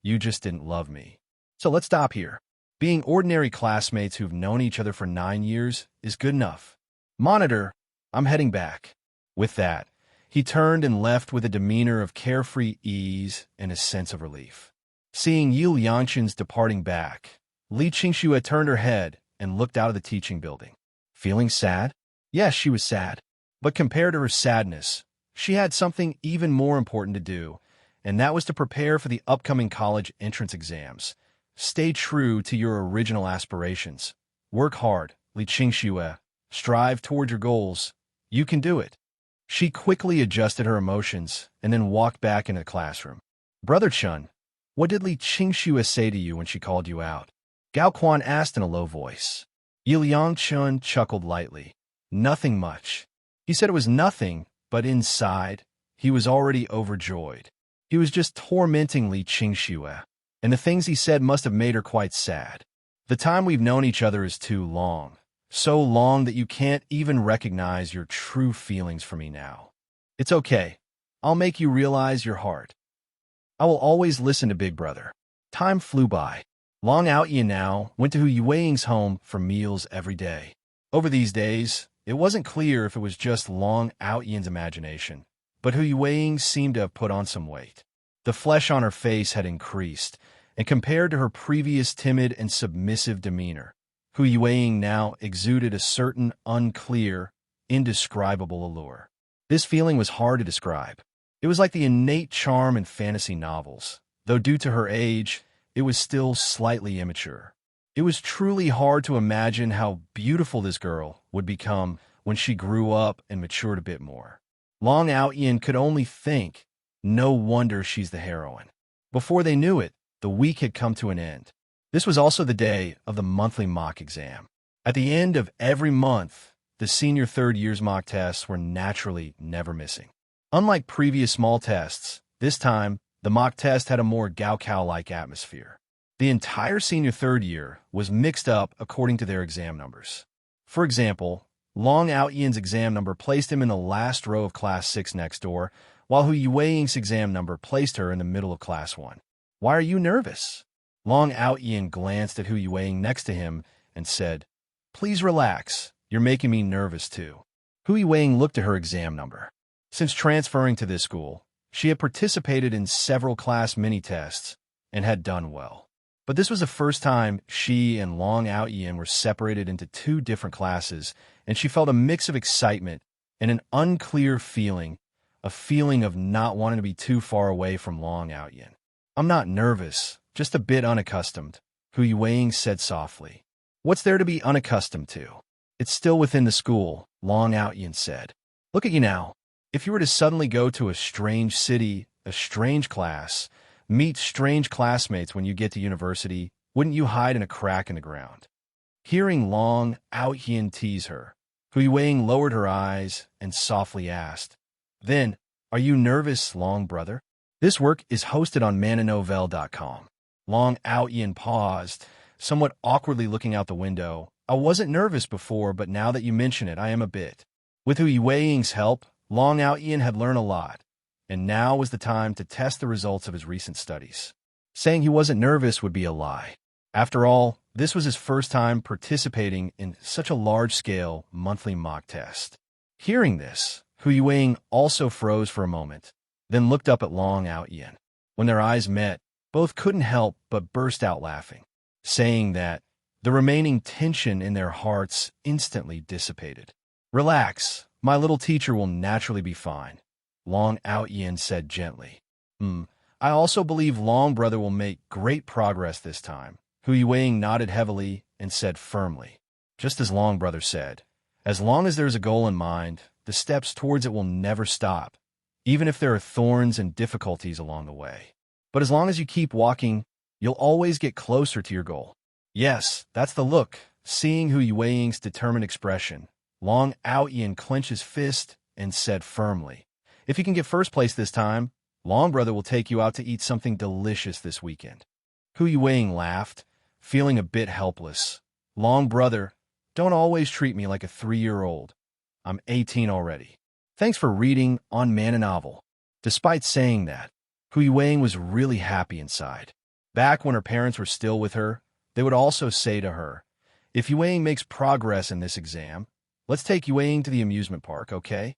You just didn't love me. So let's stop here. Being ordinary classmates who've known each other for 9 years is good enough. Monitor, I'm heading back." With that, he turned and left with a demeanor of carefree ease and a sense of relief. Seeing Yi Liangshan's departing back, Li Qingxue turned her head and looked out of the teaching building. Feeling sad? Yes, she was sad. But compared to her sadness, she had something even more important to do, and that was to prepare for the upcoming college entrance exams. Stay true to your original aspirations. Work hard, Li Qingxue. Strive toward your goals. You can do it. She quickly adjusted her emotions and then walked back into the classroom. Brother Chun, what did Li Qingxue say to you when she called you out? Gao Quan asked in a low voice. Yiliang Chun chuckled lightly. Nothing much. He said it was nothing, but inside, he was already overjoyed. He was just tormenting Li Qingxue, and the things he said must have made her quite sad. The time we've known each other is too long. So long that you can't even recognize your true feelings for me now. It's okay. I'll make you realize your heart. I will always listen to Big Brother. Time flew by. Long Aotian now went to Hu Yueying's home for meals every day. Over these days, it wasn't clear if it was just Long Aotian's imagination, but Hu Yueying seemed to have put on some weight. The flesh on her face had increased, and compared to her previous timid and submissive demeanor, Hu Yueying now exuded a certain unclear, indescribable allure. This feeling was hard to describe. It was like the innate charm in fantasy novels, though due to her age, it was still slightly immature. It was truly hard to imagine how beautiful this girl would become when she grew up and matured a bit more. Long Aotian could only think, no wonder she's the heroine. Before they knew it, the week had come to an end. This was also the day of the monthly mock exam. At the end of every month, the senior third year's mock tests were naturally never missing. Unlike previous small tests, this time, the mock test had a more Gaokao-like atmosphere. The entire senior third year was mixed up according to their exam numbers. For example, Long Aotian's exam number placed him in the last row of Class 6 next door, while Hu Yueying's exam number placed her in the middle of Class 1. Why are you nervous? Long Aotian glanced at Hu Yueying next to him and said, Please relax, you're making me nervous too. Hu Yueying looked at her exam number. Since transferring to this school, she had participated in several class mini-tests and had done well. But this was the first time she and Long Aotian were separated into two different classes, and she felt a mix of excitement and an unclear feeling, a feeling of not wanting to be too far away from Long Aotian. I'm not nervous, just a bit unaccustomed, Hu Yueying said softly. What's there to be unaccustomed to? It's still within the school, Long Aotian said. Look at you now. If you were to suddenly go to a strange city, a strange class, meet strange classmates when you get to university, wouldn't you hide in a crack in the ground? Hearing Long Aotian tease her, Hu Yueying lowered her eyes and softly asked, Then, are you nervous, Long brother? This work is hosted on mananovel.com. Long Aotian paused, somewhat awkwardly looking out the window. I wasn't nervous before, but now that you mention it, I am a bit. With Hu Yueying's help, Long Aotian had learned a lot, and now was the time to test the results of his recent studies. Saying he wasn't nervous would be a lie. After all, this was his first time participating in such a large-scale monthly mock test. Hearing this, Hu Yueying also froze for a moment, then looked up at Long Aotian. When their eyes met, both couldn't help but burst out laughing, saying that the remaining tension in their hearts instantly dissipated. Relax, my little teacher will naturally be fine, Long Aotian said gently. I also believe Long brother will make great progress this time. Hu Yueying nodded heavily and said firmly, just as Long brother said, as long as there's a goal in mind, the steps towards it will never stop, even if there are thorns and difficulties along the way. But as long as you keep walking, you'll always get closer to your goal. Yes, that's the look. Seeing Hu Yueying's determined expression, Long Aotian clenched his fist and said firmly, If you can get first place this time, Long brother will take you out to eat something delicious this weekend. Hu Yueying laughed, feeling a bit helpless. Long brother, don't always treat me like a 3-year-old. I'm 18 already. Thanks for reading on Man and Novel. Despite saying that, Hu Yueying was really happy inside. Back when her parents were still with her, they would also say to her, If Yueying makes progress in this exam, let's take Yueying to the amusement park, okay?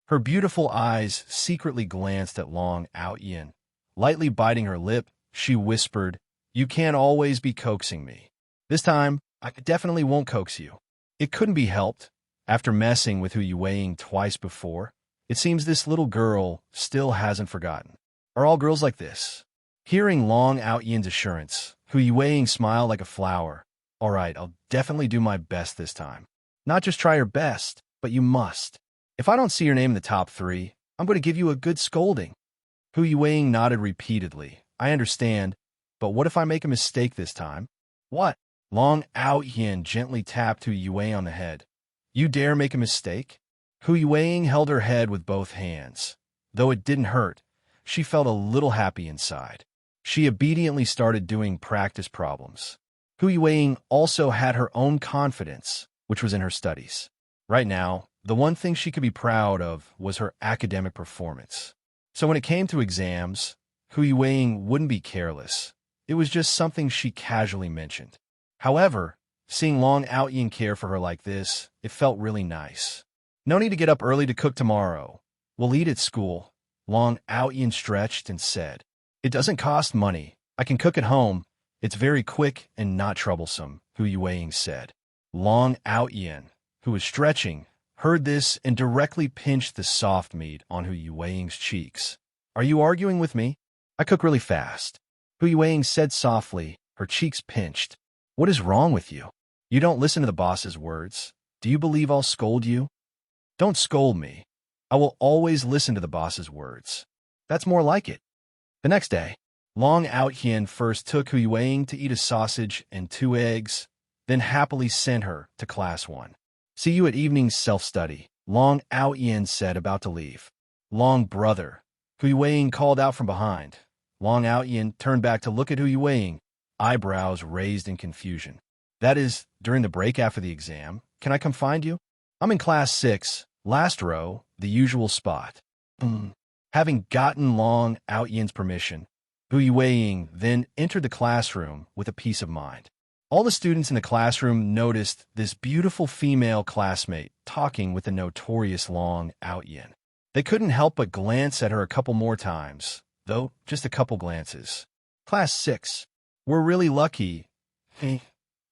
Her beautiful eyes secretly glanced at Long Aotian. Lightly biting her lip, she whispered, You can't always be coaxing me. This time, I definitely won't coax you. It couldn't be helped. After messing with Hu Yuweiing twice before, it seems this little girl still hasn't forgotten. Are all girls like this? Hearing Long Aotian's assurance, Hu Yuweiing smiled like a flower. All right, I'll definitely do my best this time. Not just try your best, but you must. If I don't see your name in the top 3, I'm going to give you a good scolding. Hu Yuweiing nodded repeatedly. I understand, but what if I make a mistake this time? What? Long Aotian gently tapped Hu Yuweiing on the head. You dare make a mistake? Hu Yuweiing held her head with both hands. Though it didn't hurt, she felt a little happy inside. She obediently started doing practice problems. Hu Yuweiing also had her own confidence, which was in her studies. Right now, the one thing she could be proud of was her academic performance. So when it came to exams, Hu Yuweiing wouldn't be careless. It was just something she casually mentioned. However, seeing Long Aotian care for her like this, it felt really nice. No need to get up early to cook tomorrow. We'll eat at school. Long Aotian stretched and said, It doesn't cost money. I can cook at home. It's very quick and not troublesome, Hu Yuweiing said. Long Aotian, who was stretching, heard this and directly pinched the soft meat on Hu Yuweiing's cheeks. Are you arguing with me? I cook really fast. Hu Yuweiing said softly, her cheeks pinched. What is wrong with you? You don't listen to the boss's words. Do you believe I'll scold you? Don't scold me. I will always listen to the boss's words. That's more like it. The next day, Long Aotian first took Hu Yuweiing to eat a sausage and 2 eggs, then happily sent her to class 1. See you at evening self-study, Long Aotian said, about to leave. Long brother, Hu Yuweiing called out from behind. Long Aotian turned back to look at Hu Yuweiing, eyebrows raised in confusion. That is, during the break after the exam, can I come find you? I'm in class 6, last row, the usual spot. Having gotten Long Aotian's permission, Hu Yuweiing then entered the classroom with a peace of mind. All the students in the classroom noticed this beautiful female classmate talking with the notorious Long Aotian. They couldn't help but glance at her a couple more times, though just a couple glances. Class 6. We're really lucky.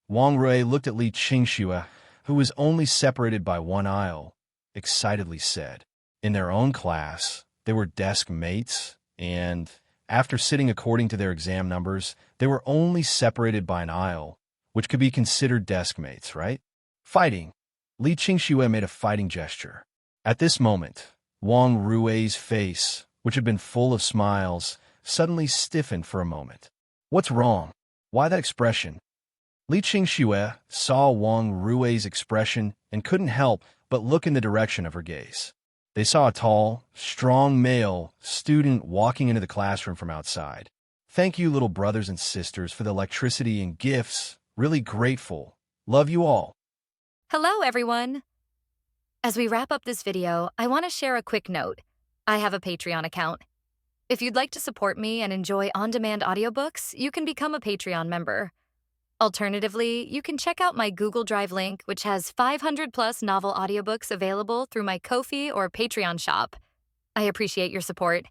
Wang Rui looked at Li Qingxue, who was only separated by 1 aisle, excitedly said. In their own class, they were desk mates, and after sitting according to their exam numbers, they were only separated by an aisle, which could be considered desk mates, right? Fighting. Li Qingxue made a fighting gesture. At this moment, Wang Rui's face, which had been full of smiles, suddenly stiffened for a moment. What's wrong? Why that expression? Li Qingxue saw Wang Rui's expression and couldn't help but look in the direction of her gaze. They saw a tall, strong male student walking into the classroom from outside. Thank you, little brothers and sisters, for the electricity and gifts. Really grateful. Love you all. Hello, everyone. As we wrap up this video, I want to share a quick note. I have a Patreon account. If you'd like to support me and enjoy on-demand audiobooks, you can become a Patreon member. Alternatively, you can check out my Google Drive link, which has 500+ novel audiobooks available through my Ko-fi or Patreon shop. I appreciate your support.